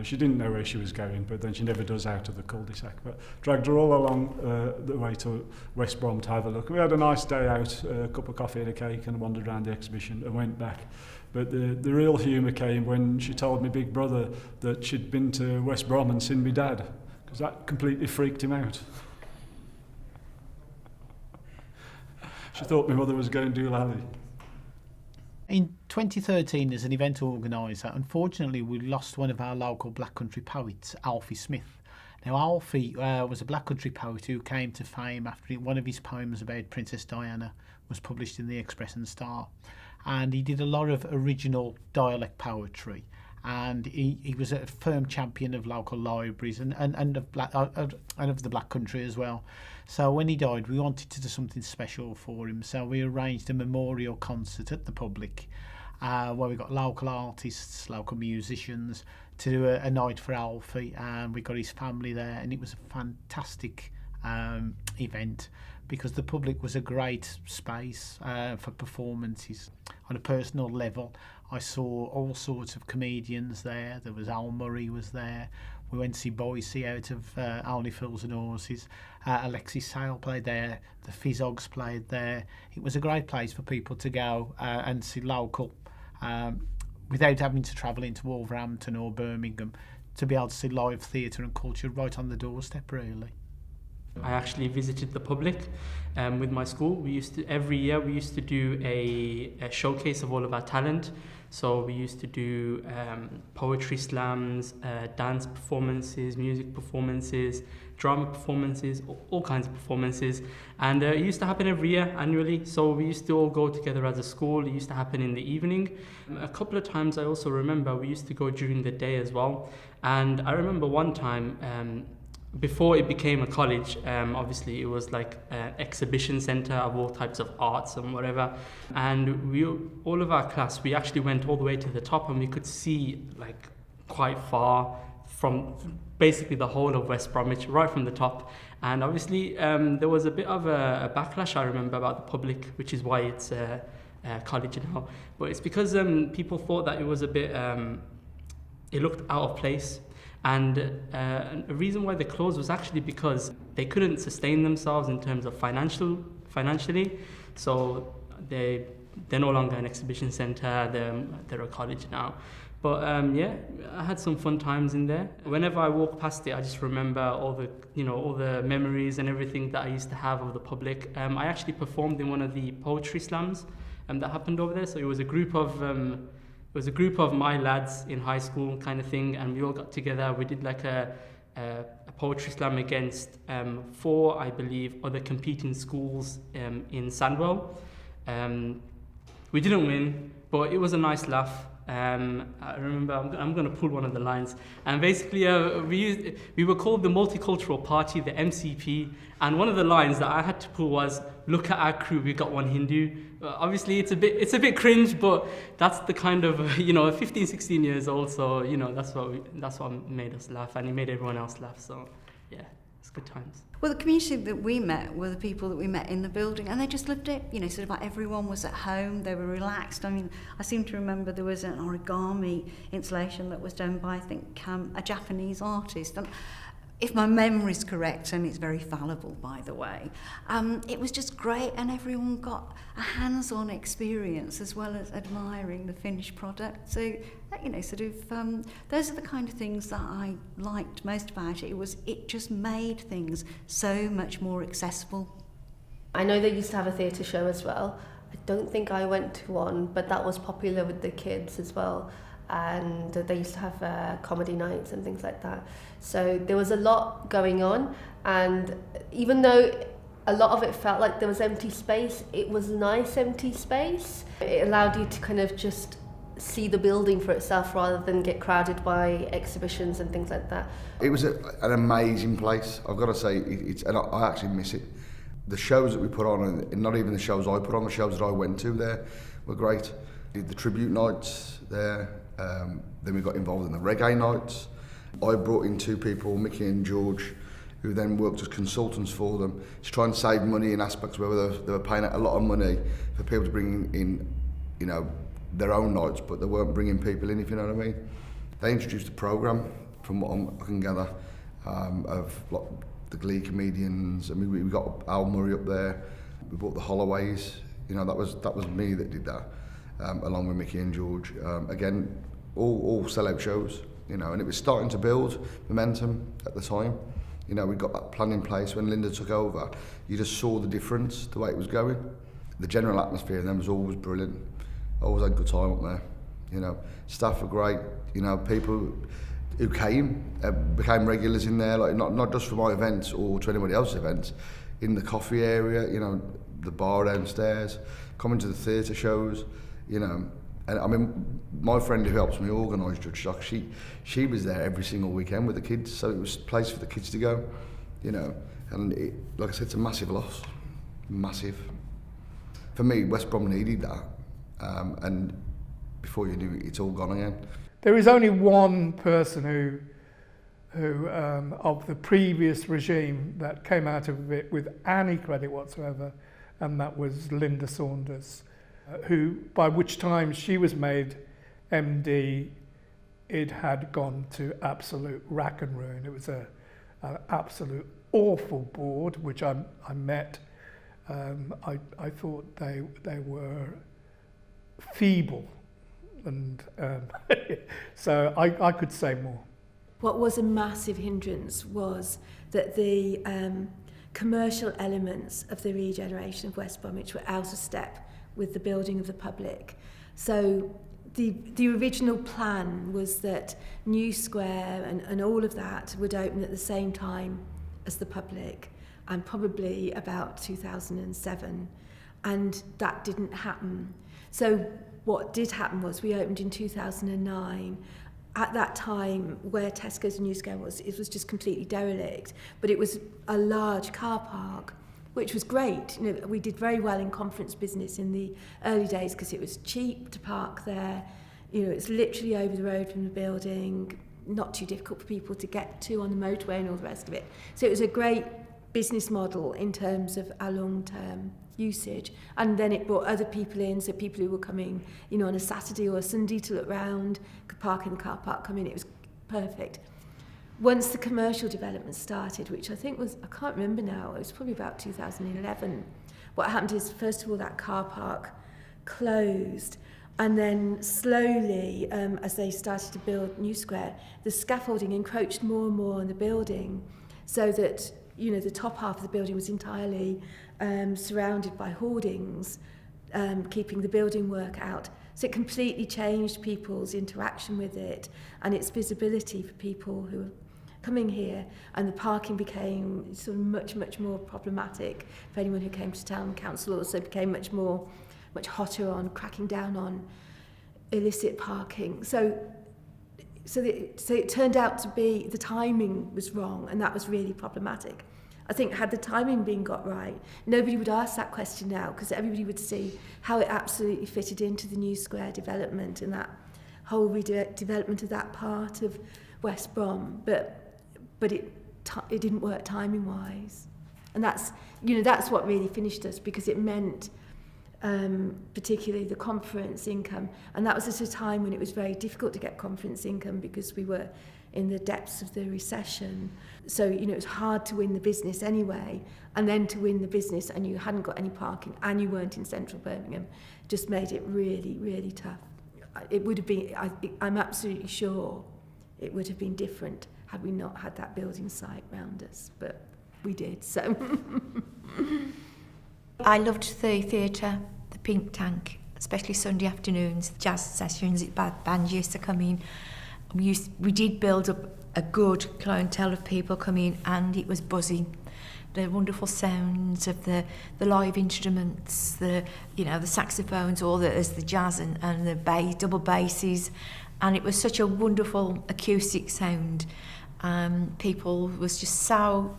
She didn't know where she was going, but then she never does out of the cul-de-sac. But dragged her all along the way to West Brom to have a look. We had a nice day out, a cup of coffee and a cake, and wandered around the exhibition and went back. But the real humour came when she told my big brother that she'd been to West Brom and seen my dad, because that completely freaked him out. She thought my mother was going to do Lally. In 2013, as an event organiser, unfortunately we lost one of our local Black Country poets, Alfie Smith. Now Alfie was a Black Country poet who came to fame after one of his poems about Princess Diana was published in the Express and Star. And he did a lot of original dialect poetry. And he was a firm champion of local libraries and of the Black Country as well. So when he died, we wanted to do something special for him. So we arranged a memorial concert at the Public where we got local artists, local musicians to do a night for Alfie, and we got his family there, and it was a fantastic event because the Public was a great space for performances. On a personal level, I saw all sorts of comedians there. There was Al Murray was there. We went to see Boise out of Only Fools and Horses. Alexis Sale played there. The Fizzogs played there. It was a great place for people to go and see local without having to travel into Wolverhampton or Birmingham, to be able to see live theatre and culture right on the doorstep, really. I actually visited the Public with my school. Every year we used to do a showcase of all of our talent. So we used to do poetry slams, dance performances, music performances, drama performances, all kinds of performances. And it used to happen every year annually. So we used to all go together as a school. It used to happen in the evening. A couple of times I also remember we used to go during the day as well. And I remember one time, before it became a college, obviously it was like an exhibition centre of all types of arts and whatever. And all of our class, we actually went all the way to the top, and we could see like quite far from basically the whole of West Bromwich, right from the top. And obviously there was a bit of a backlash, I remember, about the Public, which is why it's a college now. But it's because people thought that it was a bit, it looked out of place. And a reason why they closed was actually because they couldn't sustain themselves in terms of financially. So they're no longer an exhibition centre, they're a college now. But yeah, I had some fun times in there. Whenever I walk past it, I just remember all the memories and everything that I used to have of the Public. I actually performed in one of the poetry slams that happened over there. So it was a group of my lads in high school kind of thing, and we all got together. We did like a poetry slam against 4, I believe, other competing schools in Sandwell. We didn't win, but it was a nice laugh. I remember, I'm going to pull one of the lines. And basically, we were called the Multicultural Party, the MCP. And one of the lines that I had to pull was, "Look at our crew, we got one Hindu." Obviously, it's a bit cringe, but that's the kind of 15, 16 years old. So that's what made us laugh, and it made everyone else laugh. So yeah, it's good times. Well, the community that we met were the people that we met in the building, and they just lived it. Sort of like everyone was at home. They were relaxed. I mean, I seem to remember there was an origami installation that was done by, I think, a Japanese artist. And if my memory's correct, and it's very fallible, by the way, it was just great, and everyone got a hands-on experience as well as admiring the finished product. So, those are the kind of things that I liked most about it. It just made things so much more accessible. I know they used to have a theatre show as well. I don't think I went to one, but that was popular with the kids as well. And they used to have comedy nights and things like that. So there was a lot going on, and even though a lot of it felt like there was empty space, it was nice empty space. It allowed you to kind of just see the building for itself rather than get crowded by exhibitions and things like that. It was an amazing place, I've got to say, and I actually miss it. The shows that we put on, and not even the shows I put on, the shows that I went to there were great. The tribute nights there, then we got involved in the reggae nights. I brought in 2 people, Mickey and George, who then worked as consultants for them to try and save money in aspects where they were paying out a lot of money for people to bring in, their own nights, but they weren't bringing people in, if you know what I mean. They introduced a programme, from what I can gather, of the Glee comedians. I mean, we got Al Murray up there. We brought the Holloways. That was me that did that, along with Mickey and George. Again, all sellout shows, and it was starting to build momentum at the time. We got that plan in place when Linda took over. You just saw the difference, the way it was going. the general atmosphere in them was always brilliant. Always had a good time up there. You know, staff were great. You know, people who came became regulars in there, like not just for my events or to anybody else's events, in the coffee area, you know, the bar downstairs, coming to the theatre shows, you know. And I mean, my friend who helps me organise Judge Shock, she was there every single weekend with the kids, so it was a place for the kids to go, you know. And it, like I said, it's a massive loss, massive. For me, West Brom needed that, and before you knew it, it's all gone again. There is only one person who of the previous regime that came out of it with any credit whatsoever, and that was Linda Saunders, who, by which time she was made MD, it had gone to absolute rack and ruin. It was an absolute awful board, which I met. I thought they were feeble, and so I could say more. What was a massive hindrance was that the commercial elements of the regeneration of West Bromwich were out of step with the building of the public. So the original plan was that New Square and all of that would open at the same time as the public, and probably about 2007, and that didn't happen. So what did happen was we opened in 2009. At that time, where Tesco's and New Square was, it was just completely derelict, but it was a large car park, which was great. You know, we did very well in conference business in the early days because it was cheap to park there. You know, it's literally over the road from the building, not too difficult for people to get to on the motorway and all the rest of it. So it was a great business model in terms of our long-term usage. And then it brought other people in, so people who were coming, you know, on a Saturday or a Sunday to look round could park in the car park, come in. It was perfect. Once the commercial development started, which I think was, I can't remember now, it was probably about 2011, what happened is, first of all, that car park closed, and then slowly, as they started to build New Square, the scaffolding encroached more and more on the building, so that, you know, the top half of the building was entirely surrounded by hoardings, keeping the building work out. So it completely changed people's interaction with it and its visibility for people who were coming here, and the parking became sort of much more problematic for anyone who came to town. Council also became much hotter on cracking down on illicit parking. So it turned out to be the timing was wrong, and that was really problematic. I think had the timing been got right, nobody would ask that question now, because everybody would see how it absolutely fitted into the New Square development and that whole redevelopment of that part of West Brom. But it didn't work timing wise, and that's what really finished us, because it meant particularly the conference income, and that was at a time when it was very difficult to get conference income because we were in the depths of the recession. So, you know, it was hard to win the business anyway, and then to win the business and you hadn't got any parking and you weren't in central Birmingham just made it really tough. It would have been, I'm absolutely sure it would have been different had we not had that building site round us, but we did, so. I loved the theatre, the Pink Tank, especially Sunday afternoons, jazz sessions, bands used to come in. We did build up a good clientele of people coming in, and it was buzzing. The wonderful sounds of the live instruments, the saxophones, all the jazz and the bass, double basses, and it was such a wonderful acoustic sound. People was just so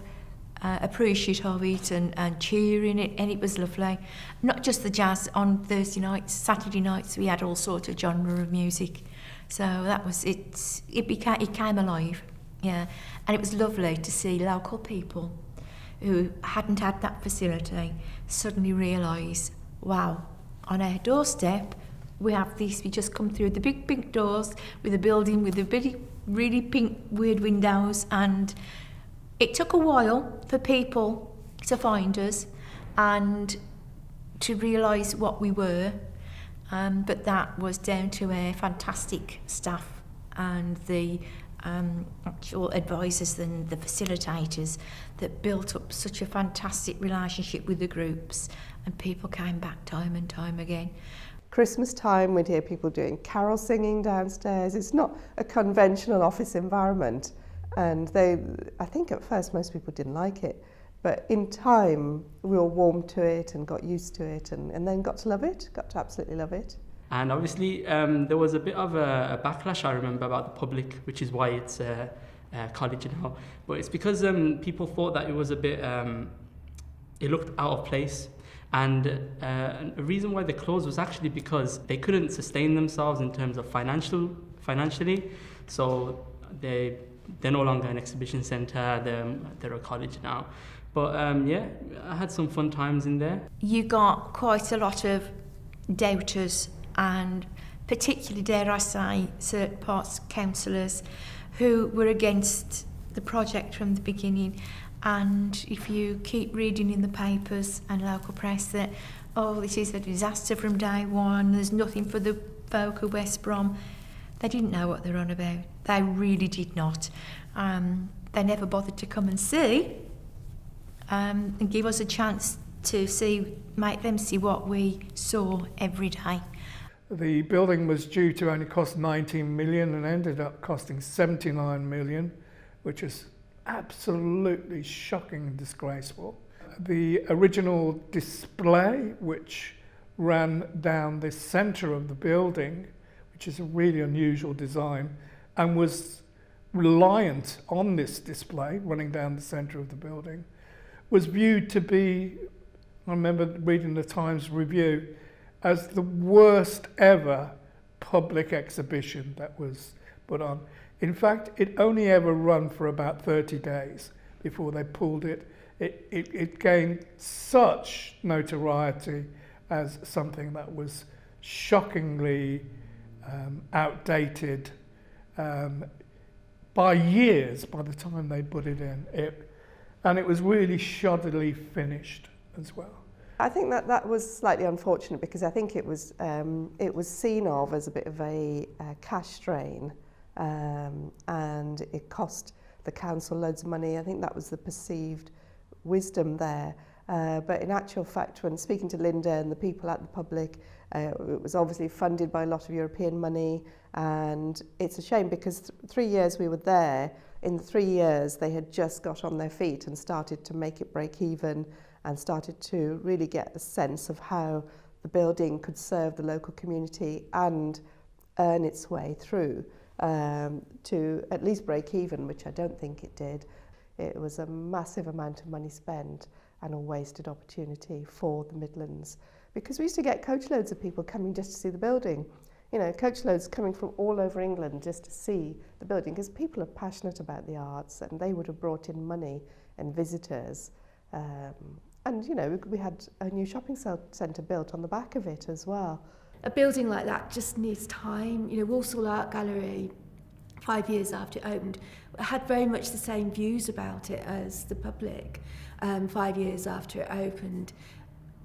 appreciative of it and cheering it, and it was lovely. Not just the jazz on Thursday nights, Saturday nights we had all sorts of genre of music. So that was it. It came alive, yeah, and it was lovely to see local people who hadn't had that facility suddenly realise, wow, on our doorstep we have this. We just come through the big pink doors with a building with the really pink weird windows, and it took a while for people to find us and to realise what we were. But that was down to our fantastic staff and the actual advisors and the facilitators that built up such a fantastic relationship with the groups, and people came back time and time again. Christmas time, we'd hear people doing carol singing downstairs. It's not a conventional office environment, and I think at first most people didn't like it, but in time we all warmed to it and got used to it, and then got to love it, got to absolutely love it. And obviously there was a bit of a backlash, I remember, about the public, which is why it's college now. But it's because people thought that it was a bit, it looked out of place. And a reason why they closed was actually because they couldn't sustain themselves in terms of financially. So they're no longer an exhibition centre, they're a college now. But yeah, I had some fun times in there. You got quite a lot of doubters, and particularly, dare I say, certain parts councillors who were against the project from the beginning. And if you keep reading in the papers and local press that, oh, this is a disaster from day one, there's nothing for the folk of West Brom, they didn't know what they're on about. They really did not. They never bothered to come and see and give us a chance to make them see what we saw every day. The building was due to only cost 19 million and ended up costing 79 million, which is absolutely shocking and disgraceful. The original display, which ran down the centre of the building, which is a really unusual design, and was reliant on this display running down the centre of the building, was viewed to be, I remember reading the Times Review, as the worst ever public exhibition that was put on. In fact, it only ever run for about 30 days before they pulled it. It gained such notoriety as something that was shockingly outdated by years by the time they put it in. And it was really shoddily finished as well. I think that was slightly unfortunate, because I think it was seen of as a bit of a cash drain, and it cost the council loads of money. I think that was the perceived wisdom there. But in actual fact, when speaking to Linda and the people at the public, it was obviously funded by a lot of European money, and it's a shame because 3 years we were there. In the 3 years, they had just got on their feet and started to make it break even, and started to really get a sense of how the building could serve the local community and earn its way through to at least break even, which I don't think it did. It was a massive amount of money spent and a wasted opportunity for the Midlands, because we used to get coachloads of people coming just to see the building. You know, coachloads coming from all over England just to see the building, because people are passionate about the arts, and they would have brought in money and visitors. And, you know, we had a new shopping centre built on the back of it as well. A building like that just needs time. You know, Walsall Art Gallery, 5 years after it opened, had very much the same views about it as the public 5 years after it opened.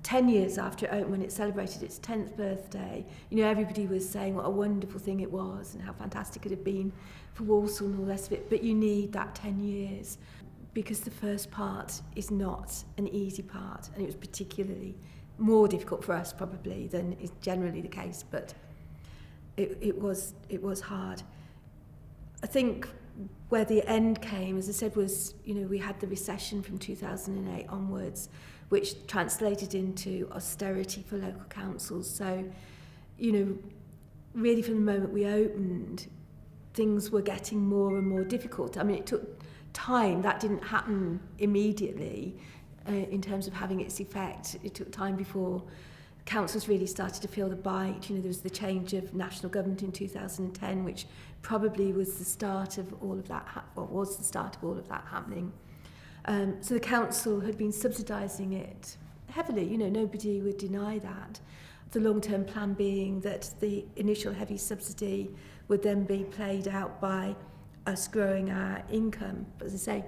10 years after it opened, when it celebrated its 10th birthday, you know, everybody was saying what a wonderful thing it was and how fantastic it had been for Walsall and all the rest of it. But you need that 10 years. Because the first part is not an easy part, and it was particularly more difficult for us probably than is generally the case, but it was hard. I think where the end came, as I said, was, you know, we had the recession from 2008 onwards, which translated into austerity for local councils. So, you know, really from the moment we opened, things were getting more and more difficult. I mean, it took time. That didn't happen immediately in terms of having its effect. It took time before councils really started to feel the bite. You know, there was the change of national government in 2010, which probably was the start of all of that, was the start of all of that happening. So the council had been subsidising it heavily. You know, nobody would deny that. The long-term plan being that the initial heavy subsidy would then be played out by us growing our income. But as I say,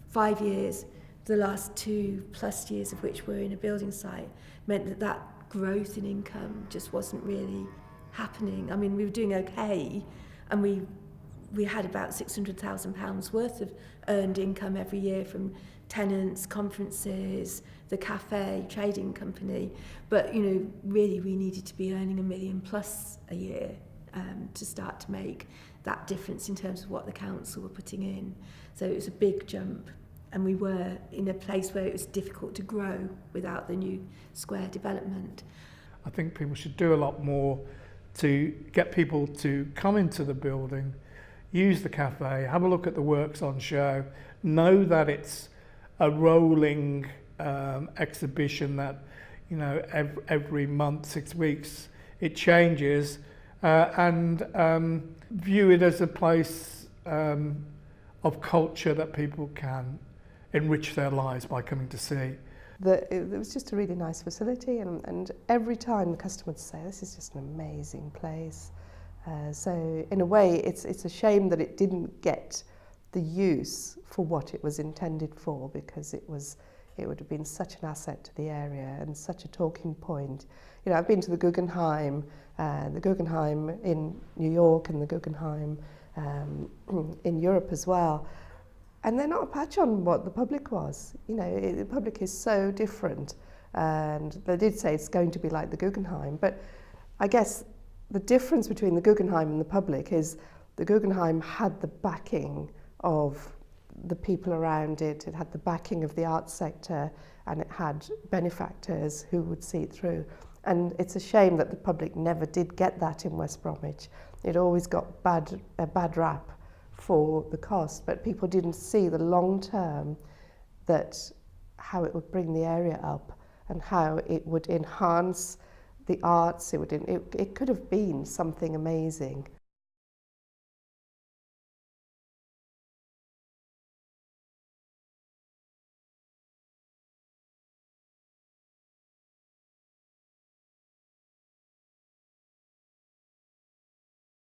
5 years, the last 2+ years of which were in a building site, meant that growth in income just wasn't really happening. I mean, we were doing okay, and we we had about £600,000 worth of earned income every year from tenants, conferences, the cafe, trading company. But, you know, really we needed to be earning £1 million plus a year to start to make that difference in terms of what the council were putting in. So it was a big jump, and we were in a place where it was difficult to grow without the new square development. I think people should do a lot more to get people to come into the building, use the cafe, have a look at the works on show, know that it's a rolling exhibition that, you know, every month, 6 weeks, it changes, and view it as a place of culture that people can enrich their lives by coming to see. It was just a really nice facility, and every time the customer would say, this is just an amazing place. So in a way, it's a shame that it didn't get the use for what it was intended for, because it would have been such an asset to the area and such a talking point. You know, I've been to the Guggenheim in New York and the Guggenheim in Europe as well. And they're not a patch on what the public was. You know, the public is so different. And they did say it's going to be like the Guggenheim. But I guess the difference between the Guggenheim and the public is the Guggenheim had the backing of the people around it. It had the backing of the arts sector, and it had benefactors who would see it through. And it's a shame that the public never did get that in West Bromwich. It always got a bad rap for the cost, but people didn't see the long term, that how it would bring the area up and how it would enhance the arts. It could have been something amazing.